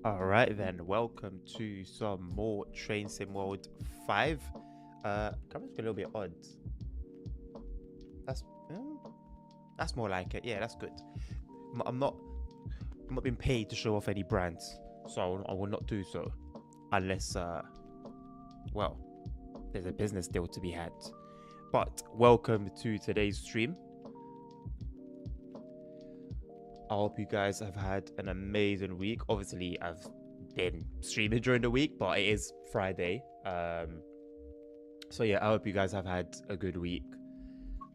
Alright then, welcome to some more Train Sim World 5. Camera's a little bit odd. That's that's more like it. Yeah, that's good. I'm not being paid to show off any brands, so I will not do so unless well, there's a business deal to be had. But welcome to today's stream. I hope you guys have had an amazing week. Obviously, I've been streaming during the week, but it is Friday. So yeah, I hope you guys have had a good week.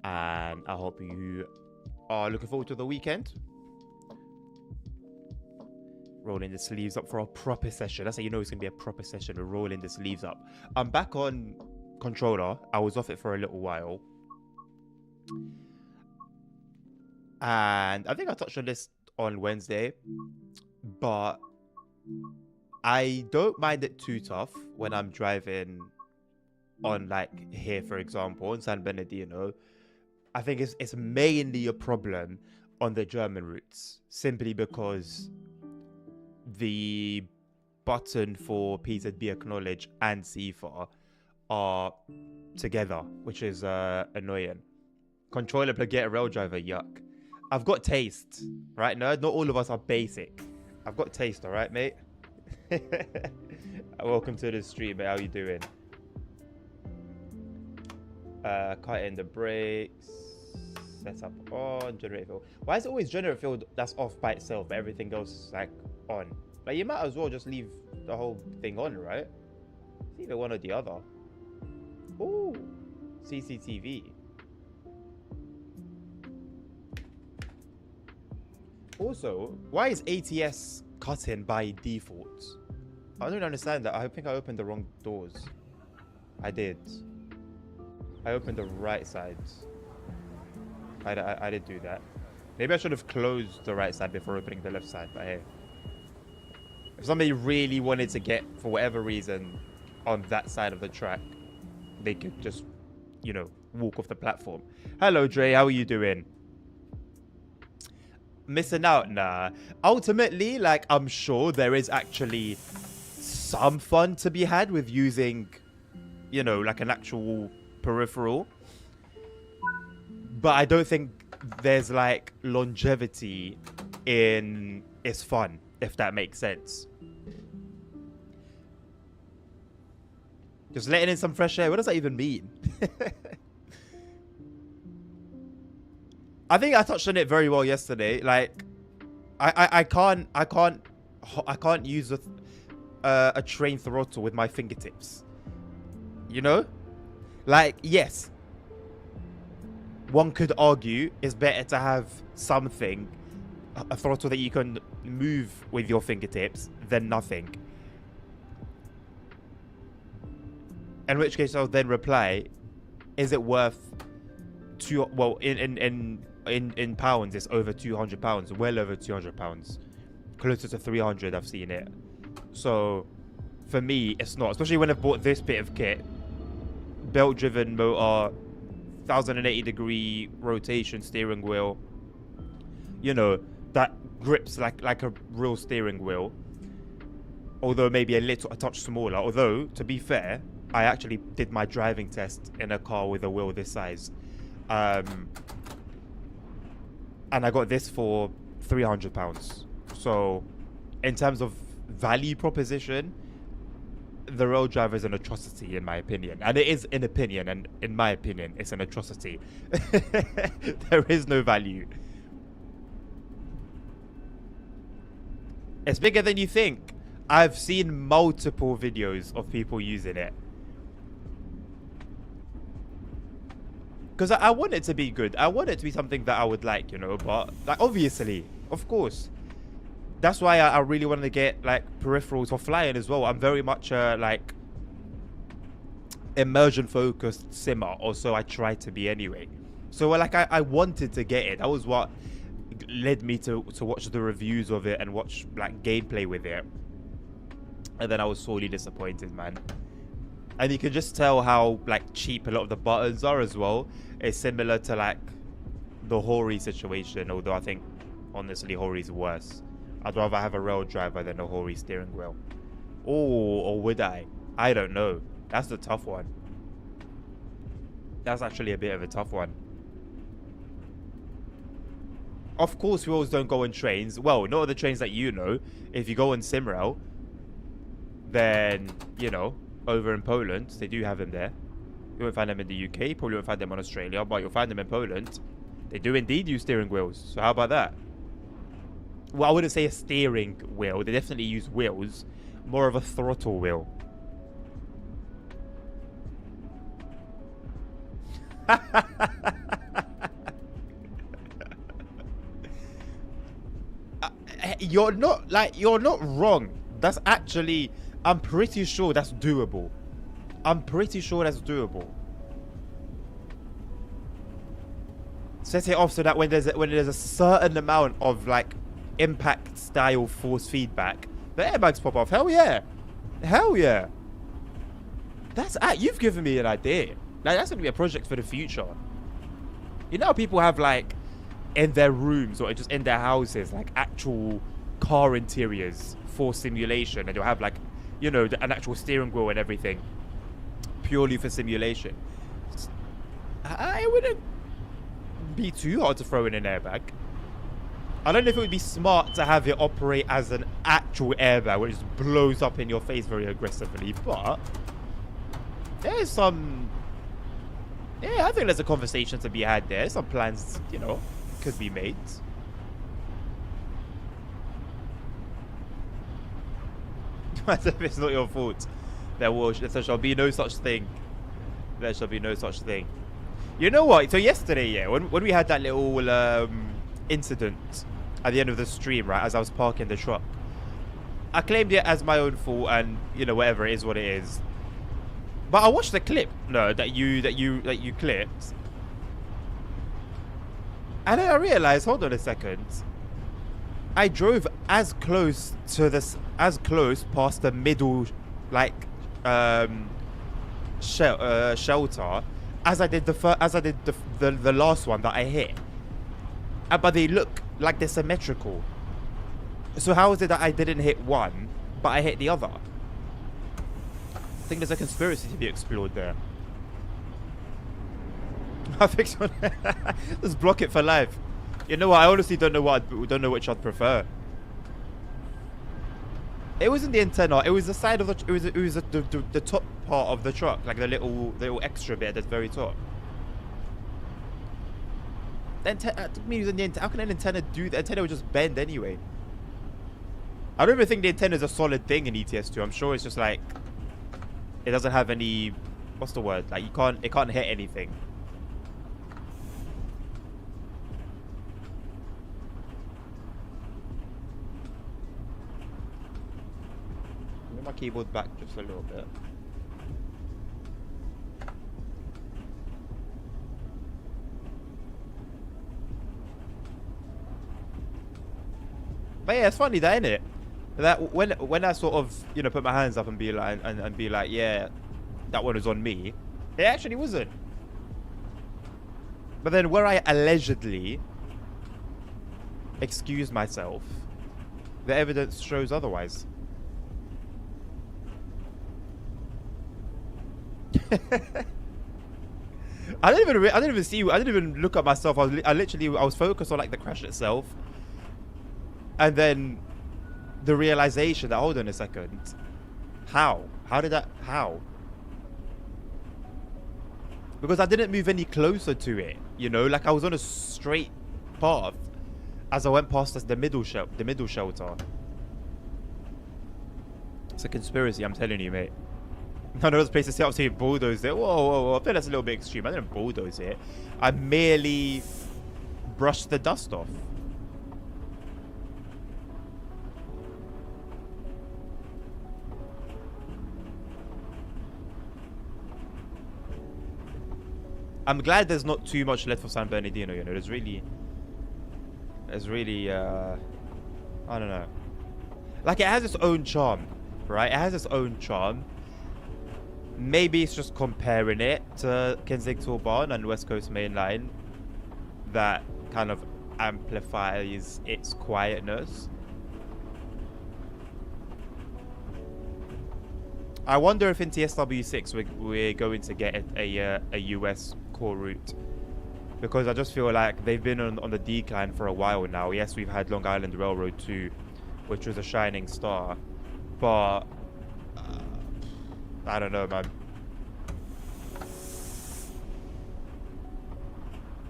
And I hope you are looking forward to the weekend. Rolling the sleeves up for a proper session. That's how you know it's going to be a proper session. We're rolling the sleeves up. I'm back on controller. I was off it for a little while. And I think I touched on this on Wednesday, but I don't mind it too tough when I'm driving on, like, here, for example, in San Bernardino. I think it's mainly a problem on the German routes, simply because the button for PZB acknowledge and CFAR are together, which is annoying. Controller get a rail driver, yuck. I've got taste, right? No, not all of us are basic. I've got taste, all right, mate? Welcome to the stream, mate. How you doing? Cutting the brakes. Setup on. Generator field. Why is it always generator field that's off by itself, but everything else is, like, on? Like, you might as well just leave the whole thing on, right? It's either one or the other. Ooh. CCTV. Also, why is ATS cutting by default? I don't understand that. I think I opened the wrong doors. I did. I opened the right side. I did do that. Maybe I should have closed the right side before opening the left side, but hey. If somebody really wanted to get, for whatever reason, on that side of the track, they could just, you know, walk off the platform. Hello, Dre. How are you doing? Missing out? Nah. Ultimately, like, I'm sure there is actually some fun to be had with using, you know, like an actual peripheral. But I don't think there's, like, longevity in it's fun, if that makes sense. Just letting in some fresh air. What does that even mean? I think I touched on it very well yesterday. Like, I can't use a train throttle with my fingertips. You know, like, yes, one could argue it's better to have something, a throttle that you can move with your fingertips, than nothing. In which case, I'll then reply: is it worth well, in pounds, it's over £200, well over £200, closer to 300. I've seen it. So for me, it's not, especially when I've bought this bit of kit, belt driven motor, 1080-degree rotation steering wheel, you know, that grips like a real steering wheel, although maybe a touch smaller. Although, to be fair, I actually did my driving test in a car with a wheel this size, and I got this for £300. So, in terms of value proposition, the rail driver is an atrocity, in my opinion. And it is an opinion, and in my opinion, it's an atrocity. There is no value. It's bigger than you think. I've seen multiple videos of people using it. Because I want it to be good. I want it to be something that I would like, you know. But, like, obviously, of course. That's why I really wanted to get, like, peripherals for flying as well. I'm very much, like, immersion-focused simmer. Or so I try to be anyway. So, like, I wanted to get it. That was what led me to watch the reviews of it and watch, like, gameplay with it. And then I was sorely disappointed, man. And you can just tell how, like, cheap a lot of the buttons are as well. It's similar to, like, the Hori situation, although I think, honestly, Hori's worse. I'd rather have a rail driver than a hoary steering wheel. Or would I? I don't know. That's the tough one. That's actually a bit of a tough one. Of course, wheels don't go on trains. Well, not on the trains that you know. If you go on Simrail, then, you know, over in Poland, they do have them there. You won't find them in the UK. You probably won't find them in Australia, but you'll find them in Poland. They do indeed use steering wheels. So how about that? Well, I wouldn't say a steering wheel. They definitely use wheels. More of a throttle wheel. You're not wrong. That's actually, I'm pretty sure that's doable. I'm pretty sure that's doable. Set it off so that when there's a certain amount of like impact style force feedback, the airbags pop off. Hell yeah. Hell yeah. You've given me an idea. Like, that's gonna be a project for the future. You know how people have like in their rooms or just in their houses like actual car interiors for simulation, and you'll have like, you know, an actual steering wheel and everything purely for simulation. I wouldn't be too hard to throw in an airbag. I don't know if it would be smart to have it operate as an actual airbag which just blows up in your face very aggressively, but there's some, yeah, I think there's a conversation to be had there. Some plans, you know, could be made. It's not your fault. There shall be no such thing. There shall be no such thing. You know what? So yesterday, yeah, when we had that little incident at the end of the stream, right, as I was parking the truck, I claimed it as my own fault, and you know, whatever, it is what it is. But I watched the clip, no, that you clipped, and then I realized, hold on a second, I drove as close past the middle, like, shelter as I did the last one that I hit. But they look like they're symmetrical. So how is it that I didn't hit one, but I hit the other? I think there's a conspiracy to be explored there. I fixed one. Just block it for life. You know what? I honestly don't know which I'd prefer. It wasn't the antenna. It was the side of the. It was the top part of the truck, like the little extra bit at the very top. The antenna. How can an antenna do that? The antenna would just bend anyway. I don't even think the antenna is a solid thing in ETS2. I'm sure it's just like it doesn't have any. What's the word? Like it can't hit anything. My keyboard back just a little bit. But yeah, it's funny that, innit? That when I sort of, you know, put my hands up and be like and be like, yeah, that one was on me. It actually wasn't. But then where I allegedly excused myself, the evidence shows otherwise. I didn't even look at myself. I was focused on like the crash itself, and then the realization that, hold on a second, how did that, because I didn't move any closer to it, you know, like I was on a straight path as I went past the middle shelter. It's a conspiracy, I'm telling you, mate. None of those places set up to bulldoze it. Whoa. I think that's a little bit extreme. I didn't bulldoze it. I merely brushed the dust off. I'm glad there's not too much left for San Bernardino, you know. There's really I don't know. Like, it has its own charm, right? It has its own charm. Maybe it's just comparing it to Kensington and West Coast Main Line that kind of amplifies its quietness. I wonder if in TSW6 we're going to get a US core route. Because I just feel like they've been on the decline for a while now. Yes, we've had Long Island Railroad 2, which was a shining star. But, I don't know, man.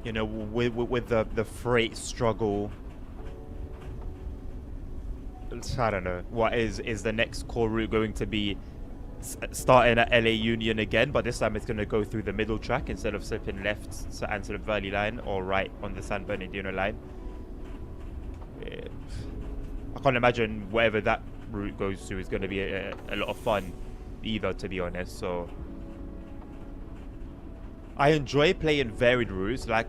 You know, with the freight struggle, I don't know. What is the next core route going to be? Starting at LA Union again, but this time it's going to go through the middle track instead of slipping left to answer the Valley line or right on the San Bernardino line. I can't imagine whatever that route goes to is going to be a lot of fun either, to be honest. So I enjoy playing varied routes. Like,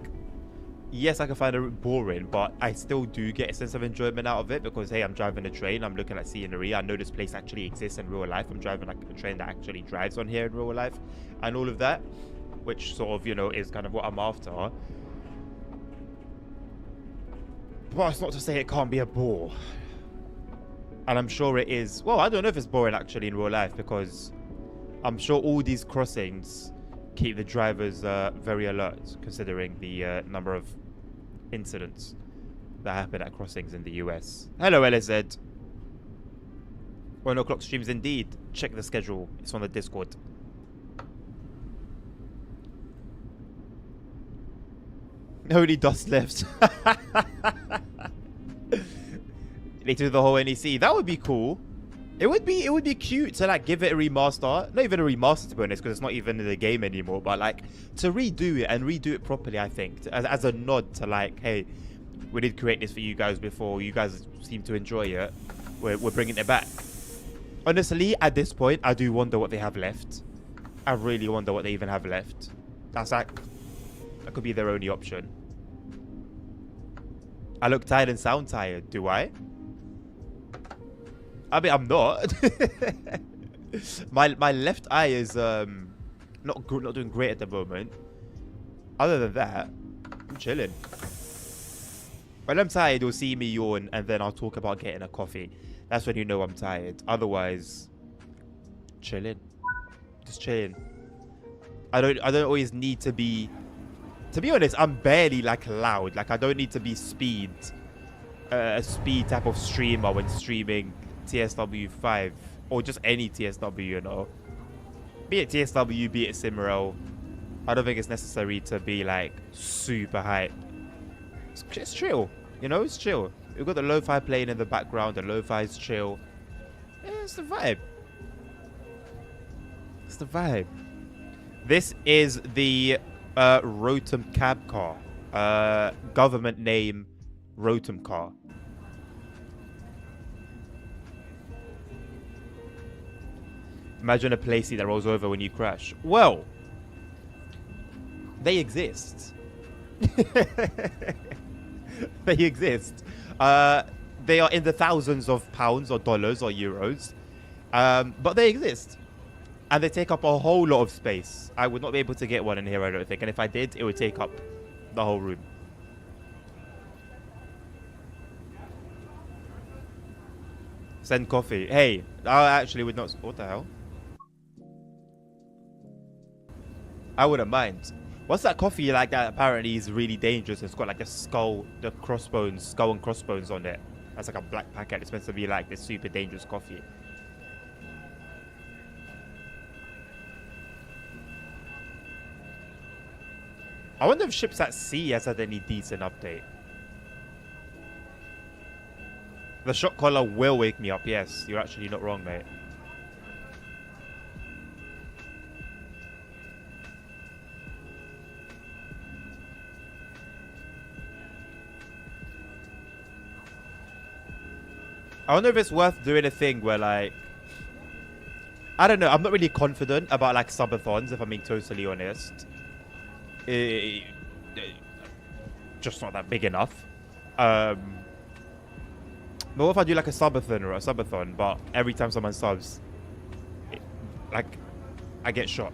yes, I can find a route boring, but I still do get a sense of enjoyment out of it because, hey, I'm driving a train, I'm looking at scenery, I know this place actually exists in real life, I'm driving like a train that actually drives on here in real life, and all of that, which sort of, you know, is kind of what I'm after. But it's not to say it can't be a bore. And I'm sure it is. Well, I don't know if it's boring actually in real life because I'm sure all these crossings keep the drivers very alert, considering the number of incidents that happen at crossings in the US. Hello, LSZ. 1 o'clock streams indeed. Check the schedule. It's on the Discord. Only dust left. They do the whole NEC. That would be cool. It would be cute to like give it a remaster. Not even a remaster, to be honest, because it's not even in the game anymore. But like to redo it and redo it properly, I think, as a nod to like, hey, we did create this for you guys before. You guys seem to enjoy it. We're bringing it back. Honestly, at this point, I do wonder what they have left. I really wonder what they even have left. That's like, that could be their only option. I look tired and sound tired. Do I? I mean, I'm not. my left eye is not doing great at the moment. Other than that, I'm chilling. When I'm tired, you'll see me yawn, and then I'll talk about getting a coffee. That's when you know I'm tired. Otherwise, chilling, just chilling. I don't always need to be. To be honest, I'm barely like loud. Like I don't need to be a speed type of streamer when streaming TSW 5 or just any TSW, you know, be it TSW, be it Simrel. I don't think it's necessary to be like super hype. It's chill, you know, it's chill. We've got the lo-fi playing in the background, the lo-fi's chill. Yeah, it's the vibe. It's the vibe. This is the Rotom cab car, government name Rotom car. Imagine a placey that rolls over when you crash. Well, they exist. They exist. They are in the thousands of pounds or dollars or euros. But they exist. And they take up a whole lot of space. I would not be able to get one in here, I don't think. And if I did, it would take up the whole room. Send coffee. Hey, I actually would not... What the hell? I wouldn't mind. What's that coffee like that apparently is really dangerous? It's got like a skull and crossbones on it. That's like a black packet. It's meant to be like this super dangerous coffee. I wonder if Ships at Sea has had any decent update. The shot collar will wake me up. Yes, you're actually not wrong, mate. I wonder if it's worth doing a thing where, like, I don't know. I'm not really confident about, like, subathons, if I'm being totally honest. Just not that big enough. But what if I do, like, a subathon, but every time someone subs, like, I get shot.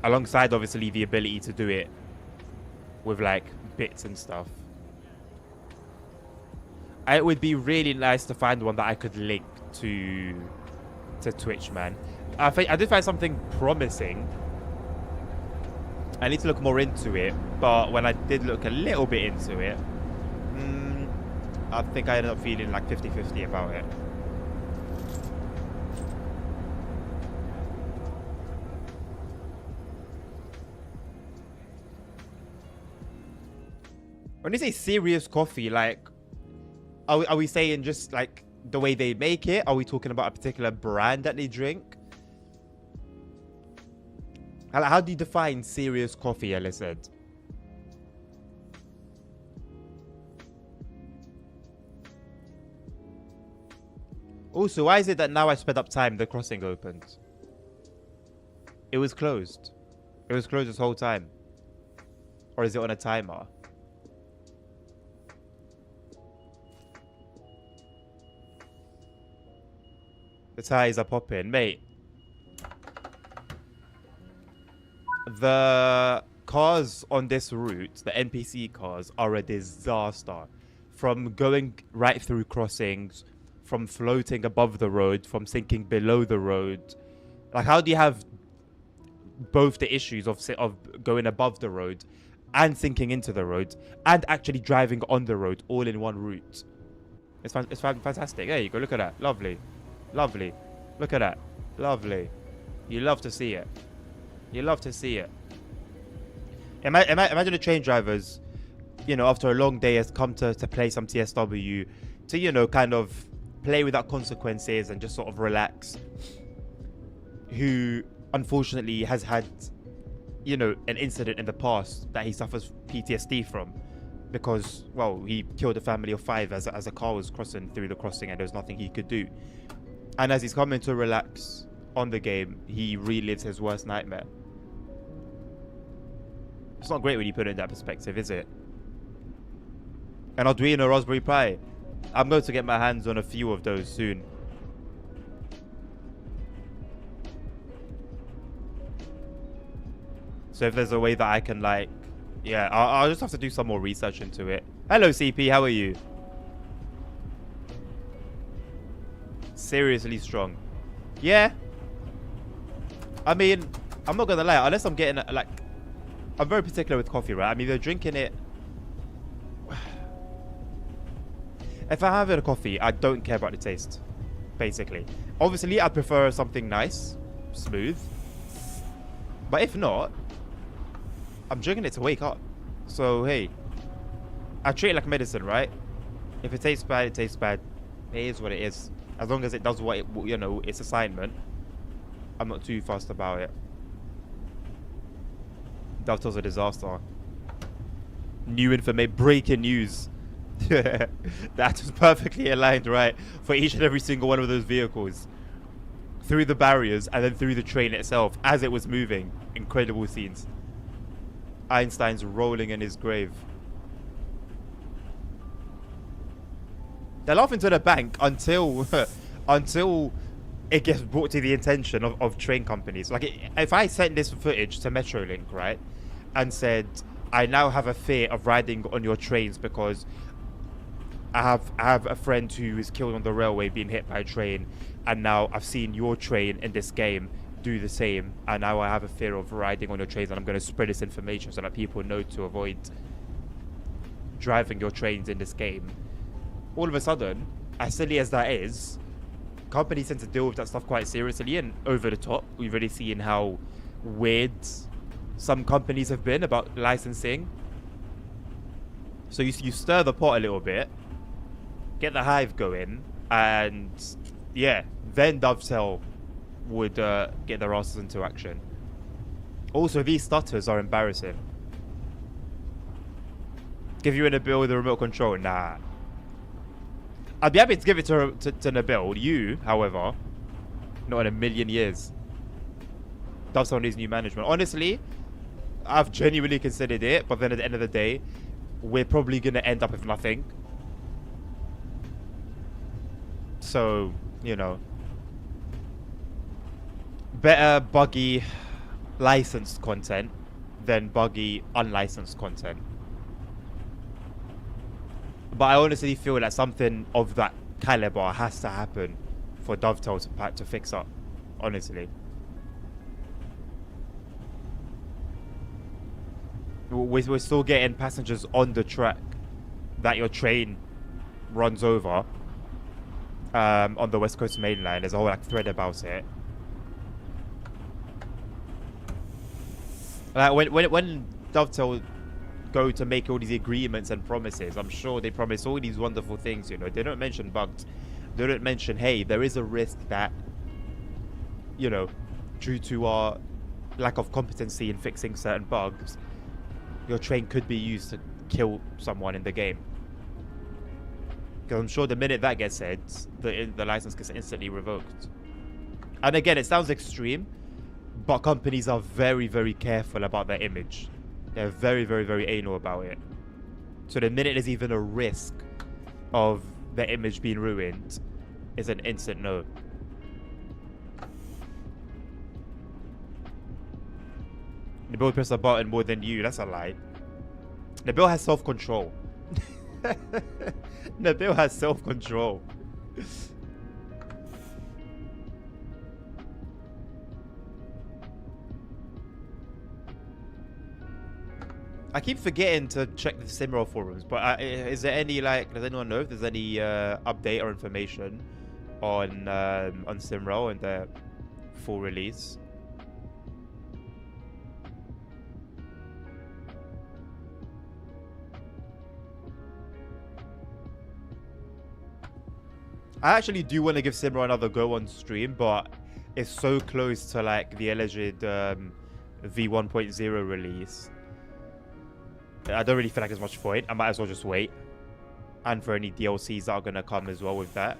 Alongside, obviously, the ability to do it with, like, bits and stuff. It would be really nice to find one that I could link to to Twitch, man. I did find something promising. I need to look more into it, but when I did look a little bit into it, I think I ended up feeling like 50-50 about it. When you say serious coffee, like, are we saying just like the way they make it? Are we talking about a particular brand that they drink? How do you define serious coffee, Ella said? Also, why is it that now I sped up time, the crossing opened? It was closed. It was closed this whole time. Or is it on a timer? The tires are popping. Mate. The cars on this route, the NPC cars, are a disaster. From going right through crossings, from floating above the road, from sinking below the road. Like, how do you have both the issues of going above the road and sinking into the road and actually driving on the road all in one route? It's fantastic. There you go. Look at that. Lovely. Lovely. Look at that. Lovely. You love to see it. You love to see it. Imagine the train drivers, you know, after a long day has come to play some TSW, to, you know, kind of play without consequences and just sort of relax. Who, unfortunately, has had, you know, an incident in the past that he suffers PTSD from. Because, well, he killed a family of 5 as a car was crossing through the crossing and there was nothing he could do. And as he's coming to relax on the game, he relives his worst nightmare. It's not great when you put it in that perspective, is it? An Arduino Raspberry Pi. I'm going to get my hands on a few of those soon. So if there's a way that I can, like... Yeah, I'll just have to do some more research into it. Hello, CP. How are you? Seriously strong. Yeah. I mean, I'm not going to lie. Unless I'm getting, like... I'm very particular with coffee, right? I'm either drinking it... If I'm having a coffee, I don't care about the taste. Basically. Obviously, I prefer something nice. Smooth. But if not... I'm drinking it to wake up. So, hey. I treat it like medicine, right? If it tastes bad, it tastes bad. It is what it is. As long as it does what it, you know, its assignment. I'm not too fussed about it. Dovetail's a disaster. New information. Breaking news. That was perfectly aligned, right? For each and every single one of those vehicles. Through the barriers and then through the train itself. As it was moving. Incredible scenes. Einstein's rolling in his grave. They're laughing to the bank until until it gets brought to the attention of train companies. Like, if I sent this footage to Metrolink, right, and said, I now have a fear of riding on your trains because I have a friend who was killed on the railway being hit by a train, and now I've seen your train in this game do the same, and now I have a fear of riding on your trains, and I'm going to spread this information so that people know to avoid driving your trains in this game. All of a sudden, as silly as that is, companies tend to deal with that stuff quite seriously and over the top. We've already seen how weird some companies have been about licensing. So you stir the pot a little bit, get the hive going, and yeah, then Dovetail would get their asses into action. Also, these stutters are embarrassing. Give you Nabil with a remote control? Nah. I'd be happy to give it to Nabil. You, however, not in a million years. Dovetail needs new management. Honestly, I've genuinely considered it, but then at the end of the day, we're probably going to end up with nothing. So, you know. Better buggy licensed content than buggy unlicensed content. But I honestly feel that something of that caliber has to happen for Dovetail to fix up, honestly. We're still getting passengers on the track that your train runs over on the West Coast Main Line. There's a whole like thread about it. Like when Dovetail go to make all these agreements and promises, I'm sure they promise all these wonderful things, you know. They don't mention bugs. They don't mention, hey, there is a risk that, you know, due to our lack of competency in fixing certain bugs, your train could be used to kill someone in the game. Because I'm sure the minute that gets said, the license gets instantly revoked. And again, it sounds extreme, but companies are very, very careful about their image. They're very, very, very anal about it. So the minute there's even a risk of their image being ruined, it's an instant no. Nabil pressed a button more than you. That's a lie. Nabil has self-control. Nabil has self-control. I keep forgetting to check the Simro forums, but is there any, like, does anyone know if there's any update or information on Simro and their full release? I actually do want to give Simro another go on stream, but it's so close to like the alleged V1.0 release. I don't really feel like there's much point. I might as well just wait. And for any DLCs that are going to come as well with that.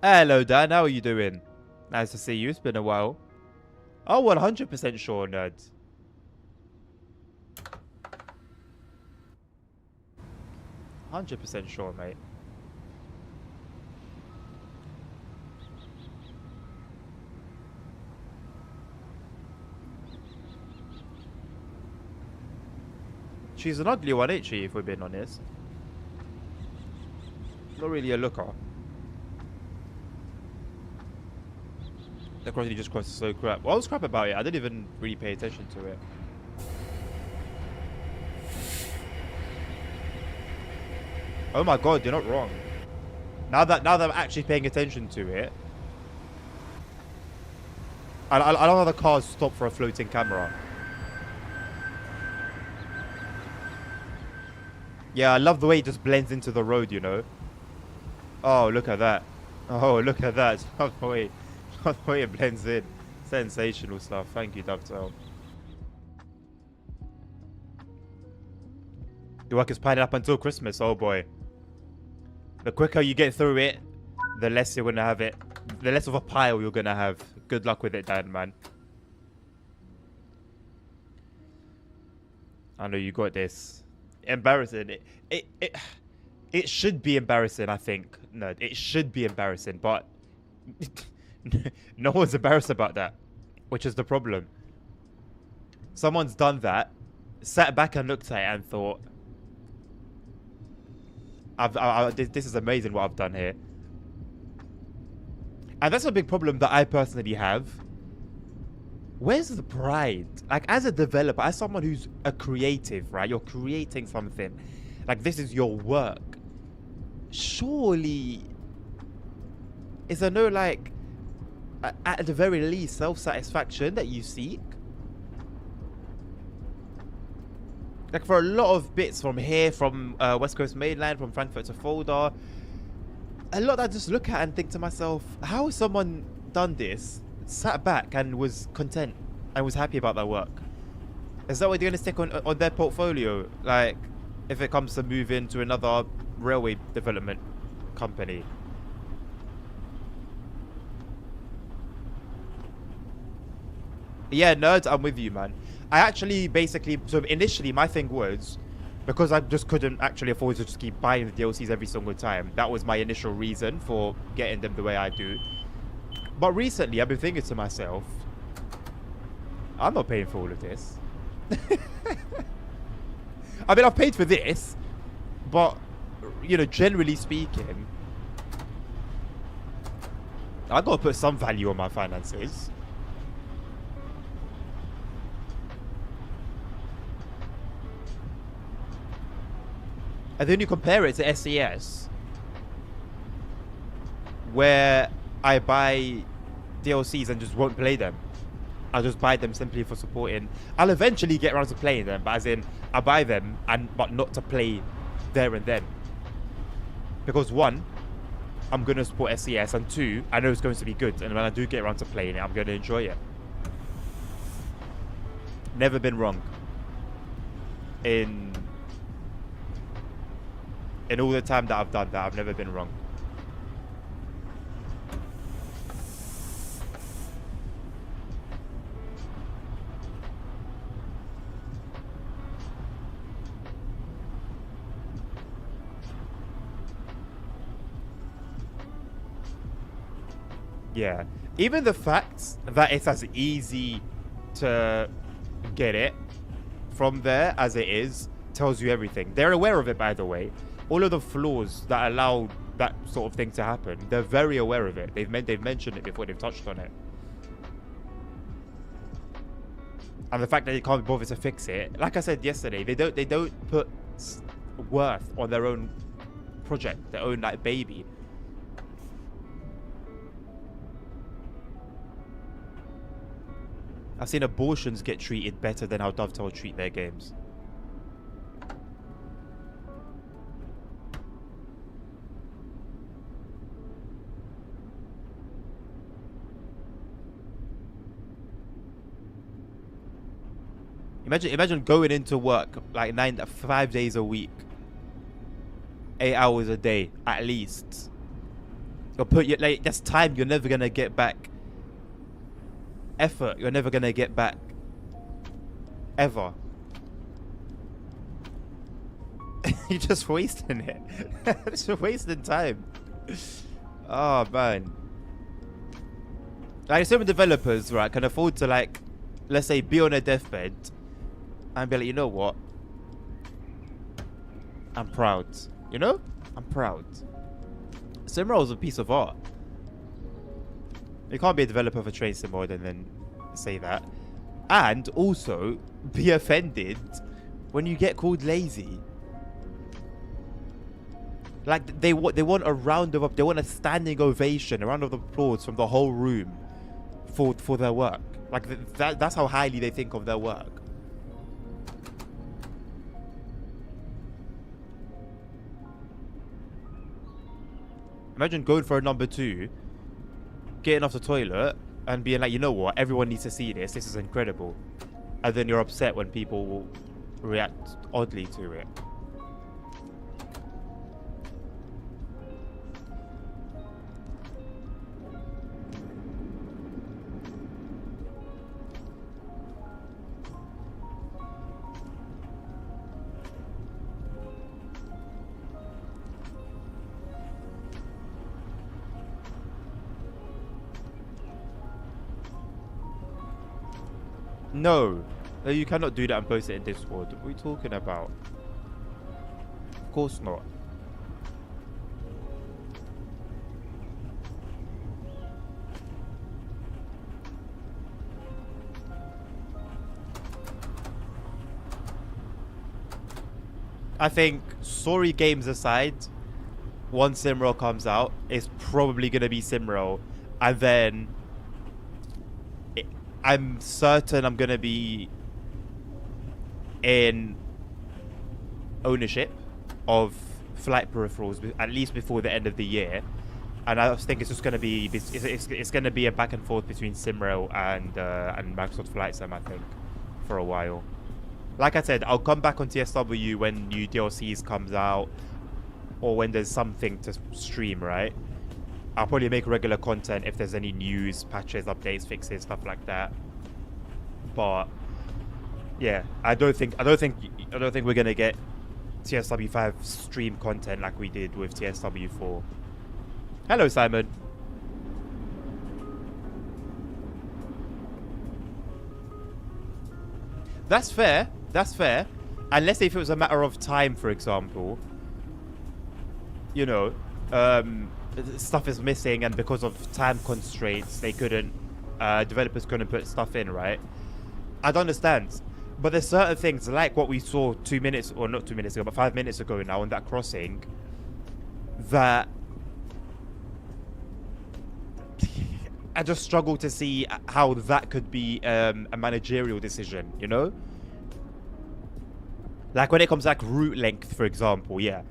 Hello, Dan. How are you doing? Nice to see you. It's been a while. Oh, 100% sure, nerd. 100% sure, mate. She's an ugly one, ain't she, if we're being honest? Not really a looker. The crossing just crossed so crap. What was crap about it? I didn't even really pay attention to it. Oh my god, you're not wrong. Now that I'm actually paying attention to it, I don't know the cars stop for a floating camera. Yeah, I love the way it just blends into the road, you know. Oh, look at that. Oh, look at that. Love the way it blends in. Sensational stuff. Thank you, Dovetail. Your work is piling up until Christmas. Oh boy. The quicker you get through it, the less you're gonna have it. The less of a pile you're gonna have. Good luck with it, Dan, man. I know you got this. Embarrassing. It should be embarrassing, I think. No, it should be embarrassing, but no one's embarrassed about that, which is the problem. Someone's done that, sat back and looked at it and thought, this is amazing what I've done here. And that's a big problem that I personally have. Where's the pride? Like, as a developer, as someone who's a creative, right? You're creating something. Like, this is your work. Surely, is there no, like, at the very least, self-satisfaction that you seek? Like, for a lot of bits from here, from West Coast Mainland, from Frankfurt to Fulda, a lot that I just look at and think to myself, how has someone done this, sat back and was content and was happy about their work? Is that what they're going to stick on their portfolio? Like, if it comes to moving to another railway development company? Yeah, nerds, I'm with you, man. I actually basically, so initially my thing was, because I just couldn't actually afford to just keep buying the DLCs every single time. That was my initial reason for getting them the way I do. But recently, I've been thinking to myself, I'm not paying for all of this. I mean, I've paid for this, but, you know, generally speaking, I gotta put some value on my finances. And then you compare it to SES, where I buy DLCs and just won't play them. I'll just buy them simply for supporting. I'll eventually get around to playing them, but as in, I buy them but not to play there and then. Because one, I'm going to support SES, and two, I know it's going to be good, and when I do get around to playing it, I'm going to enjoy it. Never been wrong. In all the time that I've done that, I've never been wrong. Yeah. Even the fact that it's as easy to get it from there as it is tells you everything. They're aware of it, by the way. All of the flaws that allow that sort of thing to happen, they're very aware of it. They've mentioned it before, they've touched on it. And the fact that they can't bother to fix it, like I said yesterday, they don't put worth on their own project, their own like baby. I've seen abortions get treated better than how Dovetail treat their games. Imagine going into work like 5 days a week, 8 hours a day at least. You'll put your that's time you're never gonna get back. Effort you're never gonna get back. Ever. You're just wasting it. It's just wasting time. Oh man. Like some developers, right, can afford to like, let's say, be on a deathbed and be like, you know what? I'm proud. You know? I'm proud. Simra is a piece of art. You can't be a developer for Train Sim Mode and then say that. And also be offended when you get called lazy. Like they want a round of, they want a standing ovation, a round of applause from the whole room for their work. Like that's how highly they think of their work. Imagine going for a number 2, getting off the toilet and being like, you know what, everyone needs to see this. This is incredible. And then you're upset when people will react oddly to it. No, you cannot do that and post it in Discord. What are we talking about? Of course not. I think, sorry games aside, once Simro comes out, it's probably going to be Simro. And then I'm certain I'm going to be in ownership of flight peripherals, at least before the end of the year. And I think it's just going to be, it's going to be a back and forth between Simro and Microsoft Flight Sim, I think, for a while. Like I said, I'll come back on TSW when new DLCs comes out, or when there's something to stream, right? I'll probably make regular content if there's any news, patches, updates, fixes, stuff like that. But yeah, I don't think we're gonna get TSW5 stream content like we did with TSW4. Hello, Simon. That's fair. That's fair. Unless if it was a matter of time, for example, you know, stuff is missing, and because of time constraints, they couldn't, developers couldn't put stuff in, right? I'd understand. But there's certain things, like what we saw 2 minutes, or not 2 minutes ago, but 5 minutes ago now on that crossing, that I just struggle to see how that could be a managerial decision, you know? Like when it comes to like route length, for example, yeah.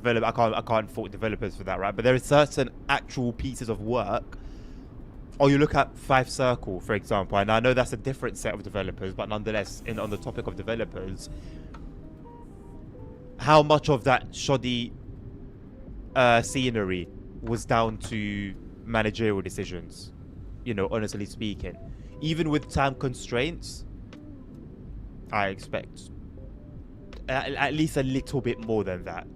I can't fault developers for that, right? But there are certain actual pieces of work. Or you look at 5 Circle, for example, and I know that's a different set of developers, but nonetheless, on the topic of developers, how much of that shoddy scenery was down to managerial decisions? You know, honestly speaking, even with time constraints, I expect at least a little bit more than that.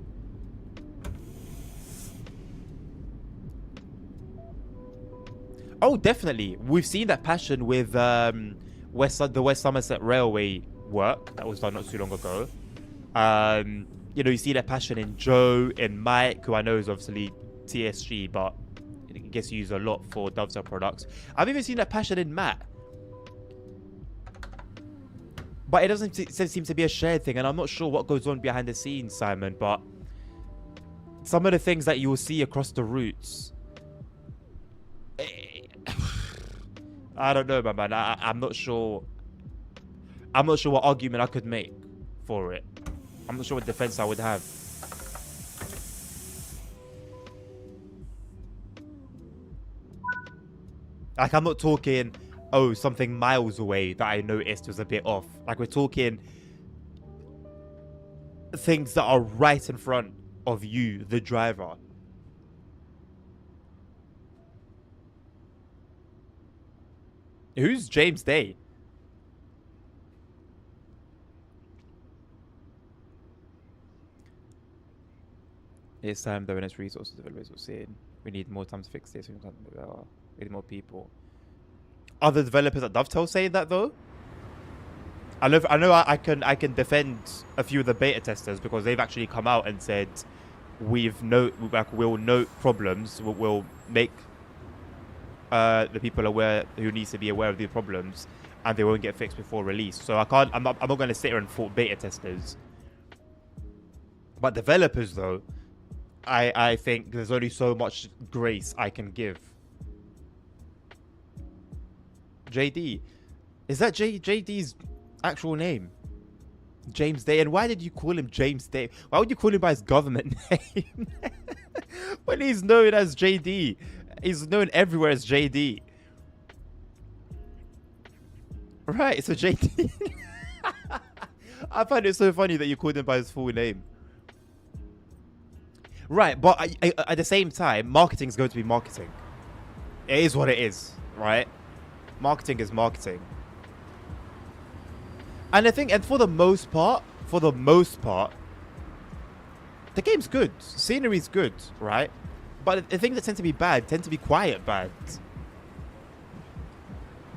Oh, definitely. We've seen that passion with the West Somerset Railway work that was done not too long ago. You know, you see that passion in Joe, in Mike, who I know is obviously TSG, but I guess used a lot for Dovetail products. I've even seen that passion in Matt. But it doesn't seem to be a shared thing, and I'm not sure what goes on behind the scenes, Simon, but some of the things that you will see across the routes, I don't know, my man. I'm not sure. I'm not sure what argument I could make for it. I'm not sure what defense I would have. Like, I'm not talking, oh, something miles away that I noticed was a bit off. Like, we're talking things that are right in front of you, the driver. Who's James Day? It's time the Venice resources developers were saying we need more time to fix this. We need more people. Are the developers at Dovetail saying that though? I know I can defend a few of the beta testers because they've actually come out and said we'll note problems. We'll make the people aware who needs to be aware of the problems, and they won't get fixed before release. So I'm not going to sit here and fault beta testers. But developers though, I think there's only so much grace I can give. JD, is that JD's actual name? James Day. And why did you call him James Day? Why would you call him by his government name when he's known as JD? He's known everywhere as JD. Right, so JD. I find it so funny that you called him by his full name. Right, but at the same time, marketing is going to be marketing. It is what it is, right? Marketing is marketing. And I think, and for the most part, the game's good. Scenery's good, right? But the things that tend to be bad tend to be quiet bad.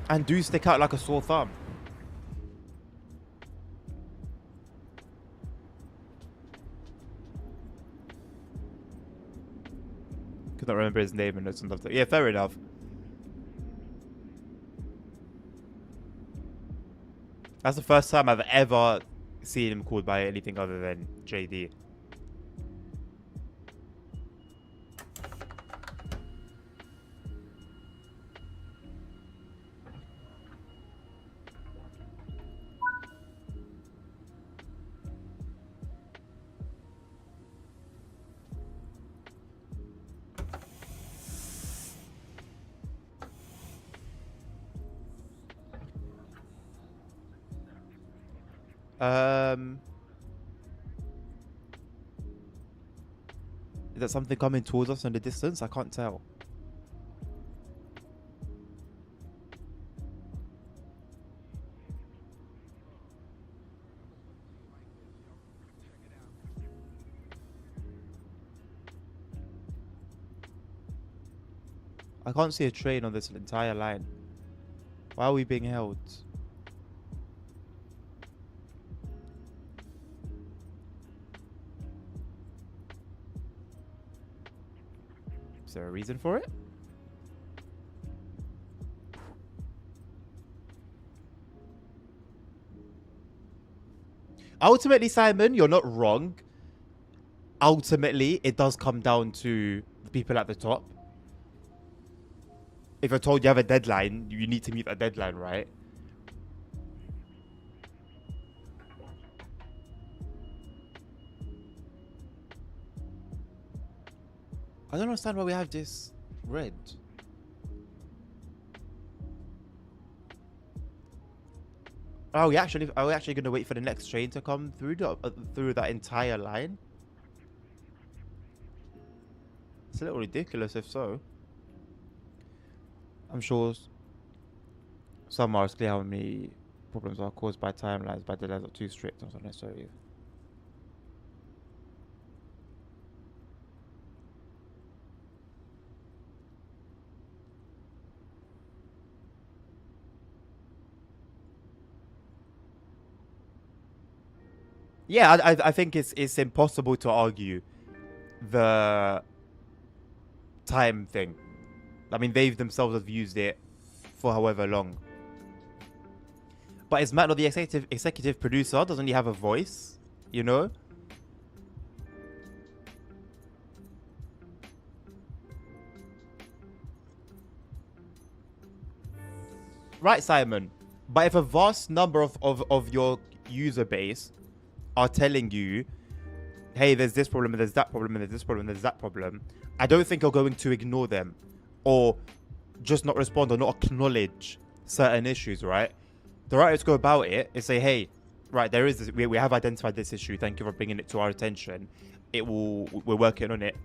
And do stick out like a sore thumb. Could not remember his name and notes and stuff. Yeah, fair enough. That's the first time I've ever seen him called by anything other than JD. Is that something coming towards us in the distance? I can't tell. I can't see a train on this entire line. Why are we being held? Is there a reason for it? Ultimately, Simon, you're not wrong. Ultimately, it does come down to the people at the top. If you're told you have a deadline, you need to meet that deadline, right? I don't understand why we have this red. Are we actually going to wait for the next train to come through through that entire line? It's a little ridiculous if so. I'm sure some are clear how many problems are caused by timelines, but they're not too strict or not necessarily. Yeah, I think it's impossible to argue the time thing. I mean, they themselves have used it for however long. But is Matt not the executive producer? Doesn't he have a voice? You know? Right, Simon. But if a vast number of your user base are telling you, hey, there's this problem, and there's that problem, and there's this problem, and there's that problem, I don't think you're going to ignore them or just not respond or not acknowledge certain issues, right? The right way to go about it is say, hey, right, there is this, we have identified this issue. Thank you for bringing it to our attention. We're working on it.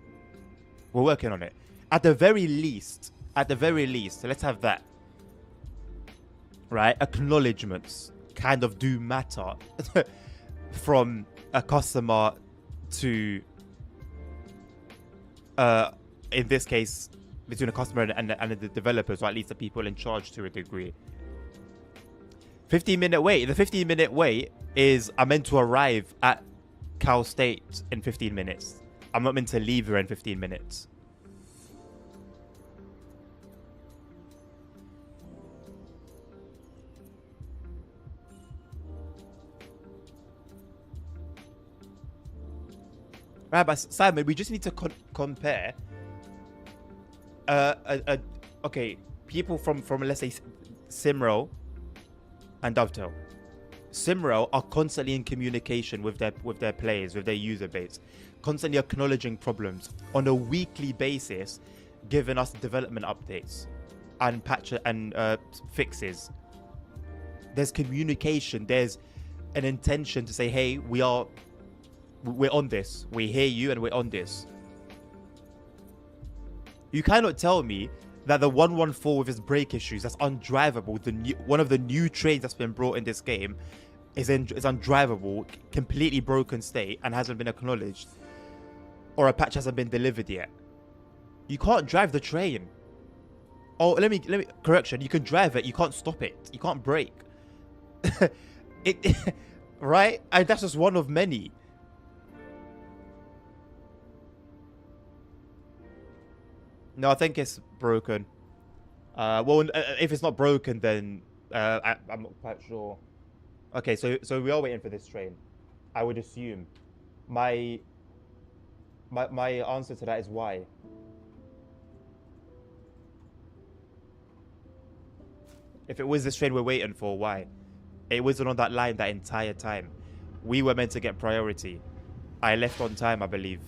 We're working on it. At the very least, let's have that. Right? Acknowledgements kind of do matter from a customer to, in this case, between a customer and the developers, or at least the people in charge to a degree. 15-minute wait. The 15-minute wait is I'm meant to arrive at Cal State in 15 minutes. I'm not meant to leave here in 15 minutes. Right, but Simon, we just need to compare. Okay, people from let's say Simro and Dovetail. Simro are constantly in communication with their players, with their user base, constantly acknowledging problems on a weekly basis, giving us development updates and patch and fixes. There's communication. There's an intention to say, hey, we're on this. We hear you and we're on this. You cannot tell me that the 114 with its brake issues, that's undrivable. One of the new trains that's been brought in this game is undrivable, completely broken state, and hasn't been acknowledged, or a patch hasn't been delivered yet. You can't drive the train. Oh, let me correction. You can drive it. You can't stop it. You can't brake. Right? And that's just one of many. No, I think it's broken. Well, if it's not broken, then I'm not quite sure. Okay, so we are waiting for this train. I would assume. My answer to that is why. If it was this train we're waiting for, why? It wasn't on that line that entire time. We were meant to get priority. I left on time, I believe.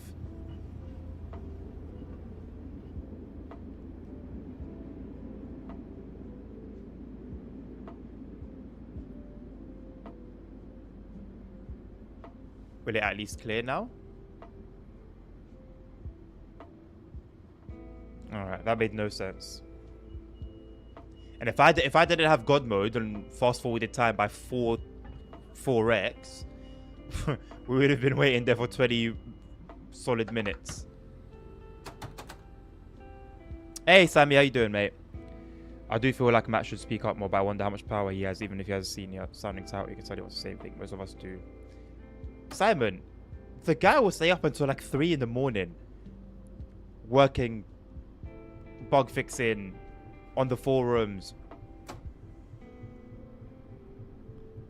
Will it at least clear now? Alright, that made no sense. And if I didn't have God mode and fast forwarded time by 4x, we would have been waiting there for 20 solid minutes. Hey, Sammy, how you doing, mate? I do feel like Matt should speak up more, but I wonder how much power he has, even if he has a senior sounding tout. He can tell you what's the same thing most of us do. Simon, the guy will stay up until like 3 in the morning, working, bug fixing, on the forums.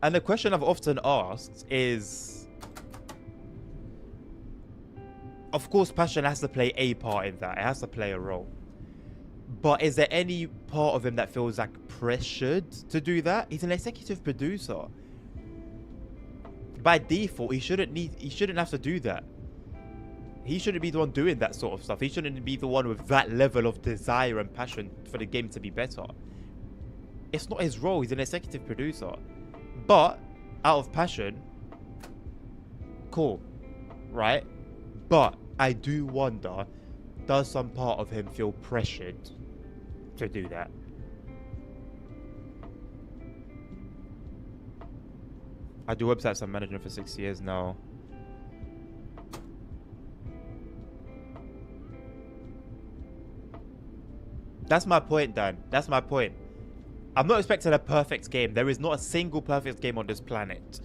And the question I've often asked is, of course, passion has to play a part in that. It has to play a role. But is there any part of him that feels like pressured to do that? He's an executive producer. By default, he shouldn't have to do that. He shouldn't be the one doing that sort of stuff. He shouldn't be the one with that level of desire and passion for the game to be better. It's not his role. He's an executive producer. But out of passion, cool, right? But I do wonder, does some part of him feel pressured to do that? I do websites. I'm managing for 6 years now. That's my point, Dan. That's my point. I'm not expecting a perfect game. There is not a single perfect game on this planet.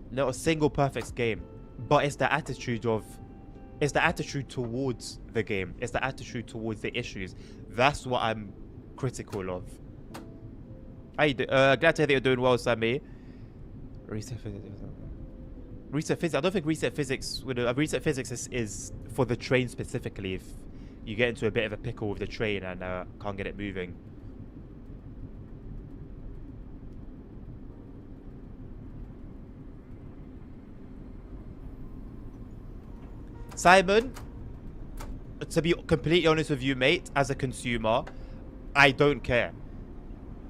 Not a single perfect game. But it's the attitude towards the game. It's the attitude towards the issues. That's what I'm critical of. How you glad to hear that you're doing well, Sammy. Reset physics. I don't think reset physics reset physics is for the train specifically. If you get into a bit of a pickle with the train and can't get it moving. Simon, to be completely honest with you, mate, as a consumer, I don't care.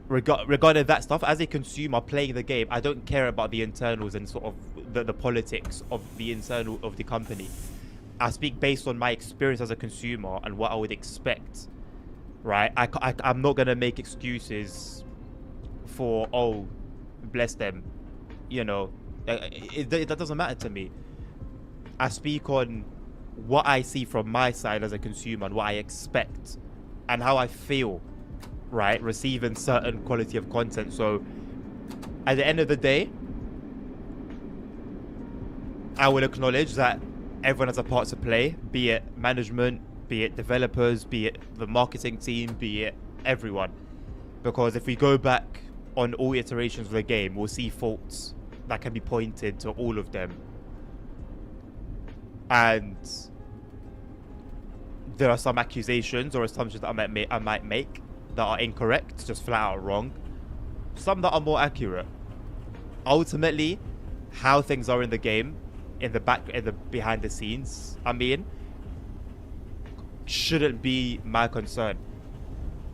Regarding that stuff, as a consumer playing the game, I don't care about the internals and sort of the politics of the internal of the company. I speak based on my experience as a consumer and what I would expect, right? I'm not going to make excuses for, oh, bless them, you know. That doesn't matter to me. I speak on what I see from my side as a consumer and what I expect and how I feel, right, receiving certain quality of content. So at the end of the day, I will acknowledge that everyone has a part to play, be it management, be it developers, be it the marketing team, be it everyone. Because if we go back on all iterations of the game, we'll see faults that can be pointed to all of them. And there are some accusations or assumptions that I might make that are incorrect, just flat out wrong. Some that are more accurate. Ultimately, how things are in the game, in the behind the scenes, I mean, shouldn't be my concern.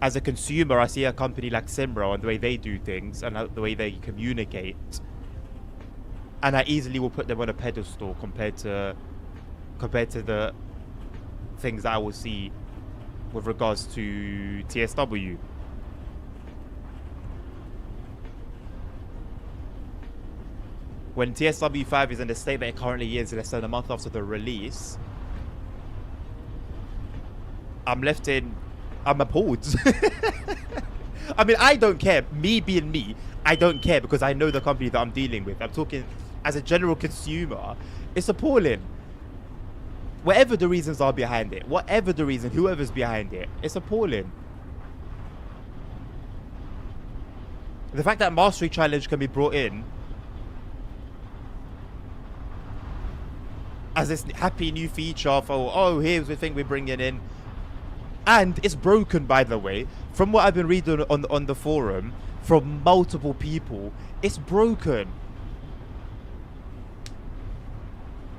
As a consumer, I see a company like Simra and the way they do things and the way they communicate, and I easily will put them on a pedestal compared to the things that I will see with regards to TSW. When TSW 5 is in the state that it currently is, less than a month after the release, I'm appalled. I mean, I don't care. Me being me, I don't care because I know the company that I'm dealing with. I'm talking as a general consumer. It's appalling. Whatever the reasons are behind it, whatever the reason, whoever's behind it, it's appalling. The fact that Mastery Challenge can be brought in as this happy new feature for, oh, here's the thing we're bringing in. And it's broken, by the way. From what I've been reading on the forum, from multiple people, it's broken.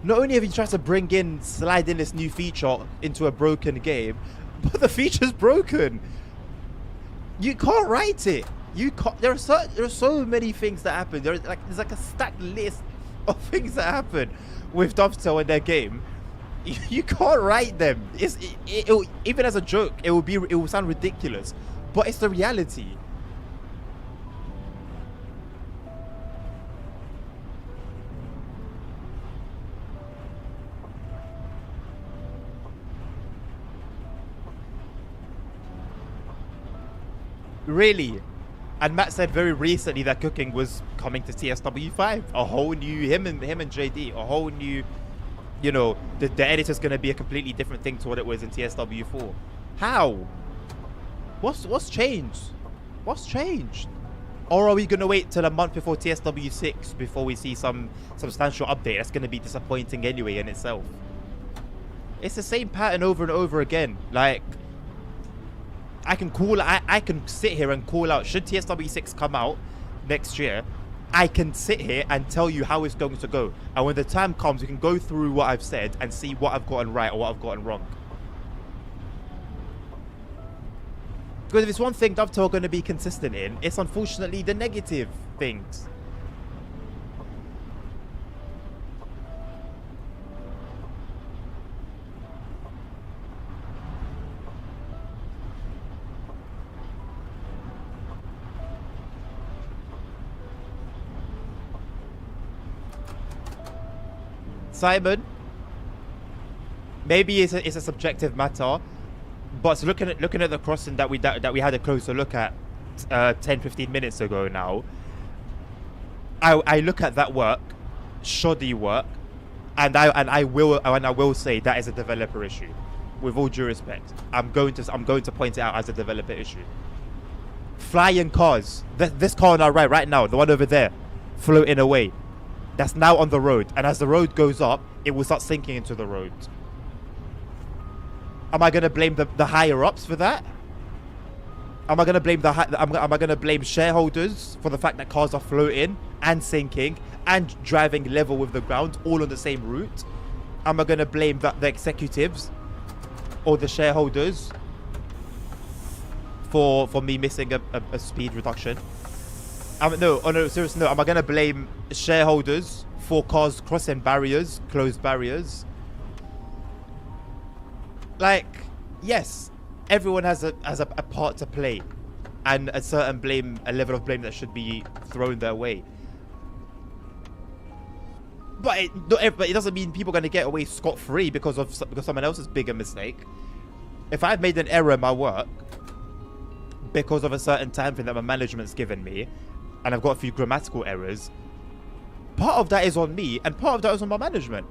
Not only have you tried to slide in this new feature into a broken game, but the feature's broken. You can't write it. You can't. There are so many things that happen. There's like a stacked list of things that happen with Dovetail in their game. You can't write them. Even as a joke, it will sound ridiculous, but it's the reality. Really? And Matt said very recently that cooking was coming to TSW5. A whole new him and JD. A whole new, you know, the editor's gonna be a completely different thing to what it was in TSW4. How? What's changed? What's changed? Or are we gonna wait till a month before TSW6 before we see some substantial update? That's gonna be disappointing anyway in itself. It's the same pattern over and over again. Like, I can sit here and call out, should TSW6 come out next year, I can sit here and tell you how it's going to go. And when the time comes, we can go through what I've said and see what I've gotten right or what I've gotten wrong. Because if it's one thing Dovetail are going to be consistent in, it's unfortunately the negative things. Simon, maybe it's a subjective matter, but looking at the crossing that we had a closer look at 10-15 minutes ago now, I look at that work, shoddy work, and I will say that is a developer issue. With all due respect, I'm going to point it out as a developer issue. Flying cars, this car on our right now, the one over there, floating away. That's now on the road, and as the road goes up, it will start sinking into the road. Am I gonna blame the higher ups for that? Am I gonna blame am I gonna blame shareholders for the fact that cars are floating and sinking and driving level with the ground all on the same route? Am I gonna blame the executives or the shareholders for me missing a speed reduction? No, on a serious note, am I going to blame shareholders for cars crossing barriers, closed barriers? Like, yes, everyone has a part to play, and a level of blame that should be thrown their way. But it doesn't mean people are going to get away scot-free because someone else's bigger mistake. If I've made an error in my work because of a certain time frame that my management's given me, and I've got a few grammatical errors, part of that is on me and part of that is on my management.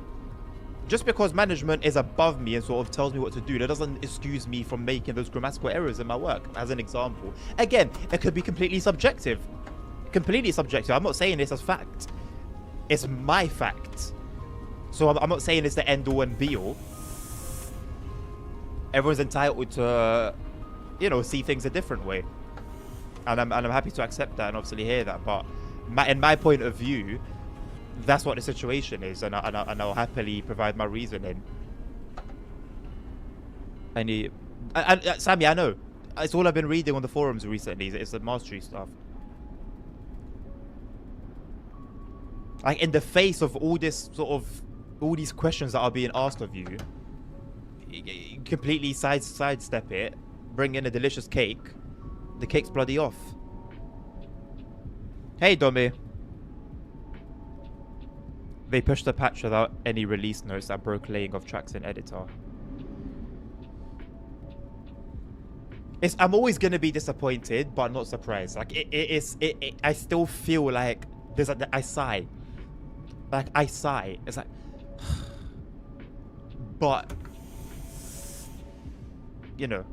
Just because management is above me and sort of tells me what to do, that doesn't excuse me from making those grammatical errors in my work, as an example. Again, it could be completely subjective. Completely subjective. I'm not saying this as fact. It's my fact. So I'm not saying it's the end all and be all. Everyone's entitled to, you know, see things a different way. And I'm happy to accept that and obviously hear that, but in my point of view, that's what the situation is, and I'll happily provide my reasoning. And Sammy, I know it's all I've been reading on the forums recently. It's the mastery stuff. Like, in the face of all this all these questions that are being asked of you, completely sidestep it, bring in a delicious cake. The cake's bloody off. Hey, Domi. They pushed the patch without any release notes that broke laying of tracks in editor. I'm always gonna be disappointed, but not surprised. Like, I still feel like I sigh. Like, I sigh. It's like, but you know,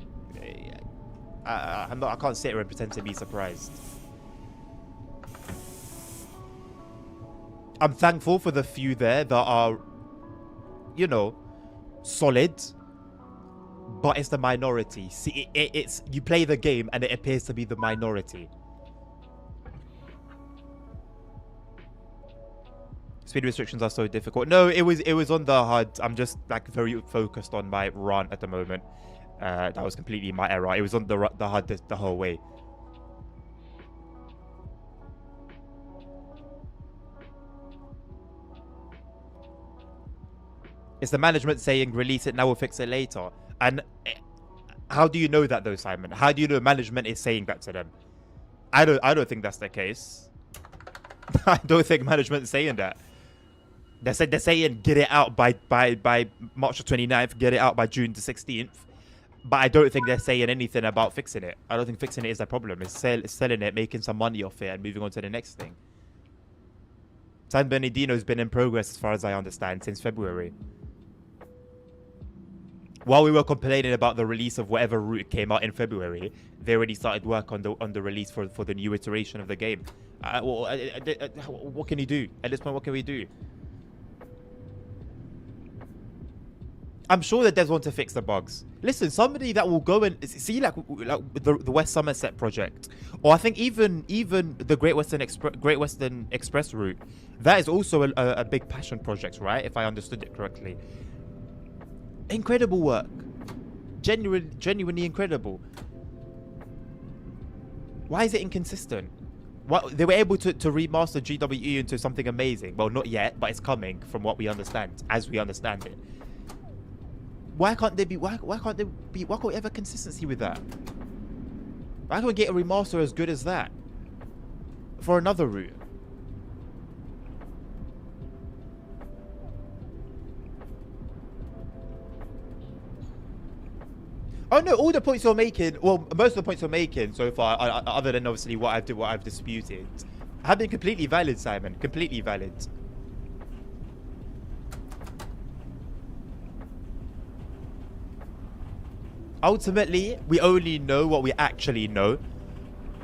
I can't sit here and pretend to be surprised. I'm thankful for the few there that are, you know, solid, but it's the minority. See, it's you play the game and it appears to be the minority. Speed restrictions are so difficult. No, it was on the HUD. I'm just like very focused on my run at the moment. That was completely my error. It was on the HUD the whole way. It's the management saying release it now, we'll fix it later. And how do you know that though, Simon? How do you know management is saying that to them? I don't think that's the case. I don't think management is saying that. They're saying get it out by March the 29th, get it out by June the 16th. But I don't think they're saying anything about fixing it. I don't think fixing it is a problem. It's selling it, making some money off it, and moving on to the next thing. San Bernardino's been in progress, as far as I understand, since February. While we were complaining about the release of whatever route came out in February, they already started work on the release for the new iteration of the game. What can you do? At this point, what can we do? I'm sure that devs want to fix the bugs. Listen, somebody that will go and see like the West Somerset project, or I think even the Great Western Express route, that is also a big passion project, right? If I understood it correctly. Incredible work, genuinely incredible. Why is it inconsistent? What, they were able to remaster GWE into something amazing. Well, not yet, but it's coming from what we understand, as we understand it. Why can't there be? Why can't we have a consistency with that? Why can't we get a remaster as good as that for another route? Oh no! All the points you're making, well, most of the points you're making so far, other than obviously what I've disputed, have been completely valid, Simon. Completely valid. Ultimately, we only know what we actually know,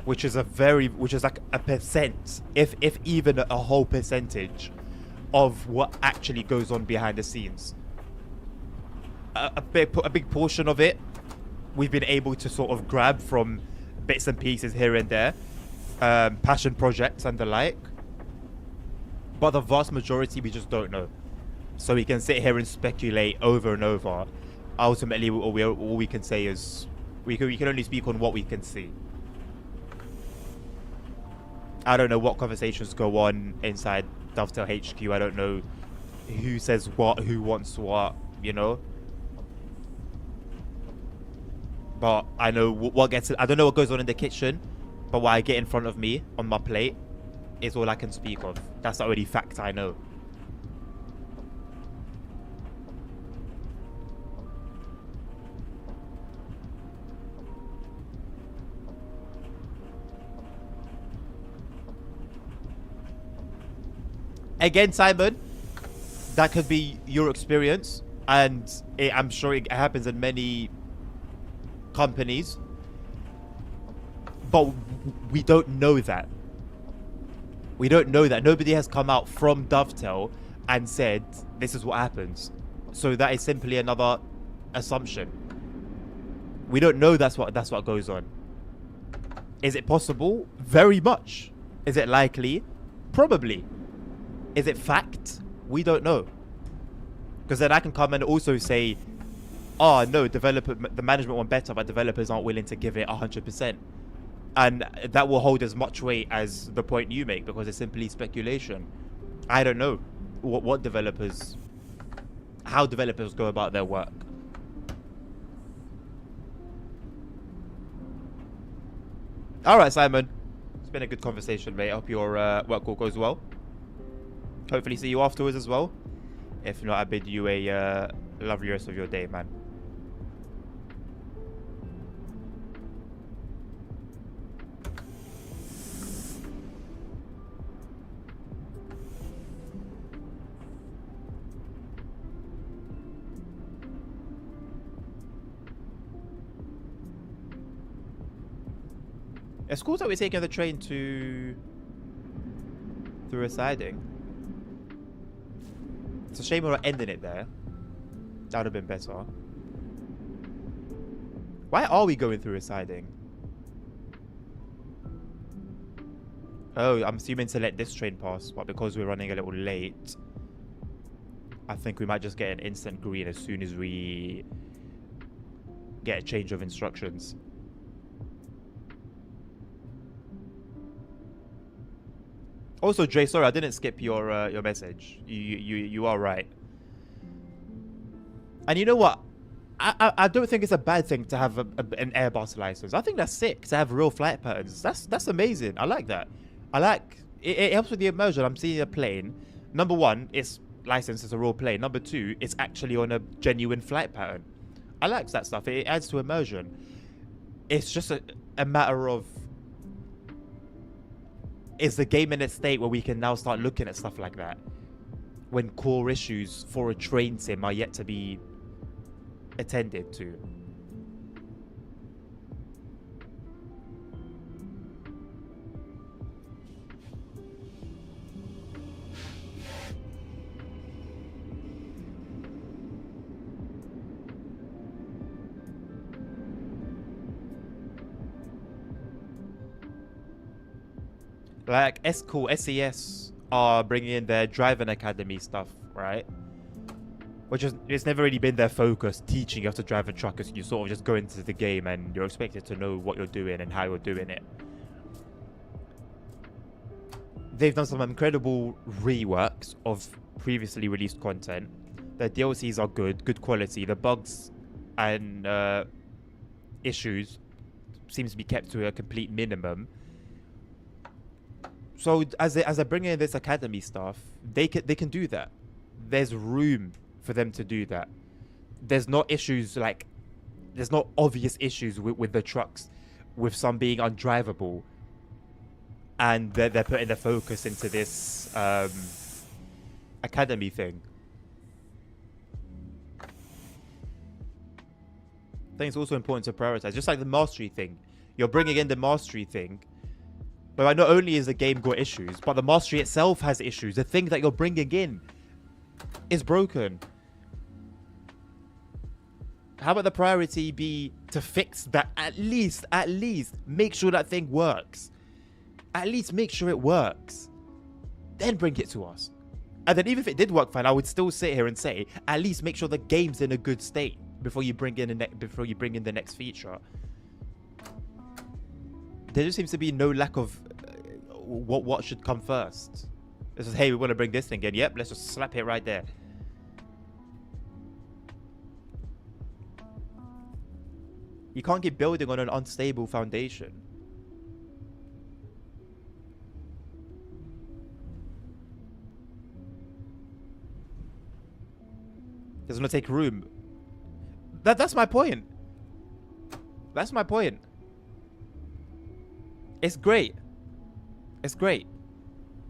which is like a percent, if even a whole percentage, of what actually goes on behind the scenes. A big portion of it we've been able to sort of grab from bits and pieces here and there, passion projects and the like. But the vast majority we just don't know. So we can sit here and speculate over and over. Ultimately, all we can say is we can only speak on what we can see. I don't know what conversations go on inside Dovetail HQ. I don't know who says what, who wants what, you know. But I know what gets. I don't know what goes on in the kitchen, but what I get in front of me on my plate is all I can speak of. That's the only fact I know. Again, Simon, that could be your experience, and I'm sure it happens in many companies, but we don't know that. We don't know that. Nobody has come out from Dovetail and said this is what happens. So that is simply another assumption. We don't know that's what goes on. Is it possible? Very much. Is it likely? Probably. Is it fact? We don't know. Because then I can come and also say, oh no, the management want better, but developers aren't willing to give it 100%. And that will hold as much weight as the point you make, because it's simply speculation. I don't know how developers go about their work. All right, Simon. It's been a good conversation, mate. I hope your work all goes well. Hopefully see you afterwards as well. If not, I bid you a lovely rest of your day, man. It's cool that we're taking the train through a siding. It's a shame we're not ending it there. That would have been better. Why are we going through a siding? Oh, I'm assuming to let this train pass, but because we're running a little late, I think we might just get an instant green as soon as we get a change of instructions. Also, Dre, sorry, I didn't skip your message. You are right. And you know what? I don't think it's a bad thing to have an Airbus license. I think that's sick to have real flight patterns. That's amazing. I like that. I like it helps with the immersion. I'm seeing a plane. Number one, it's licensed as a real plane. Number two, it's actually on a genuine flight pattern. I like that stuff. It adds to immersion. It's just a matter of, is the game in a state where we can now start looking at stuff like that when core issues for a train sim are yet to be attended to? Like SES are bringing in their driving academy stuff, right? Which is, it's never really been their focus, teaching you how to drive a truck. Because you sort of just go into the game and you're expected to know what you're doing and how you're doing it. They've done some incredible reworks of previously released content. The DLCs are good quality. The bugs and issues seems to be kept to a complete minimum. So as they bring in this academy stuff, they can do that. There's room for them to do that. There's not issues like, there's not obvious issues with the trucks, with some being undrivable, and they're putting the focus into this academy thing. I think it's also important to prioritize, just like the mastery thing. You're bringing in the mastery thing, but not only is the game got issues, but the mastery itself has issues. The thing that you're bringing in is broken. How about the priority be to fix that? At least make sure that thing works. At least make sure it works. Then bring it to us. And then even if it did work fine, I would still sit here and say, at least make sure the game's in a good state before you bring in the next feature. There just seems to be no lack of what should come first. It's just, hey, we want to bring this thing in. Yep, let's just slap it right there. You can't keep building on an unstable foundation. Does not take room. That's my point. That's my point. It's great. It's great.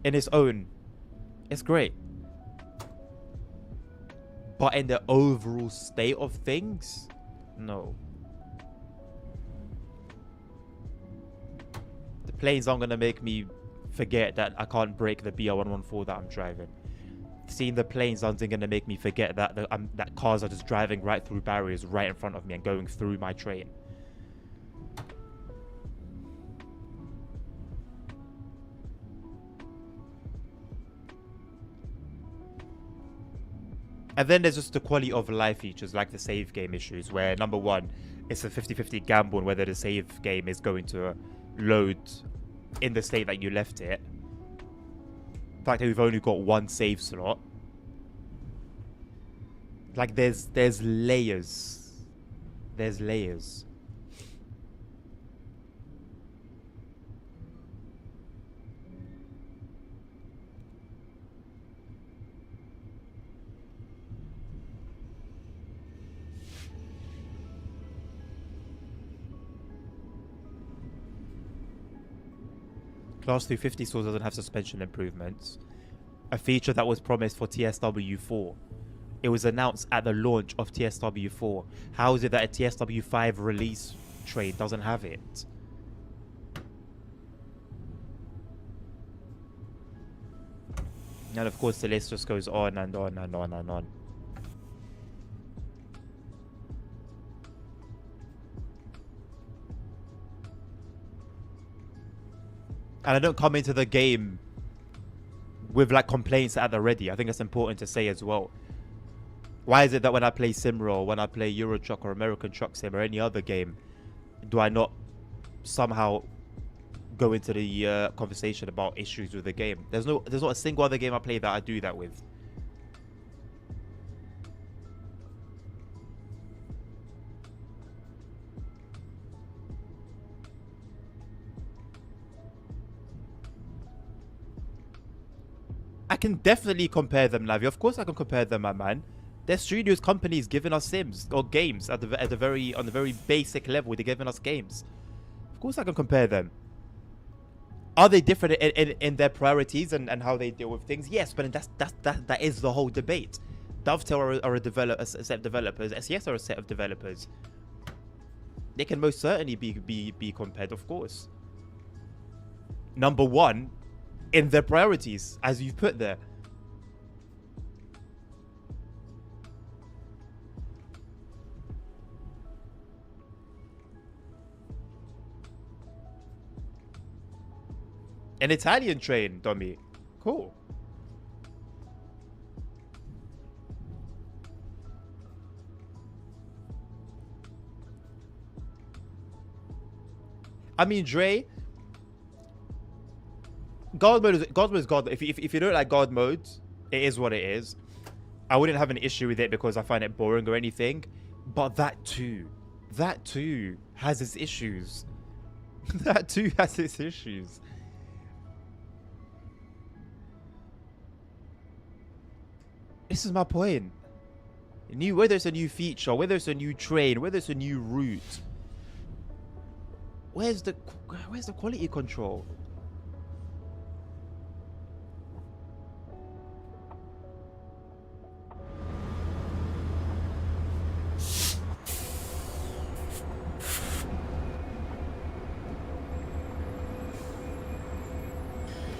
In its own. It's great. But in the overall state of things, no. The planes aren't going to make me forget that I can't break the BR114 that I'm driving. Seeing the planes aren't going to make me forget that that cars are just driving right through barriers right in front of me and going through my train. And then there's just the quality of life features, like the save game issues, where number one, it's a 50-50 gamble on whether the save game is going to load in the state that you left it. The fact that we've only got one save slot. Like there's layers. There's layers. Class 250 still doesn't have suspension improvements. A feature that was promised for TSW4. It was announced at the launch of TSW4. How is it that a TSW5 release trade doesn't have it? And of course the list just goes on and on and on and on. And I don't come into the game with like complaints at the ready. I think that's important to say as well. Why is it that when I play Simra or when I play Euro Truck or American Truck Sim or any other game, do I not somehow go into the conversation about issues with the game? There's not a single other game I play that I do that with. I can definitely compare them, Navi. Of course I can compare them, my man. They're studios companies giving us sims or games at the very on the very basic level. They're giving us games. Of course, I can compare them. Are they different in their priorities and how they deal with things? Yes, but that is the whole debate. Dovetail are a set of developers. SES are a set of developers. They can most certainly be compared, of course. Number one, in their priorities, as you've put there. An Italian train, dummy. Cool. I mean, Dre, God mode is God. If you don't like God mode, it is what it is. I wouldn't have an issue with it because I find it boring or anything. But that too has its issues. That too has its issues. This is my point. Whether it's a new feature, whether it's a new train, whether it's a new route. Where's the quality control?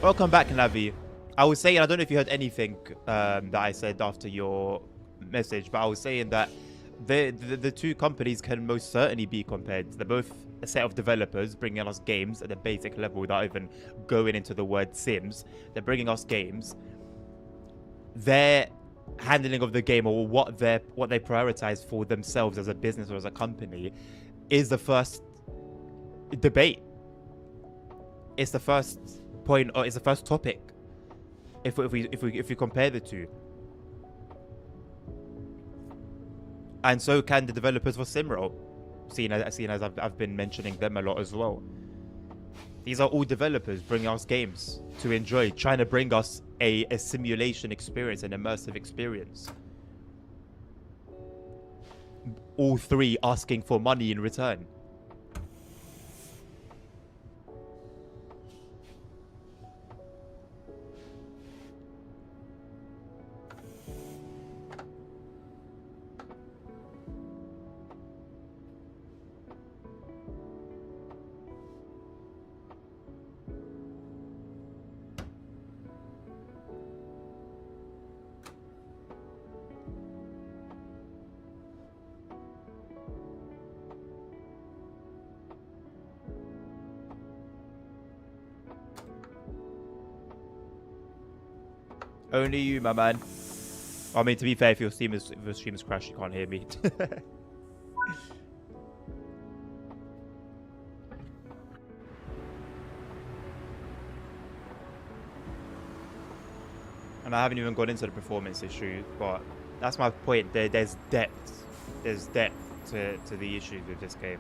Welcome back, Navi. I was saying, I don't know if you heard anything that I said after your message, but I was saying that the two companies can most certainly be compared. They're both a set of developers bringing us games at a basic level without even going into the word Sims. They're bringing us games. Their handling of the game, or what they prioritize for themselves as a business or as a company, is the first debate. It's the first point, or it's the first topic. If we compare the two. And so can the developers for Simro, seeing as I've been mentioning them a lot as well. These are all developers bringing us games to enjoy, trying to bring us a simulation experience, an immersive experience. All three asking for money in return. Only you, my man. I mean, to be fair, if your stream is crashed, you can't hear me. And I haven't even gone into the performance issue, but that's my point. There's depth. There's depth to the issues with this game.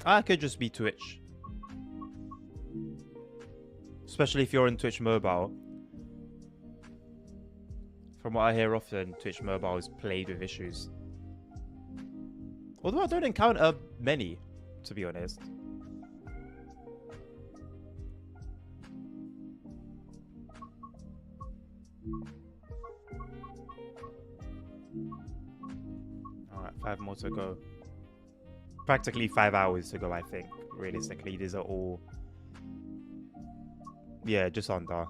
I could just be Twitch. Especially if you're on Twitch Mobile. From what I hear often, Twitch Mobile is plagued with issues. Although I don't encounter many, to be honest. 5 more to go. Practically 5 hours to go, I think. Realistically, these are all... Yeah, just under. I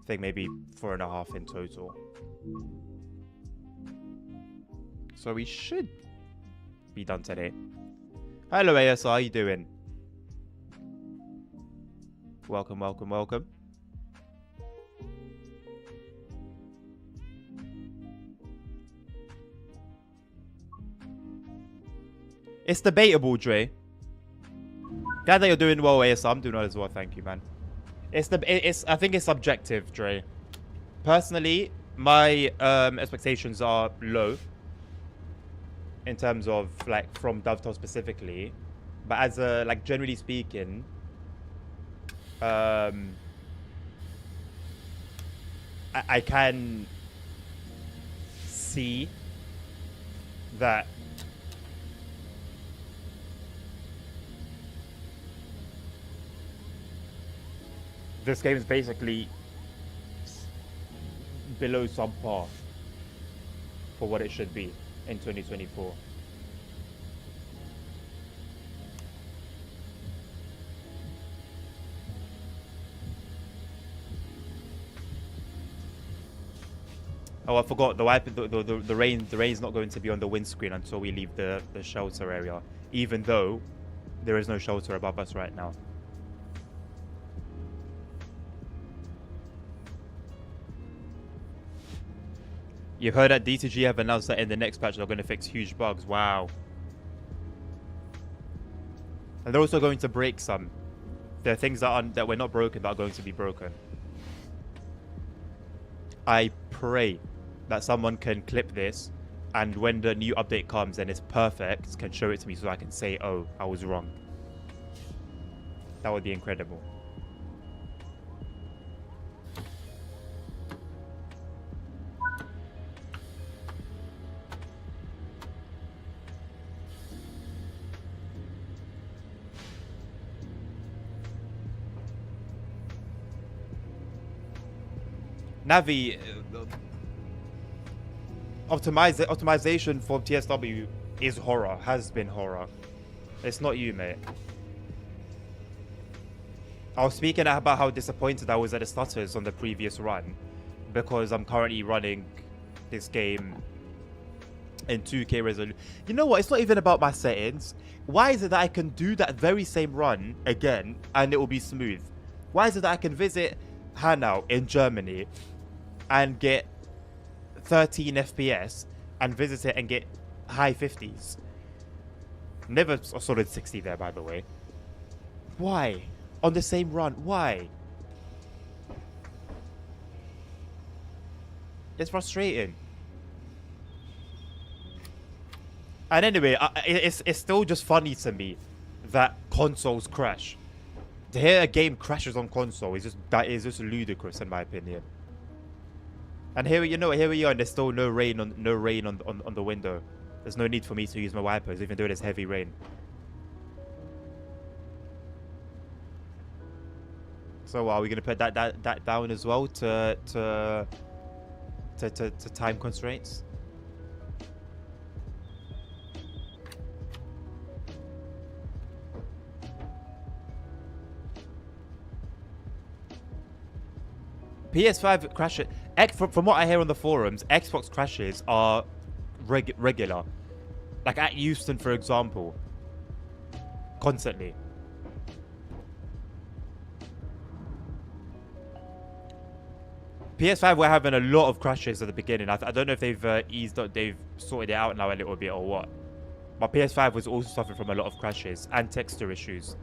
think maybe 4.5 in total. So we should be done today. Hello, ASR. How you doing? Welcome, welcome, welcome. It's debatable, Dre. Glad that you're doing well, ASR. I'm doing well as well. Thank you, man. I think it's subjective, Dre. Personally, my expectations are low in terms of like from Dovetail specifically, but as a like generally speaking, I can see that this game is basically below subpar for what it should be in 2024. Oh, I forgot the rain's not going to be on the windscreen until we leave the shelter area, even though there is no shelter above us right now. You've heard that DTG have announced that in the next patch they're going to fix huge bugs. Wow. And they're also going to break some. There are things that were not broken that are going to be broken. I pray that someone can clip this, and when the new update comes and it's perfect, can show it to me so I can say, oh, I was wrong. That would be incredible. Navi, optimization for TSW is horror, has been horror. It's not you, mate. I was speaking about how disappointed I was at the stutters on the previous run because I'm currently running this game in 2K resolution. You know what? It's not even about my settings. Why is it that I can do that very same run again and it will be smooth? Why is it that I can visit Hanau in Germany and get 13 FPS and visit it and get high 50s? Never a solid 60 there, by the way. Why? On the same run. Why? It's frustrating. And anyway, it's still just funny to me that consoles crash. To hear a game crashes on console is just ludicrous in my opinion. And here we are, and there's still no rain on the window. There's no need for me to use my wipers, even though there's heavy rain. So are we gonna put that down as well to time constraints? PS5 crashes. From what I hear on the forums, Xbox crashes are regular. Like at Houston, for example. Constantly. PS5 were having a lot of crashes at the beginning. I don't know if they've sorted it out now a little bit or what. But PS5 was also suffering from a lot of crashes and texture issues.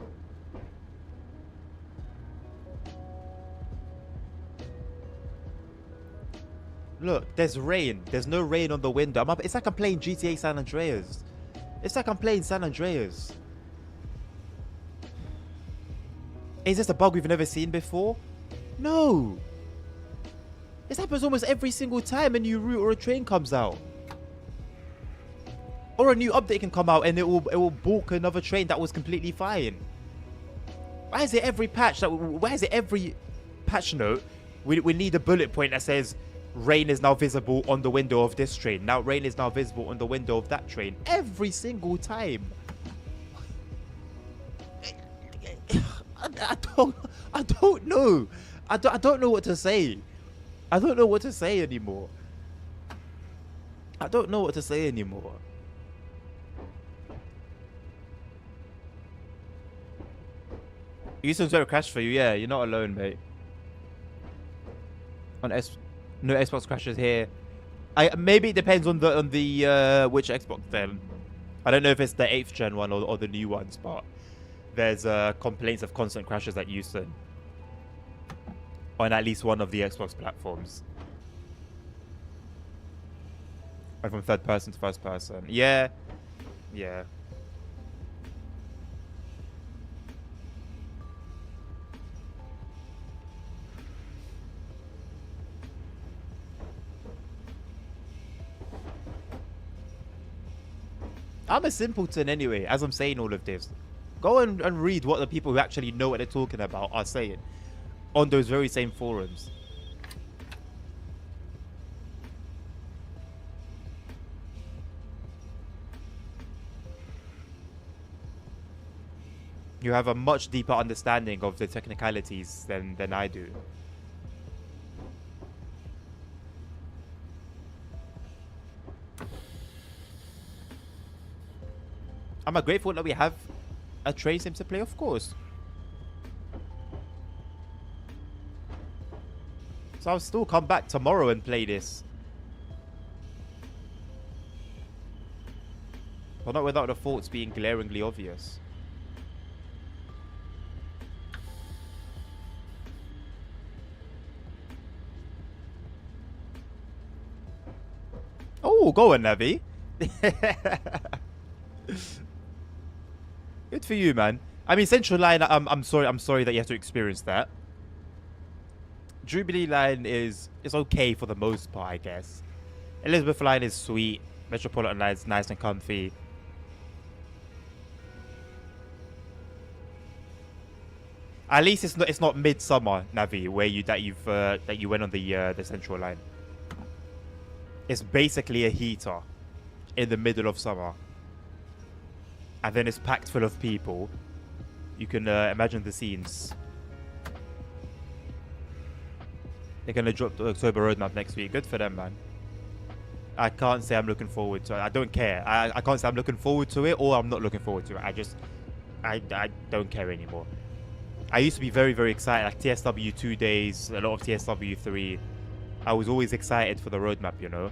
Look, there's rain. There's no rain on the window. It's like I'm playing GTA San Andreas. It's like I'm playing San Andreas. Is this a bug we've never seen before? No. This happens almost every single time a new route or a train comes out. Or a new update can come out and it will balk another train that was completely fine. Why is it every patch note we need a bullet point that says Rain is now visible on the window of this train. Now rain is now visible on the window of that train. Every single time. I don't know. I don't know what to say. I don't know what to say anymore. I don't know what to say anymore. Houston's gonna crash for you. Yeah, you're not alone, mate. No Xbox crashes here. Maybe it depends on the which Xbox then. I don't know if it's the 8th gen one or the new ones, but there's complaints of constant crashes at Houston on at least one of the Xbox platforms. And from third person to first person. Yeah. Yeah. I'm a simpleton anyway, as I'm saying all of this. Go and read what the people who actually know what they're talking about are saying on those very same forums. You have a much deeper understanding of the technicalities than I do. Am I grateful that we have a train sim to play? Of course. So I'll still come back tomorrow and play this. But not without the faults being glaringly obvious. Oh, go on, Navi. Good for you, man. I mean, Central Line, I'm sorry that you have to experience that. Jubilee Line is okay for the most part, I guess. Elizabeth Line is sweet. Metropolitan Line is nice and comfy. At least it's not midsummer, Navi, where you went on the Central Line. It's basically a heater in the middle of summer. And then it's packed full of people. You can imagine the scenes. They're going to drop the October roadmap next week. Good for them, man. I can't say I'm looking forward to it. I don't care. I can't say I'm looking forward to it or I'm not looking forward to it. I don't care anymore. I used to be very, very excited. Like TSW 2 days, a lot of TSW 3. I was always excited for the roadmap, you know.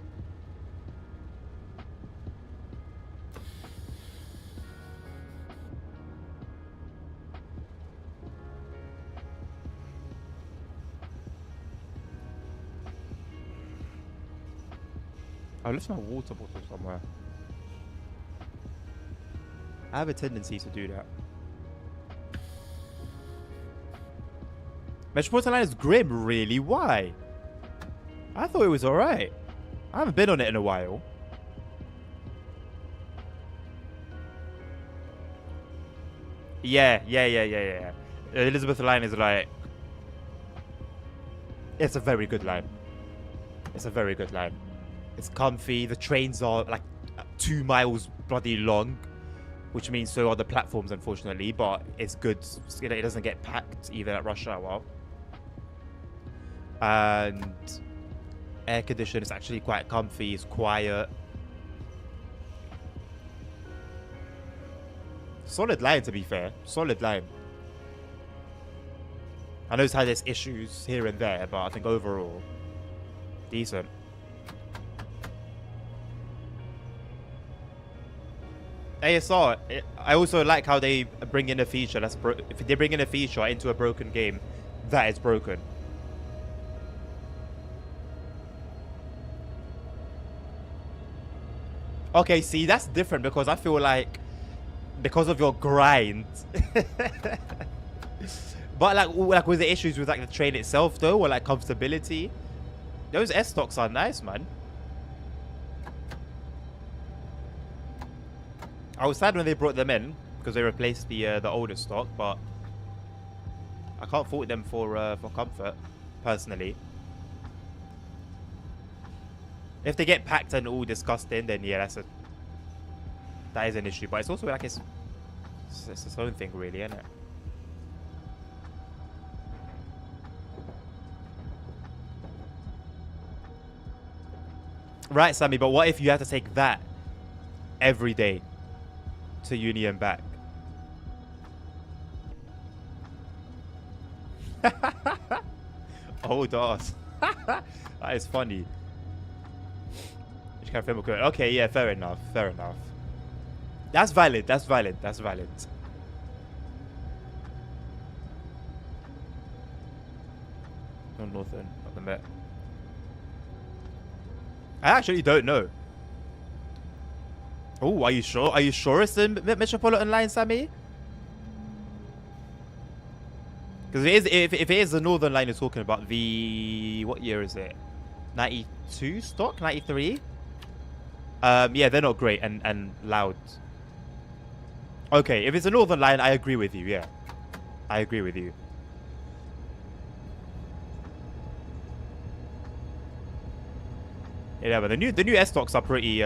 I left my water bottle somewhere. I have a tendency to do that. Metropolitan Line is grim, really? Why? I thought it was alright. I haven't been on it in a while. Yeah. Elizabeth Line is like... It's a very good line. It's a very good line. It's comfy. The trains are like 2 miles bloody long, which means so are the platforms, unfortunately. But it's good. It doesn't get packed even at rush hour. And air conditioning is actually quite comfy. It's quiet. Solid line, to be fair. Solid line. I know it's had its issues here and there, but I think overall, decent. ASR, I also like how they bring in a feature that's if they bring in a feature into a broken game, that is broken. Okay, see, that's different because I feel like because of your grind. But like with the issues with like the train itself though, or like comfortability, those S stocks are nice, man. I was sad when they brought them in because they replaced the older stock, but I can't fault them for comfort, personally. If they get packed and all disgusting, then yeah, that is an issue. But it's also like it's its own thing, really, isn't it? Right, Sammy. But what if you have to take that every day to uni and back? Old ass. That is funny. Okay, yeah, fair enough. Fair enough. That's valid. That's valid. That's valid. No Northern, not the Met. I actually don't know. Oh, are you sure? Are you sure it's the Metropolitan line, Sammy? Because if it is the Northern line you're talking about, what year is it? 92 stock? 93? Yeah, they're not great and loud. Okay, if it's a Northern line, I agree with you, yeah. I agree with you. Yeah, but the new S stocks are pretty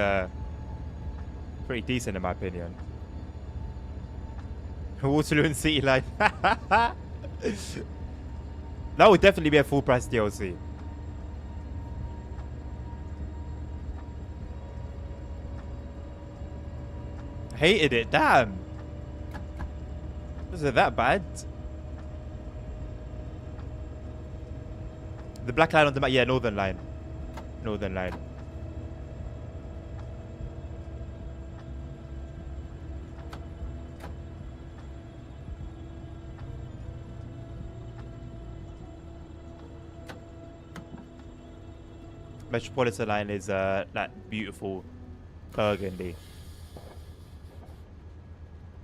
decent in my opinion. Waterloo and City line. That would definitely be a full price DLC. Hated it, damn. Was it that bad? The black line on the map, yeah, Northern line. Northern line. Metropolitan line is that beautiful burgundy.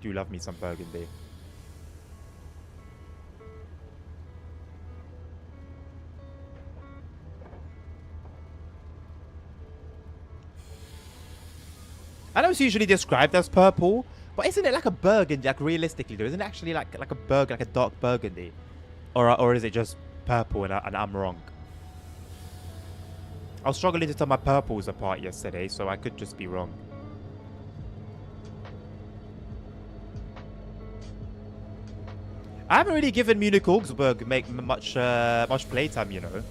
Do love me some burgundy. I know it's usually described as purple, but isn't it like a burgundy? Like realistically, though, isn't it actually like a dark burgundy, or is it just purple and I'm wrong? I was struggling to tell my purples apart yesterday, so I could just be wrong. I haven't really given Munich Augsburg much playtime, you know.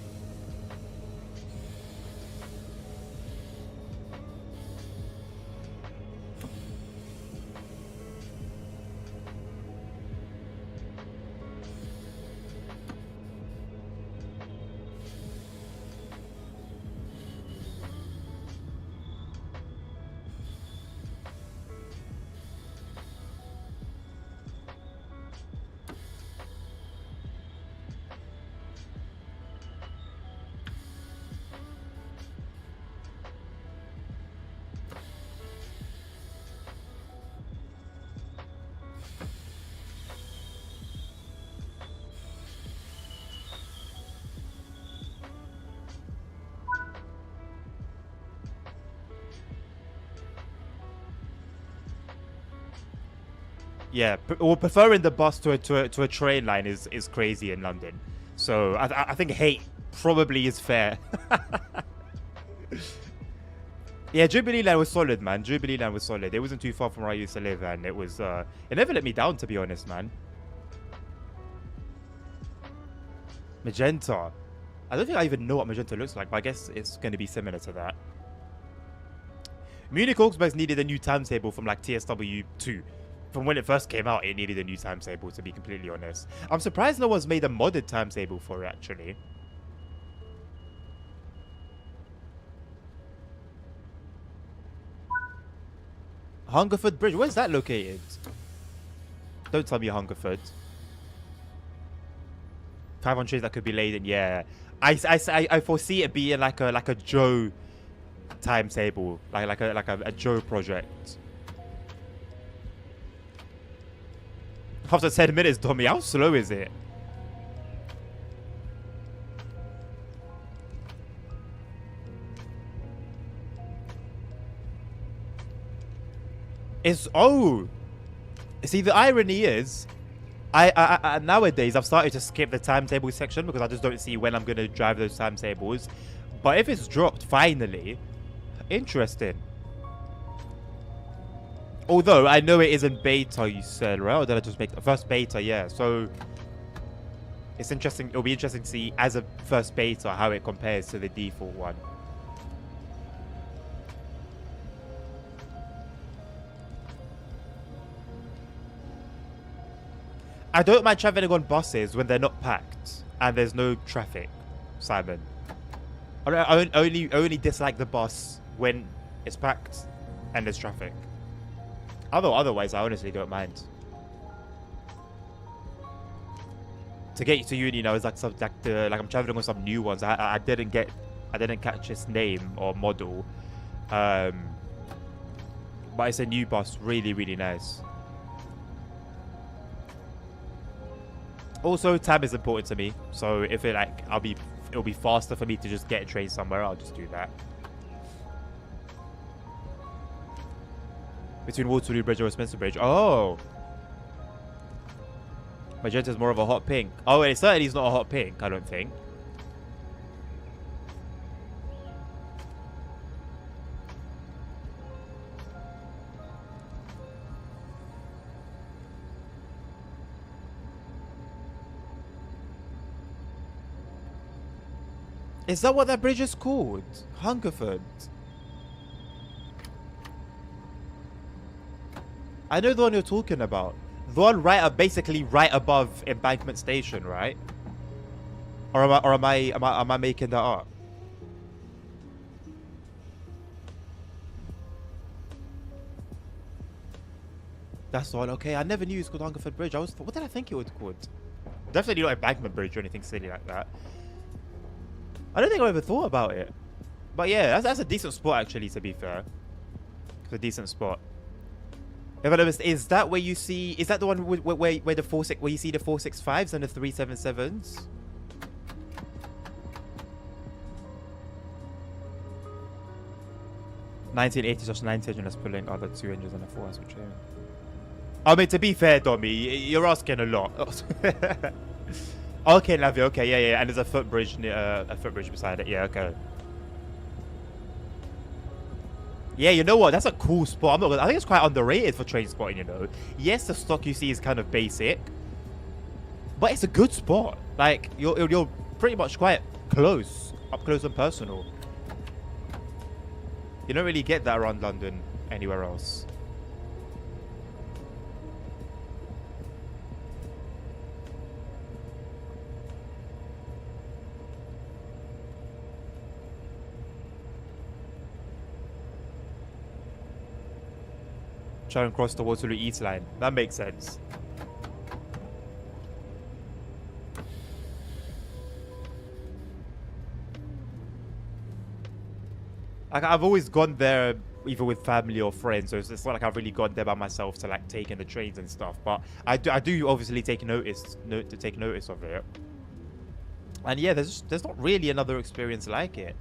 Yeah, well, preferring the bus to a train line is crazy in London. So I think hate probably is fair. Yeah, Jubilee line was solid, man. Jubilee line was solid. It wasn't too far from where I used to live, and it was it never let me down, to be honest, man. Magenta. I don't think I even know what magenta looks like, but I guess it's going to be similar to that. Munich Augsburg needed a new timetable from like TSW 2. From when it first came out, it needed a new timetable, to be completely honest. I'm surprised no one's made a modded timetable for it, actually. Hungerford Bridge, where's that located? Don't tell me Hungerford. 5 on trains that could be laden, yeah. I foresee it being like a Joe timetable, like a Joe project. After 10 minutes, Tommy, how slow is it? See, the irony is, nowadays I've started to skip the timetable section because I just don't see when I'm gonna drive those timetables. But if it's dropped finally, interesting. Although I know it isn't beta, you said, right? Or did I just make the first beta? Yeah. So it's interesting. It'll be interesting to see as a first beta how it compares to the default one. I don't mind traveling on buses when they're not packed and there's no traffic, Simon. I only dislike the bus when it's packed and there's traffic. Otherwise, I honestly don't mind. To get to uni now is like I'm traveling on some new ones. I didn't catch its name or model, but it's a new bus, really really nice. Also, time is important to me, so if it'll be faster for me to just get a train somewhere. I'll just do that. Between Waterloo Bridge or Westminster Bridge. Oh, magenta is more of a hot pink. Oh, it certainly is not a hot pink. I don't think. Is that what that bridge is called? Hungerford. I know the one you're talking about. The one basically right above Embankment Station, right? Or am I making that up? That's the one. Okay, I never knew it was called Hungerford Bridge. What did I think it was called? Definitely not Embankment Bridge or anything silly like that. I don't think I ever thought about it. But yeah, that's a decent spot actually, to be fair. It's a decent spot. If I noticed, is that where you see... Is that the one where you see the 465s and the 377s? (1980s just 9 engine that's pulling other 2 engines and a 4 switch here. I mean, to be fair, Dommy, you're asking a lot. Okay, Navi, okay, yeah. And there's a footbridge beside it. Yeah, okay. Yeah, you know what? That's a cool spot. I think it's quite underrated for train spotting, you know. Yes, the stock you see is kind of basic, but it's a good spot. Like, you're pretty much quite close, up close and personal. You don't really get that around London anywhere else. Try and cross the Waterloo East line. That makes sense. Like, I've always gone there either with family or friends, so it's not like I've really gone there by myself to like take in the trains and stuff. But I do obviously take notice of it. And yeah, there's not really another experience like it.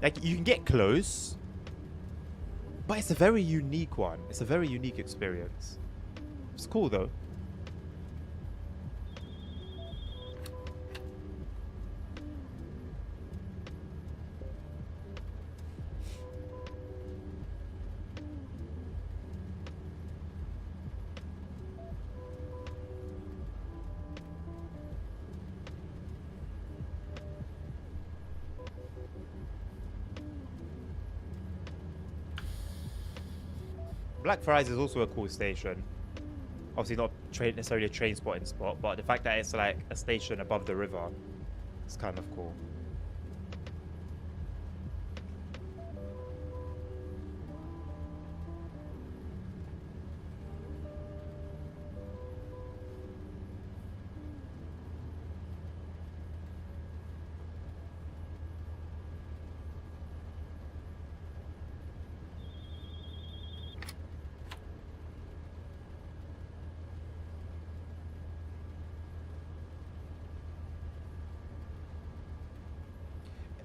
Like, you can get close, but it's a very unique one. It's a very unique experience. It's cool though. Blackfriars is also a cool station. Obviously not necessarily a train spotting spot, but the fact that it's like a station above the river is kind of cool.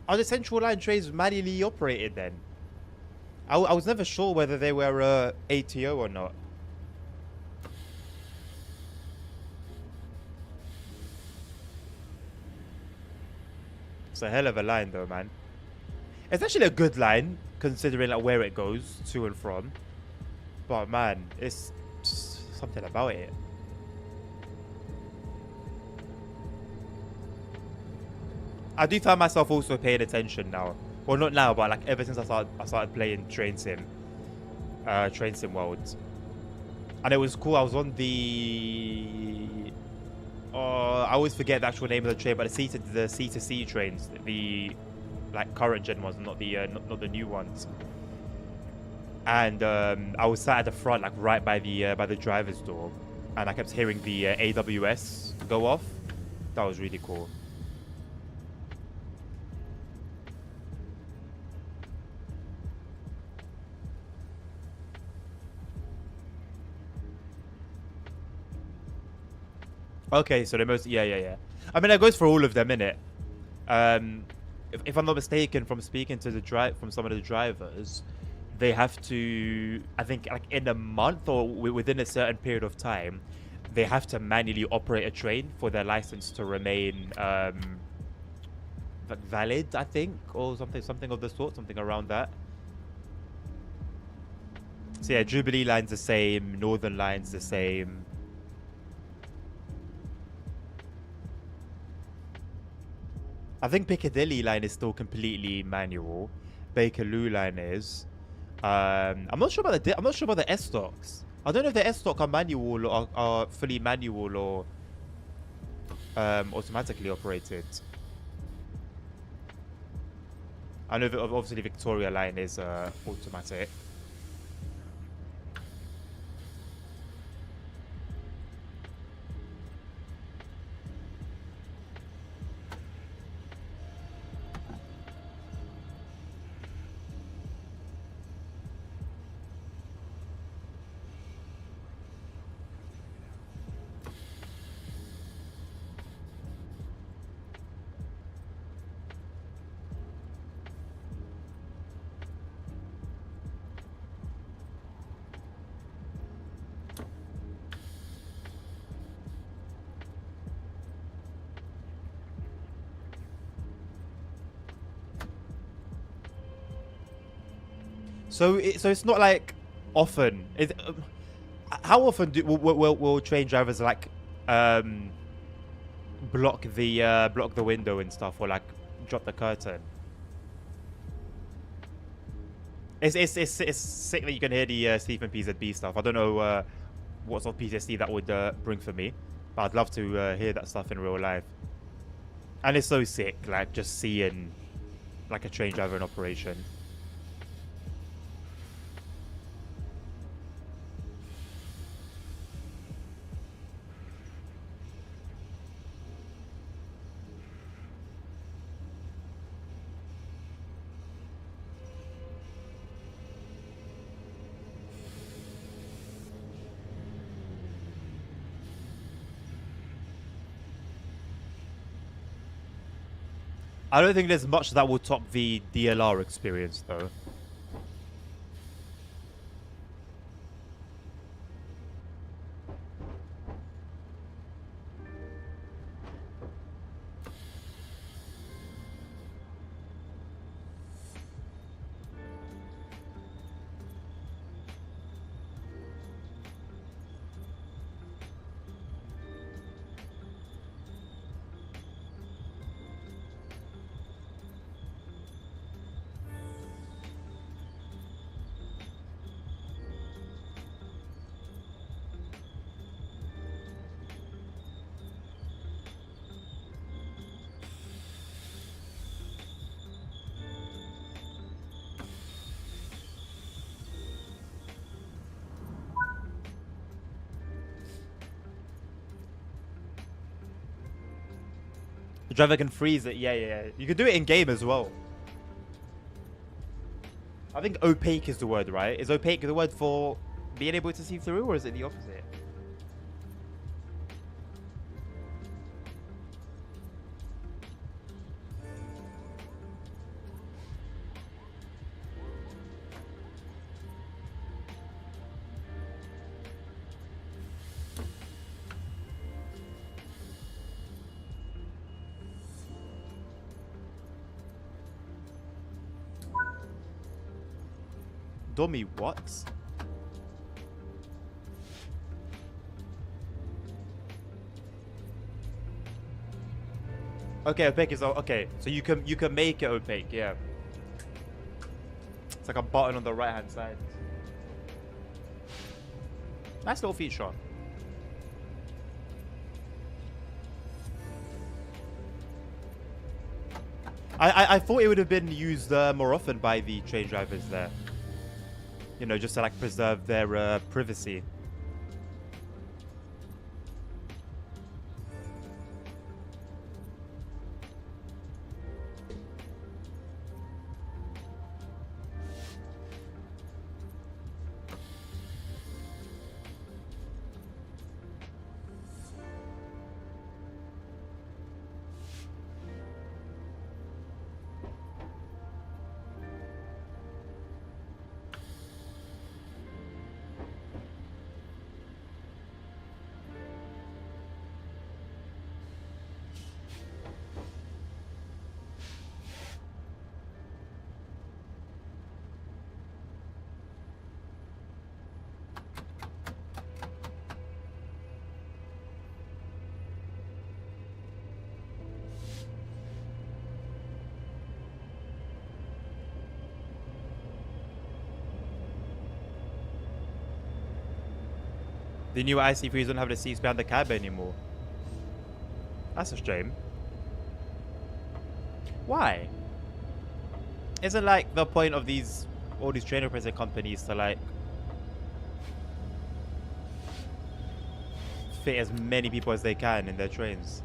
Are the Central Line trains manually operated then? I was never sure whether they were ATO or not. It's a hell of a line, though, man. It's actually a good line, considering like where it goes to and from. But man, it's just something about it. I do find myself also paying attention now. Well, not now, but like ever since I started playing Train Sim World, and it was cool. I was on the I always forget the actual name of the train, but the C to C trains, the like current gen ones, not the not the new ones. And I was sat at the front, like right by the driver's door, and I kept hearing the AWS go off. That was really cool. Okay, so the most, yeah. I mean, that goes for all of them, innit? If I'm not mistaken, from speaking to from some of the drivers, they have to, I think, like in a month or within a certain period of time, they have to manually operate a train for their license to remain valid, I think, or something of the sort, something around that. So yeah, Jubilee line's the same, Northern line's the same. I think Piccadilly line is still completely manual. Bakerloo line is. I'm not sure about the S stocks. I don't know if the S stock are manual or are fully manual or automatically operated. I know that obviously the Victoria line is automatic. So it's not like often. How often will train drivers like block the window and stuff, or like drop the curtain? It's sick that you can hear the Stephen PZB stuff. I don't know what sort of PTSD that would bring for me, but I'd love to hear that stuff in real life. And it's so sick, like just seeing like a train driver in operation. I don't think there's much that will top the DLR experience, though. The driver can freeze it. Yeah. You can do it in game as well. I think opaque is the word, right? Is opaque the word for being able to see through, or is it the opposite? Dummy, what? Okay, opaque is okay. So you can make it opaque, yeah. It's like a button on the right hand side. Nice little feature. I thought it would have been used more often by the train drivers there. You know, just to like preserve their privacy. The new IC3s don't have the seats behind the cab anymore. That's a shame. Why? Isn't like the point of all these train replacement companies to like fit as many people as they can in their trains?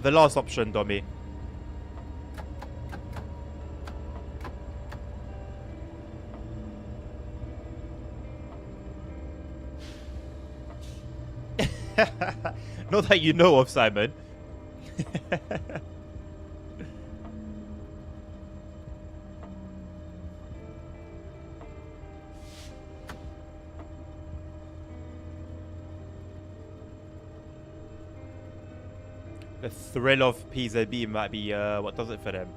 The last option, dummy. Not that you know of, Simon. The thrill of PZB might be what does it for them.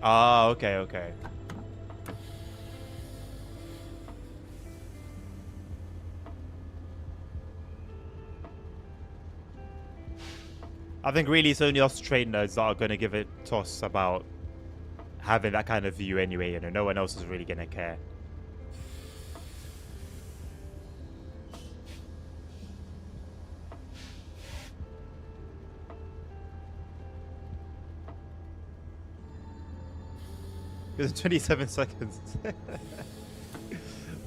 Ah, okay, okay. I think really it's only us train nerds that are going to give it toss about having that kind of view anyway. You know, no one else is really going to care. It's 27 seconds.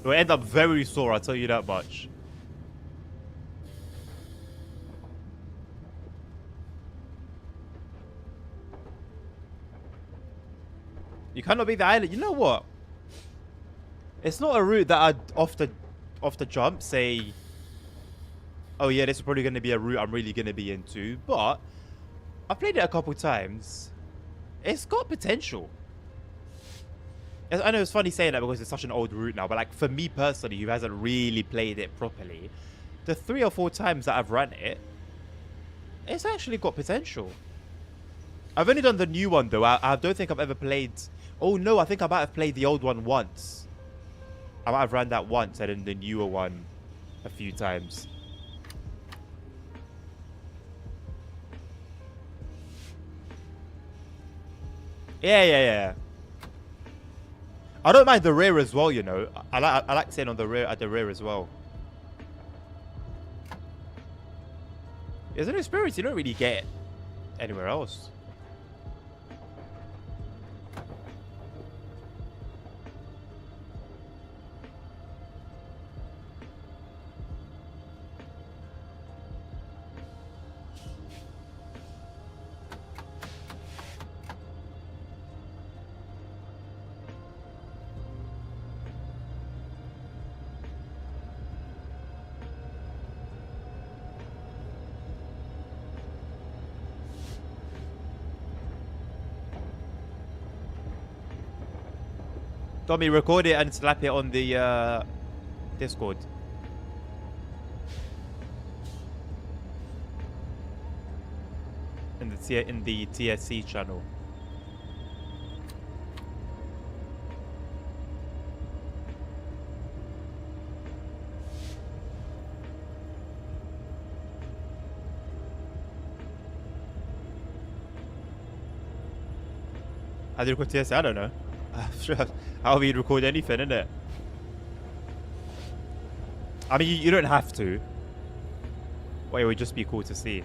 We'll end up very sore, I'll tell you that much. You cannot be the island. You know what? It's not a route that I'd off the jump say, oh yeah, this is probably going to be a route I'm really going to be into. But I've played it a couple times. It's got potential. I know it's funny saying that because it's such an old route now, but like for me personally, who hasn't really played it properly, the 3 or 4 times that I've run it, it's actually got potential. I've only done the new one though. I don't think I've ever played... Oh no, I think I might have played the old one once. I might have run that once and then the newer one a few times. Yeah. I don't mind the rear as well, you know. I like sitting on the rear at the rear as well. It's an experience you don't really get anywhere else. Tommy, record it and slap it on the Discord. In the TSC channel. How do you record TSC? I don't know. How do you record anything, innit? I mean, you don't have to. Well, it would just be cool to see.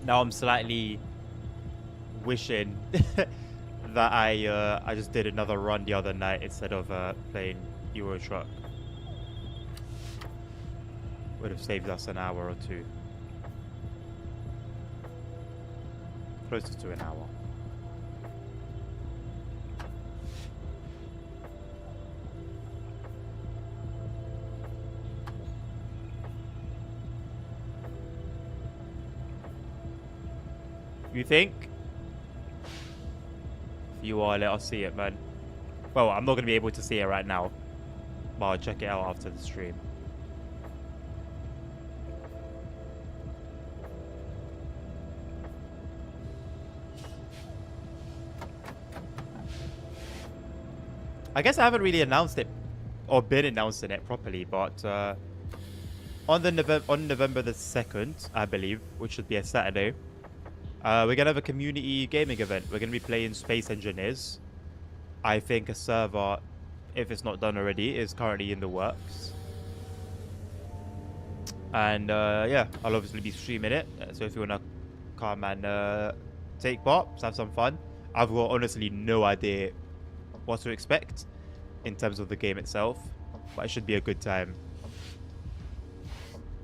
Now I'm slightly wishing that I just did another run the other night instead of playing Euro Truck. Would have saved us an hour or two. Closer to an hour. You think? If you are, let us see it, man. Well, I'm not going to be able to see it right now, but I'll check it out after the stream. I guess I haven't really announced it or been announcing it properly, but on November the 2nd, I believe, which should be a Saturday, we're gonna have a community gaming event. We're gonna be playing Space Engineers. I think a server, if it's not done already, is currently in the works. And yeah, I'll obviously be streaming it. So if you wanna come and take part, have some fun. I've got honestly no idea what to expect in terms of the game itself, but it should be a good time.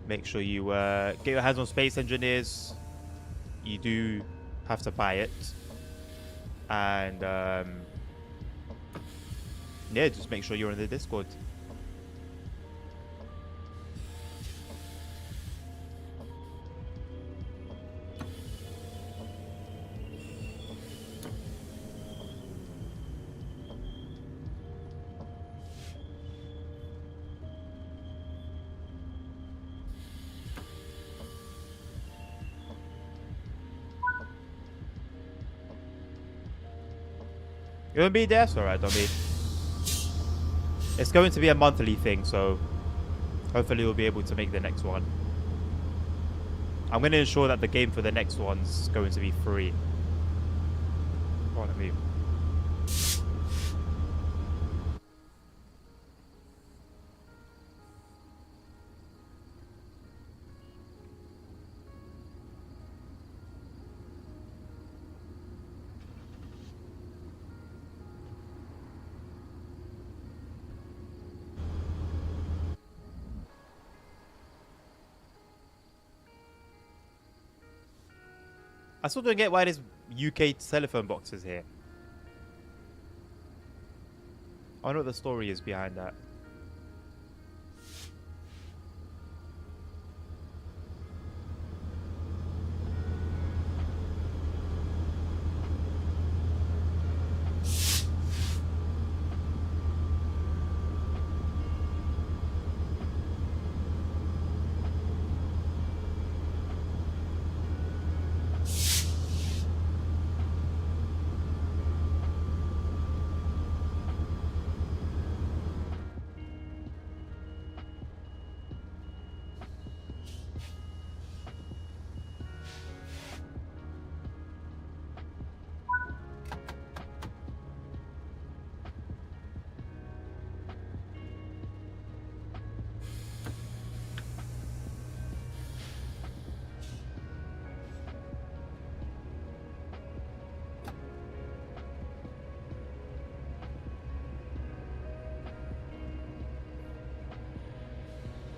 Make sure you get your hands on Space Engineers. You do have to buy it, and yeah, just make sure you're in the Discord. You want to be there? It's alright, don't be. It's going to be a monthly thing, so hopefully we'll be able to make the next one. I'm going to ensure that the game for the next one's going to be free. Pardon me. I still don't get why there's UK telephone boxes here. I wonder what the story is behind that.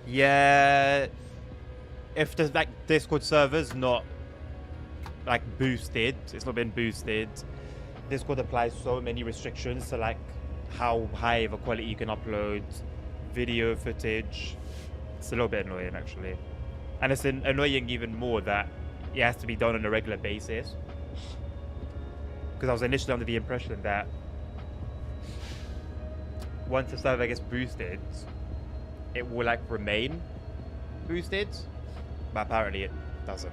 Yeah, if the like Discord server's not like boosted, it's not been boosted. Discord applies so many restrictions to like how high of a quality you can upload video footage. It's a little bit annoying actually, and it's annoying even more that it has to be done on a regular basis. Because I was initially under the impression that once the server gets boosted, it will like remain boosted, but apparently it doesn't.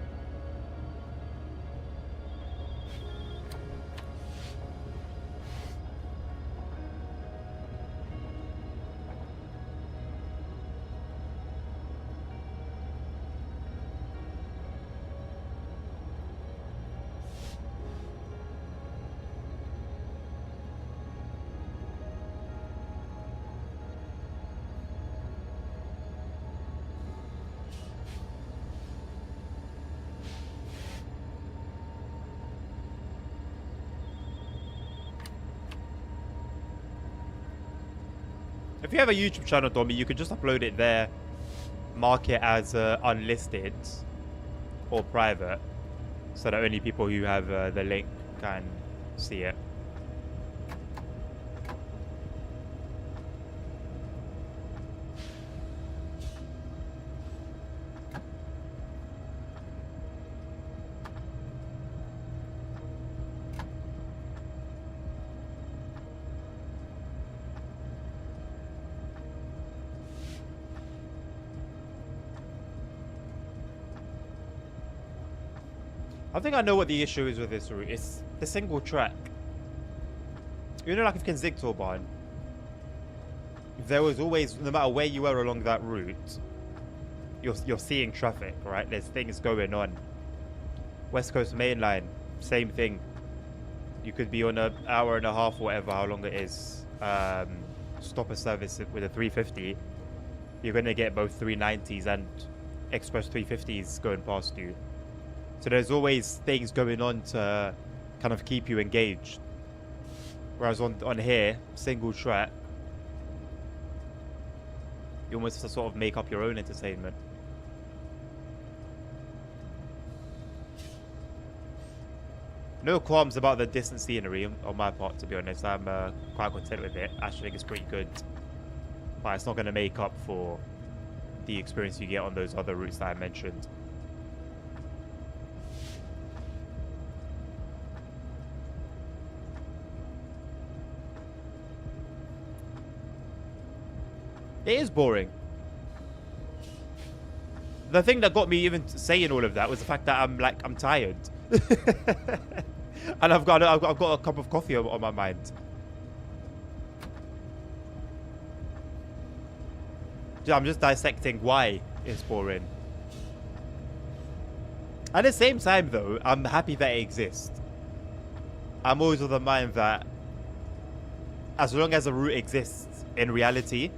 If you have a YouTube channel, Domi, you can just upload it there, mark it as unlisted or private, so that only people who have the link can see it. I think I know what the issue is with this route. It's the single track. You know, like if Kensington, there was always, no matter where you were along that route, you're seeing traffic, right? There's things going on. West Coast Main Line, same thing. You could be on an hour and a half or whatever, how long it is, stopper service with a 350. You're going to get both 390s and express 350s going past you. So there's always things going on to kind of keep you engaged. Whereas on here, single track, you almost have to sort of make up your own entertainment. No qualms about the distant scenery on my part, to be honest. I'm quite content with it. I actually think it's pretty good. But it's not going to make up for the experience you get on those other routes that I mentioned. It is boring. The thing that got me even saying all of that was the fact that I'm tired. And I've got a cup of coffee on my mind. I'm just dissecting why it's boring. At the same time, though, I'm happy that it exists. I'm always of the mind that as long as a route exists in reality,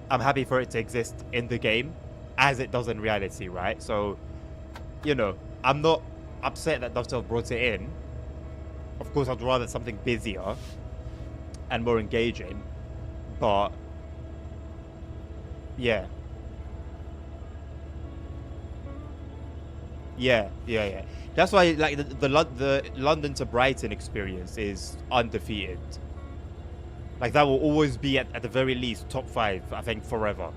I'm happy for it to exist in the game as it does in reality, right? So, you know, I'm not upset that Dovetail brought it in. Of course, I'd rather something busier and more engaging, but yeah. Yeah. That's why, like, the London to Brighton experience is undefeated. Like, that will always be at the very least top 5, I think, forever.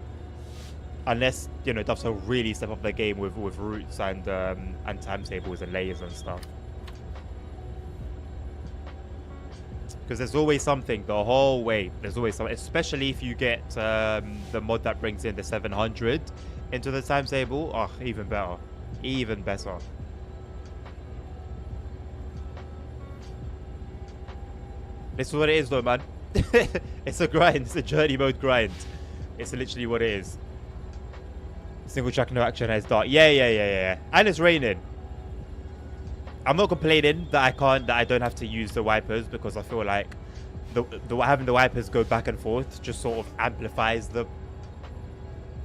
Unless, you know, Dovetail really step up their game with routes and timetables and layers and stuff. Because there's always something the whole way. There's always something, especially if you get the mod that brings in the 700 into the timetable. Oh, even better. Even better. This is what it is, though, man. It's a grind. It's a journey mode grind. It's literally what it is. Single track, no action, as dark. Yeah. And it's raining. I'm not complaining that I don't have to use the wipers, because I feel like having the wipers go back and forth just sort of amplifies the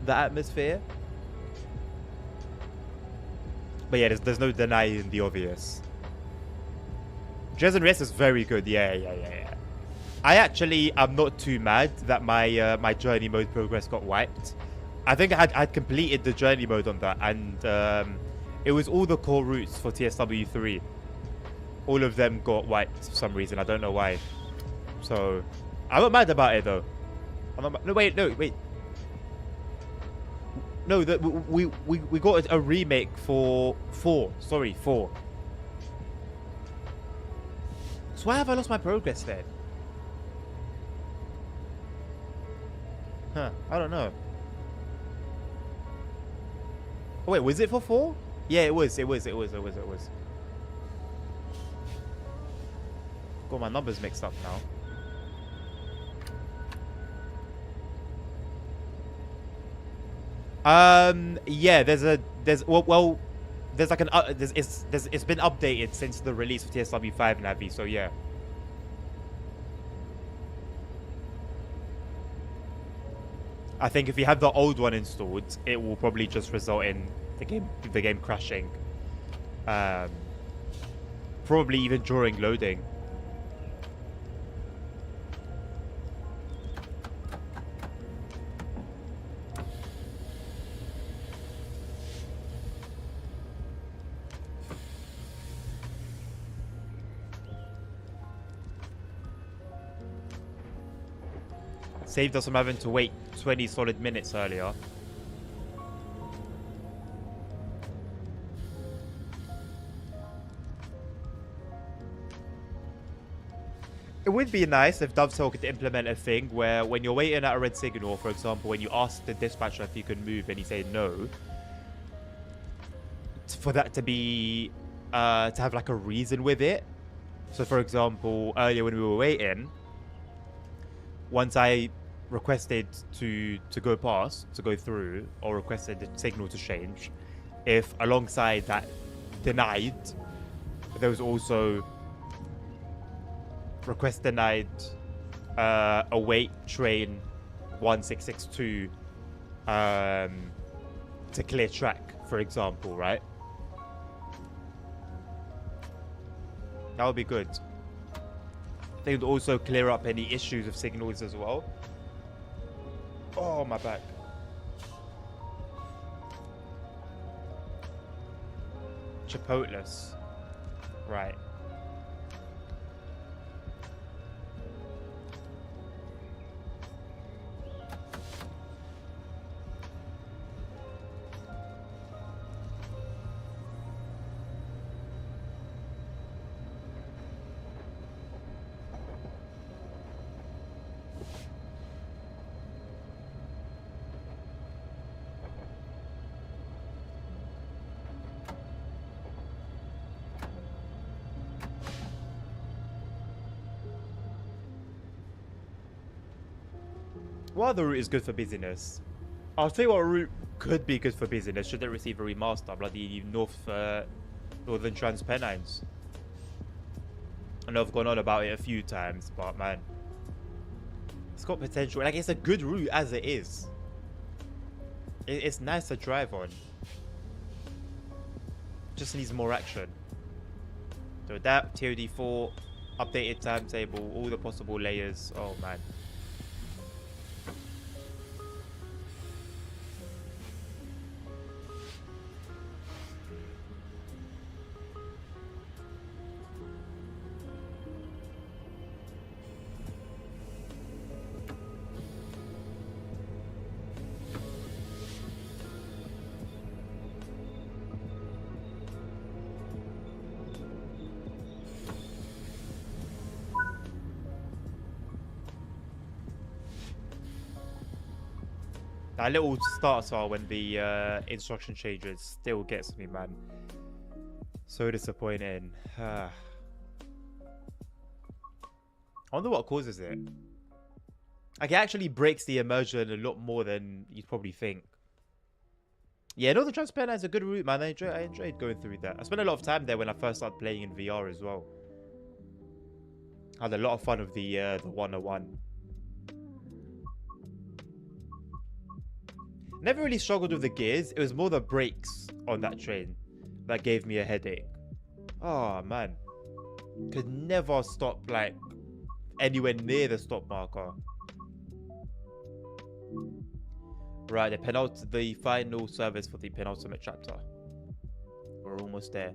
atmosphere. But yeah, there's no denying the obvious. Dresden Rest is very good. Yeah. I actually am not too mad that my my journey mode progress got wiped. I think I'd completed the journey mode on that, and it was all the core routes for TSW3. All of them got wiped for some reason. I don't know why. So I'm not mad about it, though. No, wait. No, we got a remake for 4. Sorry, 4. So why have I lost my progress then? Huh, I don't know. Oh, wait, was it for 4? Yeah, it was. Got my numbers mixed up now. Yeah, there's like an it's been updated since the release of TSW5 Navi, so yeah. I think if you have the old one installed, it will probably just result in the game crashing. Probably even during loading. Saved us from having to wait 20 solid minutes earlier. It would be nice if Dovetail could implement a thing where when you're waiting at a red signal, for example, when you ask the dispatcher if you can move and he say no, for that to be, to have like a reason with it. So for example, earlier when we were waiting, once I requested to go past, to go through, or requested the signal to change, if alongside that denied, there was also request denied, await train 1662 to clear track, for example, right? That would be good. They would also clear up any issues of signals as well. Oh, my back. Chipotles. Right. What other route is good for business? I'll tell you what route could be good for business should it receive a remaster. Bloody Northern Transpennines. I know I've gone on about it a few times, but man, it's got potential. Like, it's a good route as it is. It's nice to drive on. Just needs more action. So that, TOD4, updated timetable, all the possible layers. Oh man. That little start bar when the instruction changes still gets me, man. So disappointing. I wonder what causes it. Like, it actually breaks the immersion a lot more than you'd probably think. Yeah, no, the Transpennine is a good route, man. I enjoyed going through that. I spent a lot of time there when I first started playing in VR as well. Had a lot of fun with the 101. Never really struggled with the gears. It was more the brakes on that train that gave me a headache. Oh, man. Could never stop, like, anywhere near the stop marker. Right, the final service for the penultimate chapter. We're almost there.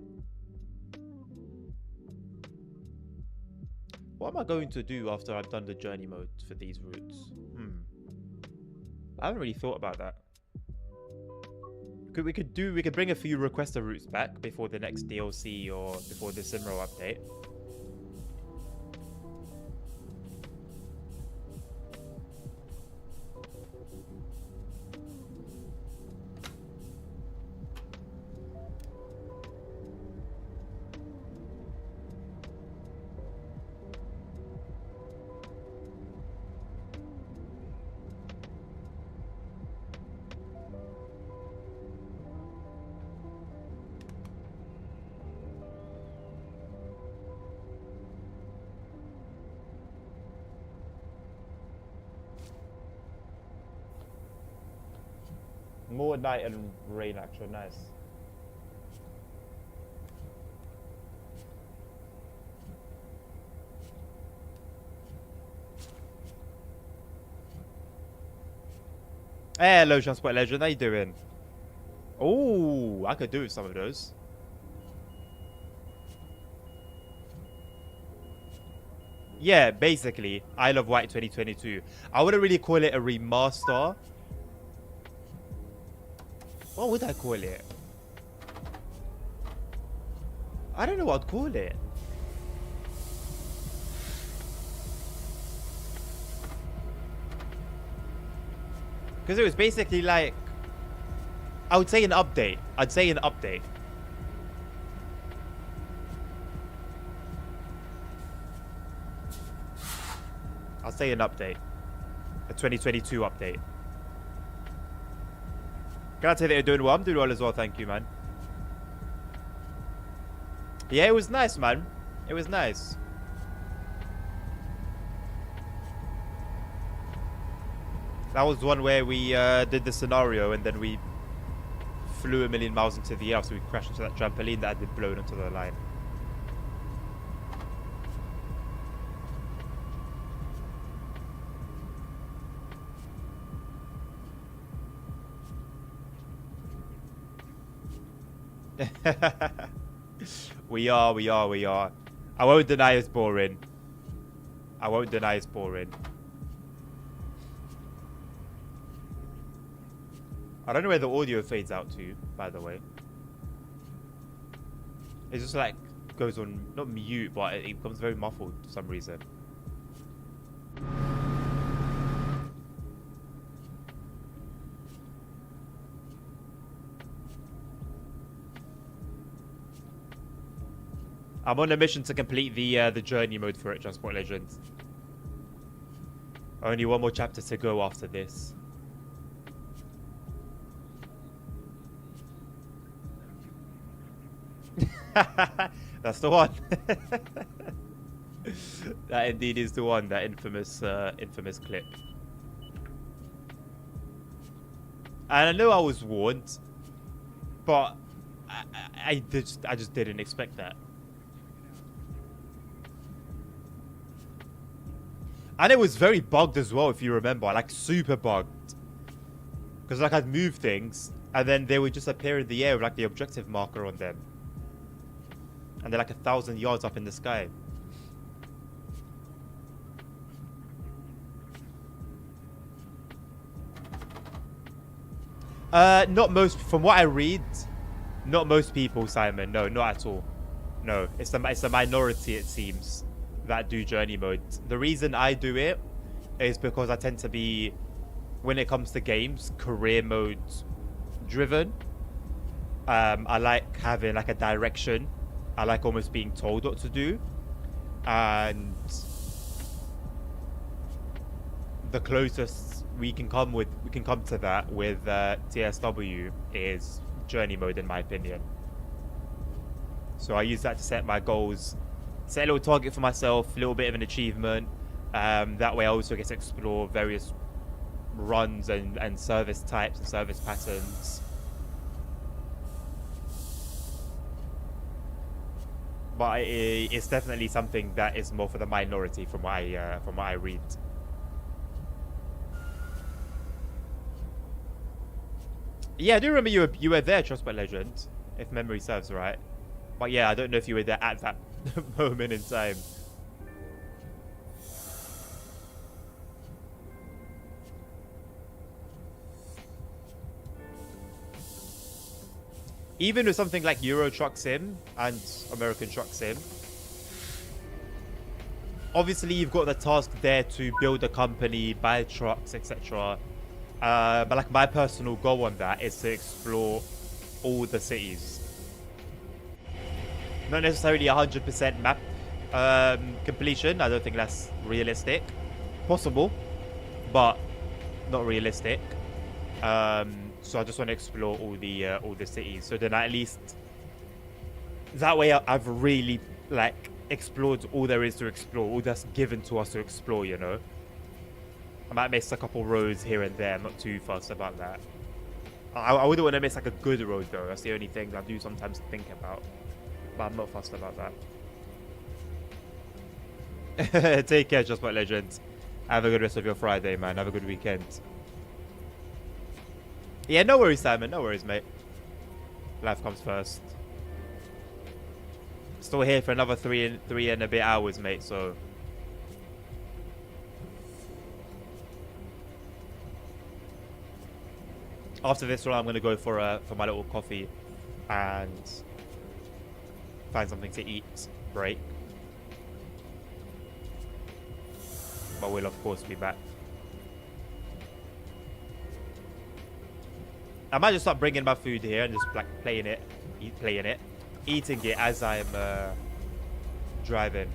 What am I going to do after I've done the journey mode for these routes? I haven't really thought about that. We could bring a few requester routes back before the next DLC or before the Simro update. More night and rain action, nice. Hey, hello, Transport Legend, how you doing? Oh, I could do with some of those. Yeah, basically, Isle of Wight 2022. I wouldn't really call it a remaster. What would I call it? I don't know what I'd call it. Because it was basically like, I would say an update. I'd say an update. I'll say an update. A 2022 update. Can I say that you're doing well? I'm doing well as well, thank you, man. Yeah, it was nice, man. It was nice. That was one where we did the scenario and then we flew a million miles into the air, so we crashed into that trampoline that had been blown onto the line. We are. I won't deny it's boring. I won't deny it's boring. I don't know where the audio fades out to, by the way. It just like goes on, not mute, but it becomes very muffled for some reason. I'm on a mission to complete the journey mode for it, Transport Legends. Only one more chapter to go after this. That's the one. That indeed is the one. That infamous clip. And I know I was warned, but I just didn't expect that. And it was very bugged as well, if you remember, like super bugged. Because like I'd move things, and then they would just appear in the air with like the objective marker on them. And they're like 1,000 yards up in the sky. Not most, from what I read, not most people, Simon. No, not at all. No, it's a minority, it seems, that do journey mode. The reason I do it is because I tend to be, when it comes to games, career mode driven. I like having like a direction. I like almost being told what to do. And the closest we can come to that with TSW is journey mode, in my opinion. So I use that to set my goals, set a little target for myself, a little bit of an achievement. That way I also get to explore various runs and service types and service patterns. But it's definitely something that is more for the minority from what I read. Yeah, I do remember you were there, Transport Legend, if memory serves right. But yeah, I don't know if you were there at that moment in time. Even with something like Euro Truck Sim and American Truck Sim, obviously you've got the task there to build a company, buy trucks, etc. But like my personal goal on that is to explore all the cities. Not necessarily 100% map completion. I don't think that's realistic. Possible, but not realistic. So I just want to explore all the cities. So then at least that way I've really like explored all there is to explore, all that's given to us to explore, you know. I might miss a couple roads here and there. I'm not too fussed about that. I wouldn't want to miss like a good road though. That's the only thing I do sometimes think about. But I'm not fussed about that. Take care, Just But Legend. Have a good rest of your Friday, man. Have a good weekend. Yeah, no worries, Simon. No worries, mate. Life comes first. Still here for another three and a bit hours, mate. So After this one, I'm gonna go for my little coffee and find something to eat. Break. But we'll of course be back. I might just start bringing my food here and just like playing it, eating it as I'm driving.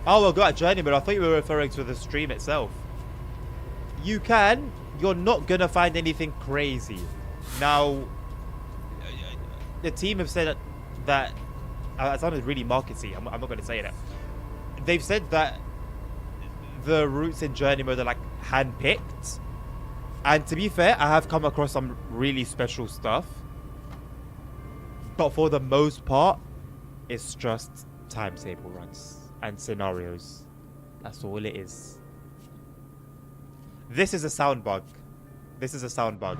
Oh, well, got a journey, but I thought you were referring to the stream itself. You can. You're not gonna find anything crazy. Now, the team have said that it sounded really markety. I'm not gonna say that. They've said that the routes in journey mode are like hand-picked, and to be fair, I have come across some really special stuff. But for the most part, it's just timetable runs and scenarios. That's all it is. This is a sound bug. This is a sound bug.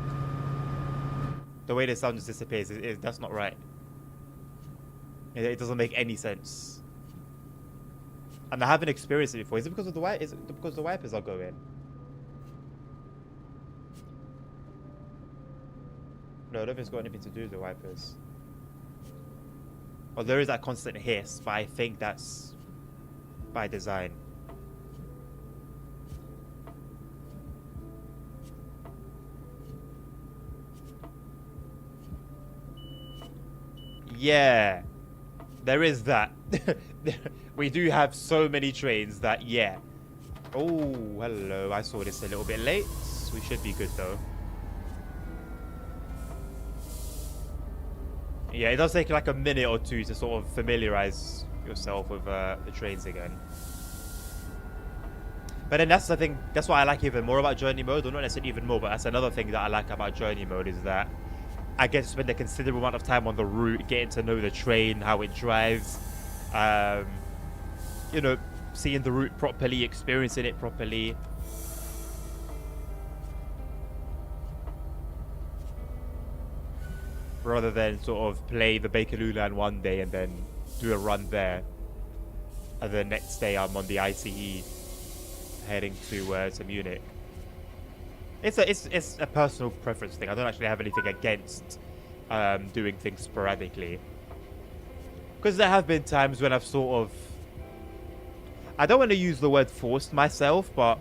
The way the sound just disappears, that's not right. It doesn't make any sense. And I haven't experienced it before. Is it because of the Is it because the wipers are going? No, I don't think it's got anything to do with the wipers. Well, there is that constant hiss, but I think that's by design. Yeah, there is that. We do have so many trains that, yeah. Oh, hello. I saw this a little bit late. We should be good, though. Yeah, it does take like a minute or two to sort of familiarize yourself with the trains again. But then that's the thing. That's what I like even more about Journey Mode. Or not necessarily even more, but that's another thing that I like about Journey Mode is that I get to spend a considerable amount of time on the route, getting to know the train, how it drives, you know, seeing the route properly, experiencing it properly. Rather than sort of play the Bakerloo line one day and then do a run there. And the next day I'm on the ICE heading to Munich. It's a personal preference thing. I don't actually have anything against doing things sporadically. Because there have been times when I've sort of... I don't want to use the word forced myself, but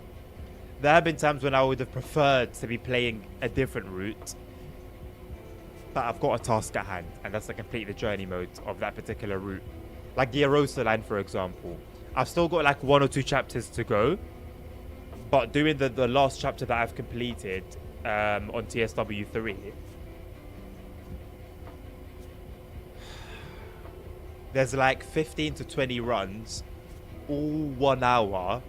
there have been times when I would have preferred to be playing a different route. But I've got a task at hand, and that's to complete the journey mode of that particular route. Like the Arosa line, for example. I've still got like 1 or 2 chapters to go. But doing the last chapter that I've completed on TSW3, there's like 15 to 20 runs, all 1 hour,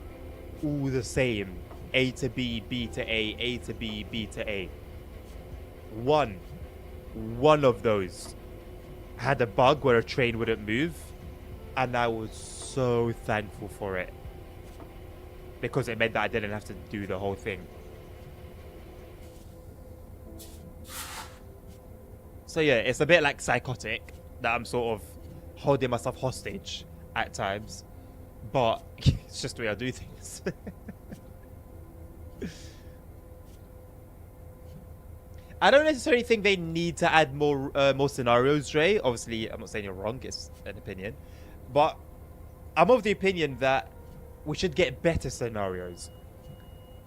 all the same. A to B, B to A, A to B, B to A. One of those had a bug where a train wouldn't move, and I was so thankful for it. Because it meant that I didn't have to do the whole thing. So yeah, it's a bit like psychotic that I'm sort of holding myself hostage at times. But it's just the way I do things. I don't necessarily think they need to add more scenarios, Dre. Obviously, I'm not saying you're wrong. It's an opinion. But I'm of the opinion that we should get better scenarios.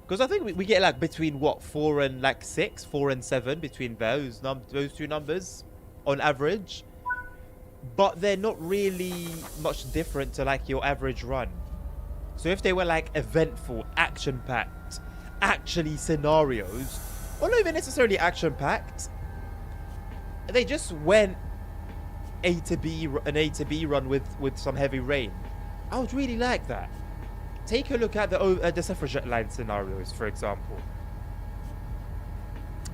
Because I think we get like between what, 4 and like 6, 4 and 7 between those two numbers on average. But they're not really much different to like your average run. So if they were like eventful, action-packed, actually scenarios, or not even necessarily action-packed, they just went an A to B run with some heavy rain. I would really like that. Take a look at the suffragette line scenarios, for example.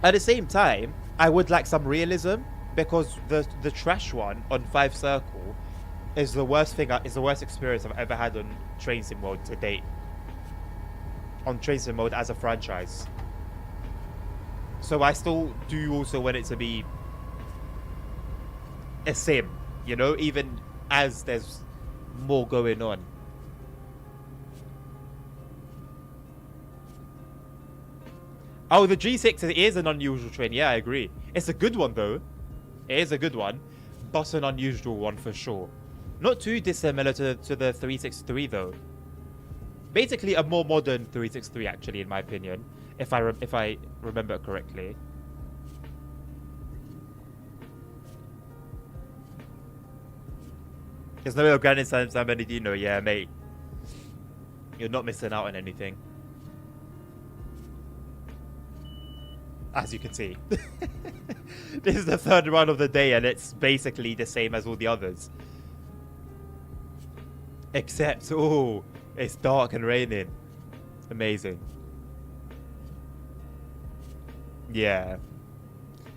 At the same time, I would like some realism, because the trash one on 5 Circle is the worst experience I've ever had on Train Sim mode to date. On Train Sim mode as a franchise. So I still do also want it to be a sim, you know, even as there's more going on. Oh, the G6 is an unusual train. Yeah, I agree. It's a good one, though. It is a good one, but an unusual one for sure. Not too dissimilar to the 363, though. Basically, a more modern 363, actually, in my opinion, if I remember correctly. There's no Grand in San Bernardino. Yeah, mate. You're not missing out on anything. As you can see. This is the third run of the day, and it's basically the same as all the others. Except, oh, it's dark and raining. Amazing. Yeah.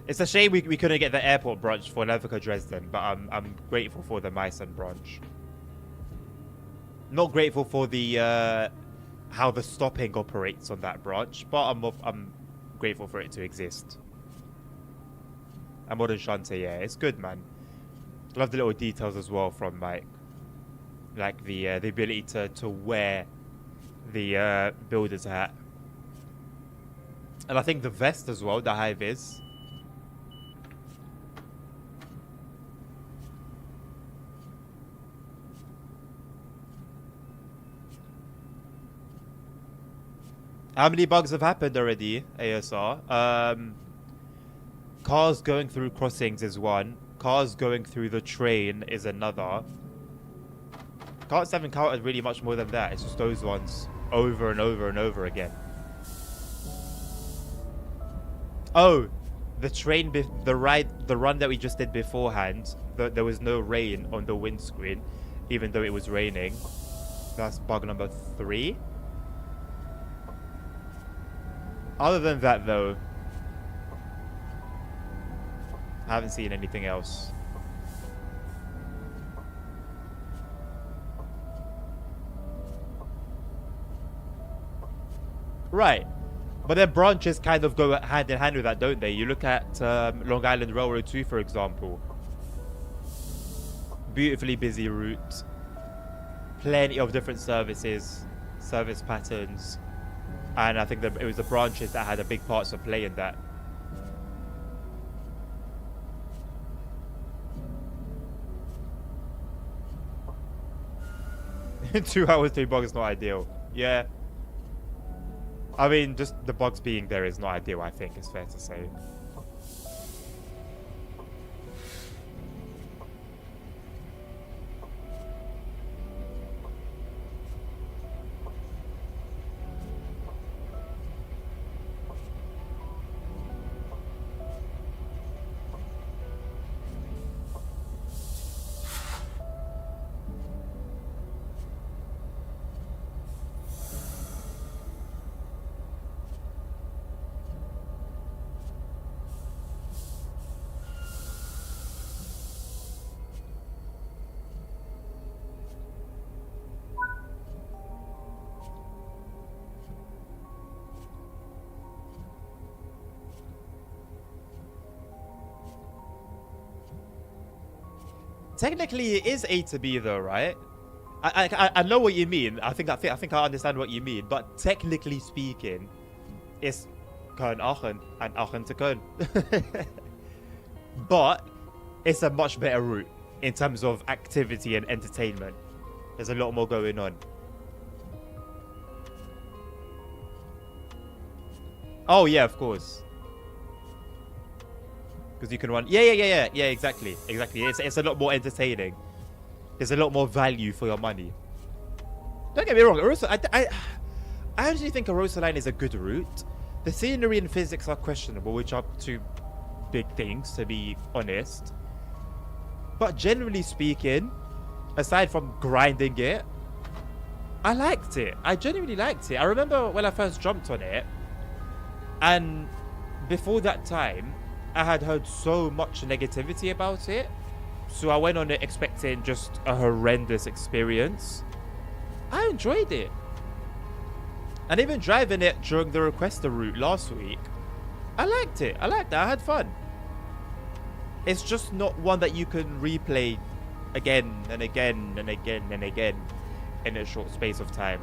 It's a shame we couldn't get the airport branch for Levica Dresden, but I'm grateful for the Meissen branch. Not grateful for the how the stopping operates on that branch, but I'm grateful for it to exist. And Modern Shante, yeah, it's good, man. Love the little details as well from like the ability to wear the builder's hat, and I think the vest as well, the high vis. How many bugs have happened already, ASR? Cars going through crossings is one. Cars going through the train is another. Can't have encountered really much more than that. It's just those ones over and over and over again. Oh, the train, the run that we just did beforehand, there was no rain on the windscreen, even though it was raining. That's bug number 3. Other than that, though, I haven't seen anything else. Right. But then branches kind of go hand in hand with that, don't they? You look at Long Island Railroad 2, for example. Beautifully busy route. Plenty of different services, service patterns. And I think that it was the branches that had a big part to play in that. In 2 hours, 3 bugs is not ideal. Yeah. I mean, just the bugs being there is not ideal, I think, it's fair to say. Technically, it is A to B, though, right? I know what you mean. I think I understand what you mean. But technically speaking, it's Köln-Aachen and Aachen to Köln. But it's a much better route in terms of activity and entertainment. There's a lot more going on. Oh yeah, of course. Because you can run. Yeah. Exactly. It's a lot more entertaining. There's a lot more value for your money. Don't get me wrong. I actually think a Rosa line is a good route. The scenery and physics are questionable, which are 2 big things, to be honest. But generally speaking, aside from grinding it, I liked it. I genuinely liked it. I remember when I first jumped on it, and before that time, I had heard so much negativity about it. So I went on it expecting just a horrendous experience. I enjoyed it. And even driving it during the requester route last week, I liked it. I liked it. I had fun. It's just not one that you can replay again and again and again and again in a short space of time.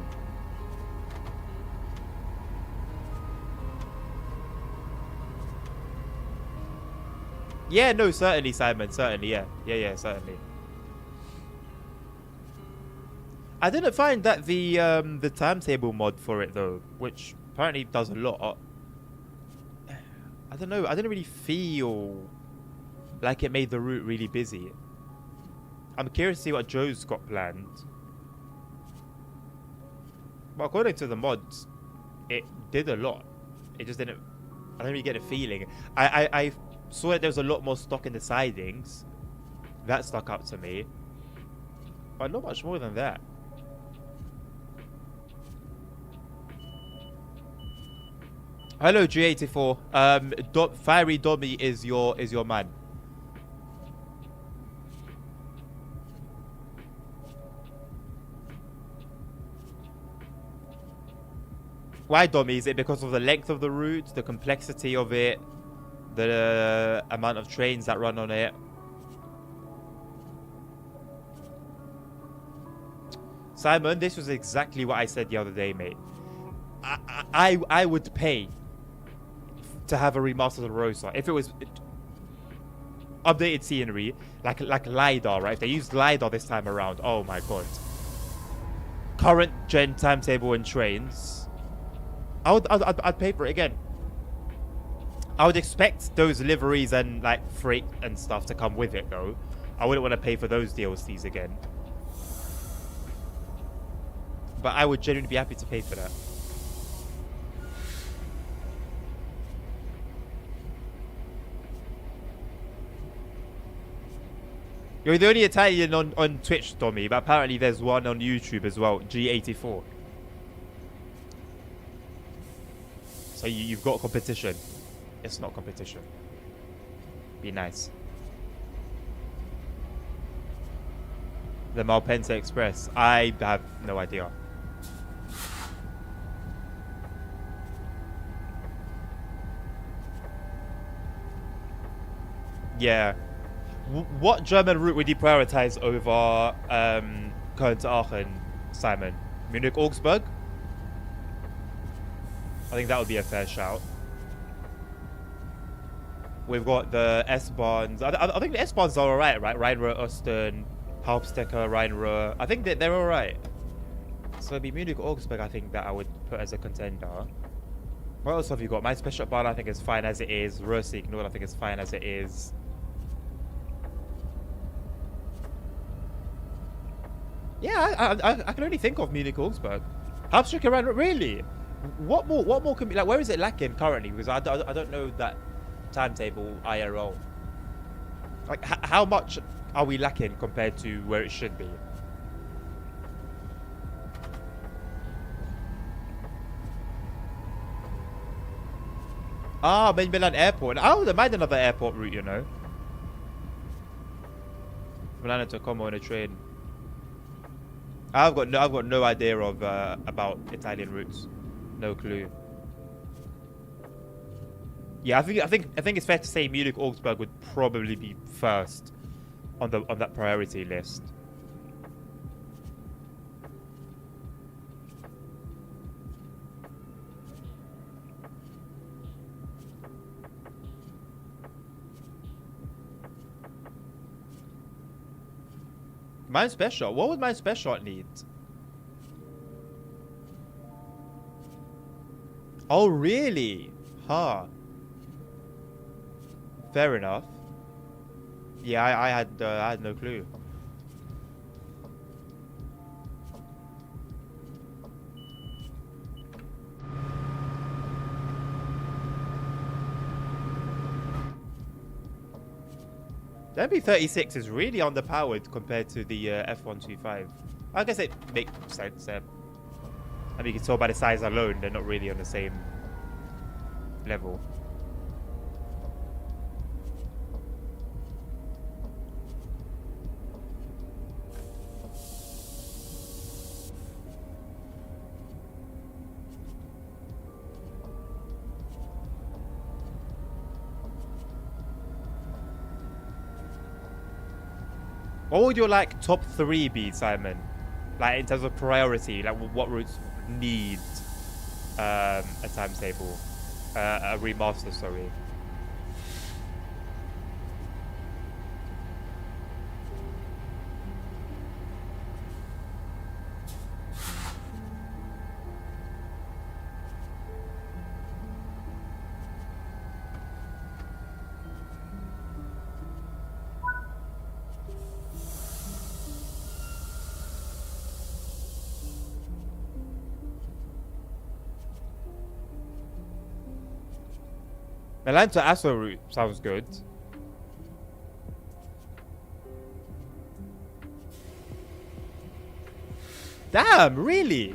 Yeah, no, certainly, Simon. Certainly, yeah. Yeah, certainly. I didn't find that the timetable mod for it though, which apparently does a lot. I don't know. I didn't really feel like it made the route really busy. I'm curious to see what Joe's got planned. But according to the mods, it did a lot. It just didn't. I didn't really get a feeling. I saw that there was a lot more stock in the sidings. That stuck out to me. But not much more than that. Hello, G84. Fiery Dobby is your man. Why Dobby? Is it because of the length of the route, the complexity of it, the amount of trains that run on it? Simon, this was exactly what I said the other day, mate. I would pay to have a remastered Rosa if it was updated scenery, like LiDAR, right? If they used LiDAR this time around, oh my god. Current gen timetable and trains, I'd pay for it again. I would expect those liveries and like freight and stuff to come with it though. I wouldn't want to pay for those DLCs again. But I would genuinely be happy to pay for that. You're the only Italian on Twitch, Tommy, but apparently there's one on YouTube as well, G84. So you've got competition. It's not competition. Be nice. The Malpensa Express. I have no idea. Yeah. What German route would you prioritize over Köln to Aachen, Simon? Munich, Augsburg? I think that would be a fair shout. We've got the S-Bahns. I think the S-Bahns are alright, right? Rheinruhr, Osten, Hauptstecker, Rheinruhr. I think that they're alright. So it'd be Munich, Augsburg, I think that I would put as a contender. What else have you got? My Special Bahn, I think is fine as it is. Ruhr-Signal, I think is fine as it is. Yeah, I can only think of Munich, Augsburg. Hauptstrecke Rheinruhr, really? What more can be, like, where is it lacking currently? Because I don't know that timetable IRL. Like, how much are we lacking compared to where it should be? Ah, maybe Milan Airport. I would mind another airport route, you know. Milan to Como on a train. I've got no idea of about Italian routes. No clue. Yeah, I think it's fair to say Munich Augsburg would probably be first on that priority list. Mine special. What would my special need? Oh really? Huh. Fair enough. Yeah, I had no clue. The MP36 is really underpowered compared to the F125. I guess it makes sense. I mean, you can tell by the size alone, they're not really on the same level. What would your like top 3 be, Simon? Like in terms of priority, like what routes need a timetable, a remaster, sorry. Milan to Asso route sounds good. Damn, really?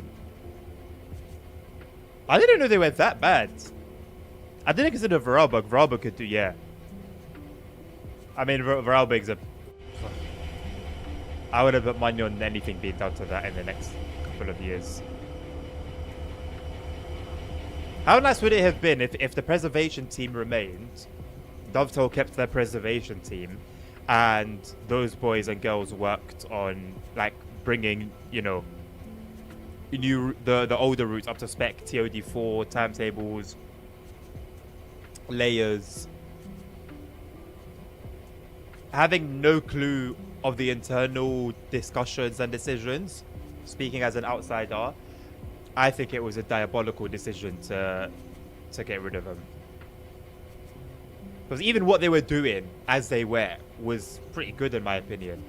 I didn't know they were that bad. I didn't consider Vorarlberg. Vorarlberg could do, yeah. I mean, Vorarlberg's a... I would have put money on anything being done to that in the next couple of years. How nice would it have been if the preservation team remained, Dovetail kept their preservation team, and those boys and girls worked on like bringing, you know, the older routes up to spec, TOD4 timetables, layers. Having no clue of the internal discussions and decisions, speaking as an outsider, I think it was a diabolical decision to get rid of them. Because even what they were doing as they were was pretty good in my opinion.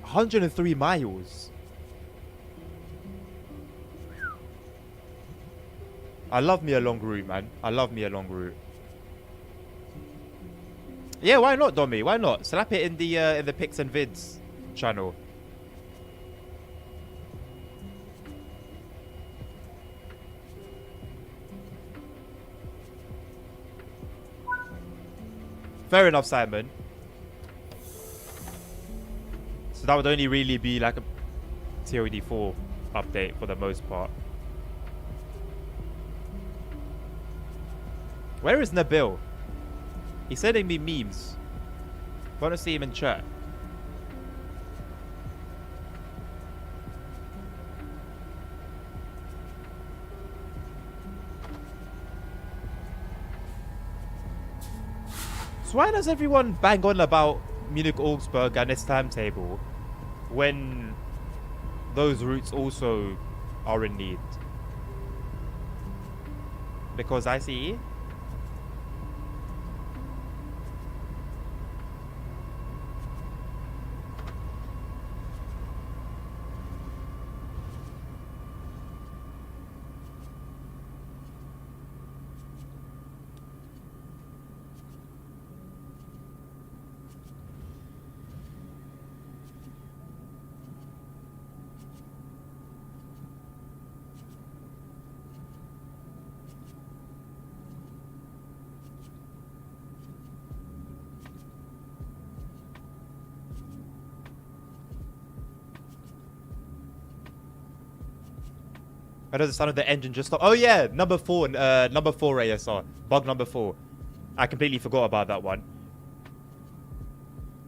"103 miles. I love me a long route, man. I love me a long route. Yeah, why not, Dommy? Why not? Slap it in the pics and vids channel. Fair enough, Simon. So that would only really be like a TOD4 update for the most part. Where is Nabil? He's sending me memes. I want to see him in chat. So why does everyone bang on about Munich-Augsburg and its timetable when those routes also are in need? Because ICE? How does it sound of the engine just stop? Oh yeah, number 4 ASR. Bug number 4. I completely forgot about that one.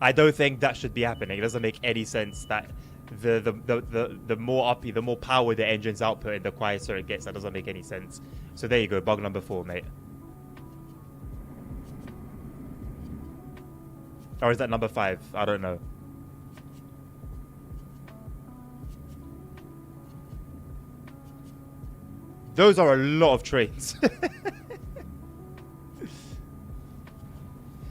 I don't think that should be happening. It doesn't make any sense that the more uppy, the more power the engine's output and the quieter it gets. That doesn't make any sense. So there you go, bug number 4, mate. Or is that number 5? I don't know. Those are a lot of trains.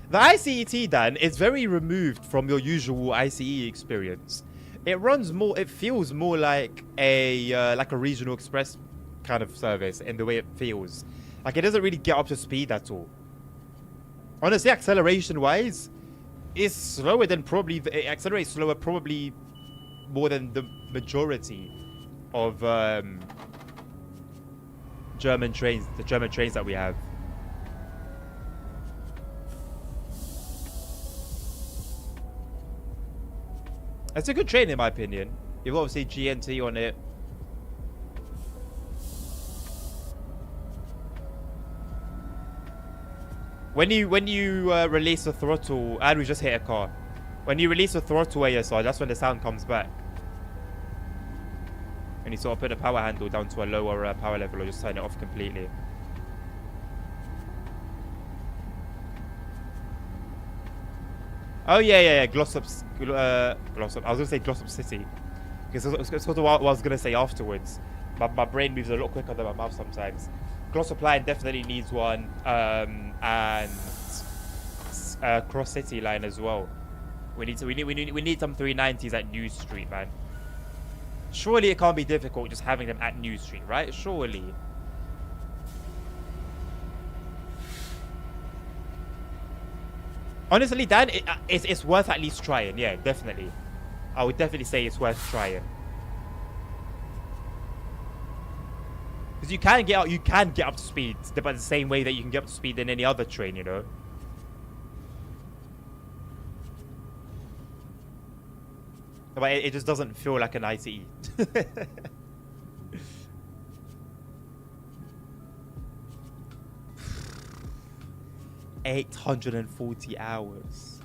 The ICET, Dan, is very removed from your usual ICE experience. It runs more, it feels more like a regional express kind of service in the way it feels. Like it doesn't really get up to speed at all. Honestly, acceleration-wise, it's slower than probably, it accelerates slower probably more than the majority of German trains, the German trains that we have. It's a good train in my opinion. You've obviously GNT on it. When you release the throttle, and we just hit a car. When you release the throttle ASR, that's when the sound comes back. And you sort of put the power handle down to a lower power level, or just turn it off completely. Oh yeah. Glossop. I was gonna say Glossop City, because it's sort of what I was gonna say afterwards. My brain moves a lot quicker than my mouth sometimes. Glossop Line definitely needs one, and Cross City Line as well. We need some 390s at New Street, man. Surely it can't be difficult just having them at New Street, right? Surely. Honestly, Dan, it's worth at least trying. Yeah, definitely. I would definitely say it's worth trying. Because you can get up to speed, but the same way that you can get up to speed in any other train, you know. But it just doesn't feel like an ICE. 840 hours.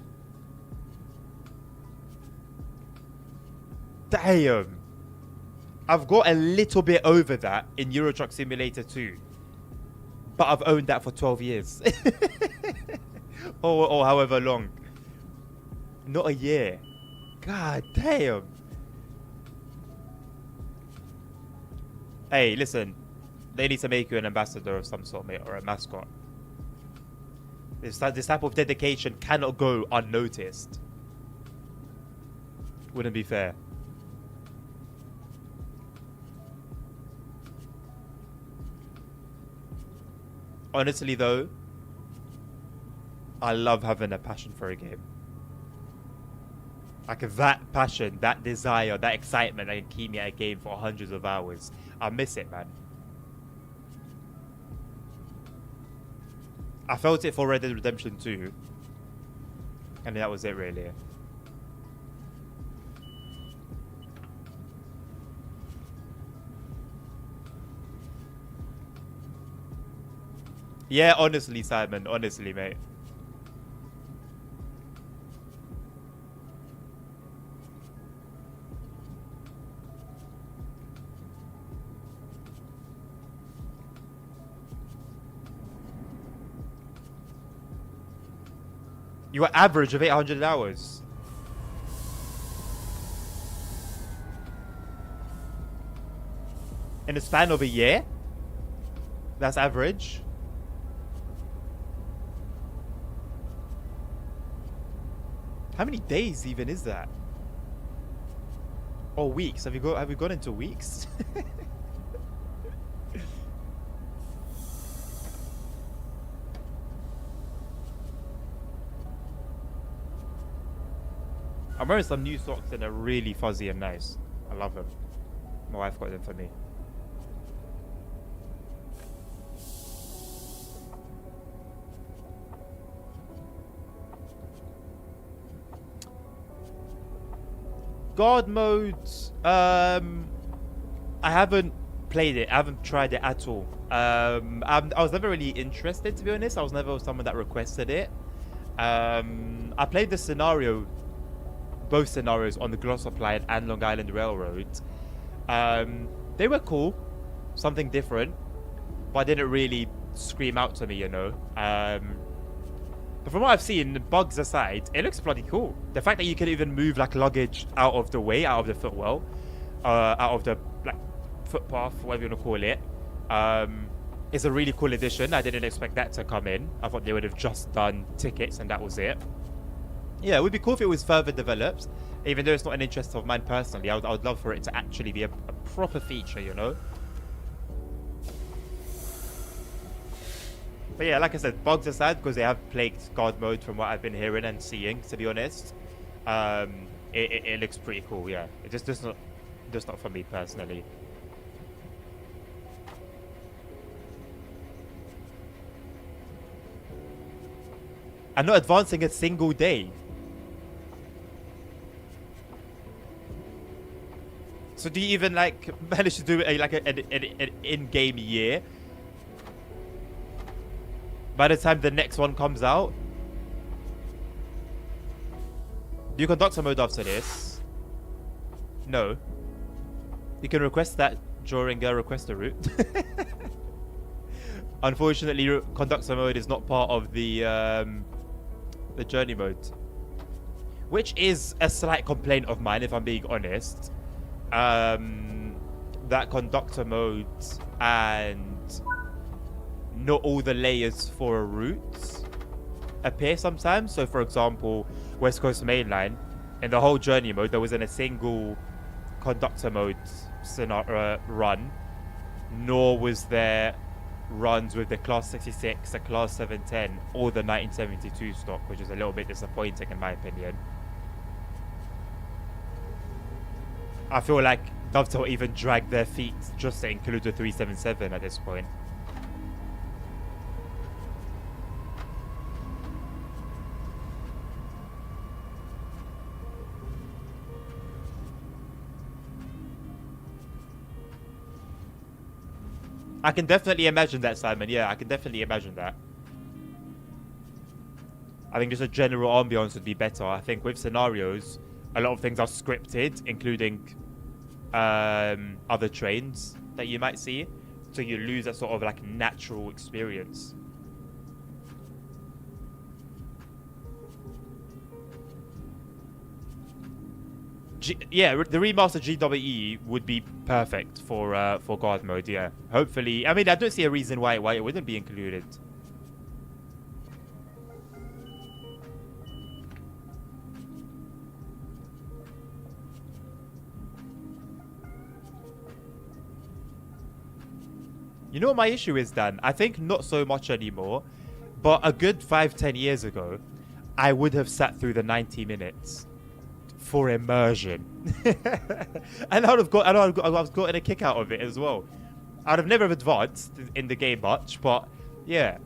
Damn. I've got a little bit over that in Euro Truck Simulator 2. But I've owned that for 12 years. or however long. Not a year. God damn. Hey, listen. They need to make you an ambassador of some sort, mate, or a mascot. This type of dedication cannot go unnoticed. Wouldn't be fair. Honestly, though, I love having a passion for a game. Like that passion, that desire, that excitement that can keep me at a game for hundreds of hours. I miss it, man. I felt it for Red Dead Redemption 2. And that was it, really. Yeah, honestly, Simon. Honestly, mate. Your average of 800 hours. In the span of a year? That's average. How many days even is that? Or weeks? Have we gone into weeks? I'm wearing some new socks and they're really fuzzy and nice. I love them. My wife got them for me. God mode. I haven't played it. I haven't tried it at all. I was never really interested, to be honest. I was never someone that requested it. I played the scenario, both scenarios on the Glossop Line and Long Island Railroad. They were cool, something different, but didn't really scream out to me, you know. But from what I've seen, bugs aside, it looks bloody cool. The fact that you can even move like luggage out of the way, out of the footwell, out of the like footpath, whatever you want to call it, is a really cool addition. I didn't expect that to come in. I thought they would have just done tickets and that was it. Yeah, it would be cool if it was further developed, even though it's not an interest of mine personally. I would love for it to actually be a proper feature, you know. But yeah, like I said, bugs aside, because they have plagued God mode from what I've been hearing and seeing, to be honest. It looks pretty cool, yeah. It's just not for me personally. I'm not advancing a single day. So do you even like manage to do an in-game year? by the time the next one comes out. Do you conductor mode after this? No. You can request that during a request a route. Unfortunately, conductor mode is not part of the journey mode, which is a slight complaint of mine, if I'm being honest. That conductor mode and not all the layers for a route appear sometimes. So, for example, West Coast Main Line, in the whole journey mode, there wasn't a single conductor mode run, nor was there runs with the Class 66, the Class 710, or the 1972 stock, which is a little bit disappointing in my opinion. I feel like Dovetail even dragged their feet just to include the 377 at this point. I can definitely imagine that, Simon. Yeah, I can definitely imagine that. I think just a general ambience would be better. I think with scenarios, a lot of things are scripted, including other trains that you might see. So you lose that sort of like natural experience. Yeah, the remastered GWE would be perfect for guard mode. Yeah, hopefully. I mean, I don't see a reason why it wouldn't be included. You know what my issue is, Dan? I think not so much anymore, but a good 5-10 years ago, I would have sat through the 90 minutes. For immersion. And I would have gotten a kick out of it as well. I'd have never advanced in the game much, but yeah.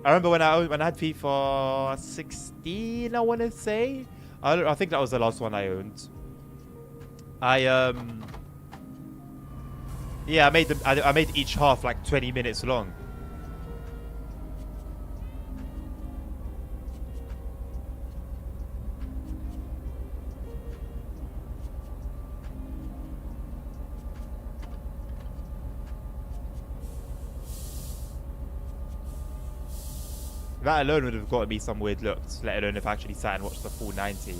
I remember when I had FIFA 16, I want to say. I think that was the last one I owned. I made each half like 20 minutes long. That alone would have gotten me some weird looks, let alone if I actually sat and watched the full 90.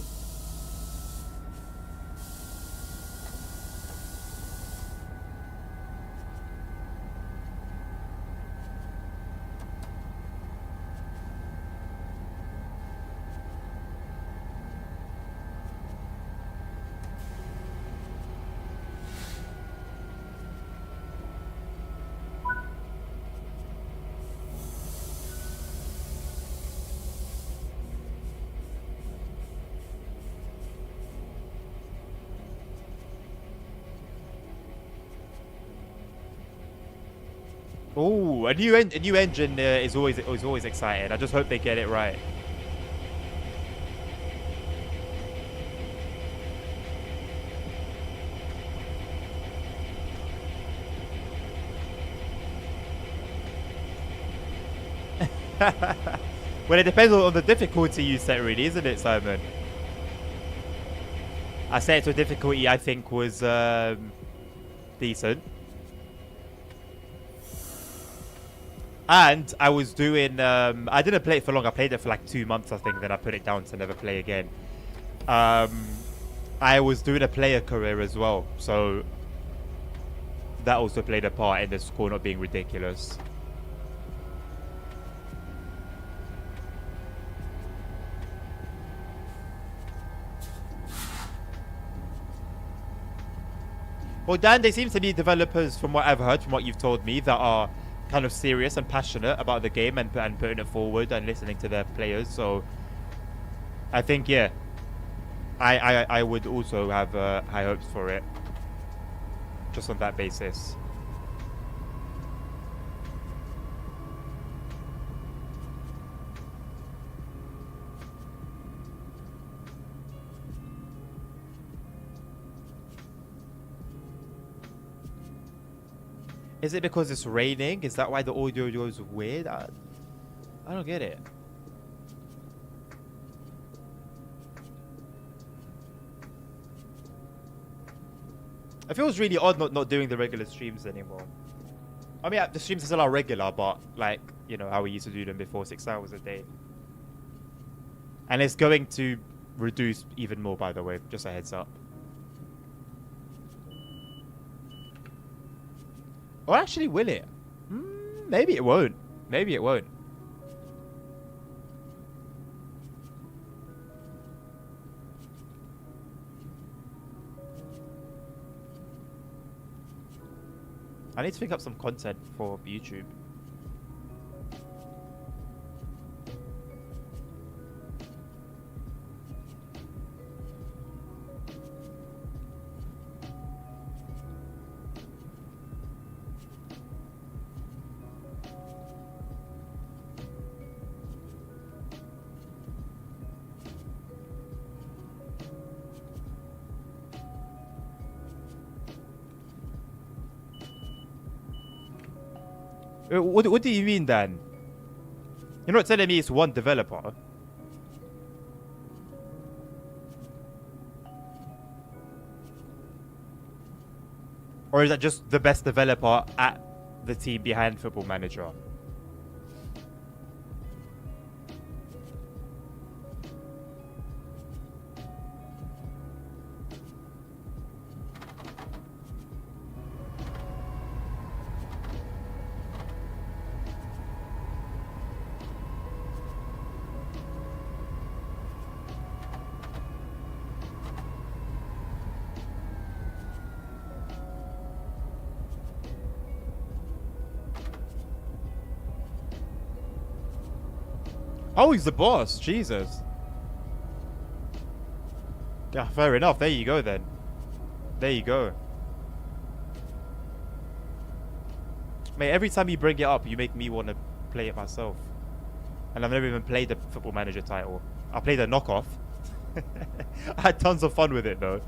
Oh, a new engine is always exciting. I just hope they get it right. Well, it depends on the difficulty you set, really, isn't it, Simon? I set it to a difficulty I think was decent. And I was doing, I didn't play it for long. I played it for like 2 months, I think. Then I put it down to never play again. I was doing a player career as well. So that also played a part in the score not being ridiculous. Well, Dan, there seems to be developers, from what I've heard, from what you've told me, that are kind of serious and passionate about the game and putting it forward and listening to their players. So I think, yeah, I would also have high hopes for it, just on that basis. Is it because it's raining? Is that why the audio goes weird? I don't get it. It feels really odd not doing the regular streams anymore. I mean, the streams are still are regular, but like, you know, how we used to do them before, 6 hours a day. And it's going to reduce even more, by the way, just a heads up. Or actually, will it? Maybe it won't. Maybe it won't. I need to pick up some content for YouTube. What do you mean, Dan? You're not telling me it's one developer? Or is that just the best developer at the team behind Football Manager? Oh, he's the boss. Jesus. Yeah, fair enough. There you go, then. There you go. Mate, every time you bring it up, you make me want to play it myself. And I've never even played the Football Manager title. I played a knockoff. I had tons of fun with it, though.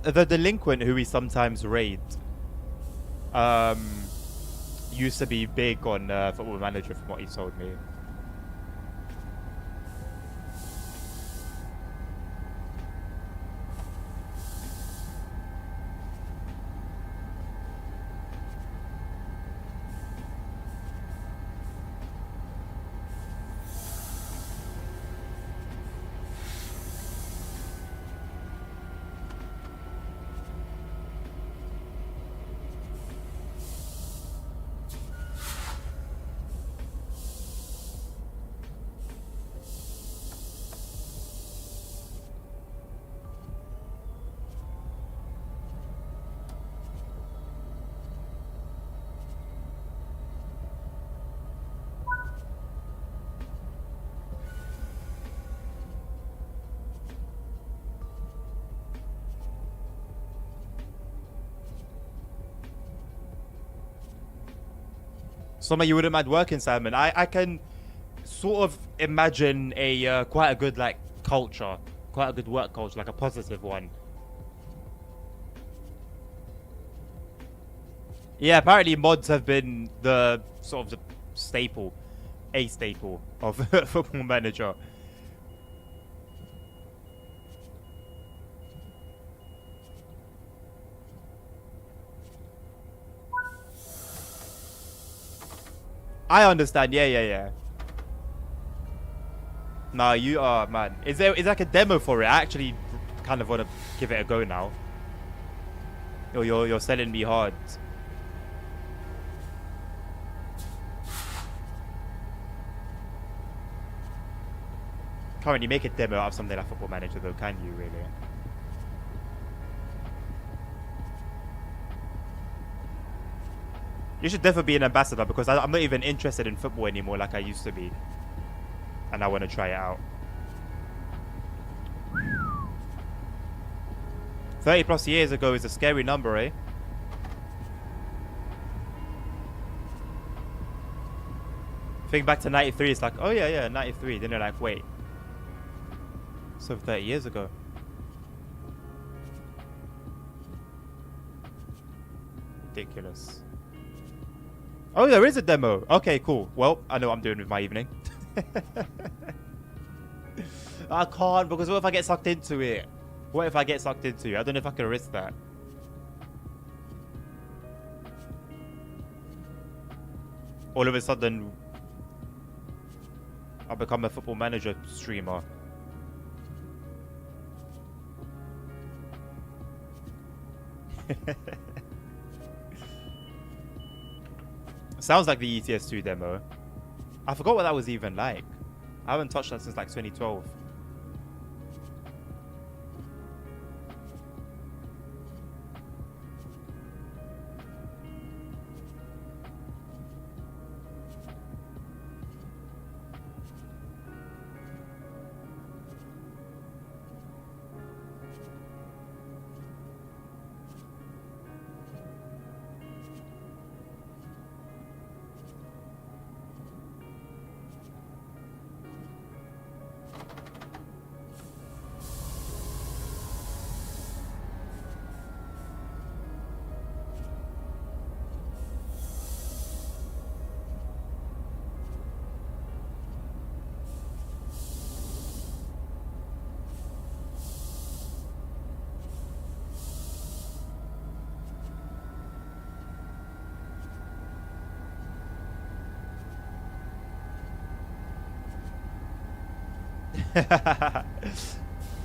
The delinquent who we sometimes raid used to be big on Football Manager from what he told me. Somewhere you wouldn't mind working, Simon. I can sort of imagine a quite a good like culture, quite a good work culture, like a positive one. Yeah, apparently mods have been the sort of the staple, a staple of Football Manager. I understand. Yeah. Nah, you are, man. Is there like a demo for it? I actually kind of want to give it a go now. You're selling me hard. Can't really make a demo out of something like Football Manager, though, can you? Really? You should definitely be an ambassador because I'm not even interested in football anymore like I used to be. And I want to try it out. 30 plus years ago is a scary number, eh? Think back to 93, it's like, oh yeah, 93. Then they're like, wait. So 30 years ago. Ridiculous. Oh, there is a demo. Okay, cool. Well, I know what I'm doing with my evening. I can't, because what if I get sucked into it? What if I get sucked into it? I don't know if I can risk that. All of a sudden, I'll become a football manager streamer. Sounds like the ETS2 demo. I forgot what that was even like. I haven't touched that since like 2012.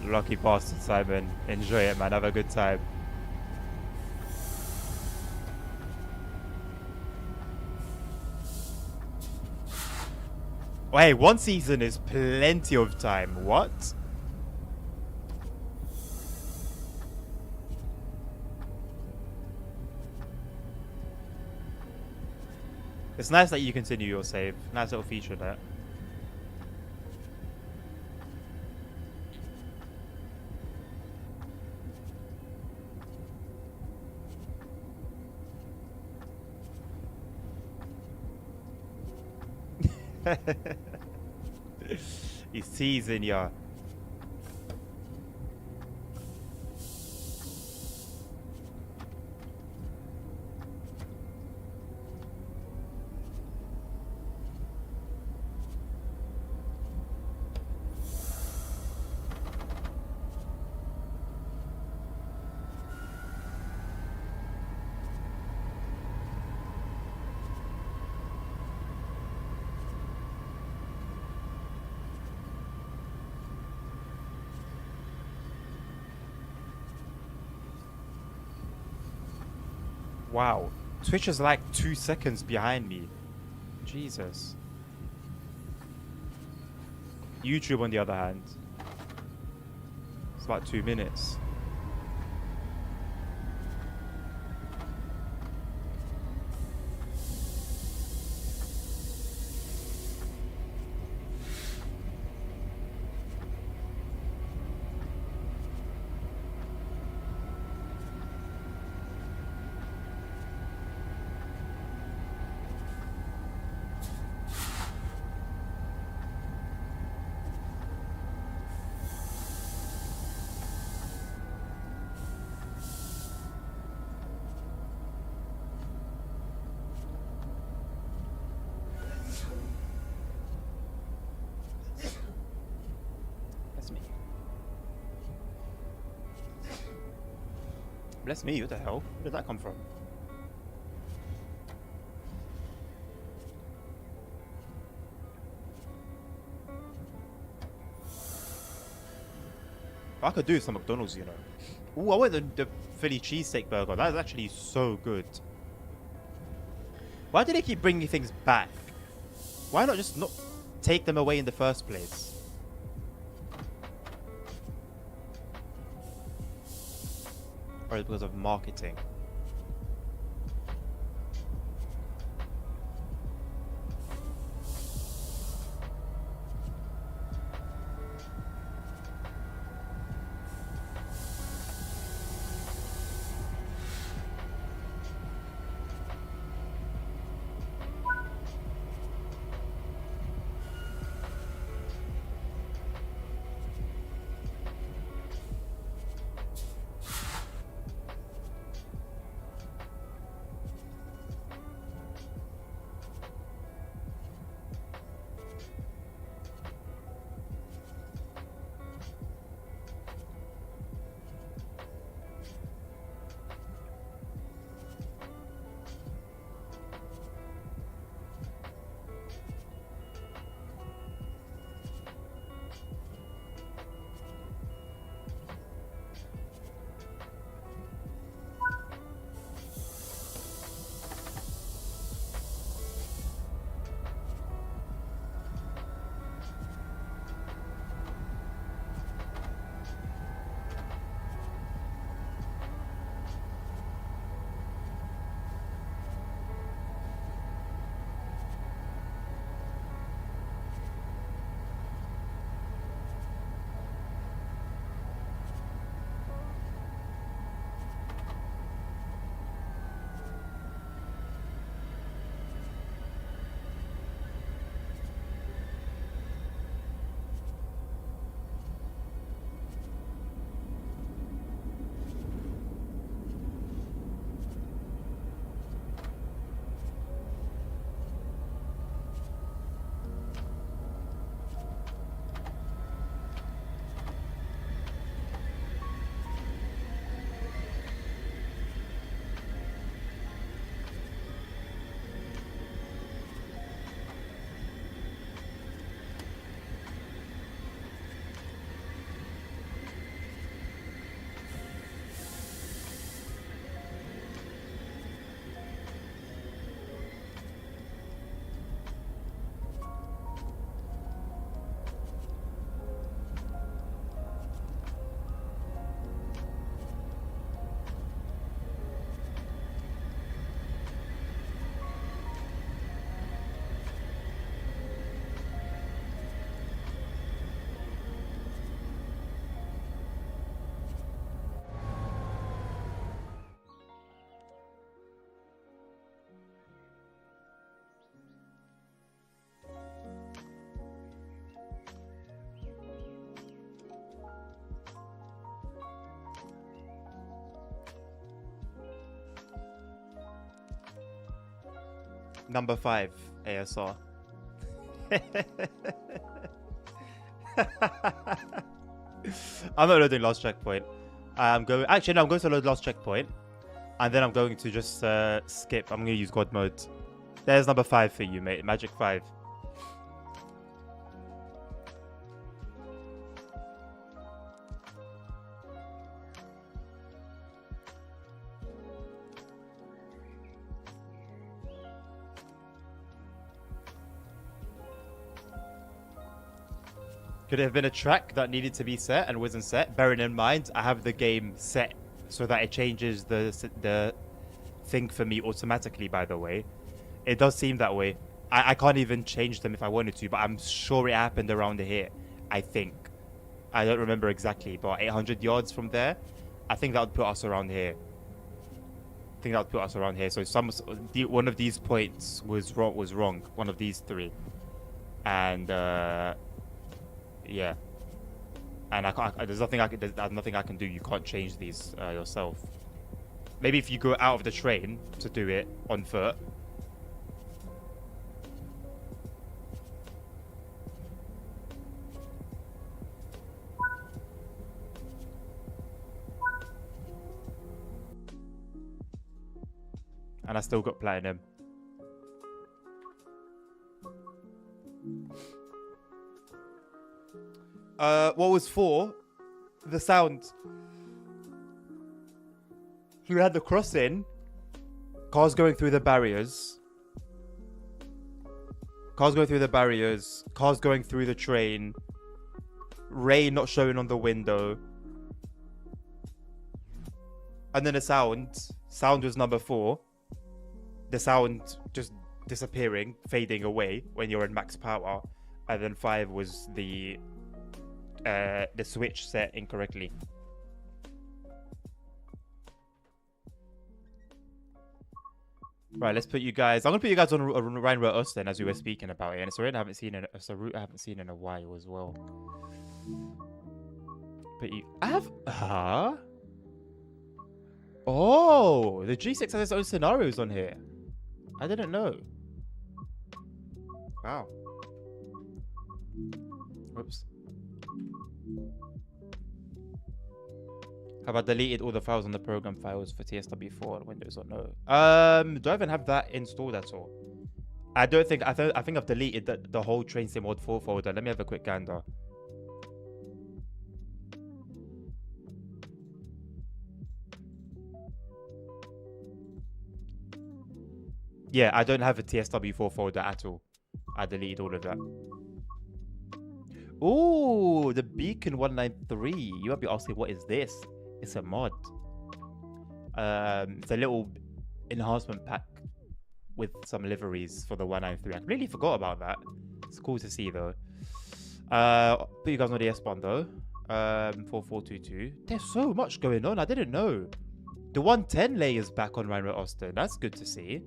Lucky bastard, Simon. Enjoy it, man. Have a good time. Oh, hey, one season is plenty of time. What? It's nice that you continue your save. Nice little feature there. He's teasing ya. Wow. Twitch is like 2 seconds behind me. Jesus. YouTube, on the other hand, it's about 2 minutes. Bless me, what the hell? Where did that come from? I could do some McDonald's, you know. Ooh, I want the Philly cheesesteak burger. That is actually so good. Why do they keep bringing things back? Why not just not take them away in the first place? Or is it because of marketing? Number 5, ASR. I'm not loading last checkpoint. I'm going. Actually, no, I'm going to load last checkpoint, and then I'm going to just skip. I'm going to use God mode. There's number 5 for you, mate. Magic 5. Could it have been a track that needed to be set and wasn't set? Bearing in mind, I have the game set so that it changes the thing for me automatically, by the way. It does seem that way. I can't even change them if I wanted to, but I'm sure it happened around here. I think. I don't remember exactly, but 800 yards from there, I think that would put us around here. So one of these points was wrong. One of these 3. And yeah. And there's nothing I can do. You can't change these yourself. Maybe if you go out of the train to do it on foot. And I still got platinum. What was 4? The sound. We had the crossing. Cars going through the barriers. Cars going through the train. Rain not showing on the window. And then the sound. Sound was number 4. The sound just disappearing, fading away when you're in max power. And then 5 was the switch set incorrectly. Right, let's put you guys. I'm gonna put you guys on Rhine Road Osten as we were speaking about it, and it's a route I haven't seen in a while as well. But I have. Oh, the G6 has its own scenarios on here. I didn't know. Wow. Whoops. Have I deleted all the files on the program files for TSW4 on Windows or no? Do I even have that installed at all? I don't think. I think I've deleted the whole Train Sim Mod 4 folder. Let me have a quick gander. Yeah, I don't have a TSW4 folder at all. I deleted all of that. Ooh, the Beacon 193. You might be asking, what is this? It's a mod. It's a little enhancement pack with some liveries for the 193. I completely forgot about that. It's cool to see though. Put you guys on the S-Bond though. 4422. There's so much going on. I didn't know. The 110 layers back on Rhine Road Osten. That's good to see.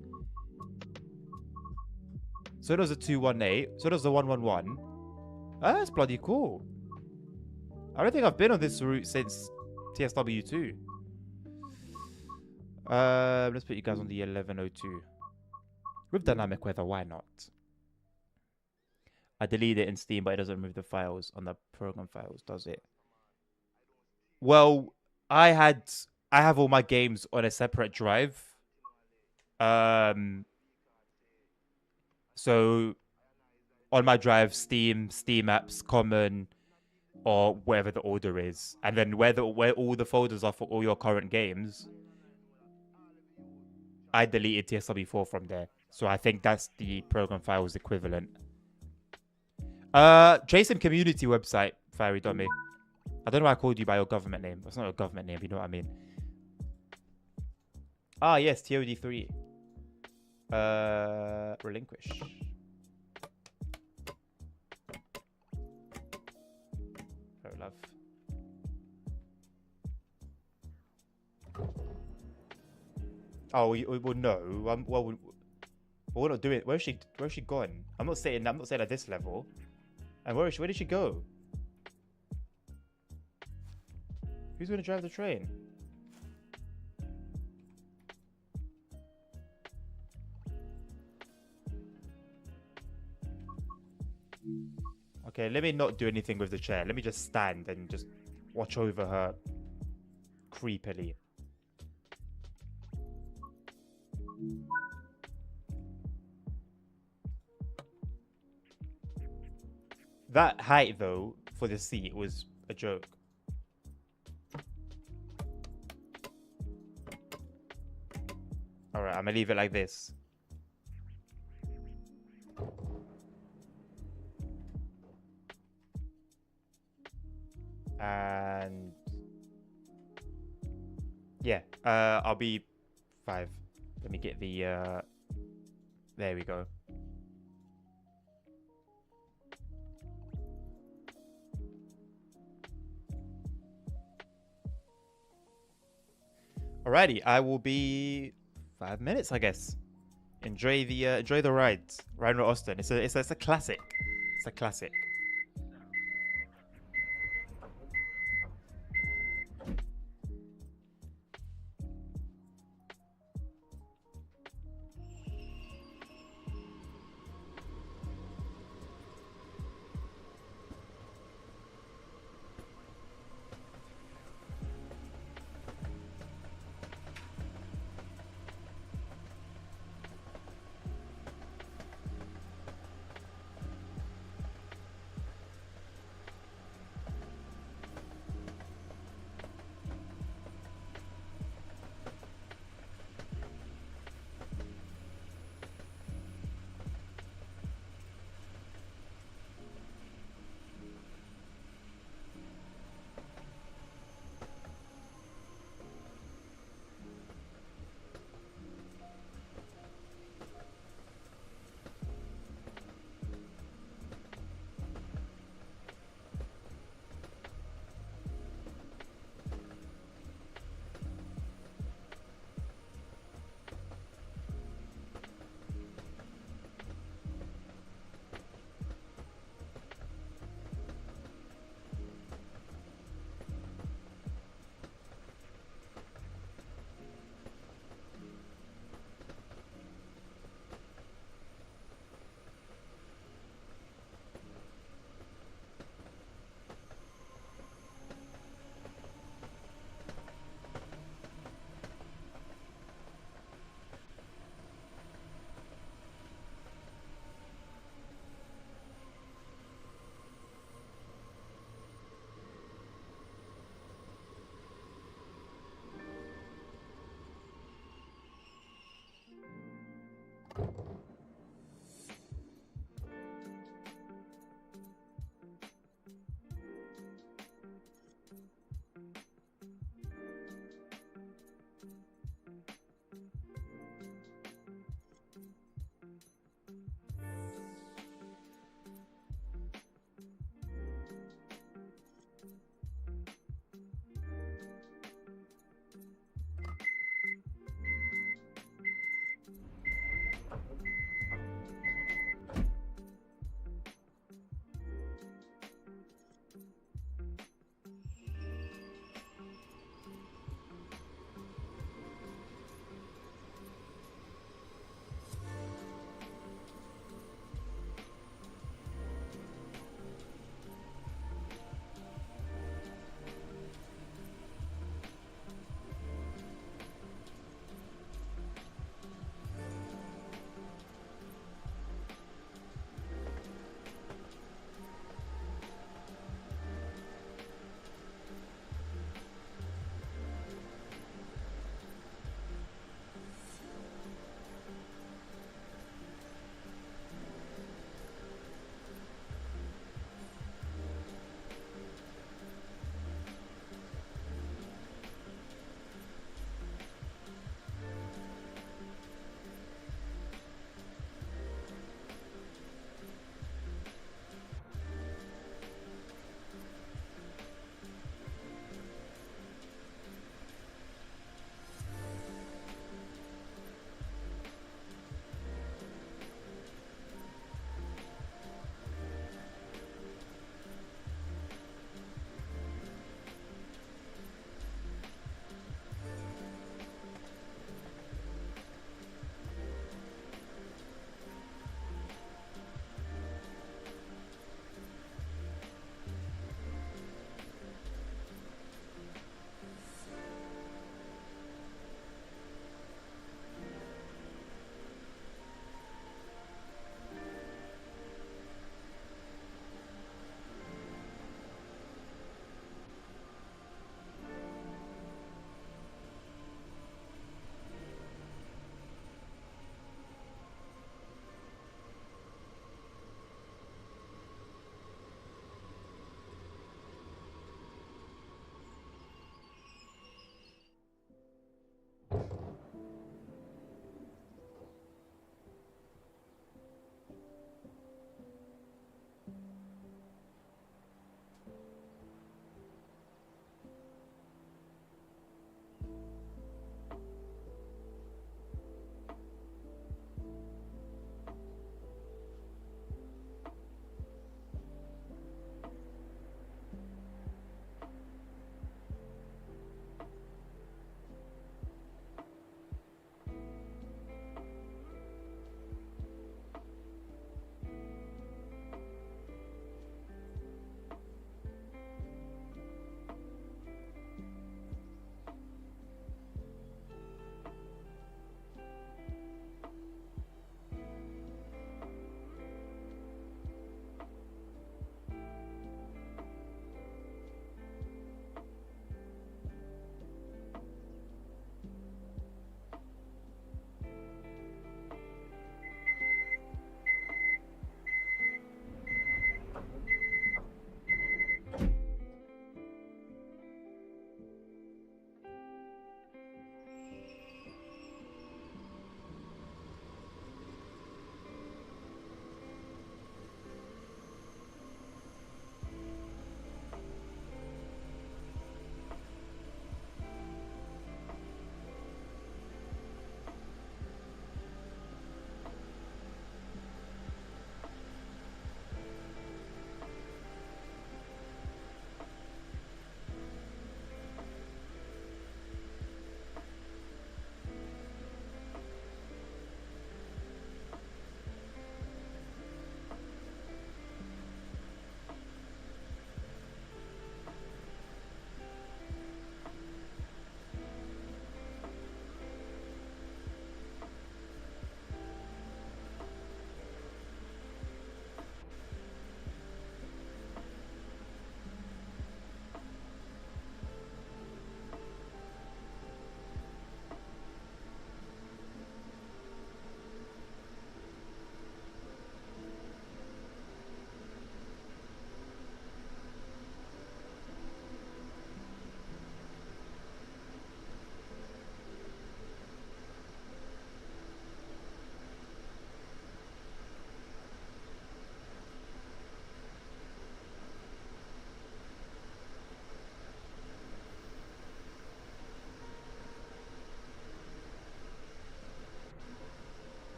So does the 218. So does the 111. That's bloody cool. I don't think I've been on this route since TSW2. Let's put you guys on the 1102. With dynamic weather, why not? I deleted it in Steam, but it doesn't remove the files on the program files, does it? Well, I have all my games on a separate drive. So on my drive, Steam apps, common, or whatever the order is, and then where all the folders are for all your current games, I deleted TSW4 from there. So I think that's the program files equivalent. Jason community website, Fiery Dummy. I don't know why I called you by your government name. That's not a government name, you know what I mean. Ah, yes, TOD3. Relinquish. Fair enough. Oh, well, no. Well, we're not doing it. Where's she gone? I'm not saying at this level. And where did she go? Who's gonna drive the train? Okay, let me not do anything with the chair. Let me just stand and just watch over her creepily. That height, though, for the seat was a joke. Alright, I'm gonna leave it like this. And yeah, I'll be 5. Let me get the there we go. Alrighty, I will be 5 minutes, I guess. Enjoy the ride. Ryan Austin. It's a classic. It's a classic.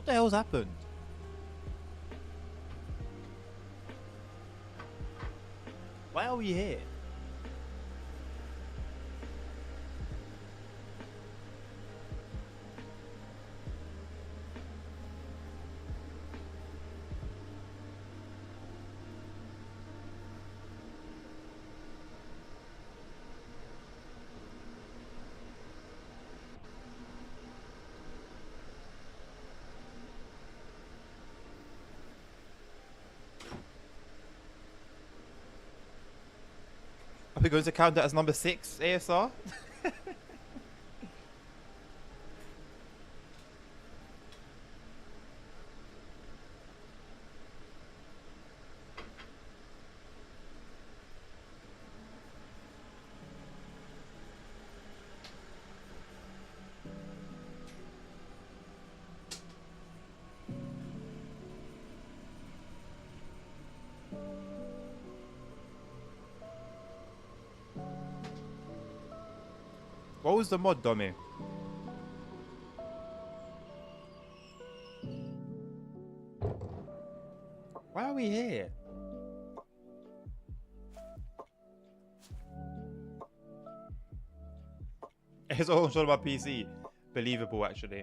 What the hell's happened? Why are we here? Are we going to count that as number 6 ASR? What was the mod, dummy? Why are we here? It's all on my PC. Believable, actually.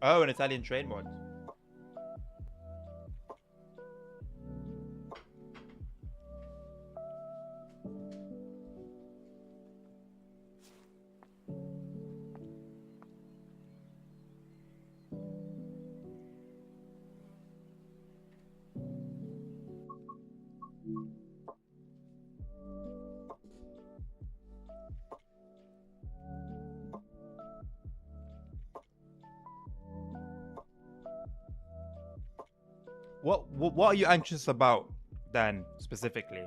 Oh, an Italian train mod. What are you anxious about, Dan, specifically?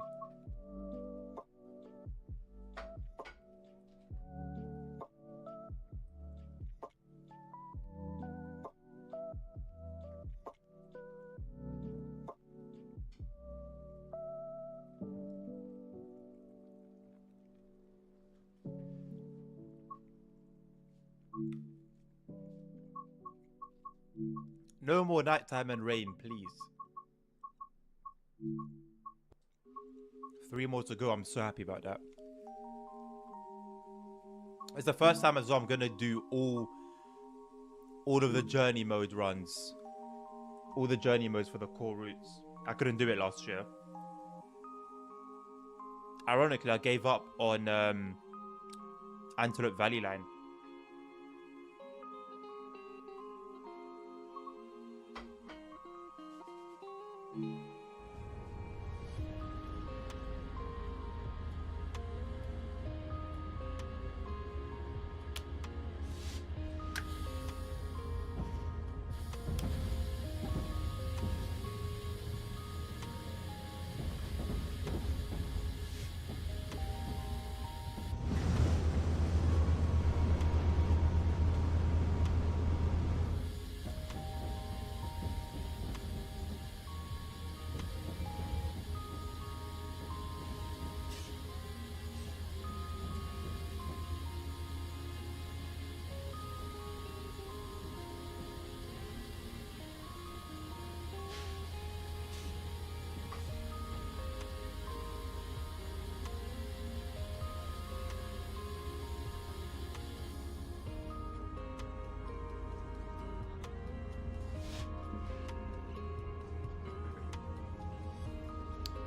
No more nighttime and rain, please. 3 more to go. I'm so happy about that. It's the first time as well I'm gonna do all of the journey mode runs. All the journey modes for the core routes. I couldn't do it last year. Ironically, I gave up on Antelope Valley line.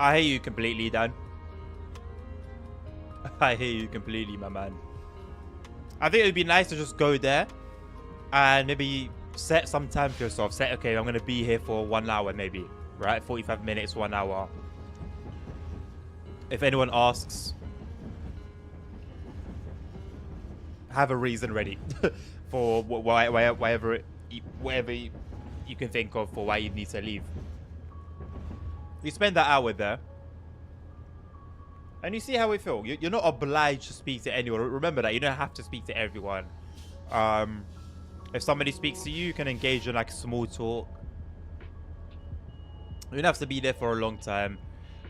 I hear you completely, Dan. I hear you completely, my man. I think it would be nice to just go there and maybe set some time for yourself. Say, okay, I'm going to be here for 1 hour maybe, right? 45 minutes, 1 hour. If anyone asks, have a reason ready for whatever you can think of for why you need to leave. You spend that hour there, and you see how we feel. You're not obliged to speak to anyone. Remember that. You don't have to speak to everyone. If somebody speaks to you, you can engage in like small talk. You don't have to be there for a long time,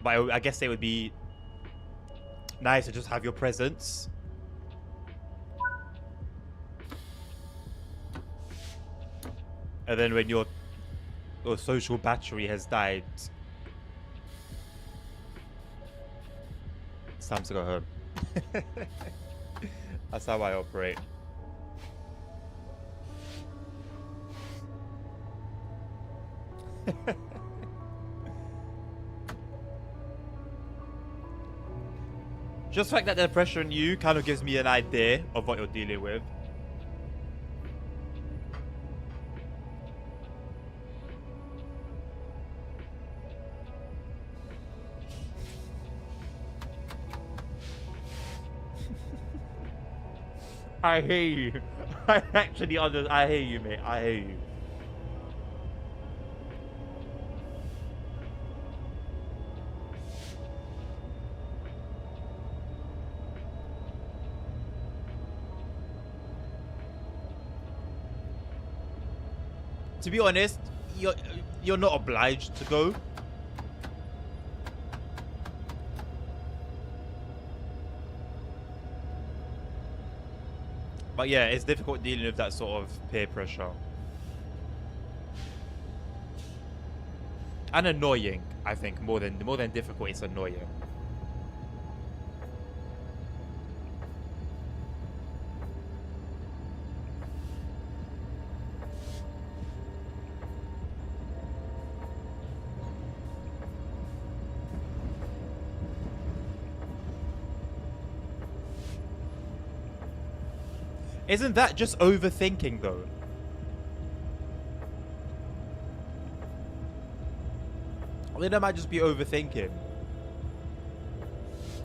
but I guess it would be nice to just have your presence. And then when your social battery has died, it's time to go home. That's how I operate. Just the fact that they're pressuring you kind of gives me an idea of what you're dealing with. I hear you. I actually I hear you, mate. I hear you. To be honest, you're not obliged to go. But yeah, it's difficult dealing with that sort of peer pressure. And annoying, I think, more than difficult, it's annoying. Isn't that just overthinking, though? I think that might just be overthinking.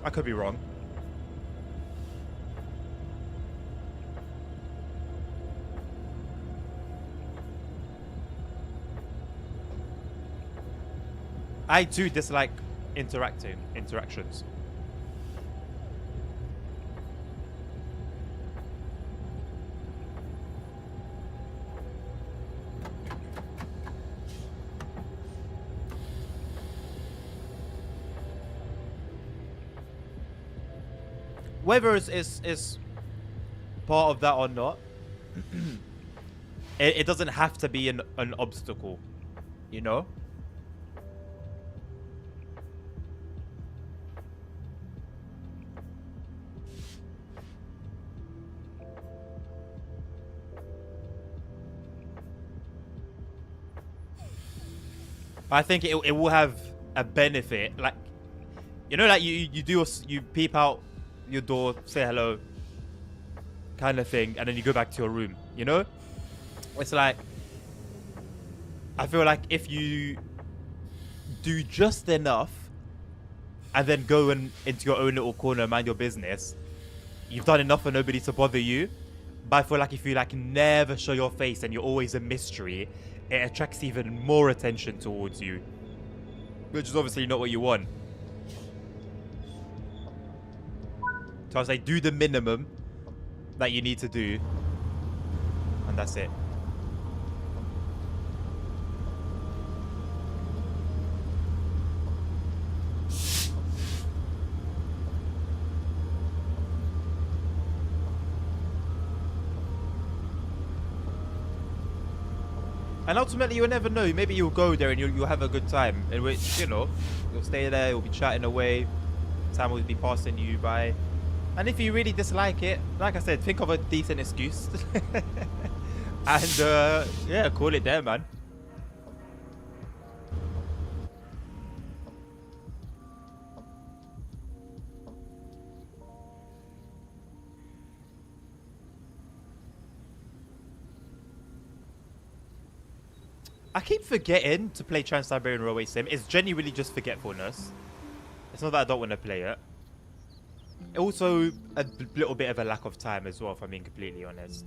I could be wrong. I too dislike interactions. Whether it's part of that or not, it doesn't have to be an obstacle, you know? I think it will have a benefit, like, you know, like you peep out your door, say hello, kind of thing, and then you go back to your room, you know? It's like, I feel like if you do just enough and then go into your own little corner, mind your business, you've done enough for nobody to bother you. But I feel like if you like never show your face and you're always a mystery, it attracts even more attention towards you, which is obviously not what you want. So I say, do the minimum that you need to do, and that's it. And ultimately, you'll never know. Maybe you'll go there and you'll have a good time. In which, you know, you'll stay there, you'll be chatting away. Time will be passing you by. And if you really dislike it, like I said, think of a decent excuse. And, yeah, call it there, man. I keep forgetting to play Trans-Siberian Railway Sim. It's genuinely just forgetfulness. It's not that I don't want to play it. Also, a little bit of a lack of time as well, if I'm being completely honest.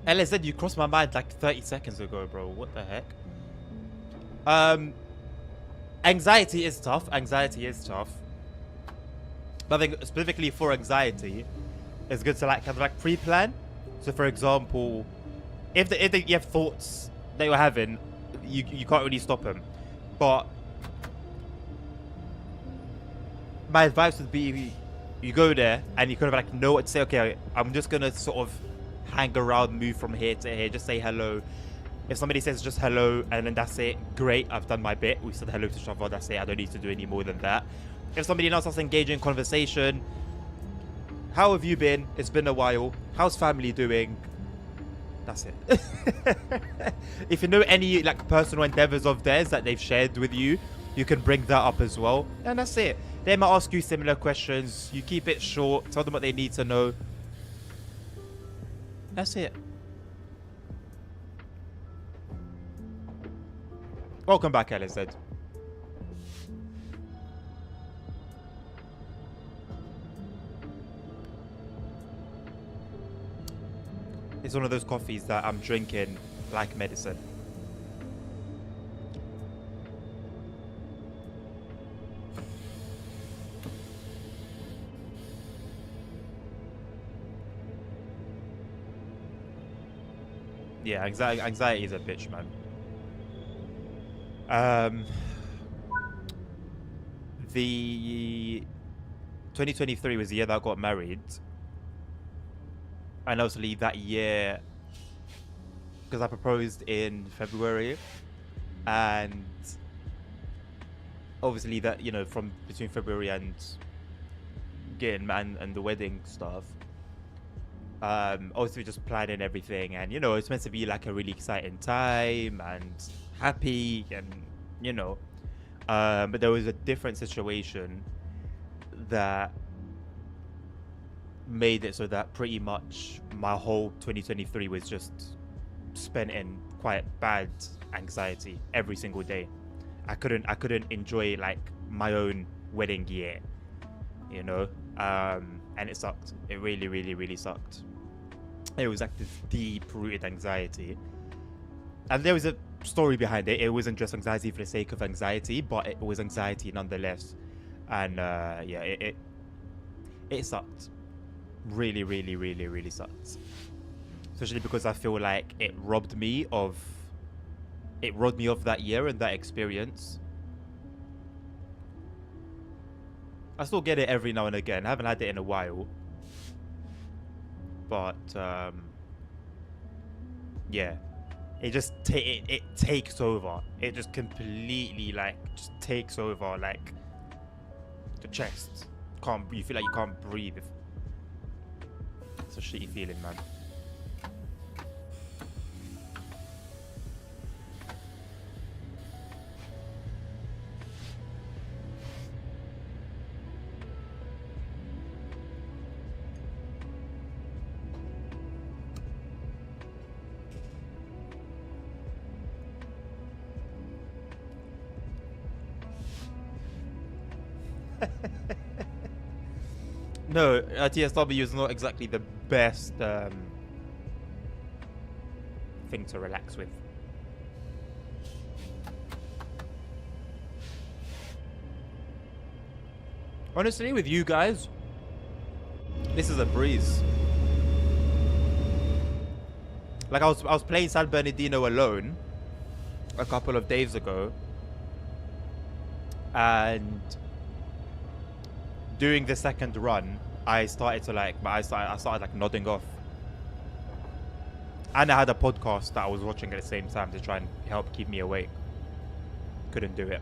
LSZ, you crossed my mind like 30 seconds ago, bro. What the heck? Anxiety is tough. Anxiety is tough. But I think specifically for anxiety, it's good to like kind of like pre-plan. So for example, if you have thoughts that you're having, you can't really stop them. But my advice would be, you go there and you kind of like know what to say. Okay, I'm just gonna sort of hang around, move from here to here, just say hello. If somebody says just hello and then that's it, great, I've done my bit. We said hello to each other, that's it. I don't need to do any more than that. If somebody else has engaged in conversation, how have you been? It's been a while. How's family doing? That's it. If you know any like personal endeavors of theirs that they've shared with you, you can bring that up as well. And that's it. They might ask you similar questions. You keep it short. Tell them what they need to know. That's it. Welcome back, LSZ. It's one of those coffees that I'm drinking like medicine. Yeah, anxiety is a bitch, man. The 2023 was the year that I got married. And obviously that year, because I proposed in February, and obviously that, you know, from between February and getting and the wedding stuff, obviously just planning everything, and you know, it's meant to be like a really exciting time and happy, and you know, but there was a different situation that made it so that pretty much my whole 2023 was just spent in quite bad anxiety every single day. I couldn't enjoy like my own wedding year, you know, and it sucked. It really sucked. It was like this deep-rooted anxiety, and there was a story behind it. It wasn't just anxiety for the sake of anxiety, but it was anxiety nonetheless. And yeah, it sucked. Really sucked. Especially because I feel like it robbed me of that year and that experience. I still get it every now and again. I haven't had it in a while. But yeah. It just it takes over. It just completely like just takes over like the chest. You feel like you can't breathe. It's a shitty feeling, man. No, TSW is not exactly the best thing to relax with. Honestly, with you guys, this is a breeze. Like I was playing San Bernardino alone a couple of days ago, and during the second run, I started like nodding off. And I had a podcast that I was watching at the same time to try and help keep me awake. Couldn't do it.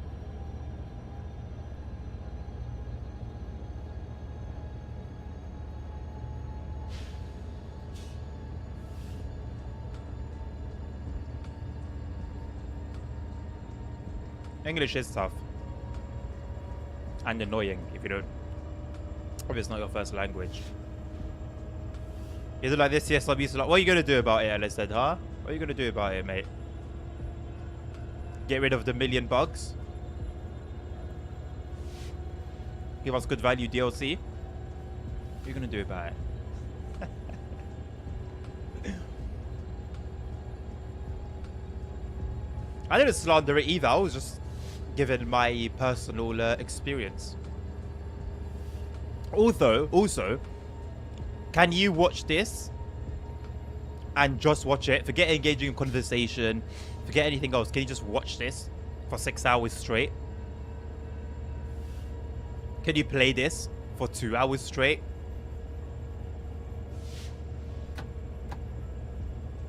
English is tough. And annoying if it's not your first language. Is it like this CSW? So like, what are you going to do about it? Ellis said, huh? What are you going to do about it, mate? Get rid of the million bugs? Give us good value DLC? What are you going to do about it? I didn't slander it either. I was just giving my personal experience. Also, can you watch this and just watch it? Forget engaging in conversation. Forget anything else. Can you just watch this for 6 hours straight? Can you play this for 2 hours straight?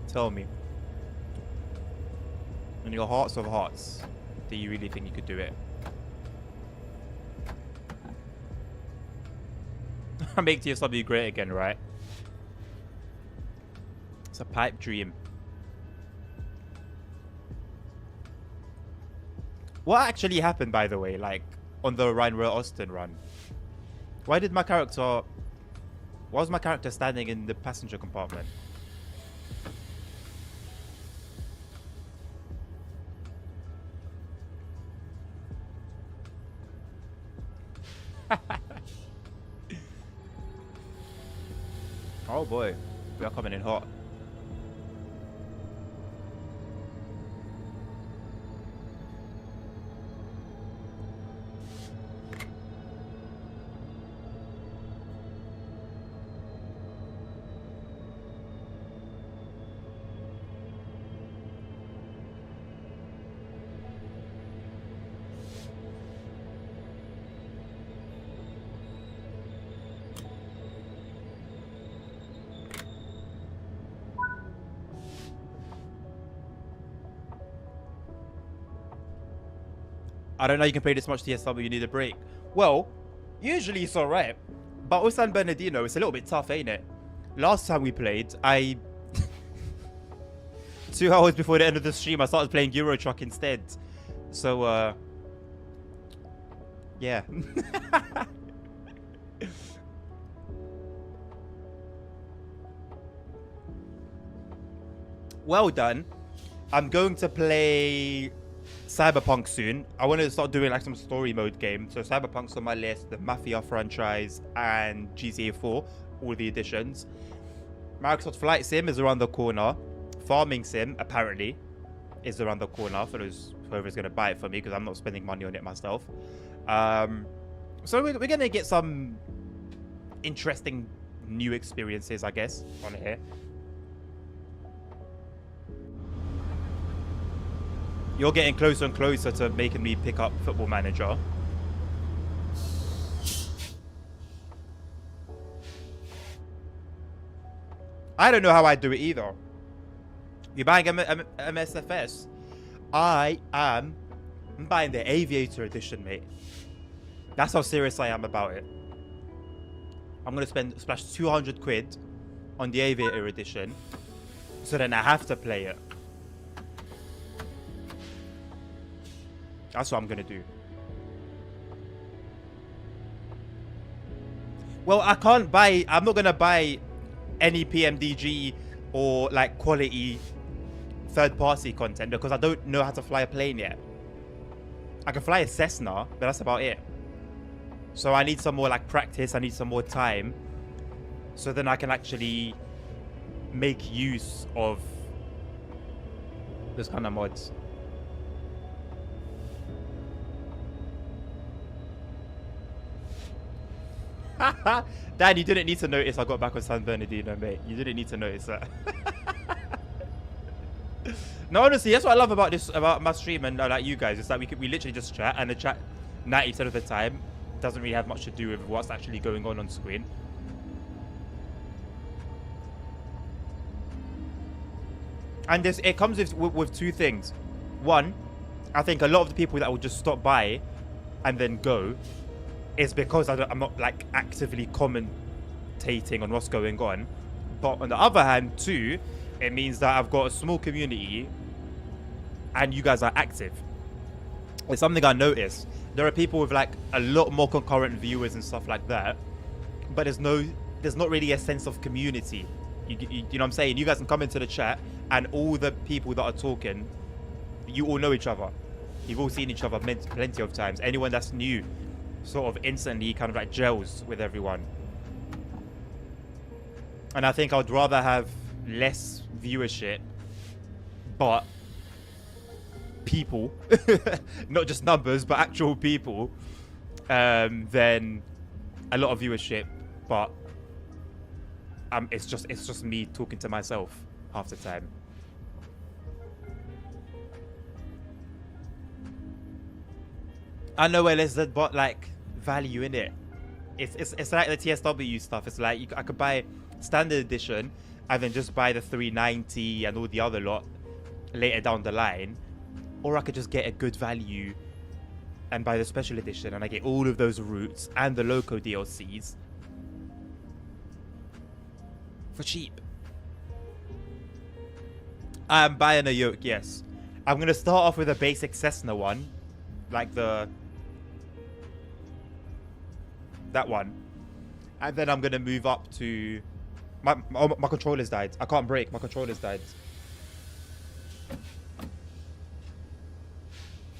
Tell me. In your hearts of hearts, do you really think you could do it? Make TSW great again, right? It's a pipe dream. What actually happened, by the way, like on the Ryan Austin run? Why was my character standing in the passenger compartment? Oh boy, we are coming in hot. I don't know you can play this much TSW, you need a break. Well, usually it's alright. But with San Bernardino, it's a little bit tough, ain't it? Last time we played, 2 hours before the end of the stream, I started playing Euro Truck instead. So, yeah. Well done. I'm going to play Cyberpunk soon. I want to start doing like some story mode game. So Cyberpunk's on my list, the Mafia franchise, and GTA 4, all the editions. Microsoft Flight Sim is around the corner. Farming Sim, apparently, is around the corner for those whoever's going to buy it for me, because I'm not spending money on it myself. So we're going to get some interesting new experiences, I guess, on here. You're getting closer and closer to making me pick up Football Manager. I don't know how I do it either. You're buying MSFS. I'm buying the Aviator Edition, mate. That's how serious I am about it. I'm going to splash 200 quid on the Aviator Edition. So then I have to play it. That's what I'm going to do. Well, I'm not going to buy any PMDG or like quality third-party content because I don't know how to fly a plane yet. I can fly a Cessna, but that's about it. So I need some more like practice. I need some more time. So then I can actually make use of this kind of mods. Dan, you didn't need to notice I got back on San Bernardino, mate. You didn't need to notice that. No, honestly, that's what I love about my stream and like you guys. Is that we literally just chat, and the chat 90% of the time doesn't really have much to do with what's actually going on screen. And it comes with two things. One, I think a lot of the people that will just stop by and then go is because I'm not like actively commentating on what's going on. But on the other hand, too, it means that I've got a small community and you guys are active. It's something I noticed. There are people with like a lot more concurrent viewers and stuff like that, but there's not really a sense of community. You know what I'm saying? You guys can come into the chat and all the people that are talking, you all know each other. You've all seen each other plenty of times. Anyone that's new sort of instantly kind of like gels with everyone. And I think I'd rather have less viewership but people, not just numbers, but actual people, then a lot of viewership. But it's just me talking to myself half the time. I know where there's the but like value in it. It's like the TSW stuff. It's like I could buy standard edition and then just buy the 390 and all the other lot later down the line, or I could just get a good value and buy the special edition and I get all of those routes and the loco DLCs for cheap. I'm buying a yoke, yes. I'm gonna start off with a basic Cessna one, like that one, and then I'm gonna move up to my controller's died. I can't brake. My controller's died.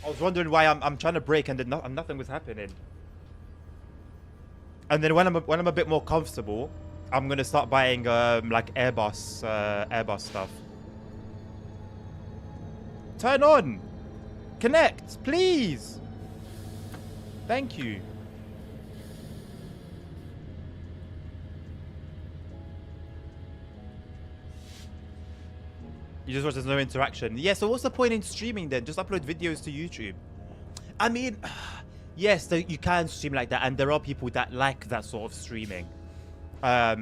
I was wondering why I'm trying to brake and then nothing was happening. And then when I'm a bit more comfortable, I'm gonna start buying like Airbus stuff. Turn on, connect, please. Thank you. You just watch, there's no interaction. Yeah, so what's the point in streaming then? Just upload videos to YouTube. I mean, yes, you can stream like that, and there are people that like that sort of streaming. But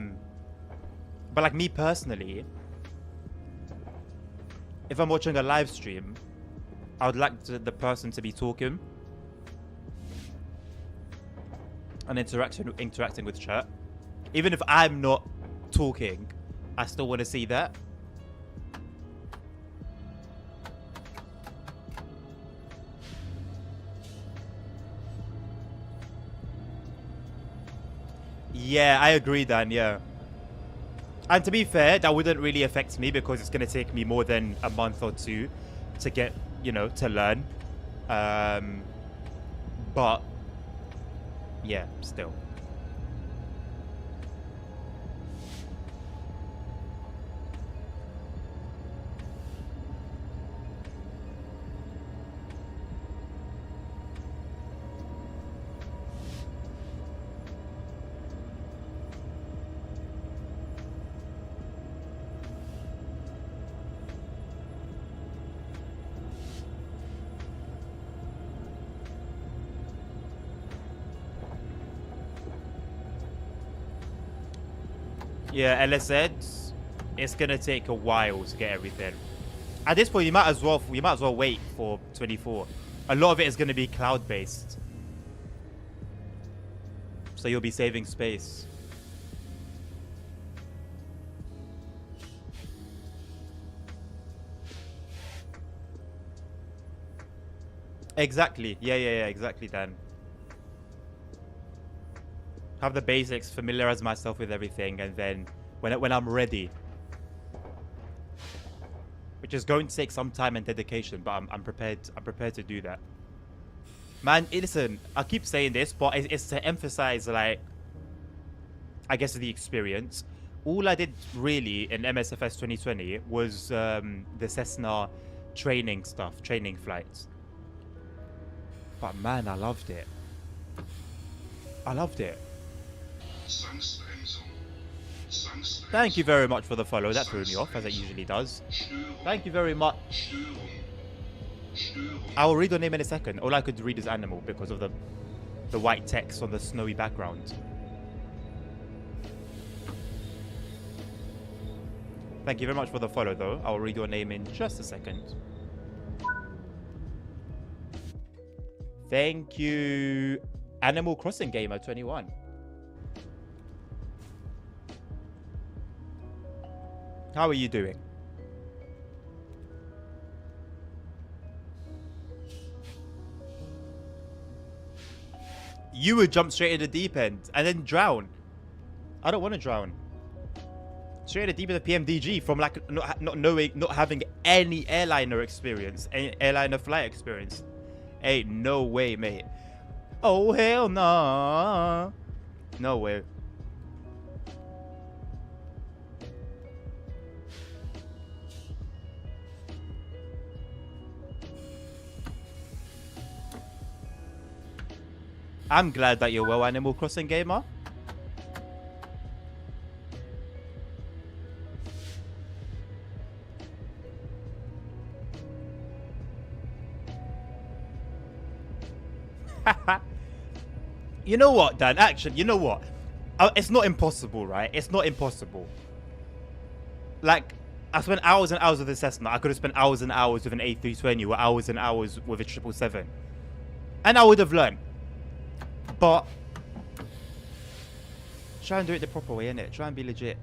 like me personally, if I'm watching a live stream, I would like the person to be talking and interacting with chat. Even if I'm not talking, I still want to see that. Yeah, I agree, Dan, yeah. And to be fair, that wouldn't really affect me because it's going to take me more than a month or two to get, you know, to learn. But, yeah, still. Yeah, LSZ, it's gonna take a while to get everything. At this point, you might as well wait for 24. A lot of it is gonna be cloud-based, so you'll be saving space. Exactly. Yeah, exactly, Dan. Have the basics, familiarize myself with everything, and then when I'm ready, which is going to take some time and dedication, but I'm prepared. I'm prepared to do that. Man, listen, I keep saying this, but it's to emphasize, like, I guess, the experience. All I did really in MSFS 2020 was the Cessna training stuff, training flights. But man, I loved it. I loved it. Thank you very much for the follow. That threw me off, as it usually does. Thank you very much. I will read your name in a second. All I could read is animal because of the white text on the snowy background. Thank you very much for the follow, though. I will read your name in just a second. Thank you, Animal Crossing Gamer 21. How are you doing? You would jump straight in the deep end and then drown. I don't want to drown. Straight in the deep end of PMDG from like not having any airliner experience, any airliner flight experience. Ain't no way, mate. Oh hell nah. No way. I'm glad that you're well, Animal Crossing gamer. You know what, Dan? Actually, you know what? It's not impossible, right? It's not impossible. Like, I spent hours and hours with a Cessna. I could have spent hours and hours with an A320 or hours and hours with a 777. And I would have learned. But try and do it the proper way, innit? Try and be legit.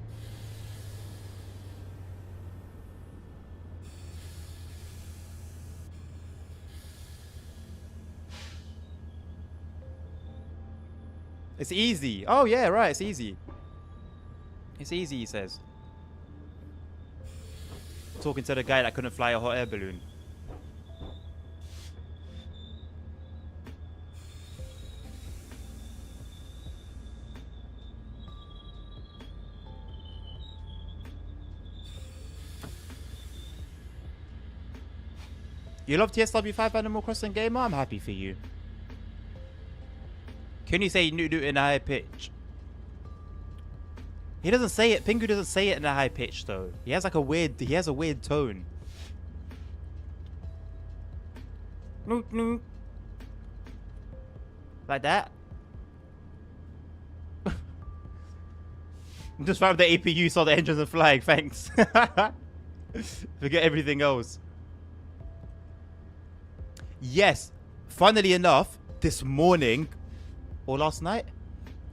It's easy. Oh, yeah, right. It's easy. It's easy, he says. Talking to the guy that couldn't fly a hot air balloon. You love TSW5 Animal Crossing gamer? I'm happy for you. Can you say noo in a high pitch? He doesn't say it. Pingu doesn't say it in a high pitch though. He has like a weird tone. Noo noo. Like that. Just found the APU, saw the engines are flying, thanks. Forget everything else. Yes, funnily enough, this morning or last night,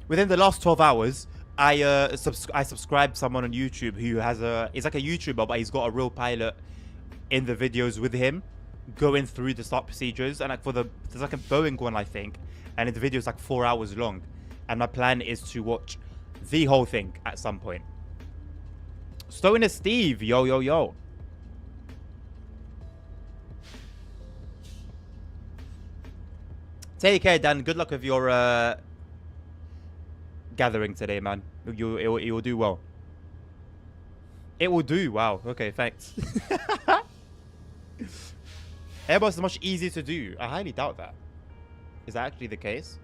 within the last 12 hours, I subscribed someone on YouTube who has he's like a YouTuber, but he's got a real pilot in the videos with him, going through the start procedures. And like there's like a Boeing one, I think, and the video is like 4 hours long. And my plan is to watch the whole thing at some point. Stoner Steve, yo yo yo. Take care, Dan. Good luck with your gathering today, man. It will do well. It will do. Wow. Okay, thanks. Airbus is much easier to do. I highly doubt that. Is that actually the case?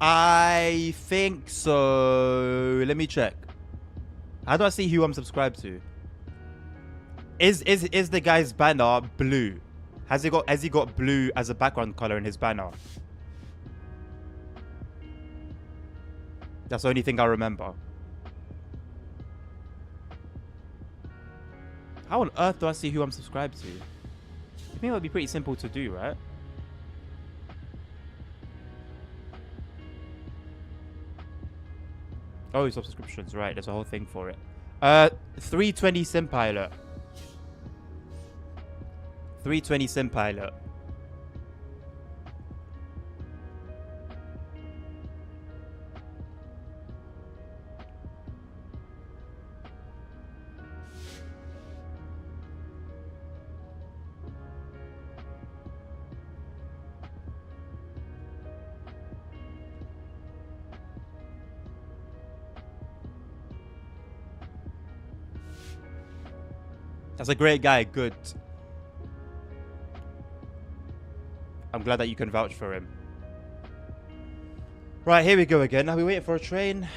I think so. Let me check. How do I see who I'm subscribed to? Is the guy's banner blue? Has he got blue as a background color in his banner? That's the only thing I remember. How on earth do I see who I'm subscribed to? I think it would be pretty simple to do, right? Oh, subscriptions, right. There's a whole thing for it. 320 Sim Pilot. 320 Sim Pilot. That's a great guy. Good. I'm glad that you can vouch for him. Right, here we go again. Are we waiting for a train?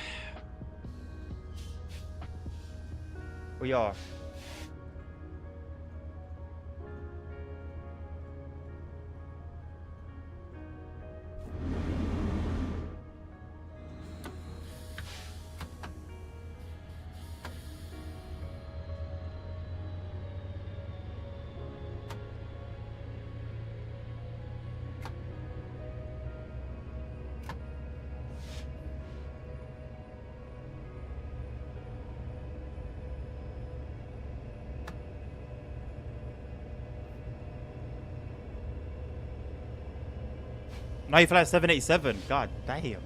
We are. Now you fly 787. God damn.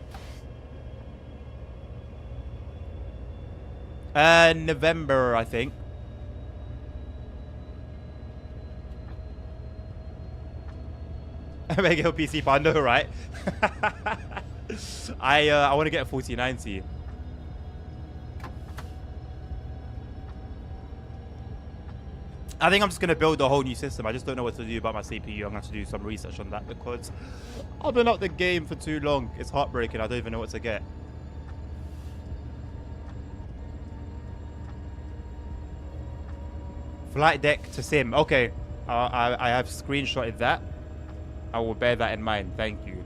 November, I think. Make it a PC, but I know, right? I want to get a 4090. I think I'm just going to build a whole new system. I just don't know what to do about my CPU. I'm going to have to do some research on that because I've been out the game for too long. It's heartbreaking. I don't even know what to get. Flight deck to sim. Okay. I have screenshotted that. I will bear that in mind. Thank you.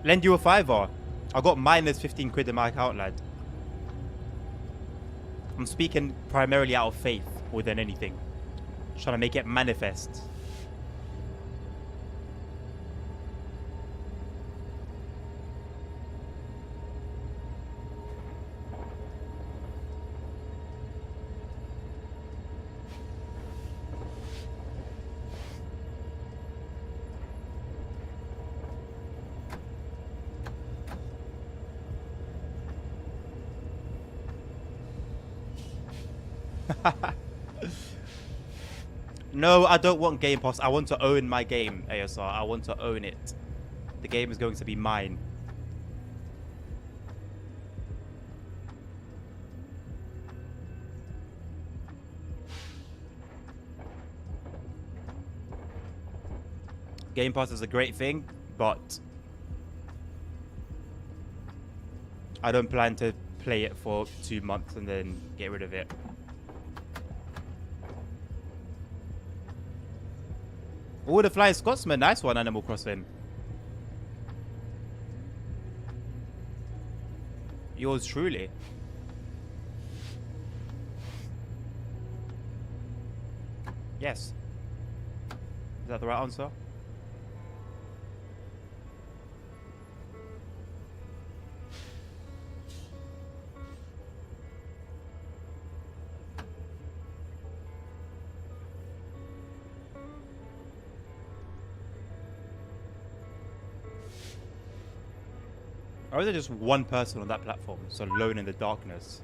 Lend you a fiver. I got minus 15 quid in my account, lad. I'm speaking primarily out of faith more than anything. Just trying to make it manifest. No, I don't want Game Pass. I want to own my game, ASR. I want to own it. The game is going to be mine. Game Pass is a great thing, but I don't plan to play it for 2 months and then get rid of it. Oh, the Flying Scotsman. Nice one, Animal Crossing. Yours truly. Yes. Is that the right answer? Or is there just one person on that platform, so alone in the darkness?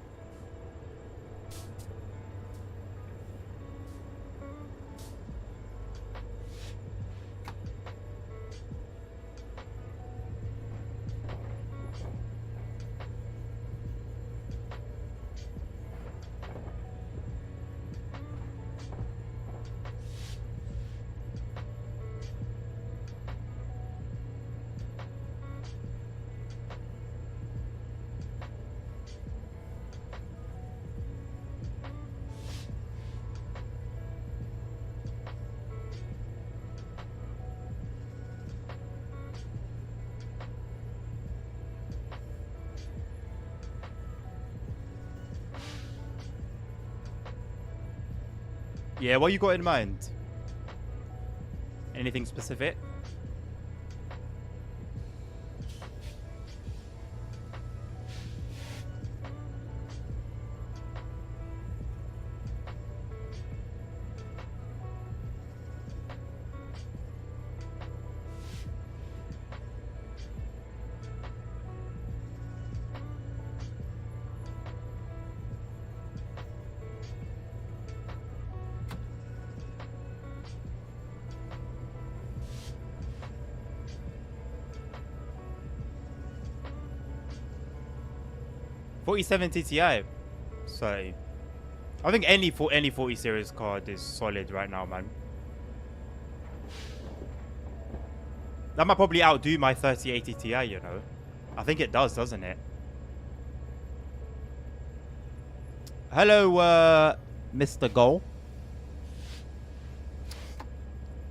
Yeah, what you got in mind? Anything specific? $4070 Ti. So I think any 40 series card is solid right now, man. That might probably outdo my 3080 Ti, you know. I think it does, doesn't it? Hello, Mr. Goal.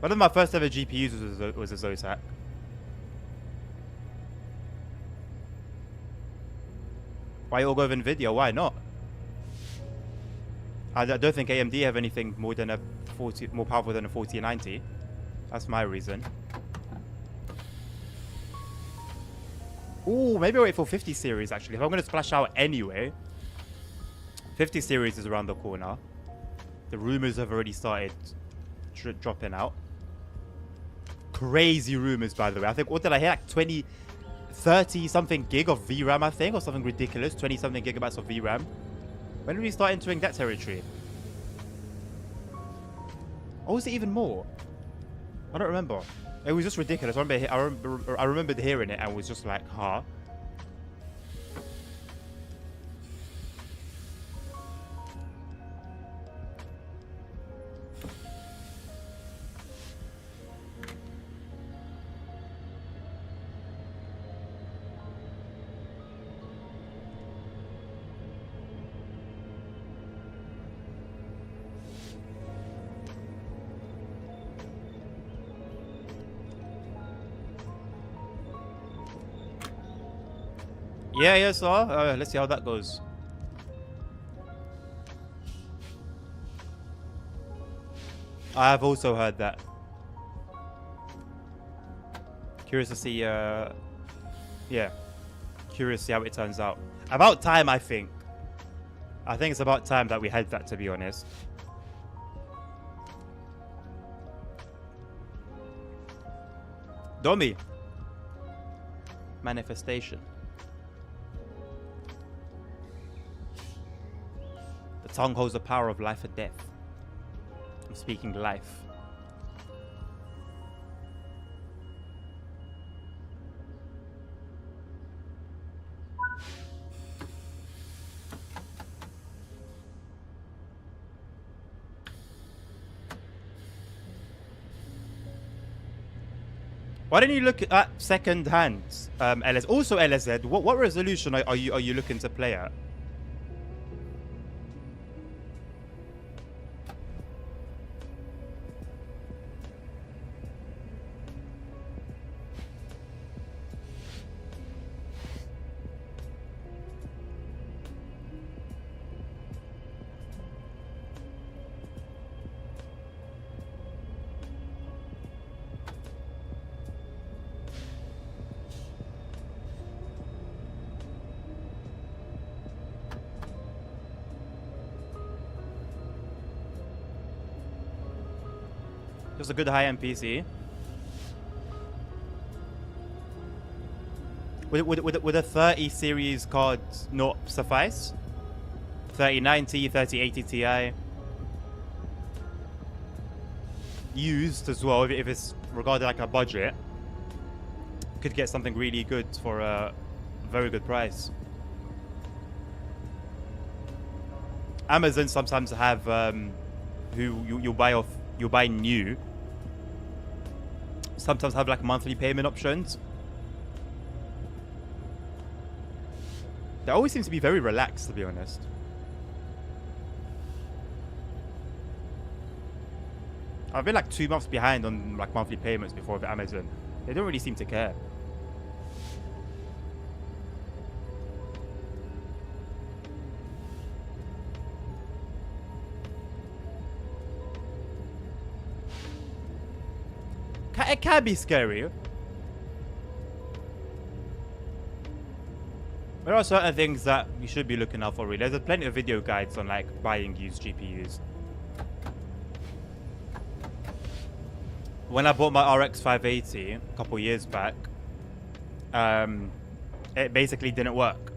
One of my first ever GPUs was a Zotac. Why you all go with NVIDIA? Why not? I don't think AMD have anything more powerful than a 4090. That's my reason. Ooh, maybe I'll wait for 50 series actually. If I'm gonna splash out anyway, 50 series is around the corner. The rumors have already started dropping out. Crazy rumors, by the way. I think, what did I hear? Like 30 something gig of VRAM, I think, or something ridiculous. 20 something gigabytes of VRAM. When did we start entering that territory? Or was it even more? I don't remember. It was just ridiculous. I remembered hearing it and was just like, huh? Yeah, so let's see how that goes. I have also heard that. Curious to see, yeah. Curious to see how it turns out. About time, I think. I think it's about time that we had that, to be honest. Domi. Manifestation. The tongue holds the power of life and death. I'm speaking life. Why don't you look at second hands, LS? Also, LSZ, what resolution are you looking to play at? Just a good high-end PC. Would a 30 series card not suffice? 3090, 3080 Ti. Used as well, if it's regarded like a budget. Could get something really good for a very good price. Amazon sometimes have who you buy new. Sometimes have like monthly payment options. They always seem to be very relaxed, to be honest. I've been like 2 months behind on like monthly payments before with Amazon. They don't really seem to care. It can be scary. There are certain things that you should be looking out for, really. There's plenty of video guides on like buying used GPUs. When I bought my RX 580 a couple years back, it basically didn't work.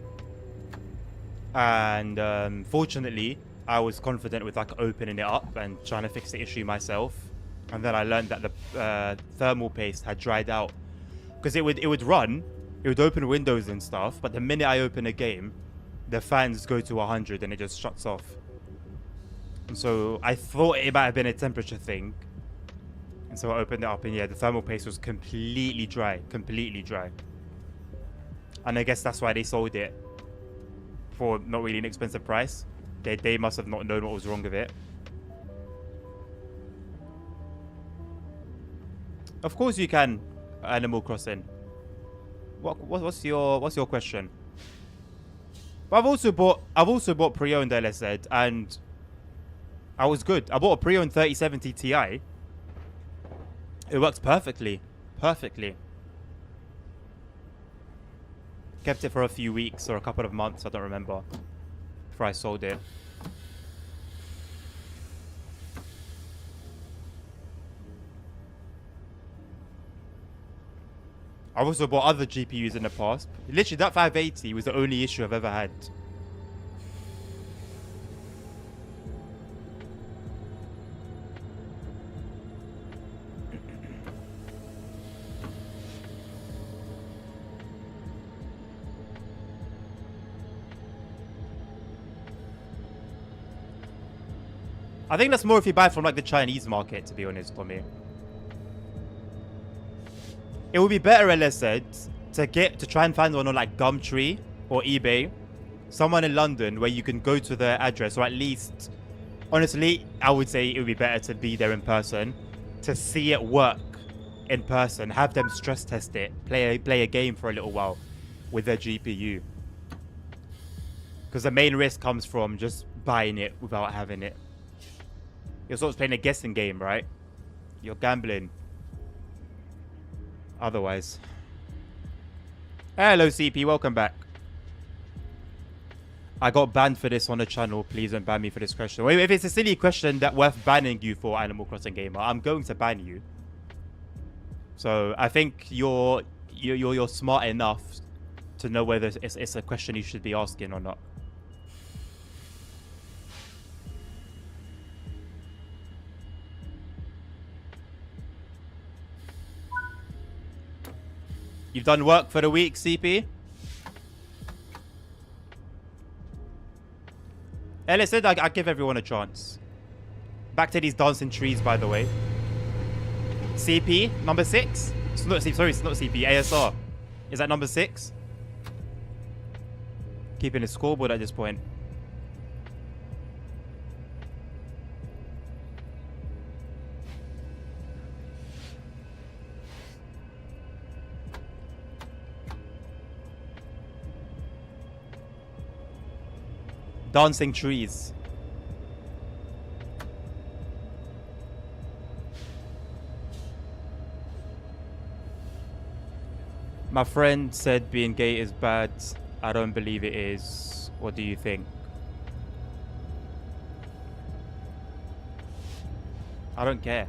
And fortunately, I was confident with like opening it up and trying to fix the issue myself. And then I learned that the thermal paste had dried out, because it would run, it would open windows and stuff, but the minute I open a game, the fans go to 100 and it just shuts off. And so I thought it might have been a temperature thing, and so I opened it up, and yeah, the thermal paste was completely dry. And I guess that's why they sold it for not really an expensive price. They must have not known what was wrong with it. Of course you can, Animal Crossing. What's your question? But I've also bought pre-owned LSZ, and I was good. I bought a pre-owned 3070 Ti. It works perfectly. Kept it for a few weeks or a couple of months, I don't remember, before I sold it. I've also bought other GPUs in the past. Literally, that 580 was the only issue I've ever had. I think that's more if you buy from like the Chinese market, to be honest, Tommy. It would be better, as I said, to try and find one on like Gumtree or eBay, someone in London where you can go to their address, or at least, honestly, I would say it would be better to be there in person, to see it work in person, have them stress test it, play a game for a little while with their GPU. Because the main risk comes from just buying it without having it. You're sort of playing a guessing game, right? You're gambling. Otherwise. Hello, CP. Welcome back. I got banned for this on the channel. Please don't ban me for this question. Wait, if it's a silly question that worth banning you for, Animal Crossing Gamer, I'm going to ban you. So I think you're smart enough to know whether it's a question you should be asking or not. You've done work for the week, CP? Ellis said I give everyone a chance. Back to these dancing trees, by the way. CP, number 6? It's not, sorry, it's not CP, ASR. Is that number 6? Keeping a scoreboard at this point. Dancing trees. My friend said being gay is bad. I don't believe it is. What do you think? I don't care.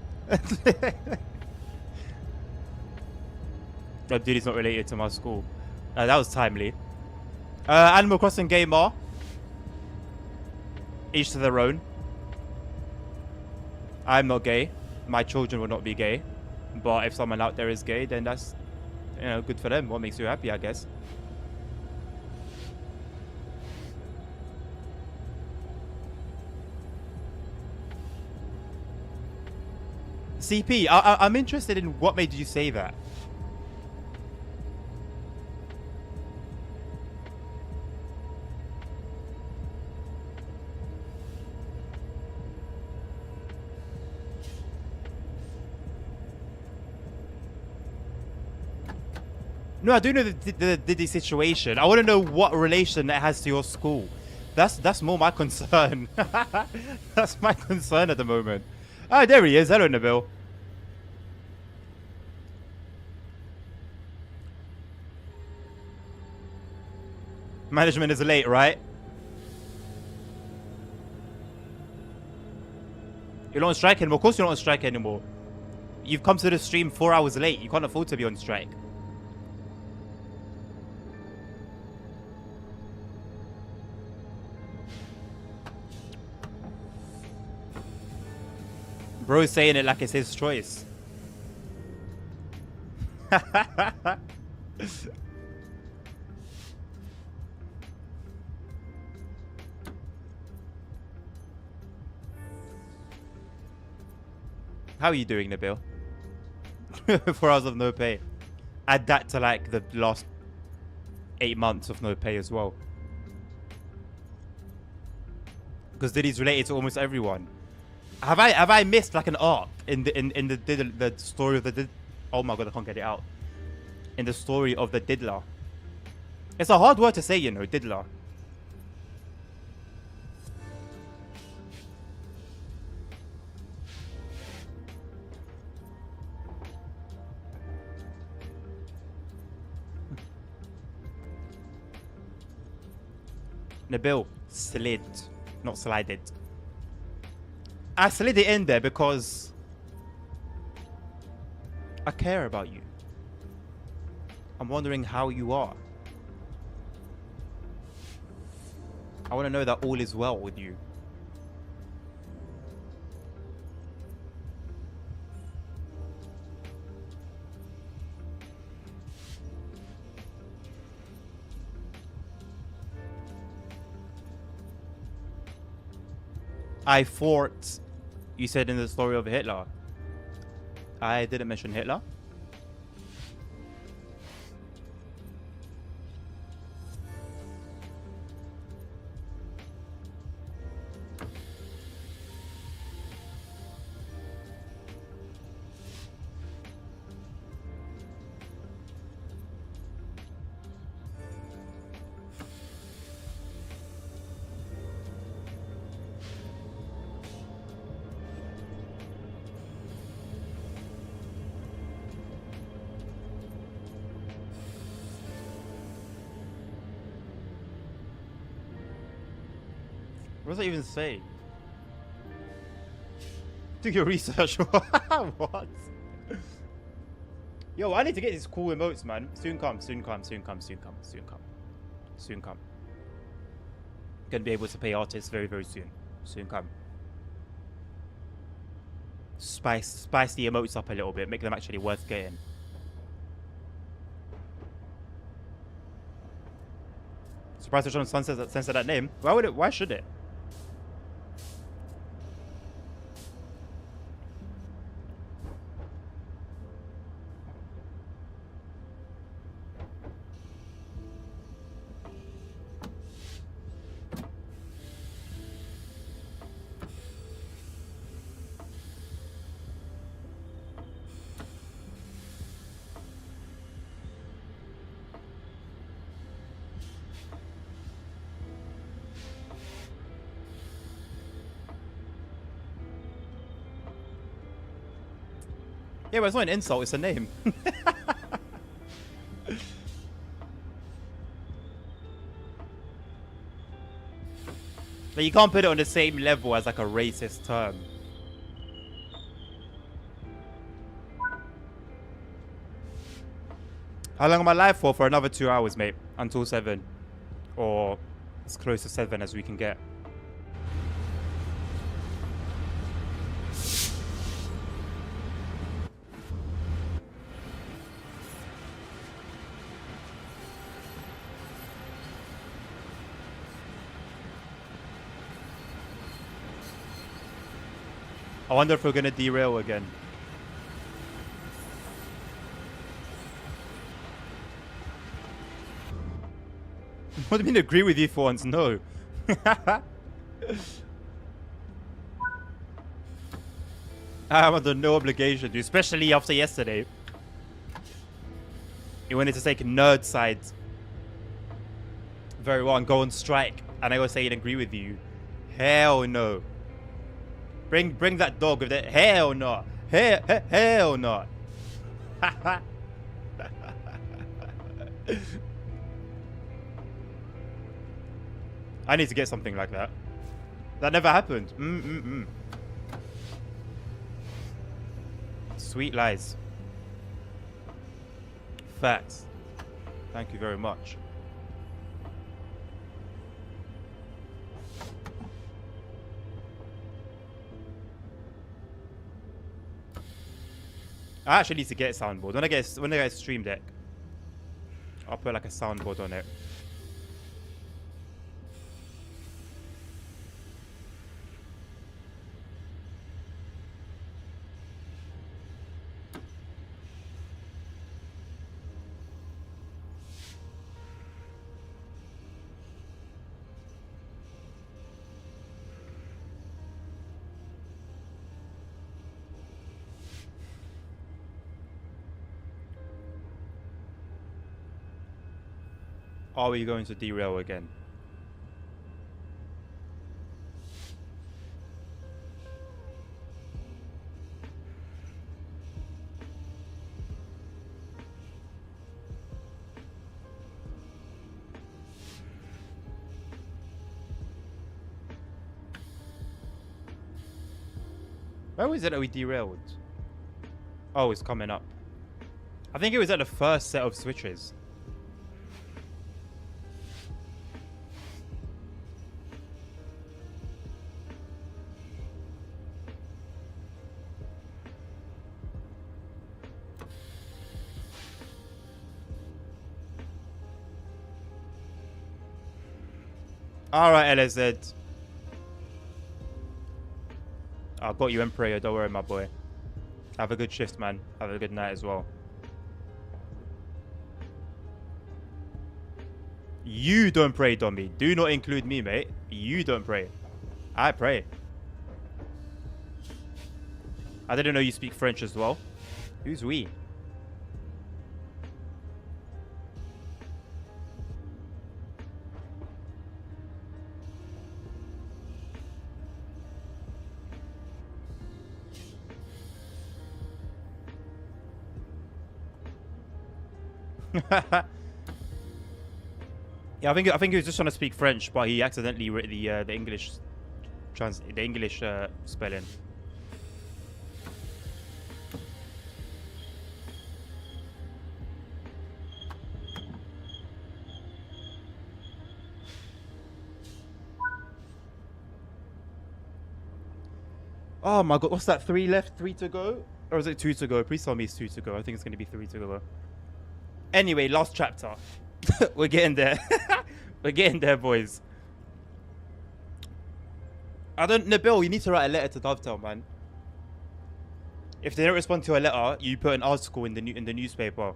That dude is not related to my school. That was timely. Animal Crossing Gamer. Each to their own. I'm not gay. My children will not be gay. But if someone out there is gay, then that's, you know, good for them. What makes you happy, I guess. CP, I'm interested in what made you say that. No, I do know the situation. I want to know what relation that has to your school. That's more my concern. That's my concern at the moment. Oh, there he is. Hello, Nabil. Management is late, right? You're not on strike anymore. Of course you're not on strike anymore. You've come to the stream 4 hours late. You can't afford to be on strike. Bro's saying it like it's his choice. How are you doing, Nabil? 4 hours of no pay. Add that to like the last 8 months of no pay as well. Because Diddy's related to almost everyone. Have I missed like an arc in the story of the oh my god, I can't get it out. In the story of the diddler. It's a hard word to say, you know, diddler. Nabil slid, not slided. I slid it in there because I care about you. I'm wondering how you are. I want to know that all is well with you. I fought, you said in the story of Hitler. I didn't mention Hitler. What does that even say? Do your research. What? Yo, I need to get these cool emotes, man. Soon come, soon come, soon come, soon come, soon come. Soon come. Gonna be able to pay artists very, very soon. Soon come. Spice the emotes up a little bit. Make them actually worth getting. Surprised the Sun censor that name. Why would it? Why should it? Yeah, but it's not an insult, it's a name. Like, you can't put it on the same level as like a racist term. How long am I live for? For another 2 hours, mate. Until 7. Or as close to 7 as we can get. I wonder if we're gonna derail again. What do you mean agree with you for once? No. I'm under no obligation to, especially after yesterday. You wanted to take nerd sides very well and go on strike, and I was saying agree with you. Hell no. Bring that dog with it. Hell no. Hell no. I need to get something like that. That never happened. Sweet lies. Facts. Thank you very much. I actually need to get a soundboard. When I get a Stream Deck, I'll put like a soundboard on it. Are we going to derail again? Where was it that we derailed? Oh, it's coming up. I think it was at the first set of switches. Alright, LSZ. I got you, Emperor. Don't worry, my boy. Have a good shift, man. Have a good night as well. You don't pray, Dommy. Do not include me, mate. You don't pray. I pray. I didn't know you speak French as well. Who's we? Yeah, I think he was just trying to speak French, but he accidentally wrote the English spelling. Oh my god, what's that? 3 left, 3 to go? Or is it 2 to go? Please tell me it's 2 to go. I think it's going to be 3 to go. Anyway, last chapter. We're getting there. We're getting there, boys. Nabil, you need to write a letter to Dovetail, man. If they don't respond to a letter, you put an article in the newspaper.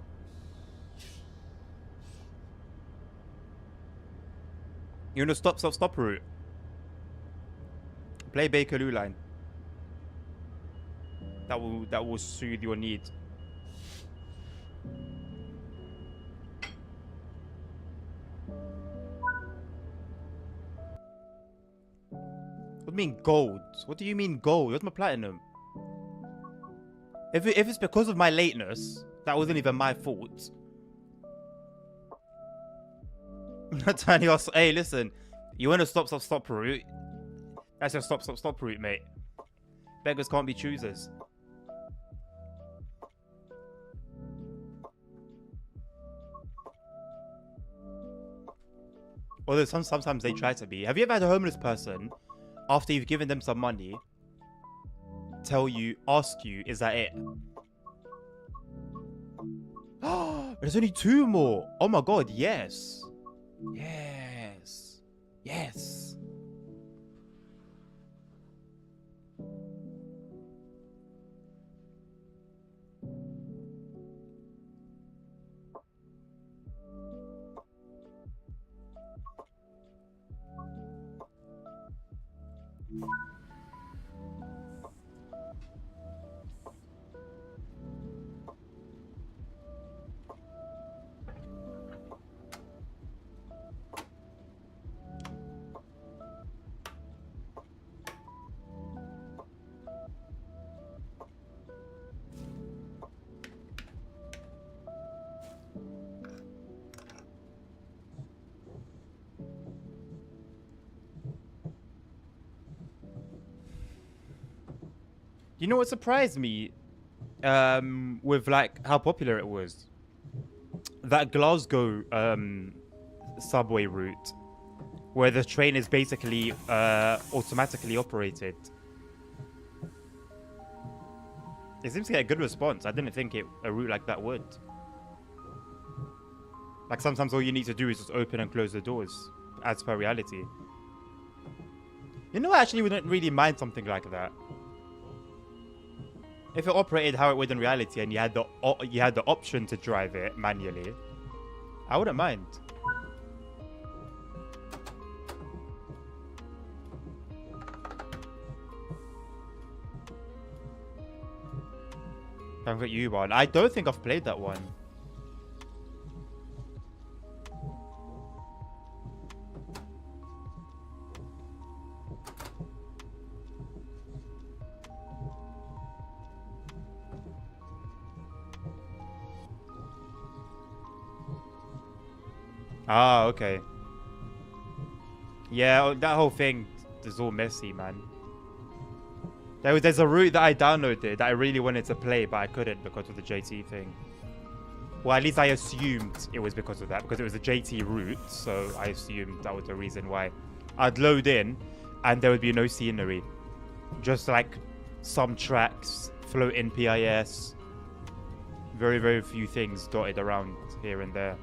You want to stop route. Play Bakerloo line. That will soothe your need. What do you mean gold? What do you mean gold? Where's my platinum? If it's because of my lateness, that wasn't even my fault. Tiny us. Hey, listen. You want to stop route? That's your stop route, mate. Beggars can't be choosers. Although sometimes they try to be. Have you ever had a homeless person, after you've given them some money, ask you, is that it? There's only 2 more. Oh my god, yes. Yes. Yes. You know what surprised me? With like how popular it was. That Glasgow subway route, where the train is basically automatically operated. It seems to get a good response. I didn't think a route like that would. Like sometimes all you need to do is just open and close the doors, as per reality. You know, I actually wouldn't really mind something like that. If it operated how it would in reality and you had the option to drive it manually, I wouldn't mind. I've got you one. I don't think I've played that one. Ah, okay. Yeah, that whole thing is all messy, man. There's a route that I downloaded that I really wanted to play, but I couldn't because of the JT thing. Well, at least I assumed it was because of that, because it was a JT route, so I assumed that was the reason why. I'd load in, and there would be no scenery. Just like some tracks, floating PIS, very, very few things dotted around here and there.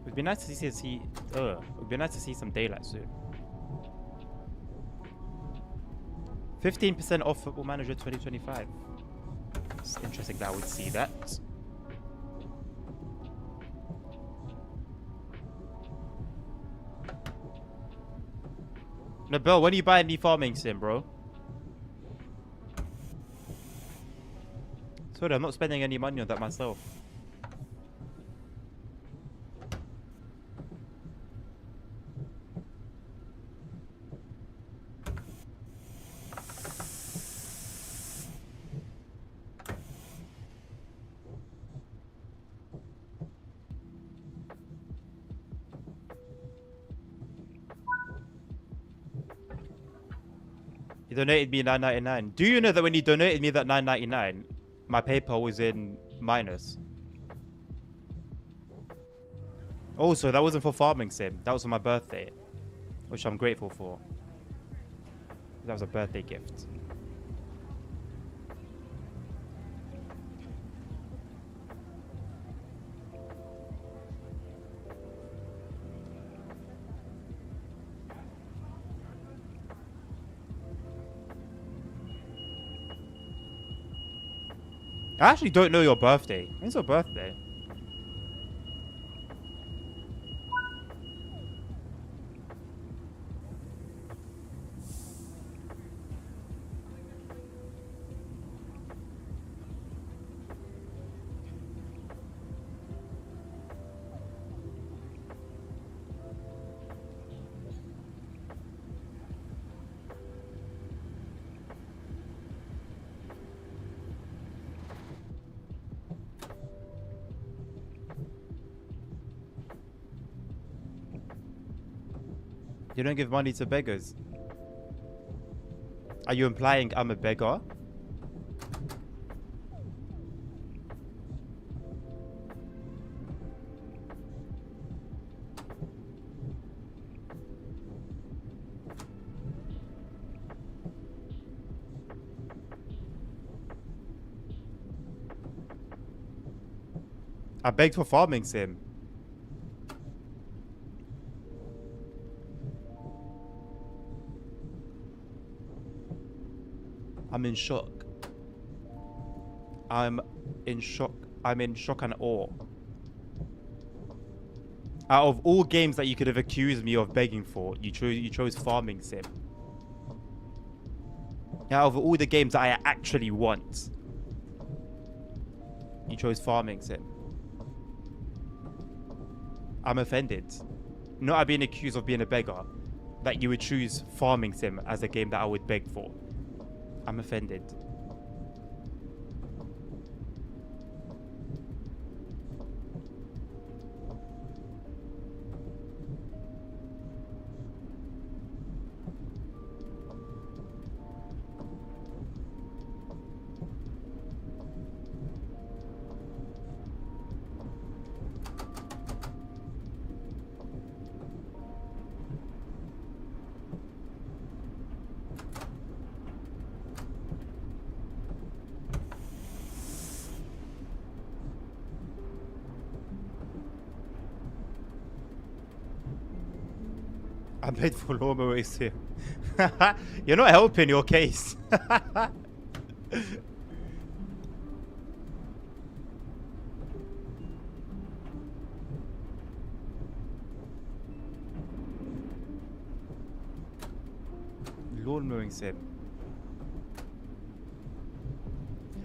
It'd be nice to it'd be nice to see some daylight soon. 15% off Football Manager 2025. It's interesting that I would see that. No, Bill, when are you buying the farming sim, bro? Sorry, I'm not spending any money on that myself. You donated me $9.99. Do you know that when you donated me that $9.99, my PayPal was in minus? Also, that wasn't for farming sim. That was for my birthday, which I'm grateful for. That was a birthday gift. I actually don't know your birthday. When's your birthday? You don't give money to beggars. Are you implying I'm a beggar? I begged for farming sim. I'm in shock. I'm in shock. I'm in shock and awe. Out of all games that you could have accused me of begging for, you chose farming sim. Out of all the games that I actually want, you chose farming sim. I'm offended. Not at being accused of being a beggar, that you would choose farming sim as a game that I would beg for. I'm offended. I paid for lawnmower too. You're not helping your case. Lawn mowing sim.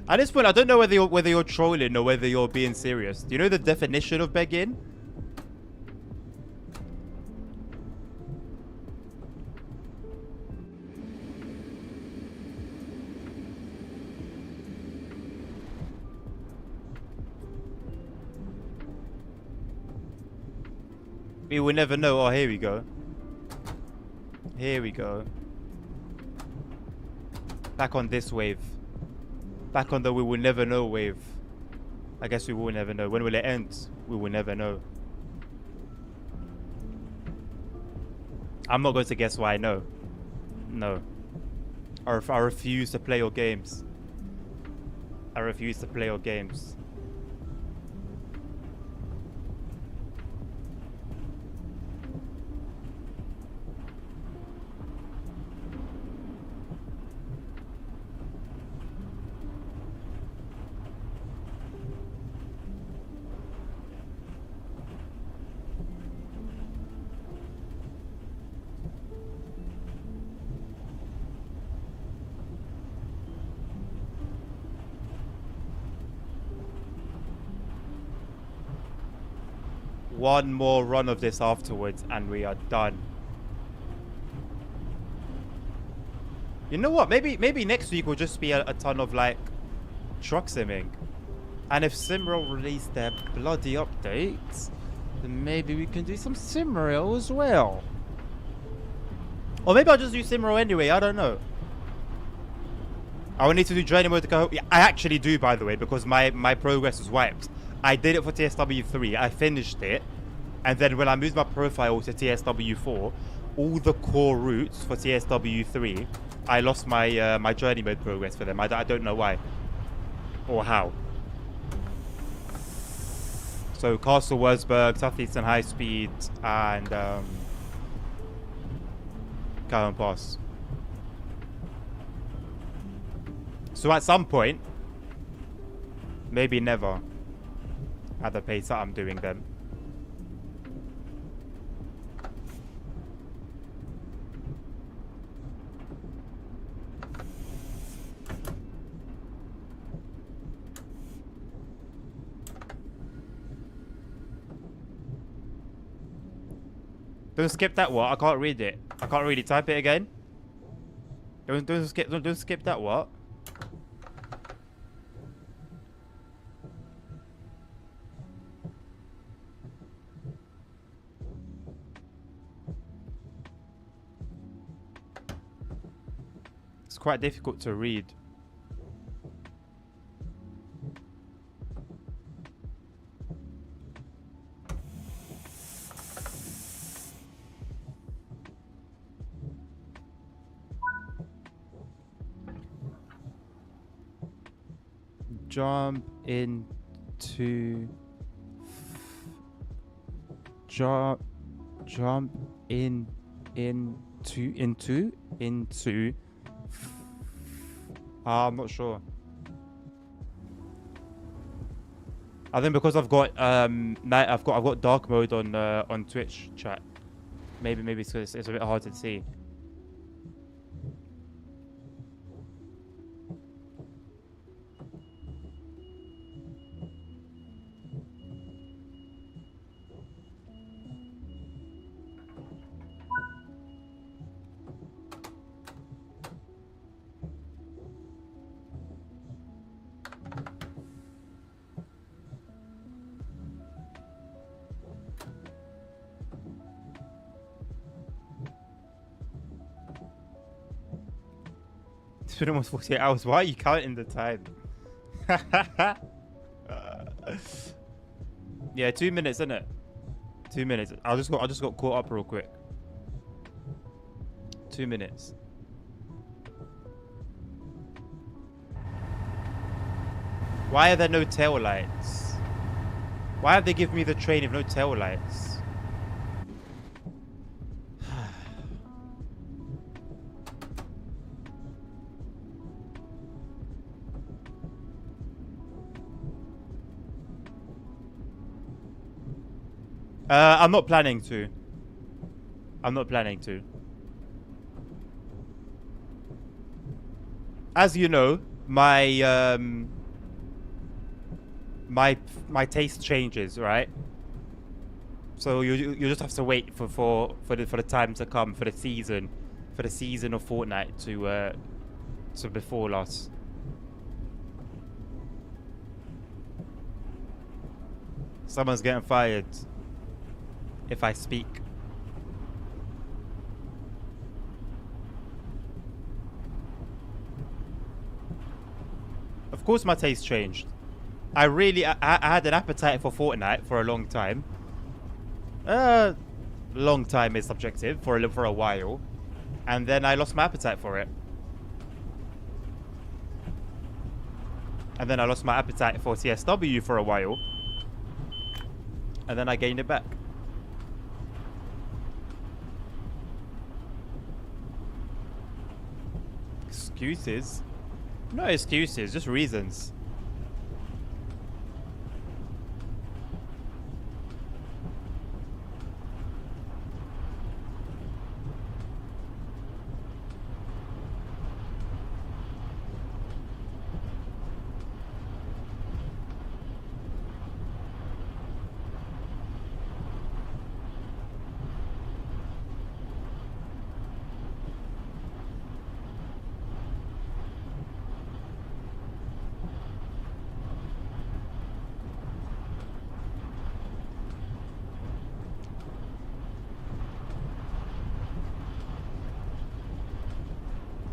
At this point, I don't know whether you're trolling or whether you're being serious. Do you know the definition of begging? We will never know. Oh, here we go. Here we go. Back on this wave. Back on the we will never know wave. I guess we will never know. When will it end? We will never know. I'm not going to guess why. No. No. I refuse to play your games. I refuse to play your games. One more run of this afterwards and we are done. You know what? Maybe next week will just be a ton of like truck simming. And if Simrail release their bloody updates, then maybe we can do some Simrail as well. Or maybe I'll just do Simrail anyway, I don't know. I will need to do Journey Mode to go. Yeah, I actually do, by the way, because my progress was wiped. I did it for TSW3, I finished it, and then when I moved my profile to TSW4, all the core routes for TSW3, I lost my my Journey Mode progress for them. I don't know why or how. So Castle Wurzburg, Southeastern High Speed, and Cowan Pass. So at some point, maybe never, at the pace that I'm doing them. Don't skip that what? I can't read it. I can't read it. Type it again. Don't skip that what? It's quite difficult to read. Jump into I'm not sure. I think because I've got I've got dark mode on Twitch chat. Maybe it's a bit hard to see. It's been almost 48 hours. Why are you counting the time? Yeah, 2 minutes, isn't it? 2 minutes. I just got caught up real quick. 2 minutes. Why are there no tail lights? Why have they given me the train with no tail lights? I'm not planning to. I'm not planning to. As you know, my my taste changes, right? So you just have to wait for the time to come for the season of Fortnite to befall us. Someone's getting fired if I speak. Of course, my taste changed. I had an appetite for Fortnite for a long time. Long time is subjective for a while, and then I lost my appetite for it. And then I lost my appetite for CSW for a while, and then I gained it back. Excuses? No excuses, just reasons.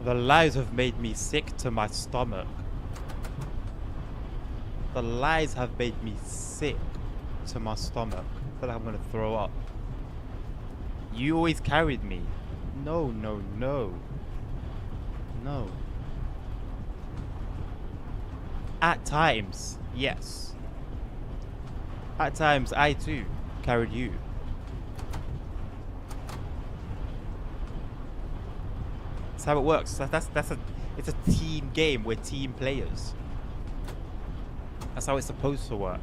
The lies have made me sick to my stomach. The lies have made me sick to my stomach. I feel like I'm gonna throw up. You always carried me. No, no, no. No. At times, yes. At times, I too carried you. That's how it works. It's a team game. We're team players. That's how it's supposed to work.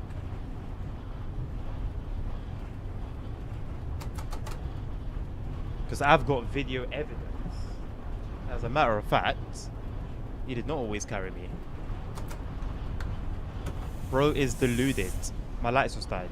Because I've got video evidence. As a matter of fact, he did not always carry me. Bro is deluded. My lights just died.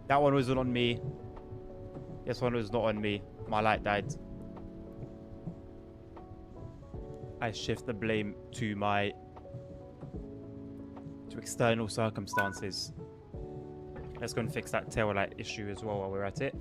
That one wasn't on me. This one was not on me. My light died. I shift the blame to external circumstances. Let's go and fix that tail light issue as well while we're at it.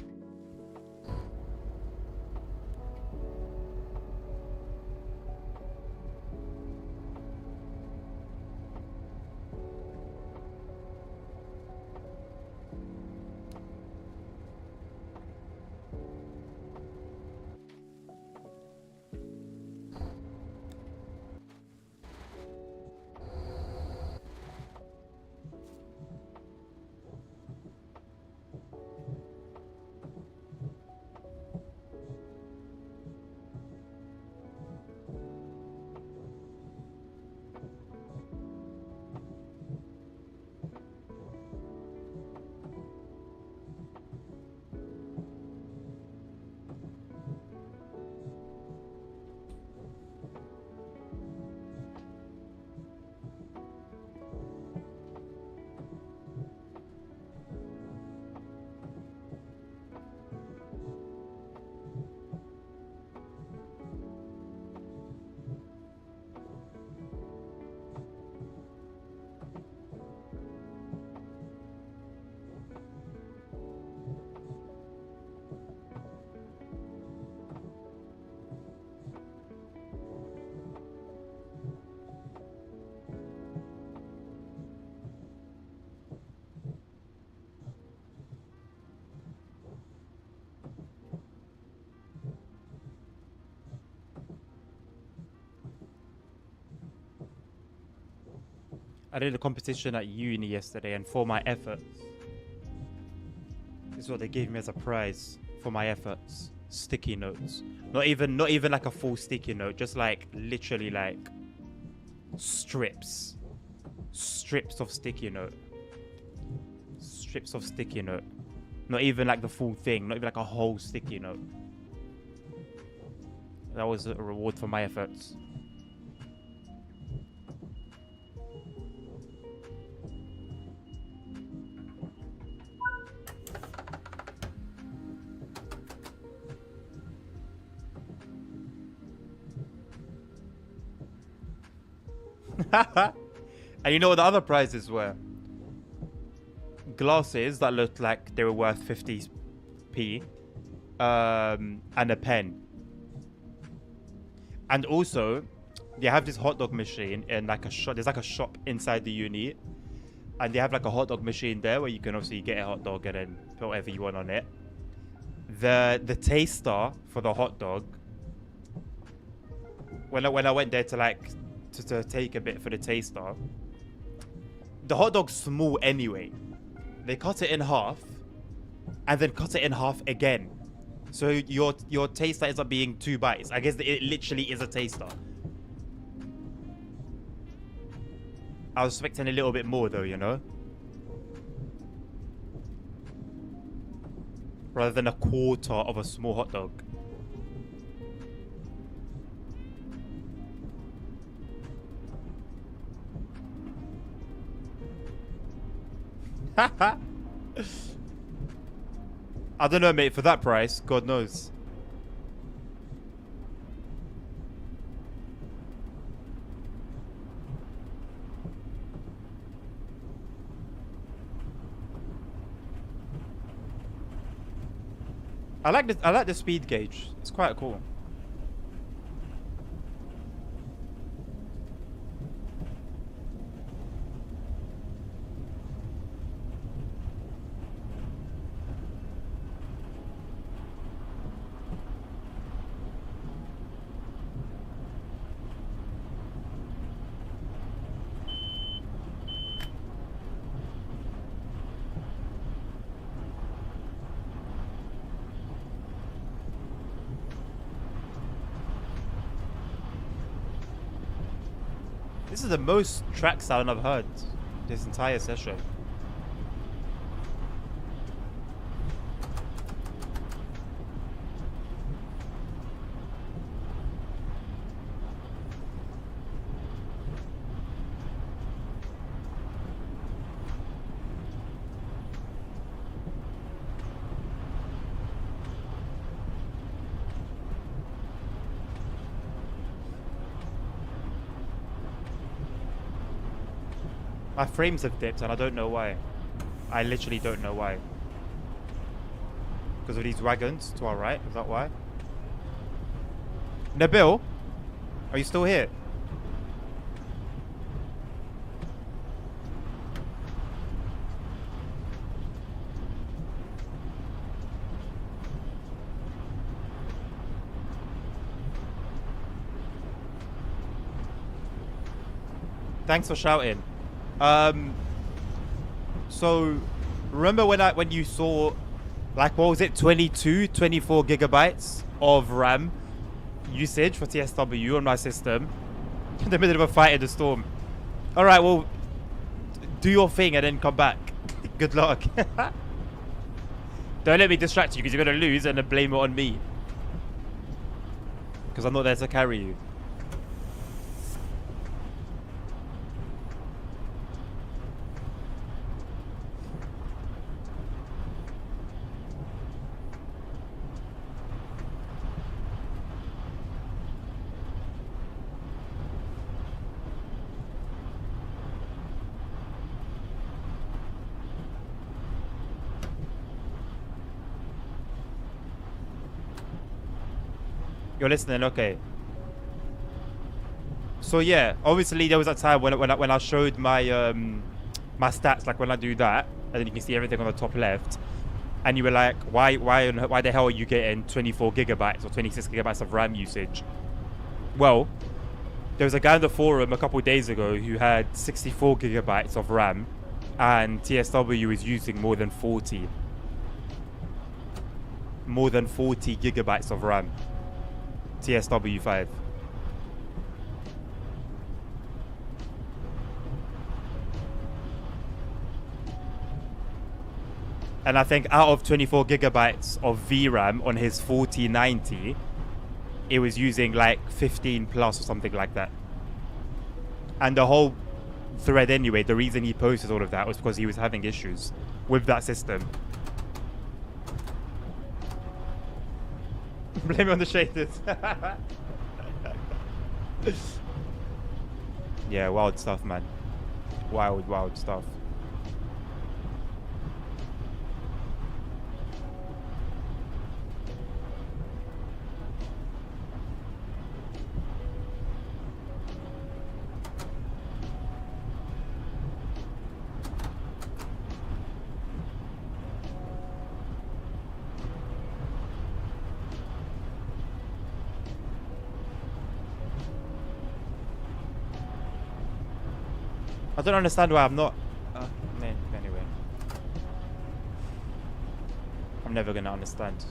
I did a competition at uni yesterday, and for my efforts, this is what they gave me as a prize for my efforts. Sticky notes. Not even like a full sticky note, just like literally like strips of sticky note. Strips of sticky note. Not even like the full thing, not even like a whole sticky note. That was a reward for my efforts. And you know what the other prizes were? Glasses that looked like they were worth 50p, and a pen. And also, they have this hot dog machine in like a shop. There's like a shop inside the uni, and they have like a hot dog machine there where you can obviously get a hot dog and then put whatever you want on it. The taster for the hot dog. When I went there to like to take a bit for the taster, the hot dog's small anyway. They cut it in half, and then cut it in half again. So your taster ends up being 2 bites. I guess it literally is a taster. I was expecting a little bit more though, you know? Rather than a quarter of a small hot dog. I don't know, mate. For that price, God knows. I like the speed gauge. It's quite cool. This is the most track sound I've heard this entire session. My frames have dipped and I don't know why. I literally don't know why. Because of these wagons to our right, is that why? Nabil? Are you still here? Thanks for shouting. So remember when you saw, like, what was it, 24 gigabytes of RAM usage for TSW on my system in the middle of a fight in the storm? All right, well, do your thing and then come back. Good luck. Don't let me distract you because you're gonna lose and then blame it on me because I'm not there to carry you. You're listening, okay. So yeah, obviously there was that time when I showed my my stats, like when I do that, and then you can see everything on the top left, and you were like, why the hell are you getting 24 gigabytes or 26 gigabytes of RAM usage? Well, There was a guy on the forum a couple of days ago who had 64 gigabytes of RAM, and TSW is using more than 40. More than 40 gigabytes of RAM. TSW5. And I think out of 24 gigabytes of VRAM on his 4090, it was using like 15 plus or something like that. And the whole thread anyway, the reason he posted all of that was because he was having issues with that system. Blame it on the shaders. Yeah, wild stuff, man. Wild stuff. I don't understand why I'm not... anyway. I'm never gonna understand.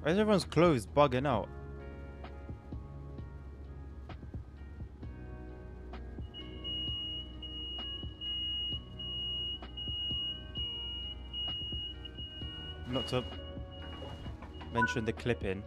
Why is everyone's clothes bugging out? Not to mention the clipping.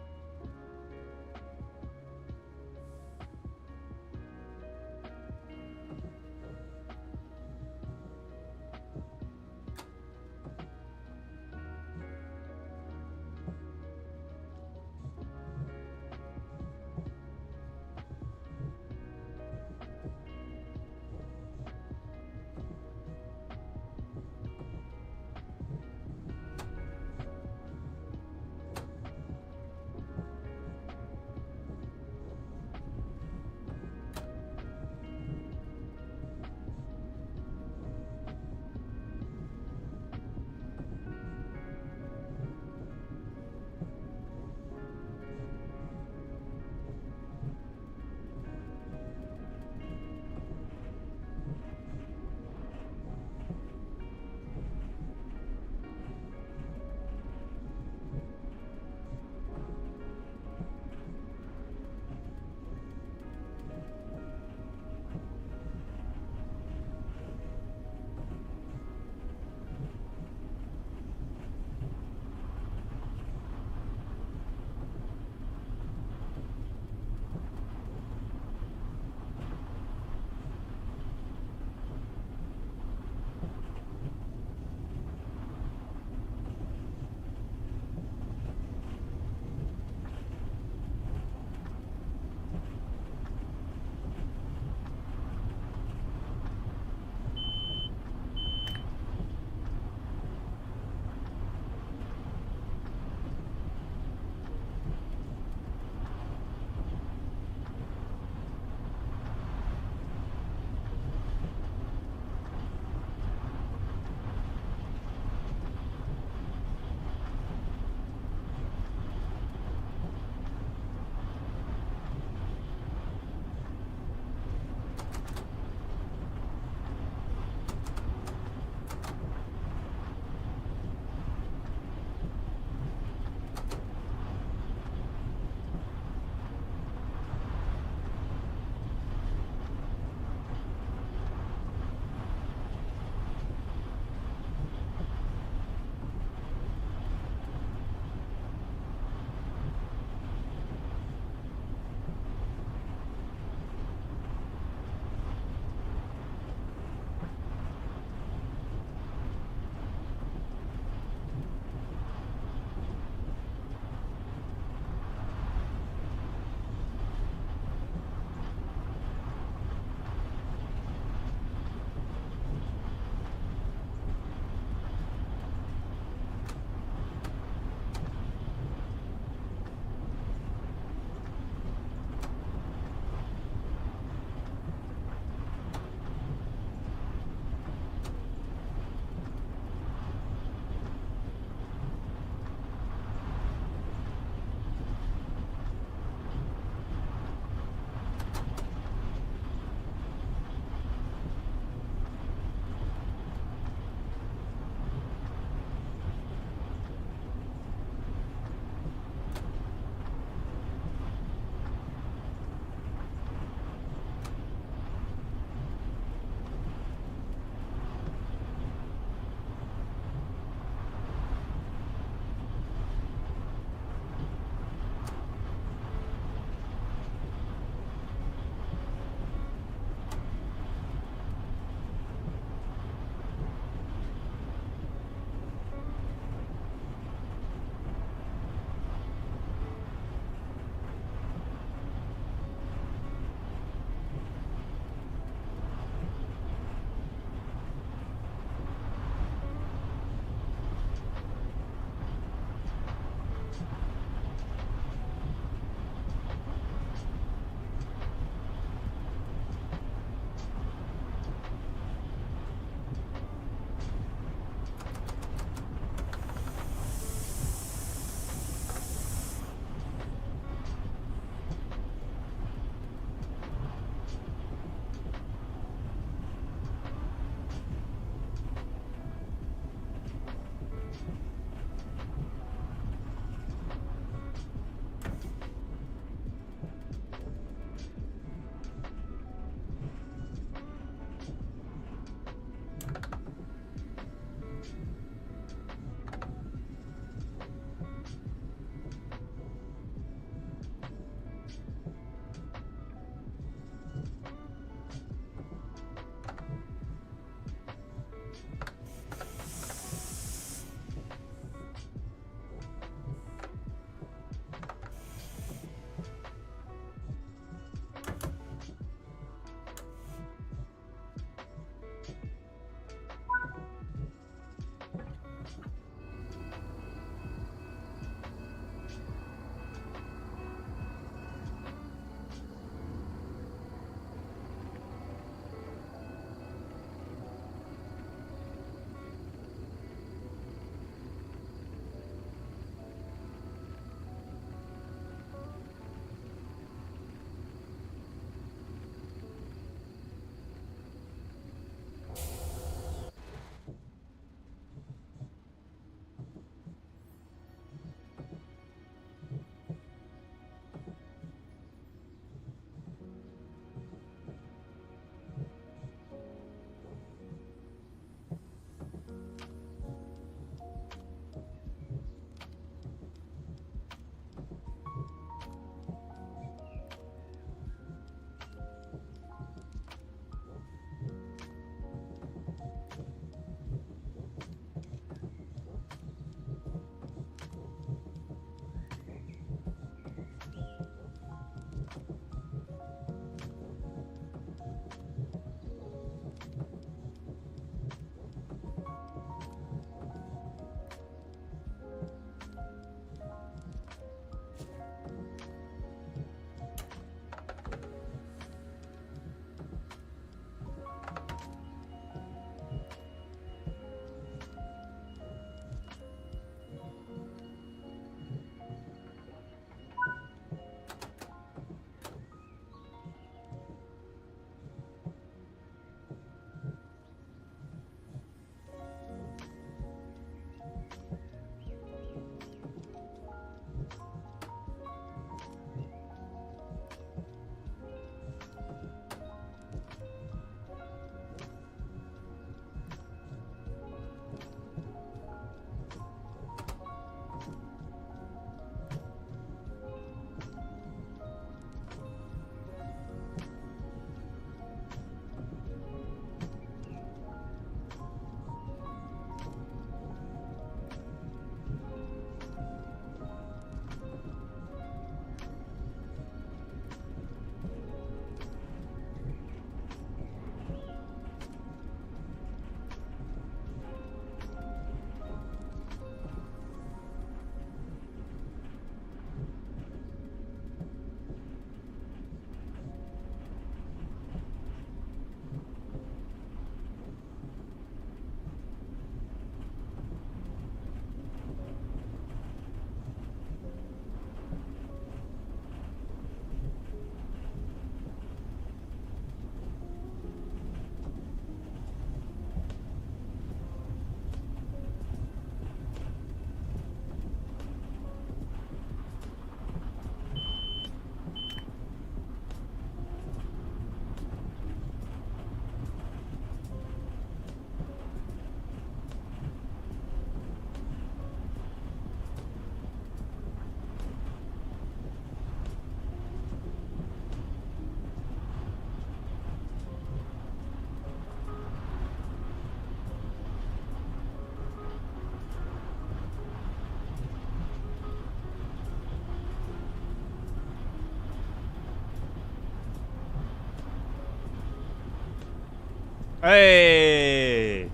Hey!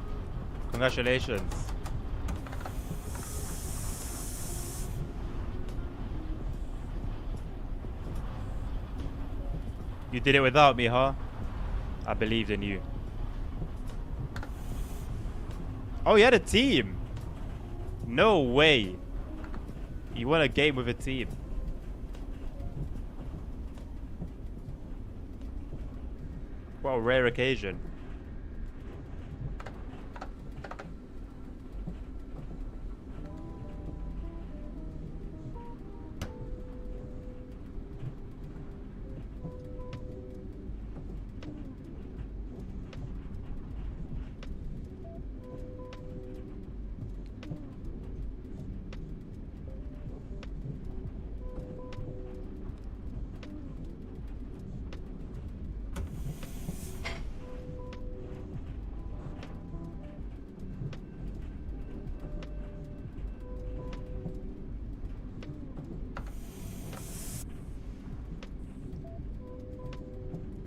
Congratulations. You did it without me, huh? I believed in you. Oh, you had a team. No way. You won a game with a team. What a rare occasion.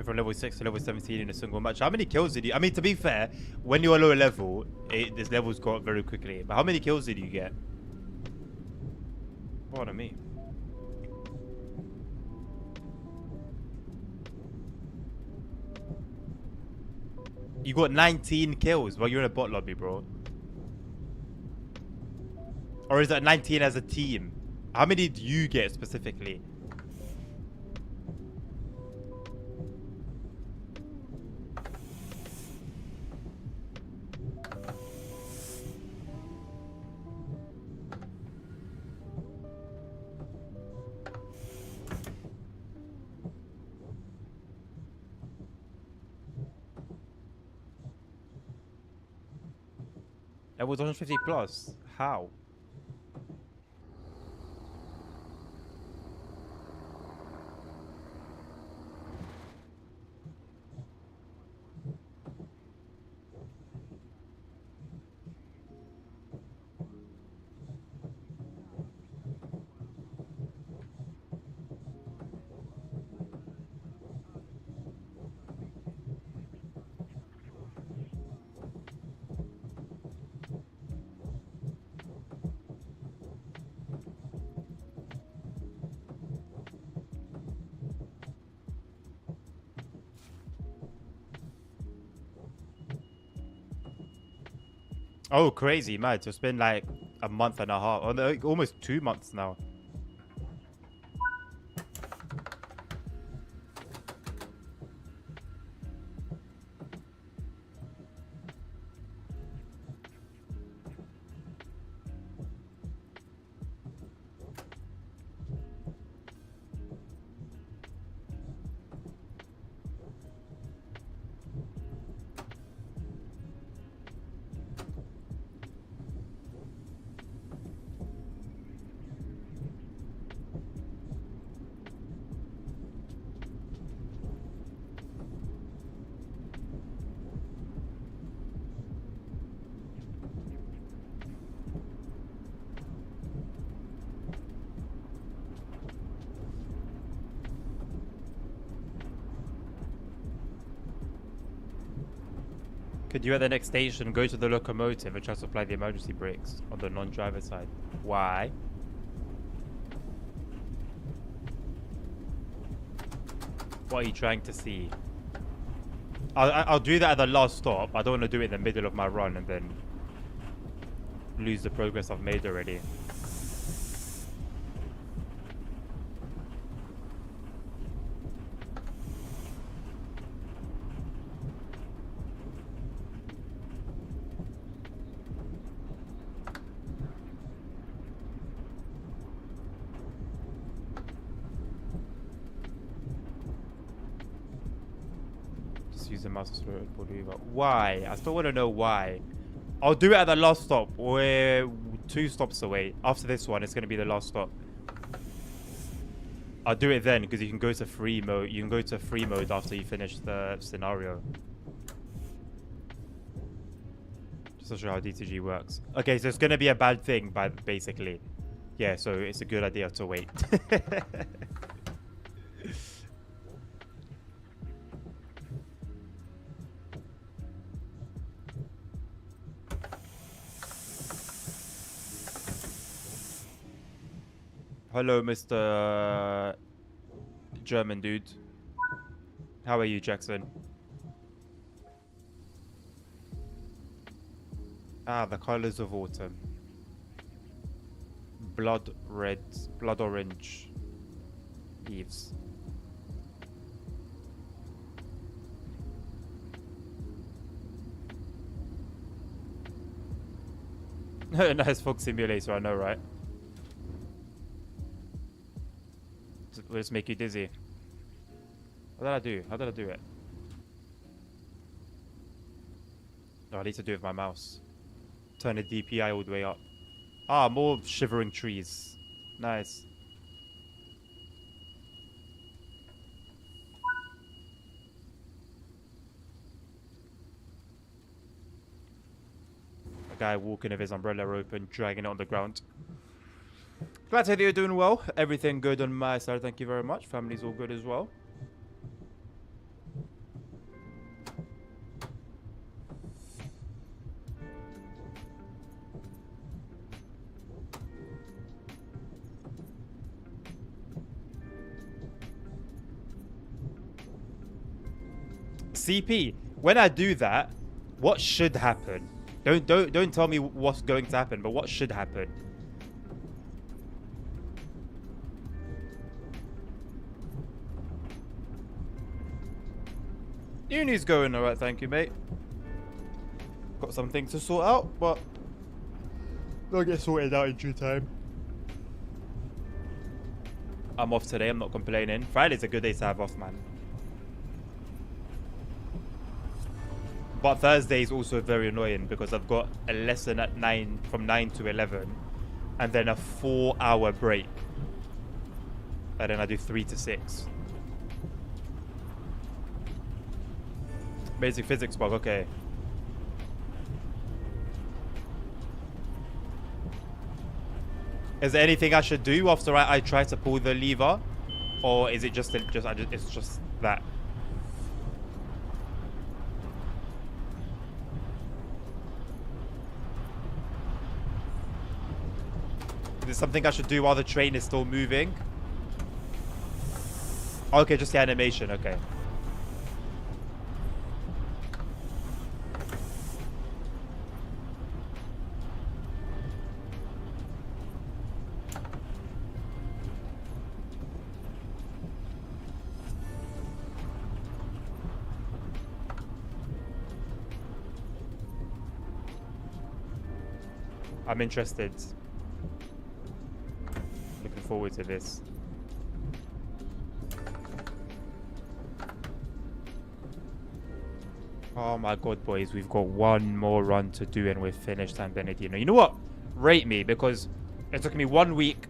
From level 6 to level 17 in a single match. How many kills did you... I mean, to be fair, when you're lower level, this levels go up very quickly. But how many kills did you get? Pardon me. You got 19 kills while you're in a bot lobby, bro. Or is that 19 as a team? How many did you get specifically? It was 150 plus. How? Oh, crazy, mad. So it's been like a month and a half, or like almost 2 months now. Could you at the next station go to the locomotive and try to apply the emergency brakes on the non-driver side? Why? What are you trying to see? I'll do that at the last stop. I don't want to do it in the middle of my run and then lose the progress I've made already. Use the mouse to slow it. Why? I still want to know why. I'll do it at the last stop. We're 2 stops away. After this one, it's going to be the last stop. I'll do it then because you can go to free mode. You can go to free mode after you finish the scenario. Just to show how DTG works. Okay, so it's going to be a bad thing, basically. Yeah, so it's a good idea to wait. Hello, Mr. German dude. How are you, Jackson? Ah, the colors of autumn. Blood red, blood orange leaves. Nice fog simulator, I know, right? Will this make you dizzy? What did I do? How did I do it? Oh, I need to do it with my mouse. Turn the DPI all the way up. Ah, more shivering trees. Nice. A guy walking with his umbrella open, dragging it on the ground. Glad to hear that you're doing well. Everything good on my side, thank you very much. Family's all good as well. CP, when I do that, what should happen? Don't tell me what's going to happen, but what should happen? Uni's going alright, thank you, mate. Got some things to sort out, but they'll get sorted out in due time. I'm off today, I'm not complaining. Friday's a good day to have off, man. But Thursday is also very annoying because I've got a lesson at 9, from 9 to 11, and then a 4-hour break. And then I do 3 to 6. Basic physics bug, okay. Is there anything I should do after I try to pull the lever? Or is it it's just that? Is there something I should do while the train is still moving? Okay, just the animation, okay. I'm interested. Looking forward to this. Oh my god, boys. We've got one more run to do and we're finished San Bernardino. You know what? Rate me, because it took me 1 week.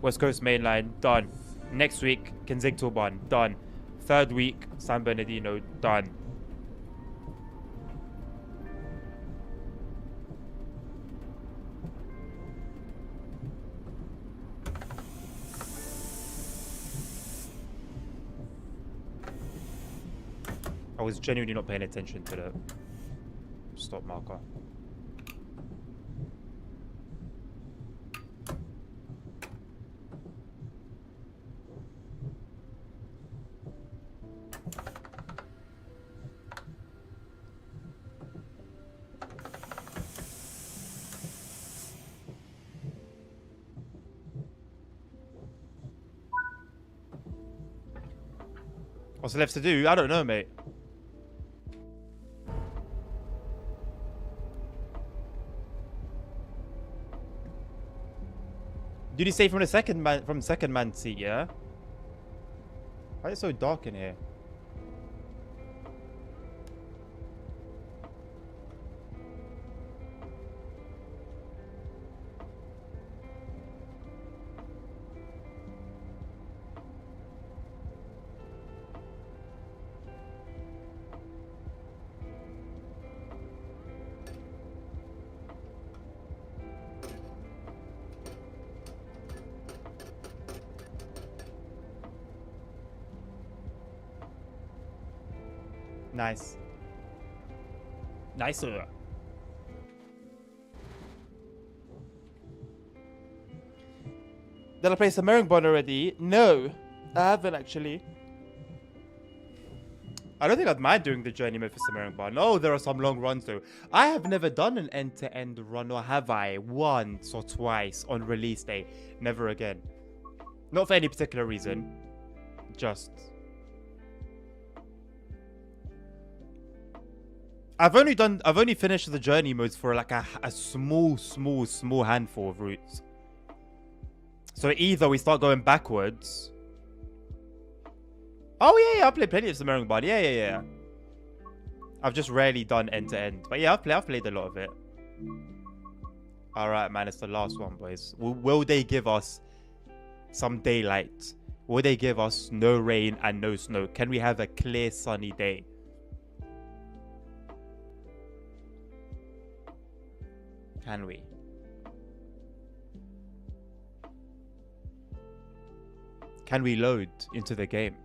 West Coast Main Line, done. Next week, Kensington, done. Third week, San Bernardino, done. I was genuinely not paying attention to the stop marker. What's left to do? I don't know, mate. Did you say from the second man seat, yeah? Why is it so dark in here? Nice. Nicer. Did I play Samaringbon already? No, I haven't actually. I don't think I'd mind doing the journey mode for Samaringbon. No, there are some long runs though. I have never done an end-to-end run, or have I? Once or twice on release day. Never again. Not for any particular reason. Just... I've only finished the journey modes for like a small handful of routes. So either we start going backwards. Oh yeah, I've played plenty of Samaringbon. Yeah. I've just rarely done end to end. But yeah, I've played a lot of it. Alright, man, it's the last one, boys. Will they give us some daylight? Will they give us no rain and no snow? Can we have a clear sunny day? Can we? Can we load into the game?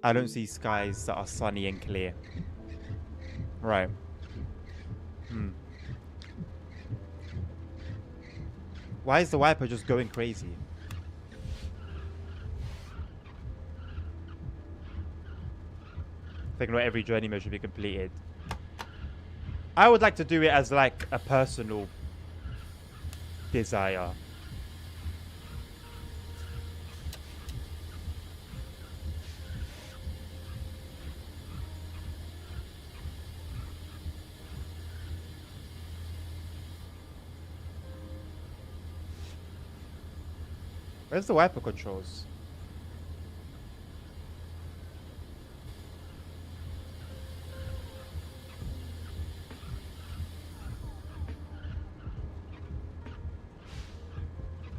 I don't see skies that are sunny and clear. Right. Why is the wiper just going crazy? I think not every journey mode should be completed. I would like to do it as like a personal desire. Where's the wiper controls?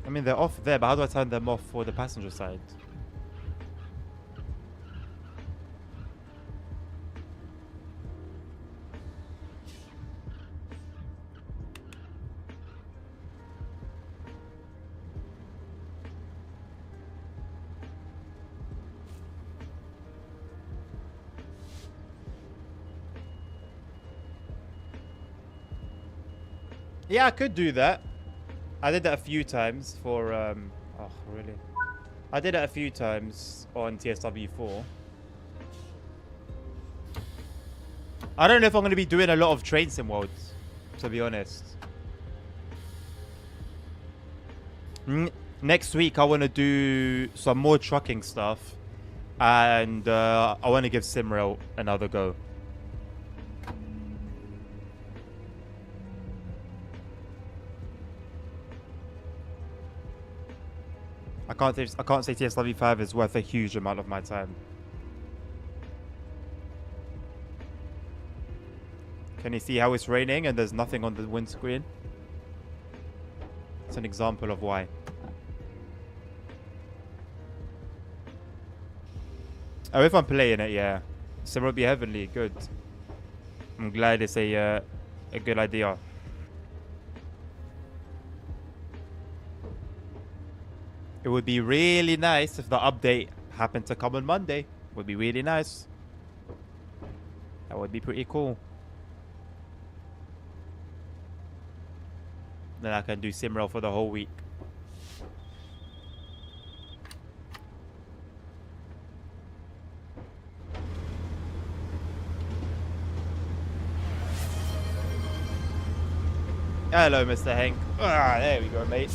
I mean, they're off there, but how do I turn them off for the passenger side? Yeah, I could do that. I did that a few times for, oh, really? I did it a few times on TSW4. I don't know if I'm going to be doing a lot of train sim worlds, to be honest. Next week, I want to do some more trucking stuff. And I want to give Simrail another go. I can't say TSW5 is worth a huge amount of my time. Can you see how it's raining and there's nothing on the windscreen? It's an example of why. Oh, if I'm playing it, yeah. Sim will be heavenly. Good. I'm glad it's a good idea. It would be really nice if the update happened to come on Monday. Would be really nice. That would be pretty cool. Then I can do Simrail for the whole week. Hello, Mr. Hank. Ah, there we go, mate.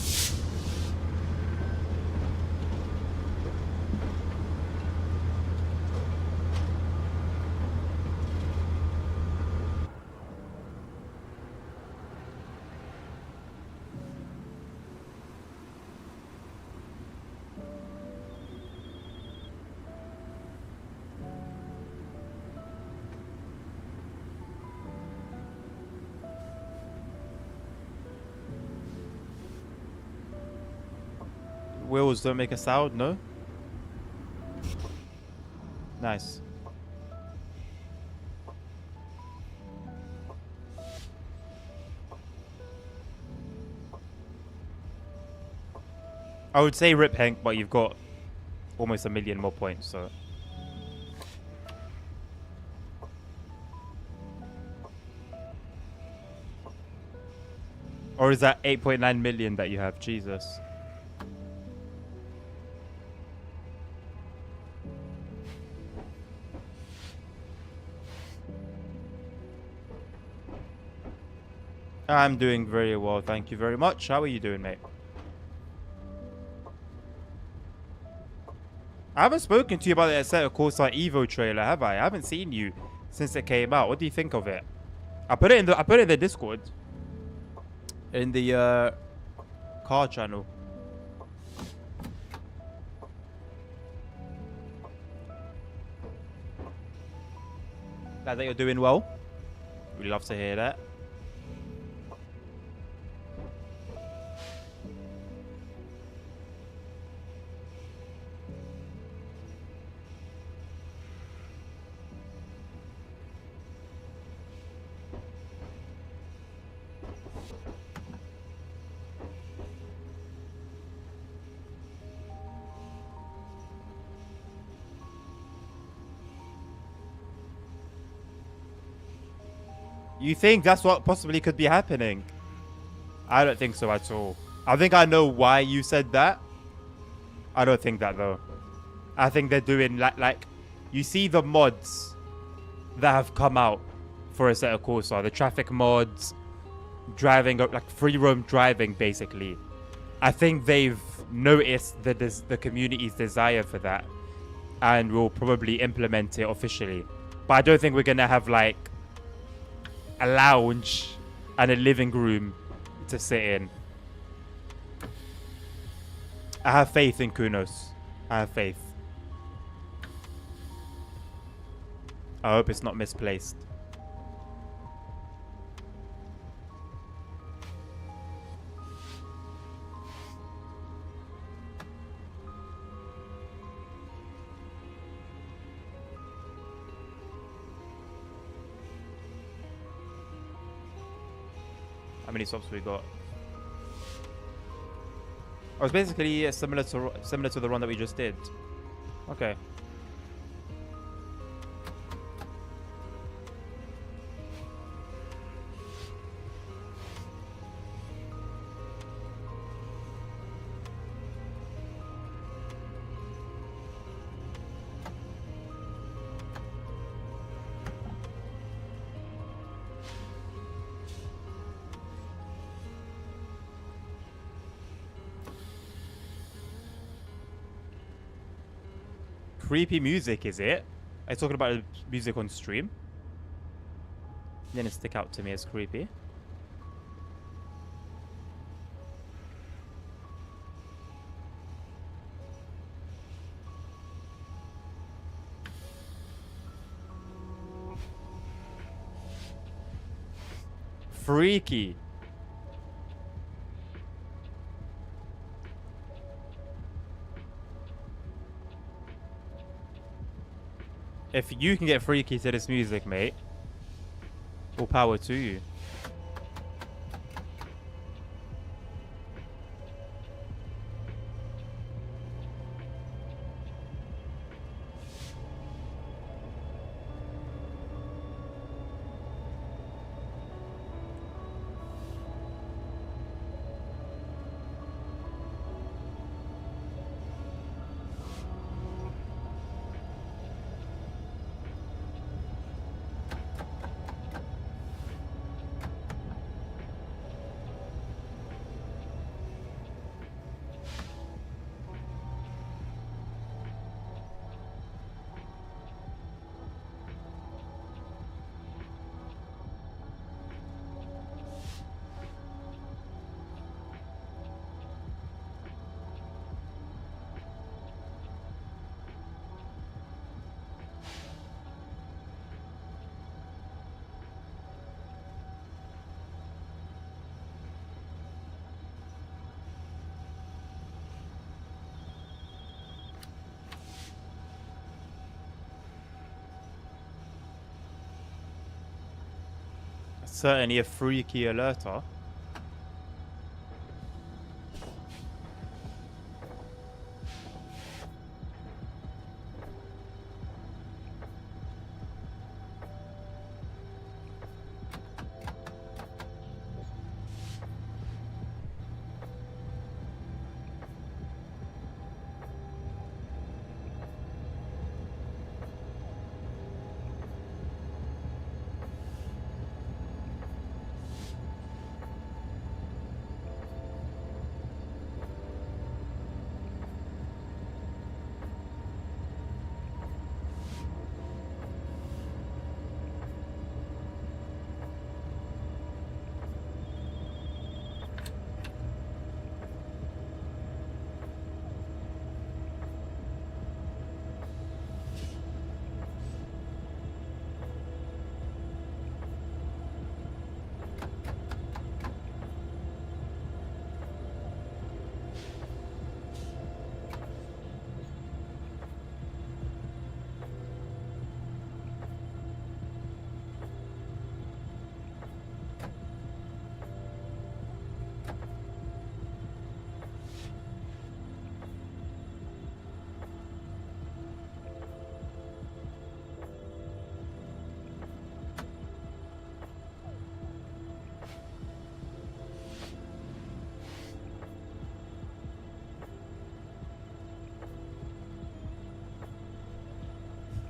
Wheels don't make a sound, no? Nice. I would say rip Hank, but you've got almost 1 million more points, so... Or is that 8.9 million that you have? Jesus. I'm doing very well, thank you very much. How are you doing, mate? I haven't spoken to you about the Assetto Corsa Evo trailer, have I? I haven't seen you since it came out. What do you think of it? I put it in the Discord. In the car channel. Glad that you're doing well. We'd love to hear that. You think that's what possibly could be happening? I don't think so at all. I think I know why you said that. I don't think that though. I think they're doing like you see the mods that have come out for Assetto Corsa, the traffic mods, driving like free roam driving basically. I think they've noticed the community's desire for that and will probably implement it officially. But I don't think we're gonna have like a lounge and a living room to sit in. I have faith in Kunos. I have faith. I hope it's not misplaced. How many stops we got? Oh, it's basically similar to the run that we just did. Okay. Creepy music, is it? Are you talking about music on stream? Didn't stick out to me as creepy. Freaky. If you can get freaky to this music, mate, all power to you. Certainly a freaky alerter.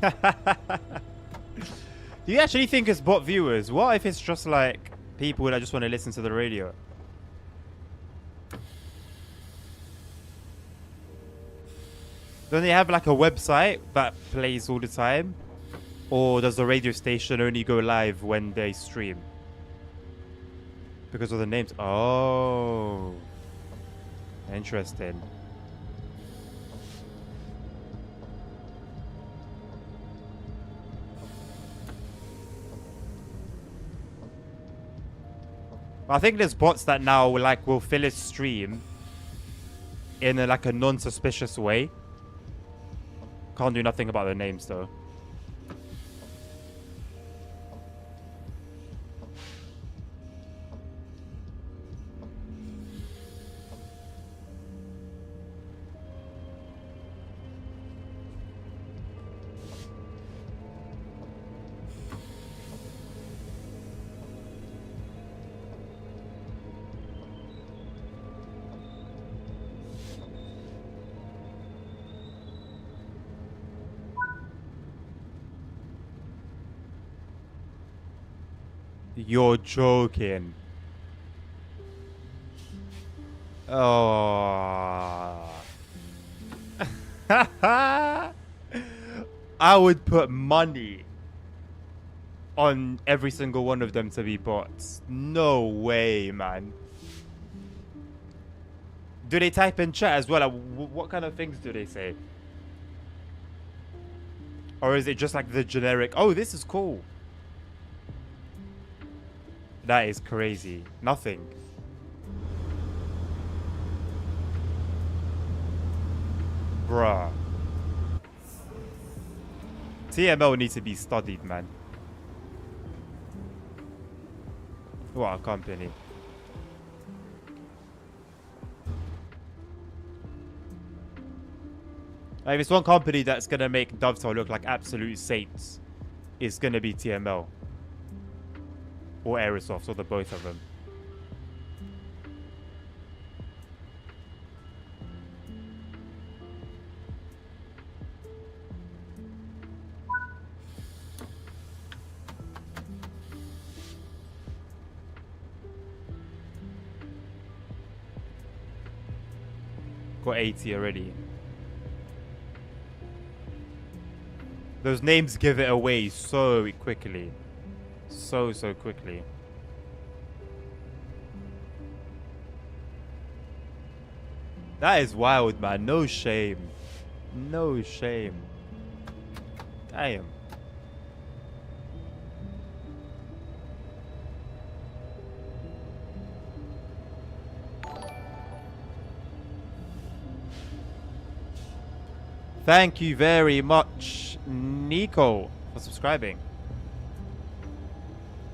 Do you actually think it's bot viewers? What if it's just like people that just want to listen to the radio? Don't they have like a website that plays all the time? Or does the radio station only go live when they stream? Because of the names. Oh. Interesting. I think there's bots that now like will fill a stream in like a non-suspicious way. Can't do nothing about the names though. You're joking. Oh. I would put money on every single one of them to be bots. No way, man. Do they type in chat as well? Like, what kind of things do they say? Or is it just like the generic, oh, this is cool? That is crazy. Nothing. Bruh. TML needs to be studied, man. What a company. If it's one company that's gonna make Dovetail look like absolute saints, it's gonna be TML. Or Aerosoft, or the both of them. Got 80 already. Those names give it away so quickly. So quickly. That is wild, man. No shame. No shame. Damn. Thank you very much, Nico, for subscribing.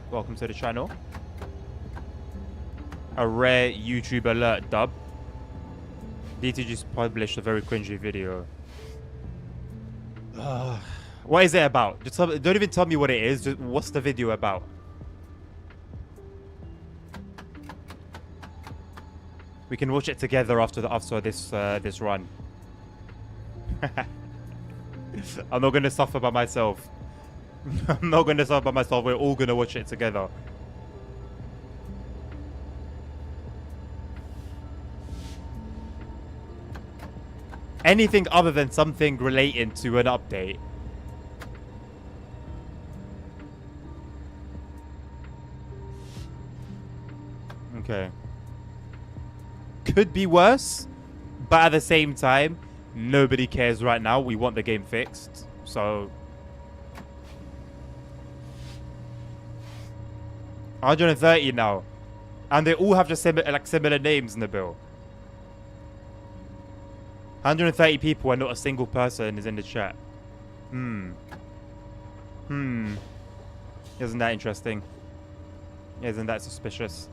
Welcome to the channel. A rare YouTube alert dub. DT just published a very cringy video. What is it about? Just don't even tell me what it is. Just, what's the video about? We can watch it together after this this run. I'm not gonna suffer by myself. I'm not gonna suffer by myself. We're all gonna watch it together. Anything other than something relating to an update. Okay. Could be worse, but at the same time, nobody cares right now. We want the game fixed, so 130 now, and they all have just similar names in the bill. 130 people and not a single person is in the chat. Isn't that interesting? Isn't that suspicious?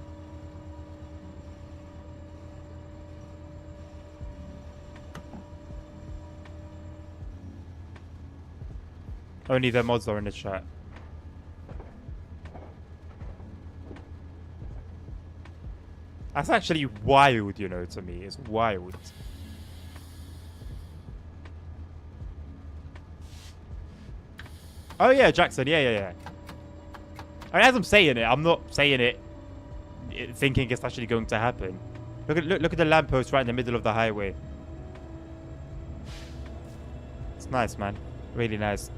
Only their mods are in the chat. That's actually wild, you know, to me. It's wild. Oh yeah, Jackson. Yeah. I mean, as I'm saying it, I'm not saying it thinking it's actually going to happen. Look at the lamppost right in the middle of the highway. It's nice, man. Really nice.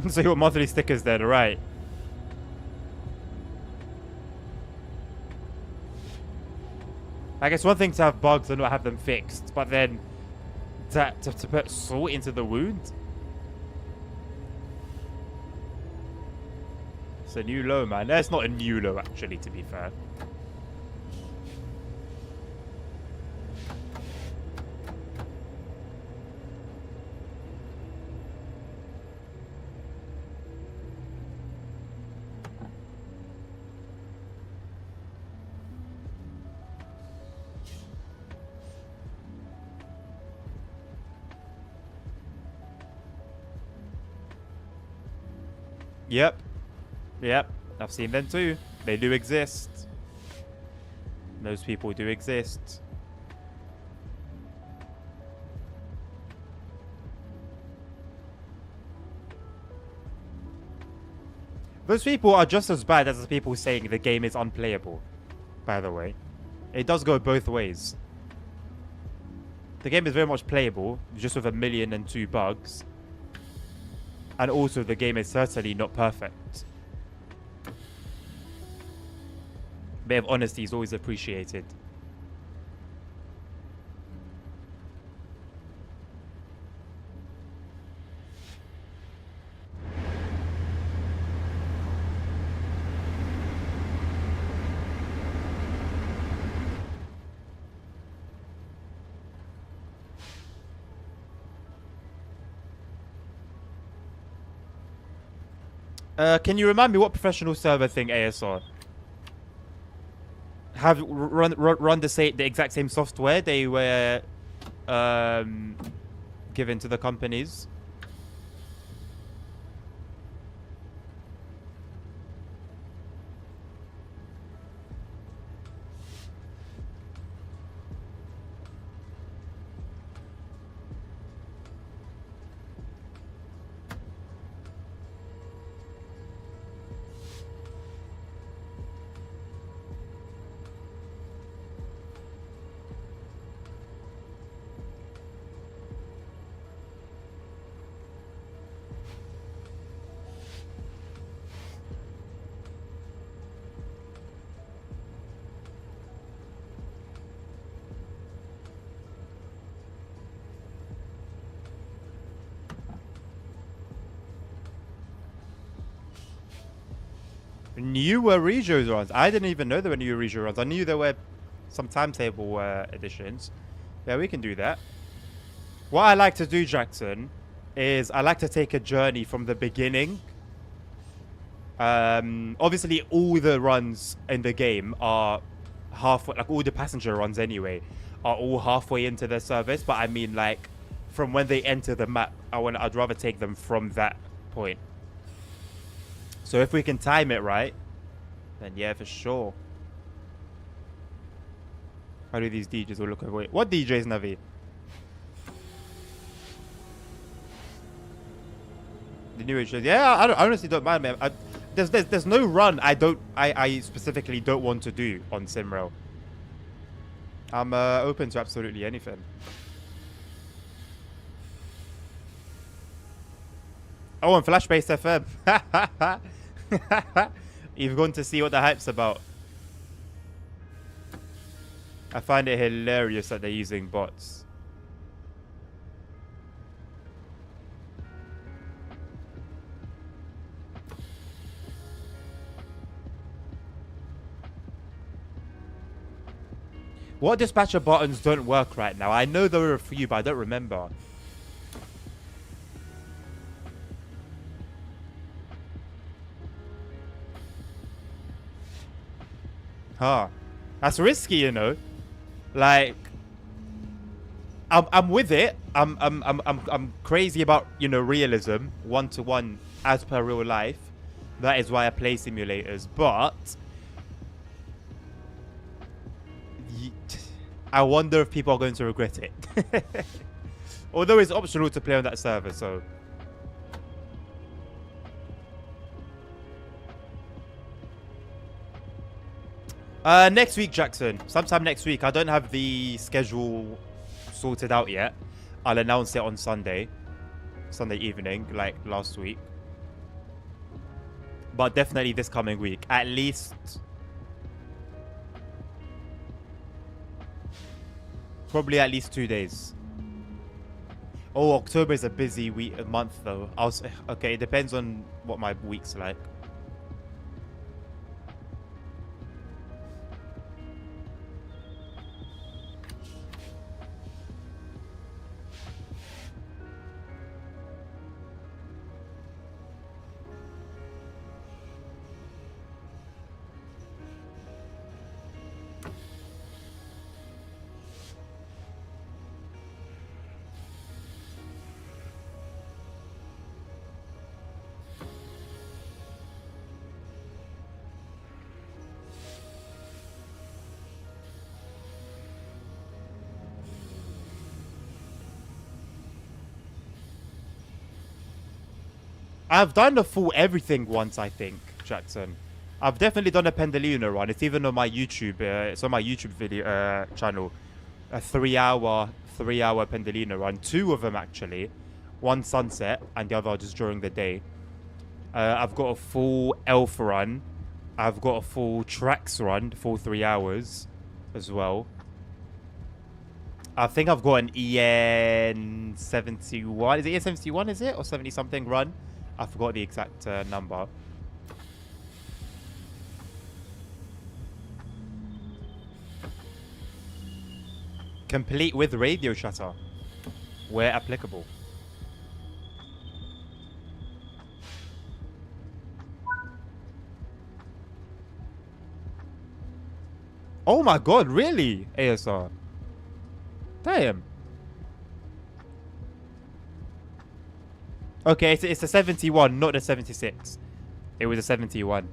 So your monthly stickers then, right? I guess one thing to have bugs and not have them fixed, but then to put salt into the wound? It's a new low, man. That's not a new low, actually, to be fair. Yep. I've seen them too. They do exist. Those people do exist. Those people are just as bad as the people saying the game is unplayable, by the way. It does go both ways. The game is very much playable, just with 1,000,002 bugs. And also, the game is certainly not perfect. A bit of honesty is always appreciated. Can you remind me what professional server thing ASR have run the exact same software they were given to the companies? Newer Regio runs. I didn't even know there were new Regio runs. I knew there were some timetable editions. Yeah, we can do that. What I like to do, Jackson, is I like to take a journey from the beginning. Obviously, all the runs in the game are halfway, like all the passenger runs anyway, are all halfway into their service. But I mean, like, from when they enter the map, I'd rather take them from that point. So if we can time it right, then yeah, for sure. How do these DJs all look away? What DJs, Navi? The new issues. Yeah, I honestly don't mind, man. There's no run I specifically don't want to do on Simrail. I'm open to absolutely anything. Oh, and Flash-based FM. You've gone to see what the hype's about. I find it hilarious that they're using bots. What dispatcher buttons don't work right now? I know there were a few, but I don't remember. Huh. That's risky, you know. Like, I'm with it. I'm crazy about, you know, realism, 1-to-1 as per real life. That is why I play simulators. But I wonder if people are going to regret it. Although it's optional to play on that server, so Next week, Jackson. Sometime next week. I don't have the schedule sorted out yet. I'll announce it on Sunday evening, like last week. But definitely this coming week. At least... probably at least 2 days. Oh, October is a busy month though. Okay, it depends on what my week's like. I've done the full everything once, I think, Jackson. I've definitely done a Pendolino run. It's even on my YouTube. It's on my YouTube video channel. A 3-hour Pendolino run. 2 of them actually. One sunset and the other just during the day. I've got a full Elf run. I've got a full Trax run, full 3 hours as well. I think I've got an EN71. Is it EN71, is it? Or 70 something run? I forgot the exact number. Complete with radio shutter, where applicable. Oh my god, really? ASR. Damn. Okay, it's a 71, not a 76. It was a 71.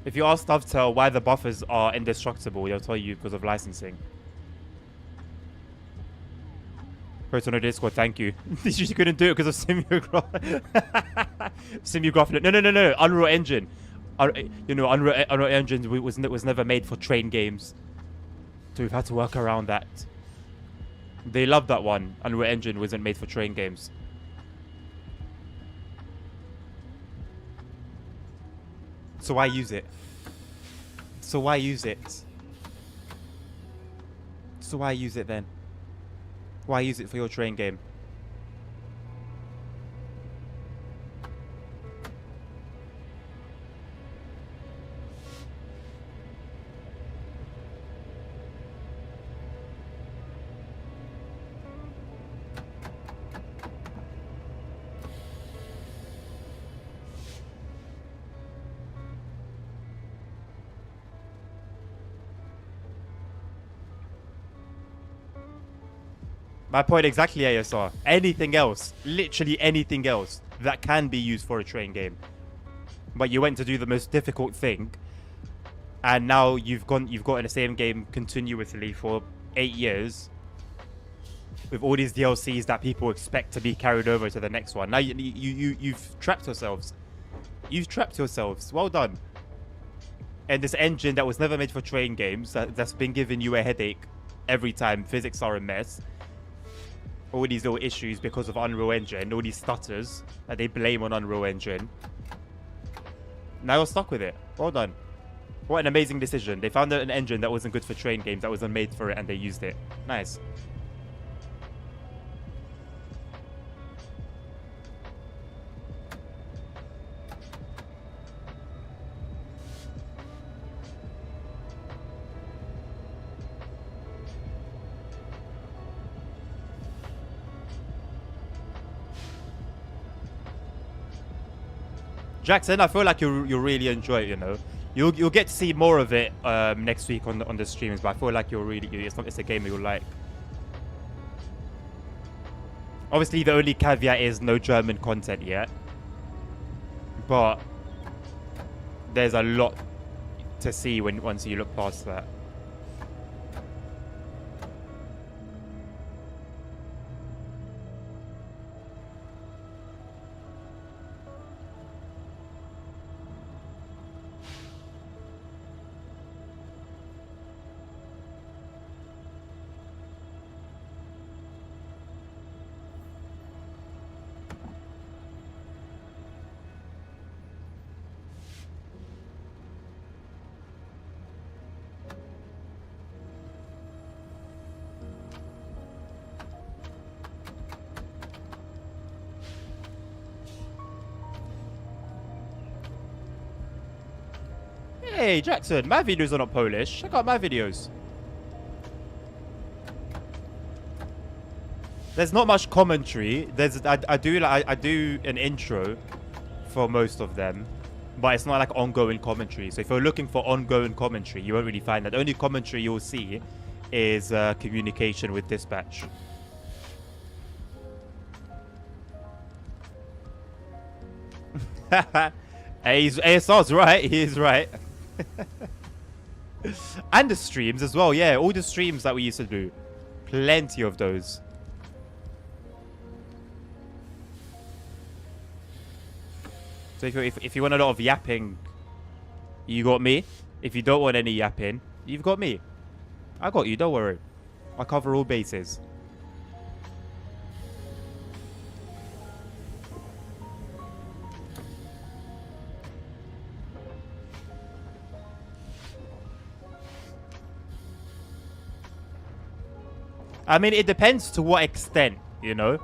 If you ask Dovetail why the buffers are indestructible, they'll tell you because of licensing. Personal Discord, thank you. You couldn't do it because of Simulgraph. Simulgraph. No. Unreal Engine. You know, Unreal Engine was never made for train games. So we've had to work around that. They love that one. Unreal Engine wasn't made for train games. So why use it? So why use it? So why use it then? Why use it for your train game? My point exactly, ASR. Anything else, literally anything else that can be used for a train game. But you went to do the most difficult thing, and now you've got in the same game continuously for 8 years with all these DLCs that people expect to be carried over to the next one. Now you've trapped yourselves. You've trapped yourselves. Well done. And this engine that was never made for train games, that's been giving you a headache every time. Physics are a mess. All these little issues because of Unreal Engine, all these stutters that they blame on Unreal Engine. Now you're stuck with it. Well done. What an amazing decision. They found an engine that wasn't good for train games, that wasn't made for it, and they used it. Nice. Jackson, I feel like you'll really enjoy it. You know, you'll get to see more of it next week on the streams. But I feel like it's a game you'll like. Obviously, the only caveat is no German content yet, but there's a lot to see once you look past that. Hey, Jackson, my videos are not Polish. Check out my videos. There's not much commentary. I do an intro for most of them, but it's not like ongoing commentary. So if you're looking for ongoing commentary, you won't really find that. The only commentary you'll see is communication with dispatch. ASR's right. He is right. And the streams as well. Yeah, all the streams that we used to do. Plenty of those. So if you want a lot of yapping, you got me. If you don't want any yapping, you've got me. I got you, don't worry. I cover all bases. I mean, it depends to what extent, you know.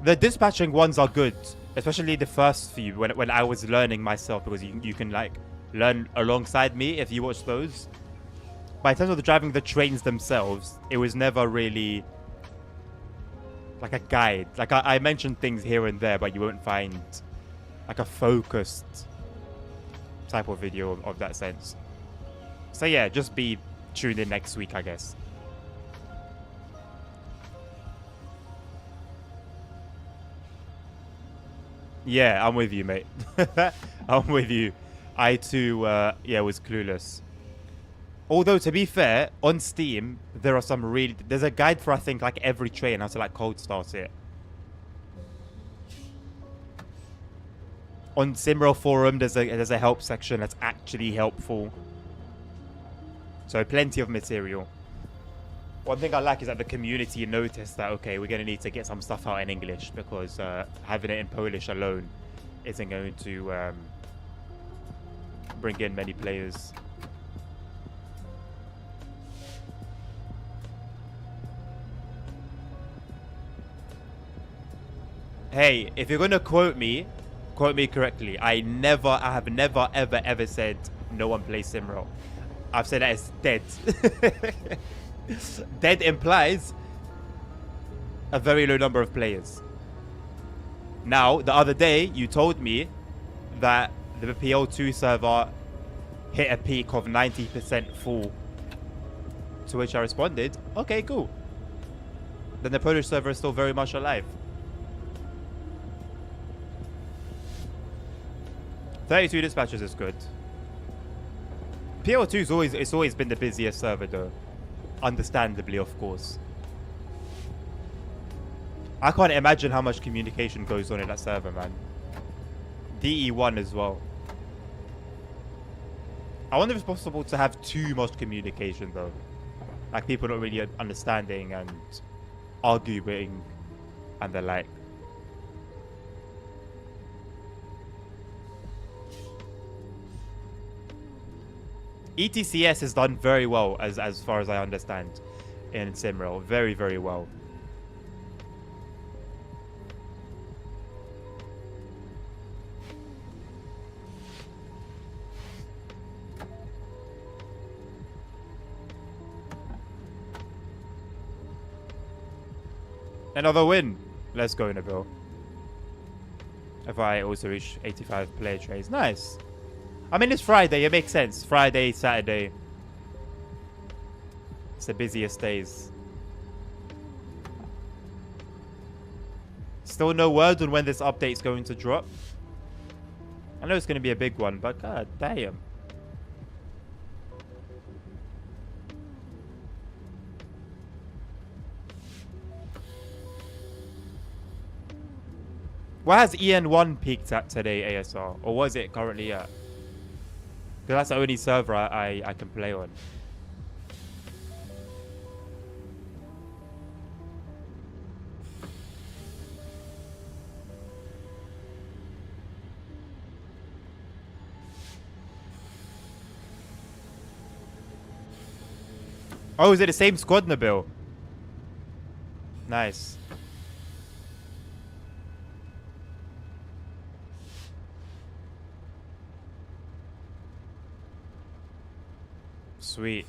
The dispatching ones are good, especially the first few when I was learning myself, because you can like learn alongside me if you watch those. But in terms of the driving the trains themselves, it was never really like a guide. Like I mentioned things here and there, but you won't find like a focused type of video of that sense. So yeah, just be tuned in next week, I guess. Yeah, I'm with you, mate. I'm with you. I too, yeah, was clueless. Although, to be fair, on Steam, there are some really... There's a guide for, I think, like every train, how to, like, cold start it. On Simrail Forum, there's a help section that's actually helpful. So, plenty of material. One thing I like is that the community noticed that, okay, we're going to need to get some stuff out in English, because having it in Polish alone isn't going to bring in many players. Hey, if you're going to quote me correctly. I have never, ever said no one plays Simrail. I've said that it's dead. Dead implies a very low number of players. Now, the other day, you told me that the PL2 server hit a peak of 90% full. To which I responded, okay, cool. Then the Polish server is still very much alive. 32 dispatches is good. PL2 it's always been the busiest server though. Understandably, of course. I can't imagine how much communication goes on in that server, man. DE1 as well. I wonder if it's possible to have too much communication though. Like people not really understanding and arguing and the like. ETCS has done very well as far as I understand in Simrail. Very, very well. Another win. Let's go, Nabil. If I also reach 85 player trays. Nice. I mean, it's Friday. It makes sense. Friday, Saturday. It's the busiest days. Still no word on when this update's going to drop. I know it's going to be a big one, but god damn. What has EN1 peaked at today, ASR? Or was it currently at? Because that's the only server I can play on. Oh, is it the same squad, Nabil? Nice. Sweet.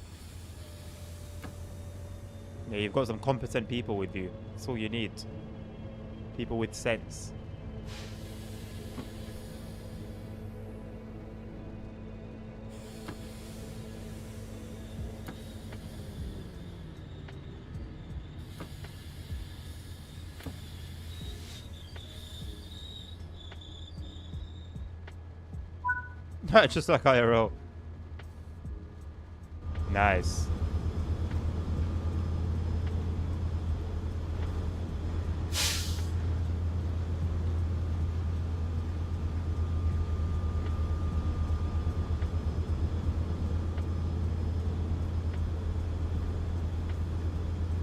Yeah, you've got some competent people with you. That's all you need. People with sense. Just like IRL. Nice.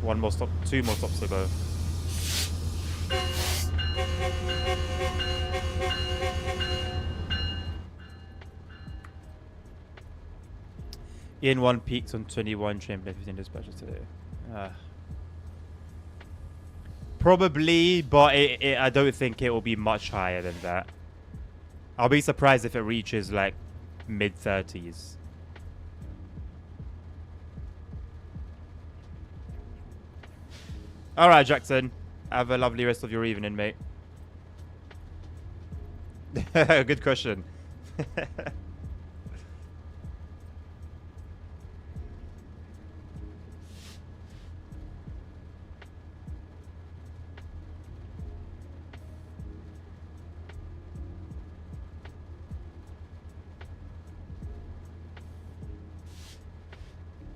One more stop, 2 more stops to go. EN1 peaked on 21, champion 15 dispatches today. Probably, but I don't think it will be much higher than that. I'll be surprised if it reaches like mid-30s. All right, Jackson. Have a lovely rest of your evening, mate. Good question.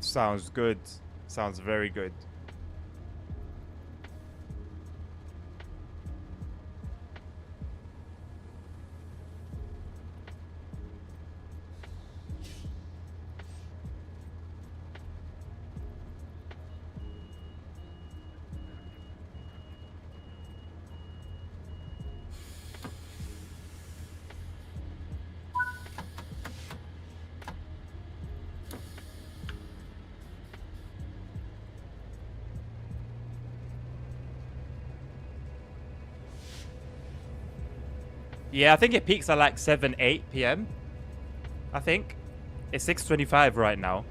Sounds good. Sounds very good. Yeah, I think it peaks at like 7, 8 p.m. I think. It's 6:25 right now.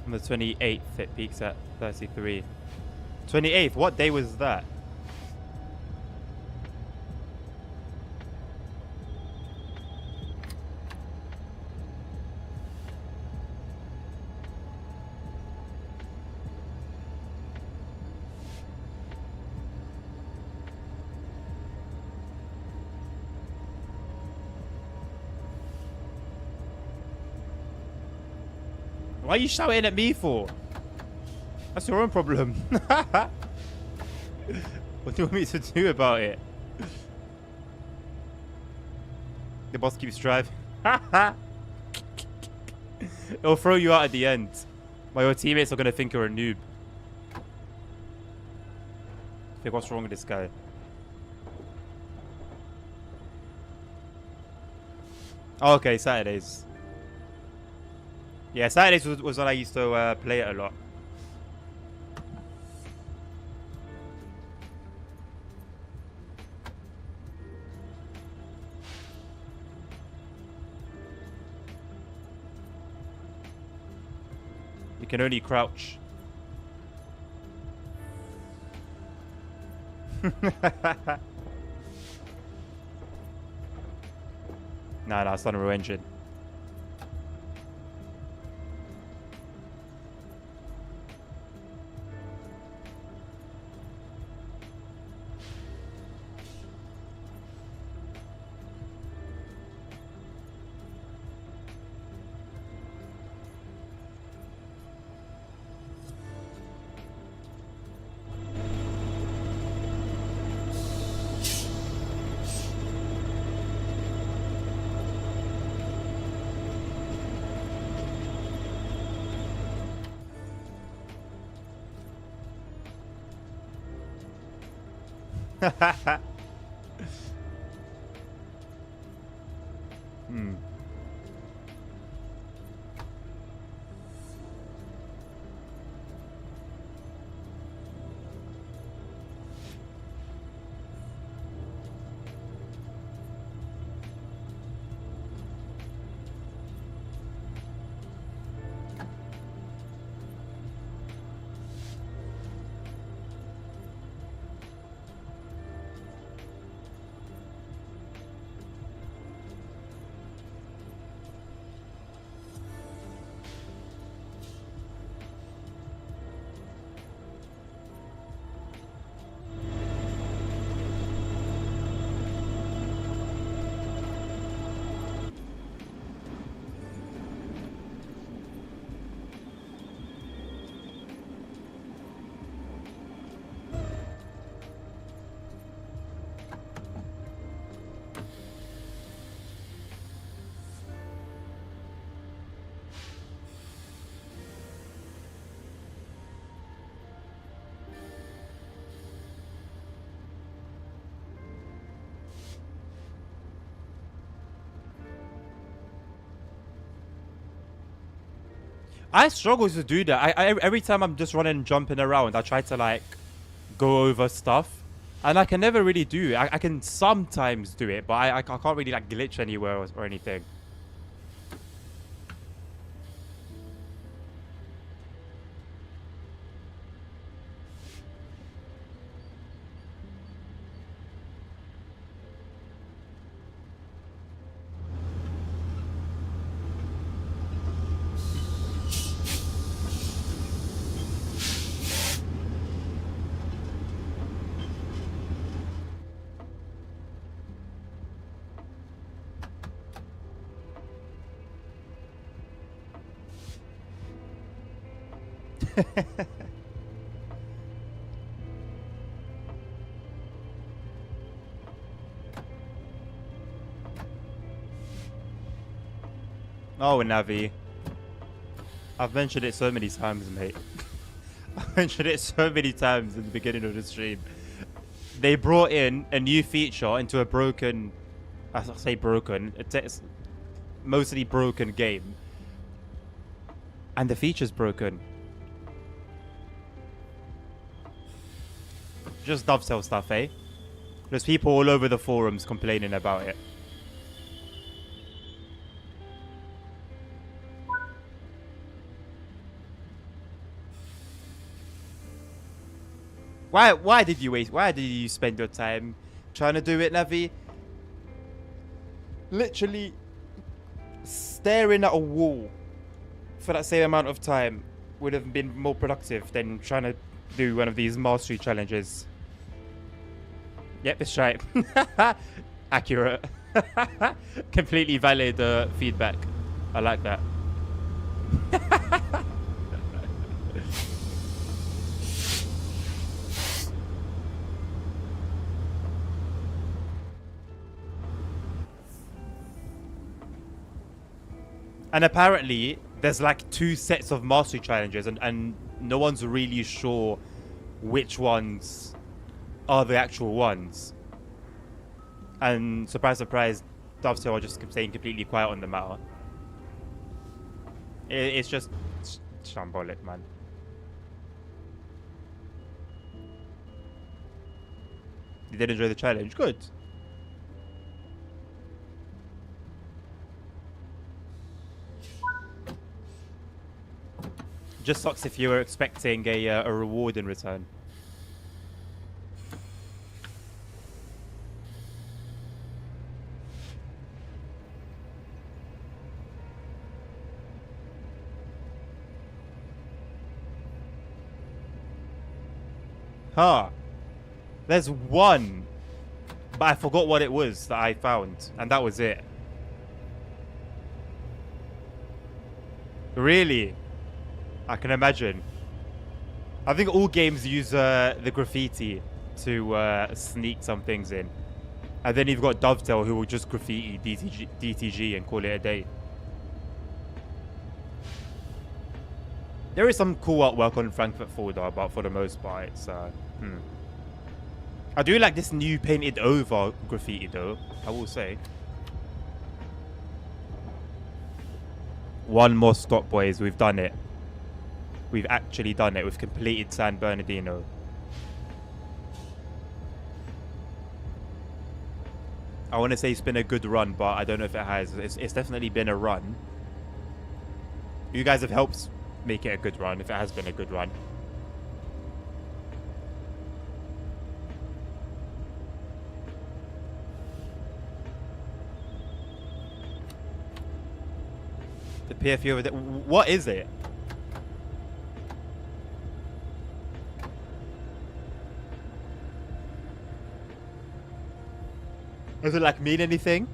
On the 28th, it peaks at 33. 28th, what day was that? Why are you shouting at me for? That's your own problem. What do you want me to do about it? The boss keeps driving. It'll throw you out at the end. But your teammates are going to think you're a noob. Think, what's wrong with this guy? Oh, okay, Saturdays. Yeah, Saturdays was when I used to play it a lot. You can only crouch. Nah, it's not a real engine. Hmm. I struggle to do that. Every time I'm just running and jumping around, I try to like go over stuff, and I can never really do it. I can sometimes do it, but I can't really like glitch anywhere or anything. Oh, Navi. I've mentioned it so many times, mate. I've mentioned it so many times in the beginning of the stream. They brought in a new feature into a broken, I say broken, it's mostly broken game. And the feature's broken. Just dovetail stuff, eh? There's people all over the forums complaining about it. Why did you spend your time trying to do it, Navi? Literally staring at a wall for that same amount of time would have been more productive than trying to do one of these mastery challenges. Yep, it's right. Accurate. Completely valid feedback. I like that. And apparently, there's like 2 sets of mastery challenges, and no one's really sure which ones are the actual ones. And surprise, surprise, Dovetail are just staying completely quiet on the matter. It's just shambolic, man. You did enjoy the challenge. Good. Just sucks if you were expecting a reward in return. Huh. There's one, but I forgot what it was that I found, and that was it. Really? I can imagine. I think all games use the graffiti to sneak some things in. And then you've got Dovetail, who will just graffiti DTG and call it a day. There is some cool artwork on Frankfurt folder, but for the most part, it's I do like this new painted over graffiti though, I will say. One more stop, boys. We've done it. We've actually done it. We've completed San Bernardino. I want to say it's been a good run, but I don't know if it has. It's definitely been a run. You guys have helped make it a good run, if it has been a good run. The PFU over there. What is it? Does it like mean anything?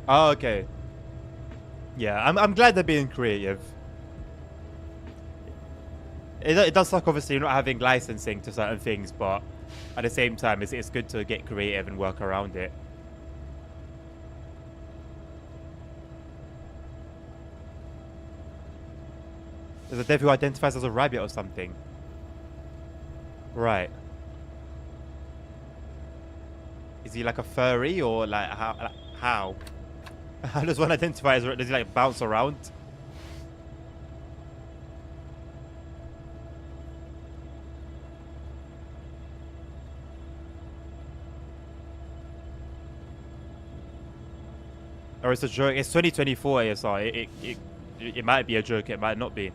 Oh, okay. Yeah, I'm glad they're being creative. It does suck, obviously, not having licensing to certain things, but at the same time, it's good to get creative and work around it. There's a dev who identifies as a rabbit or something. Right. Is he like a furry or like how? How does one identify as? Does he like bounce around? Or it's a joke? It's 2024 ASR. It might be a joke. It might not be.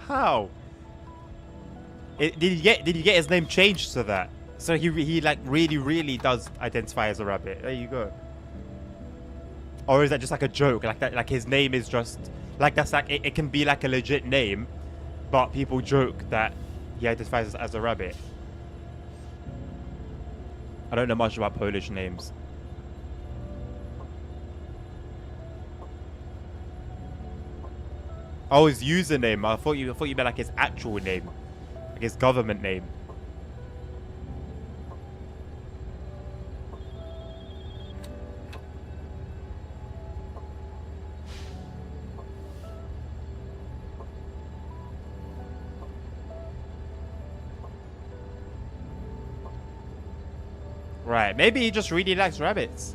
How? Did you get his name changed to that? So he like really does identify as a rabbit. There you go. Or is that just like a joke? Like that, like his name is just like that's like it can be like a legit name, but people joke that he identifies as a rabbit. I don't know much about Polish names. Oh, his username. I thought you meant like his actual name, like his government name. Right. Maybe he just really likes rabbits.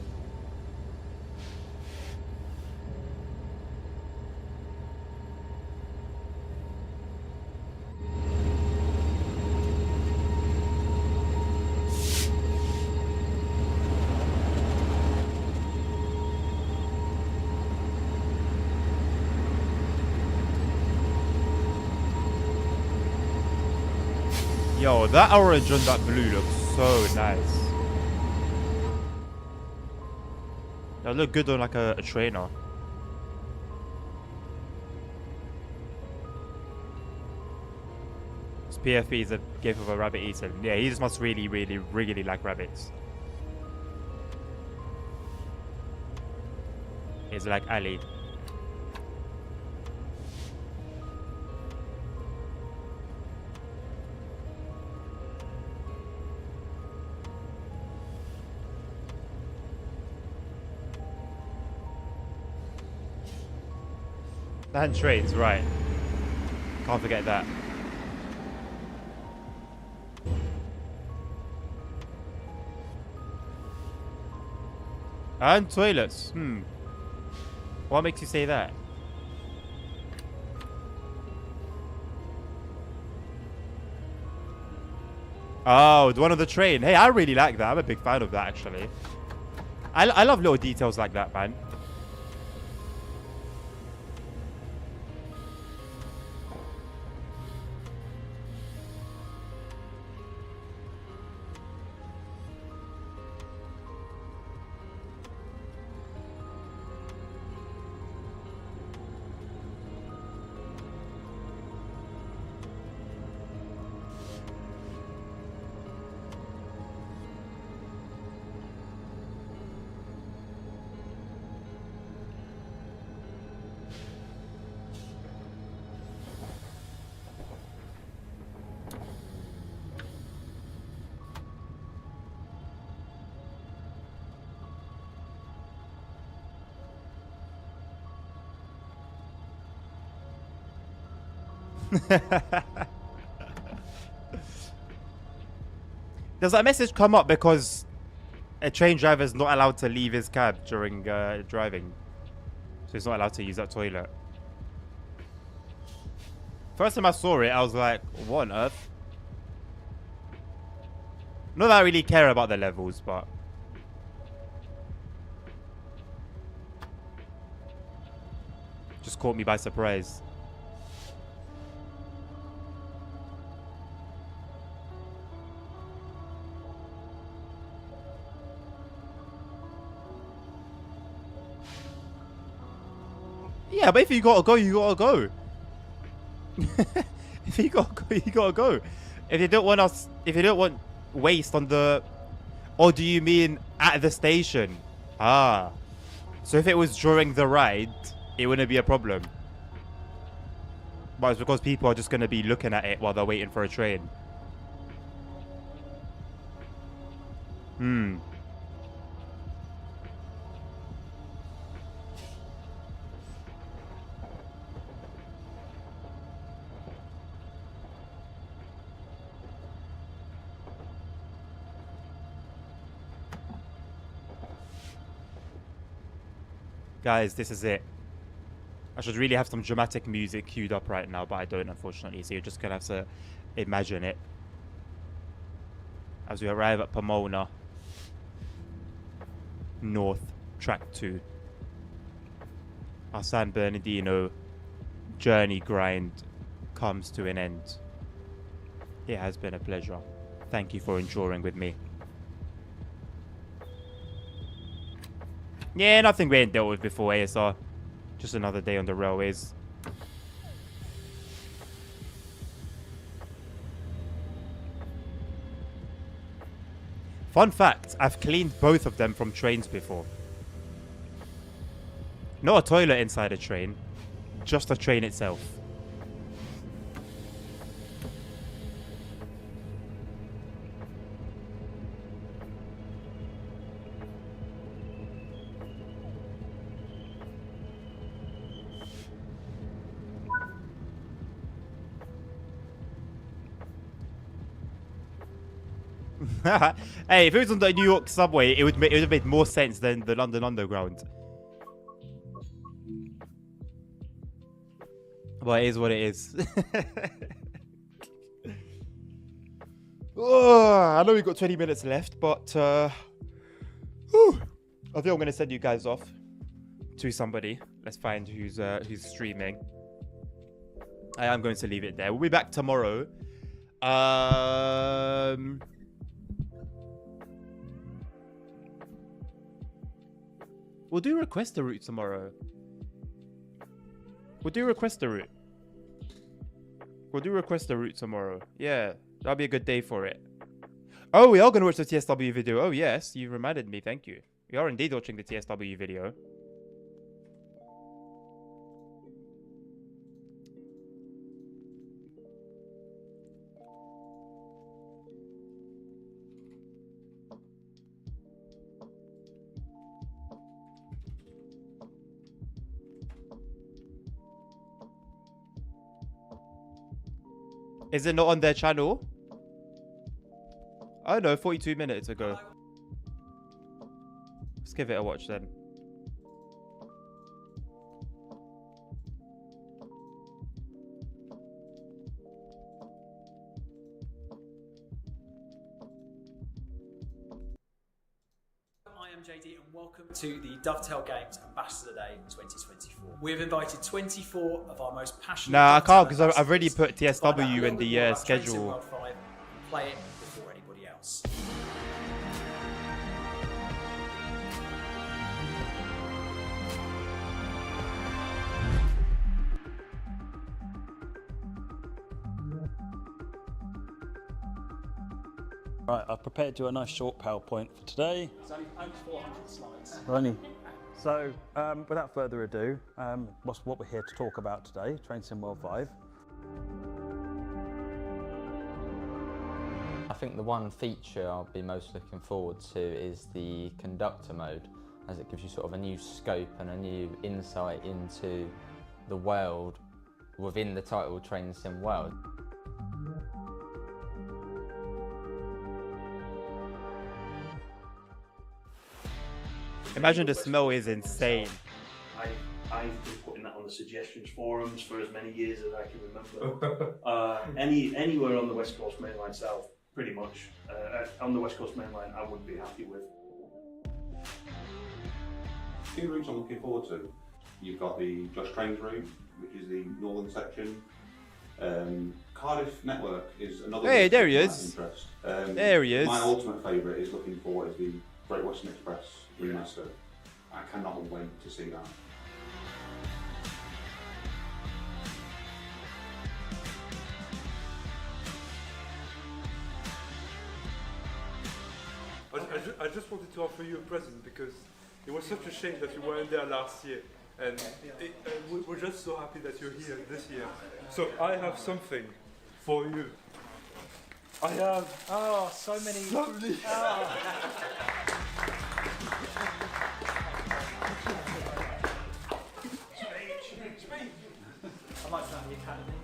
Yo, that orange and that blue looks so nice. That look good on like a trainer. This PFP is a gift of a rabbit eater. Yeah, he just must really, really, really like rabbits. He's like Ali. And trains, right. Can't forget that. And toilets. What makes you say that? Oh, the one on the train. Hey, I really like that. I'm a big fan of that, actually. I love little details like that, man. Does that message come up because a train driver is not allowed to leave his cab during driving? So he's not allowed to use that toilet. First time I saw it, I was like, what on earth? Not that I really care about the levels, but... just caught me by surprise. Yeah, but if you gotta go, you gotta go. If you gotta go, you gotta go. If you don't want waste on the... Or do you mean at the station? Ah. So if it was during the ride, it wouldn't be a problem. But it's because people are just gonna be looking at it while they're waiting for a train. Guys, this is it. I should really have some dramatic music queued up right now, but I don't, unfortunately. So you're just going to have to imagine it. As we arrive at Pomona. North, track 2. Our San Bernardino journey grind comes to an end. It has been a pleasure. Thank you for enduring with me. Yeah, nothing we ain't dealt with before, ASR. Just another day on the railways. Fun fact, I've cleaned both of them from trains before. Not a toilet inside a train, just a train itself. Hey, if it was on the New York subway, it would have made more sense than the London Underground. But it is what it is. Oh, I know we've got 20 minutes left, but I think I'm going to send you guys off to somebody. Let's find who's streaming. I am going to leave it there. We'll be back tomorrow. We'll do request a route tomorrow. We'll do request a route. We'll do request a route tomorrow. Yeah, that'll be a good day for it. Oh, we are going to watch the TSW video. Oh, yes, you reminded me. Thank you. We are indeed watching the TSW video. Is it not on their channel? Oh no, 42 minutes ago. Let's give it a watch then. I am JD and welcome to the Dovetail Games Ambassador Day 2024. We've invited 24 of our most passionate... Nah, I can't because I've already put TSW in the schedule. And play it before anybody else. Right, I've prepared you a nice short PowerPoint for today. It's only 400 slides. Only. So, without further ado, what we're here to talk about today, Train Sim World 5. I think the one feature I'll be most looking forward to is the conductor mode, as it gives you sort of a new scope and a new insight into the world within the title Train Sim World. Imagine the smell is insane. I've been putting that on the suggestions forums for as many years as I can remember. Anywhere on the West Coast Mainline South, pretty much. On the West Coast Mainline, I would be happy with. Two routes I'm looking forward to. You've got the Josh Trains route, which is the northern section. Cardiff Network is another. Hey, there he of is. interest. There he is. My ultimate favourite is looking forward is the Great Western Express remaster. I cannot wait to see that. I just wanted to offer you a present because it was such a shame that you weren't there last year, and we're just so happy that you're here this year. So I have something for you. I have So many. I might found the academy.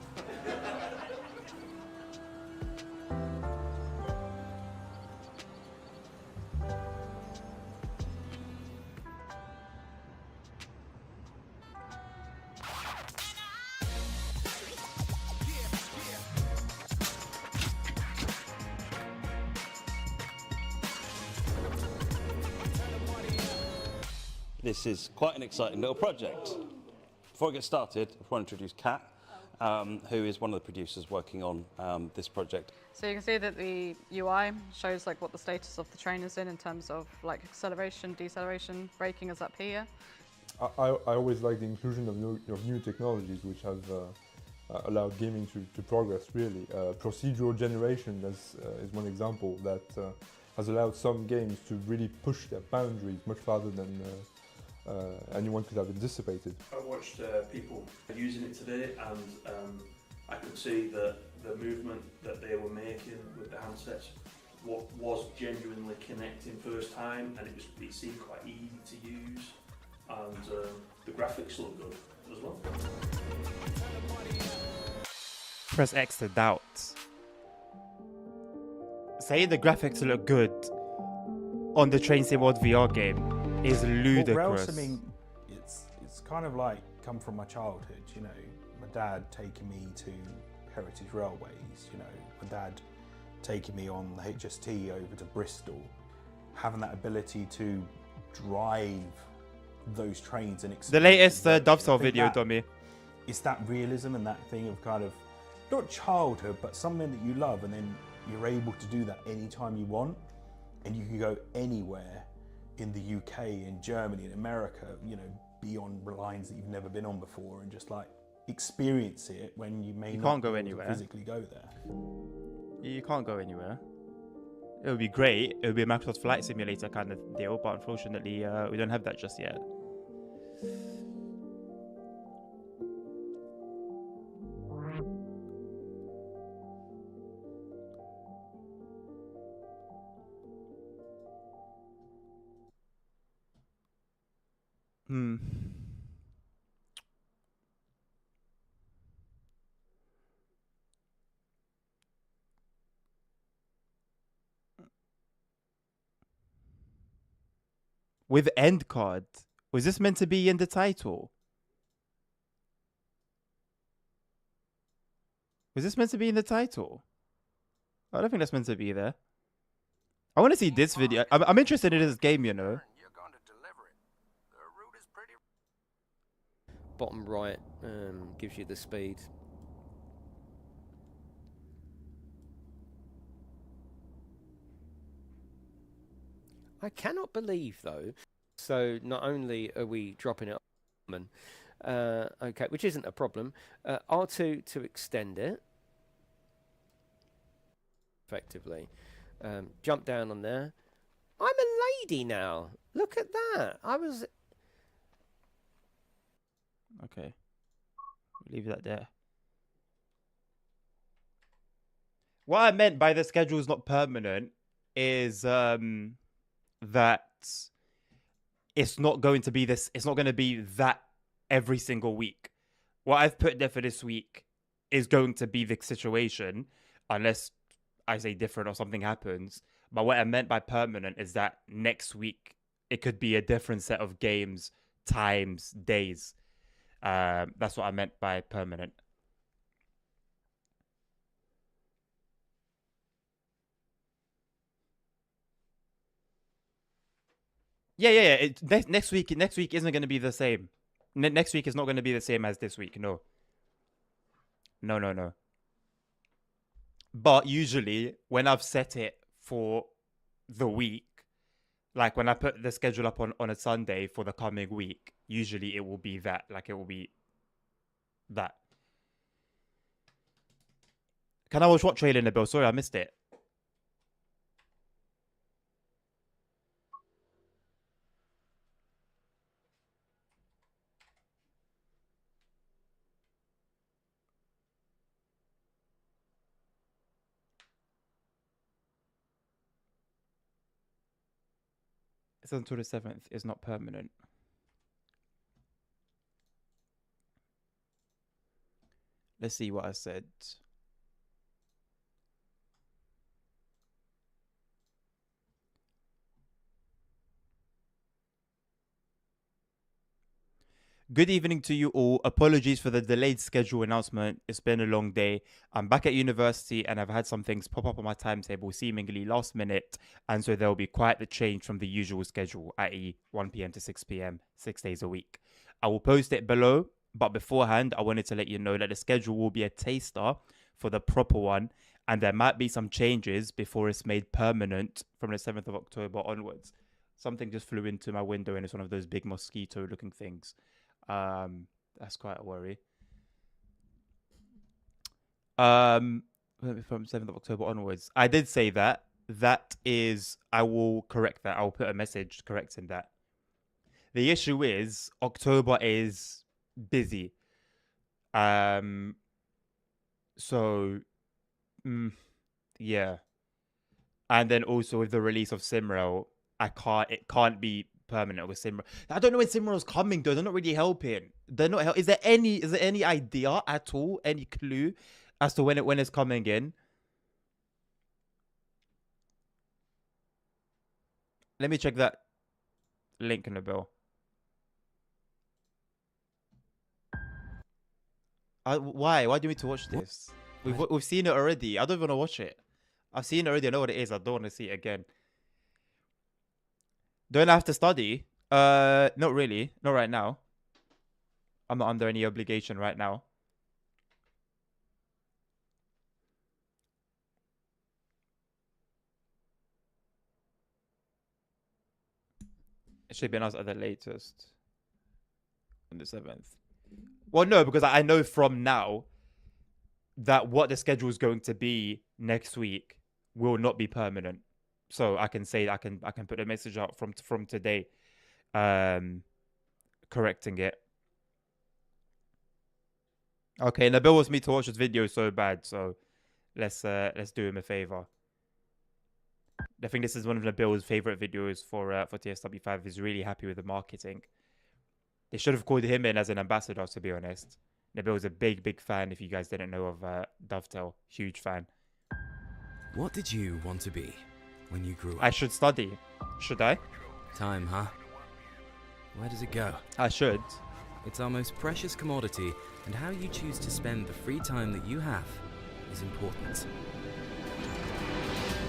This is quite an exciting little project. Before I get started, I want to introduce Kat, who is one of the producers working on this project. So you can see that the UI shows like what the status of the train is in terms of like acceleration, deceleration, braking is up here. I always like the inclusion of new technologies which have allowed gaming to progress really. Procedural generation is one example that has allowed some games to really push their boundaries much farther than anyone could have anticipated. I watched people using it today, and I could see that the movement that they were making with the handsets was genuinely connecting first time, and it seemed quite easy to use, and the graphics look good as well. Press X to doubt. Saying the graphics look good on the Train Sim World VR game is ludicrous. Well, rail simming, it's kind of like come from my childhood, you know. My dad taking me to Heritage Railways, you know. My dad taking me on the HST over to Bristol. Having that ability to drive those trains and the latest Dovetail video, Tommy. It's that realism and that thing of kind of not childhood, but something that you love, and then you're able to do that anytime you want, and you can go anywhere in the UK, in Germany, in America, you know, be on lines that you've never been on before, and just like experience it when you may You not can't go be able anywhere. to physically go there. You can't go anywhere. It would be great. It would be a Microsoft Flight Simulator kind of deal, but unfortunately, we don't have that just yet. Hmm. With end card. Was this meant to be in the title? Was this meant to be in the title? I don't think that's meant to be there. I want to see this video. I'm interested in this game, you know. Bottom right gives you the speed. I cannot believe, though, so not only are we dropping it on, okay, which isn't a problem, R2 to extend it, effectively. Jump down on there. I'm a lady now. Look at that. I was... Okay. Leave that there. What I meant by the schedule is not permanent is that it's not going to be this. It's not going to be that every single week. What I've put there for this week is going to be the situation, unless I say different or something happens. But what I meant by permanent is that next week it could be a different set of games, times, days. That's what I meant by permanent. Yeah. Next week isn't going to be the same. Next week is not going to be the same as this week. No. But usually, when I've set it for the week, like when I put the schedule up on a Sunday for the coming week, usually it will be that. Like it will be that. Can I watch what trailer in the bill? Sorry, I missed it. It's until the 7th. It's not permanent. Let's see what I said. Good evening to you all. Apologies for the delayed schedule announcement. It's been a long day. I'm back at university and I've had some things pop up on my timetable seemingly last minute. And so there will be quite the change from the usual schedule, i.e. 1 p.m. to 6 p.m., 6 days a week. I will post it below, but beforehand, I wanted to let you know that the schedule will be a taster for the proper one. And there might be some changes before it's made permanent from the 7th of October onwards. Something just flew into my window and it's one of those big mosquito looking things. That's quite a worry. From 7th of October onwards. I did say that. That is, I will correct that. I'll put a message correcting that. The issue is October is busy. Yeah. And then also with the release of Simrel, it can't be permanent with Simrel. I don't know when Simrel's coming though. They're not really helping. They're not. Is there any idea at all? Any clue as to when it's coming in? Let me check that link in the bill. Why? Why do we need to watch this? We've seen it already. I don't even want to watch it. I've seen it already. I know what it is. I don't want to see it again. Don't I have to study? Not really. Not right now. I'm not under any obligation right now. It should be announced at the latest on the 7th. Well, no, because I know from now that what the schedule is going to be next week will not be permanent. So I can say I can put a message out from today, correcting it. Okay, Nabil wants me to watch this video so bad, so let's do him a favor. I think this is one of Nabil's favorite videos for TSW5. He's really happy with the marketing. They should have called him in as an ambassador, to be honest. Nabil's a big fan. If you guys didn't know of Dovetail, huge fan. What did you want to be when you grew up? I should study. Should I? Time, huh? Where does it go? I should. It's our most precious commodity, and how you choose to spend the free time that you have is important.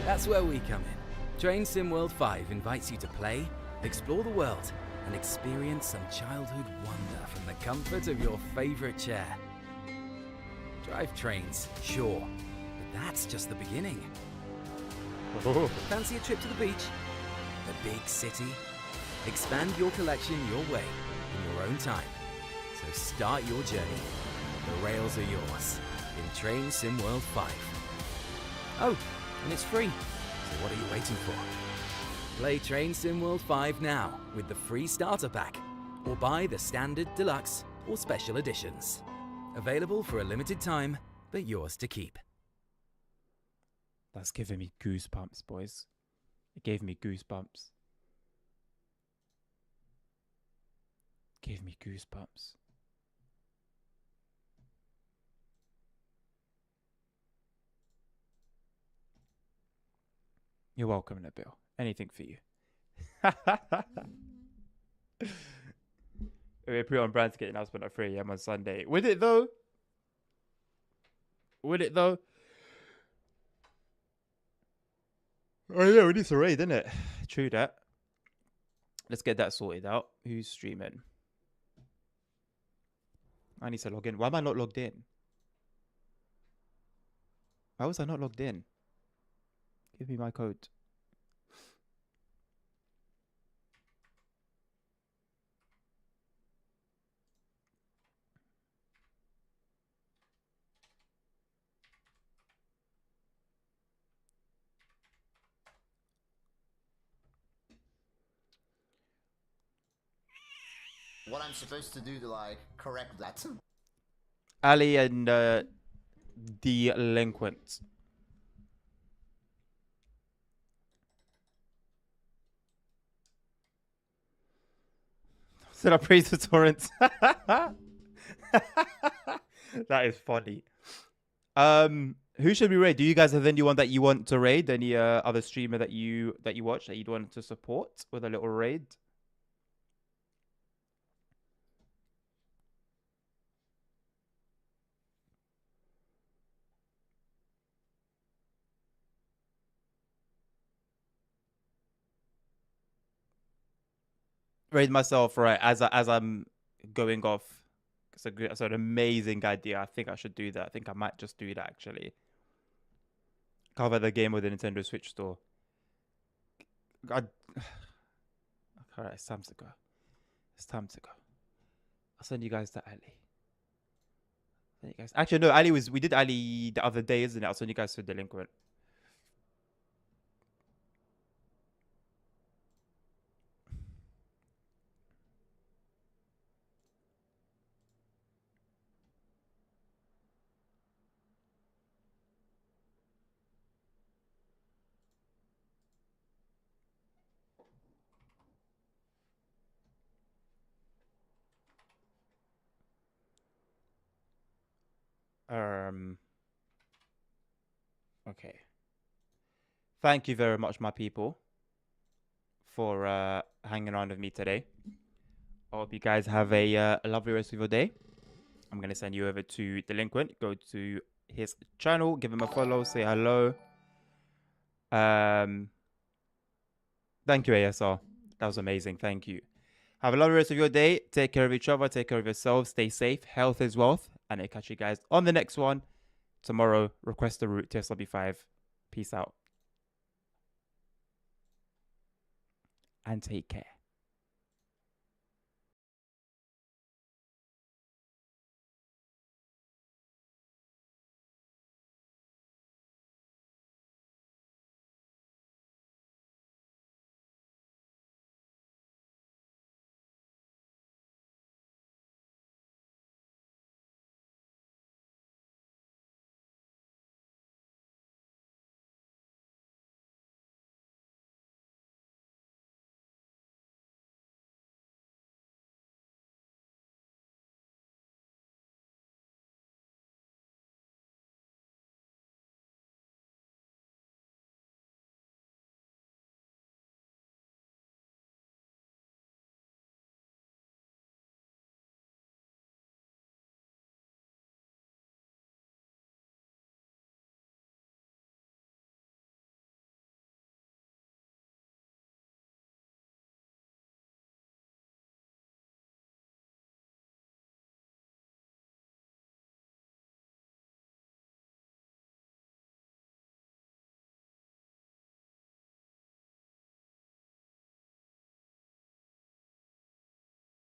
That's where we come in. Train Sim World 5 invites you to play, explore the world, and experience some childhood wonder from the comfort of your favorite chair. Drive trains, sure, but that's just the beginning. Oh. Fancy a trip to the beach? The big city? Expand your collection your way, in your own time. So start your journey. The rails are yours in Train Sim World 5. Oh, and it's free. So what are you waiting for? Play Train Sim World 5 now with the free starter pack, or buy the standard, deluxe, or special editions. Available for a limited time, but yours to keep. That's giving me goosebumps, boys. It gave me goosebumps. Gave me goosebumps. You're welcome, Nabil. Anything for you. We put it on brand to get announcement at 3 AM on Sunday. Would it though? Would it though? Oh yeah, we need to raid, innit? True that. Let's get that sorted out. Who's streaming? I need to log in. Why am I not logged in? Why was I not logged in? Give me my code. What I'm supposed to do to like correct that? Ali and Delinquent. Should I praise the torrents? That is funny. Who should we raid? Do you guys have anyone that you want to raid? Any other streamer that you watch that you'd want to support with a little raid? Raid myself, right? As I'm going off. It's an amazing idea. I think I should do that. I think I might just do that actually. Cover the game with the Nintendo Switch store. Alright, it's time to go. It's time to go. I'll send you guys to Ali. You guys. Actually, no, we did Ali the other day, isn't it? I'll send you guys to Delinquent. Okay. Thank you very much, my people, for hanging around with me today. I hope you guys have a lovely rest of your day. I'm gonna send you over to Delinquent. Go to his channel, give him a follow, say hello. Thank you, ASR. That was amazing. Thank you. Have a lovely rest of your day. Take care of each other. Take care of yourselves. Stay safe. Health is wealth. And I'll catch you guys on the next one. Tomorrow, request the route, TSW5. Peace out. And take care.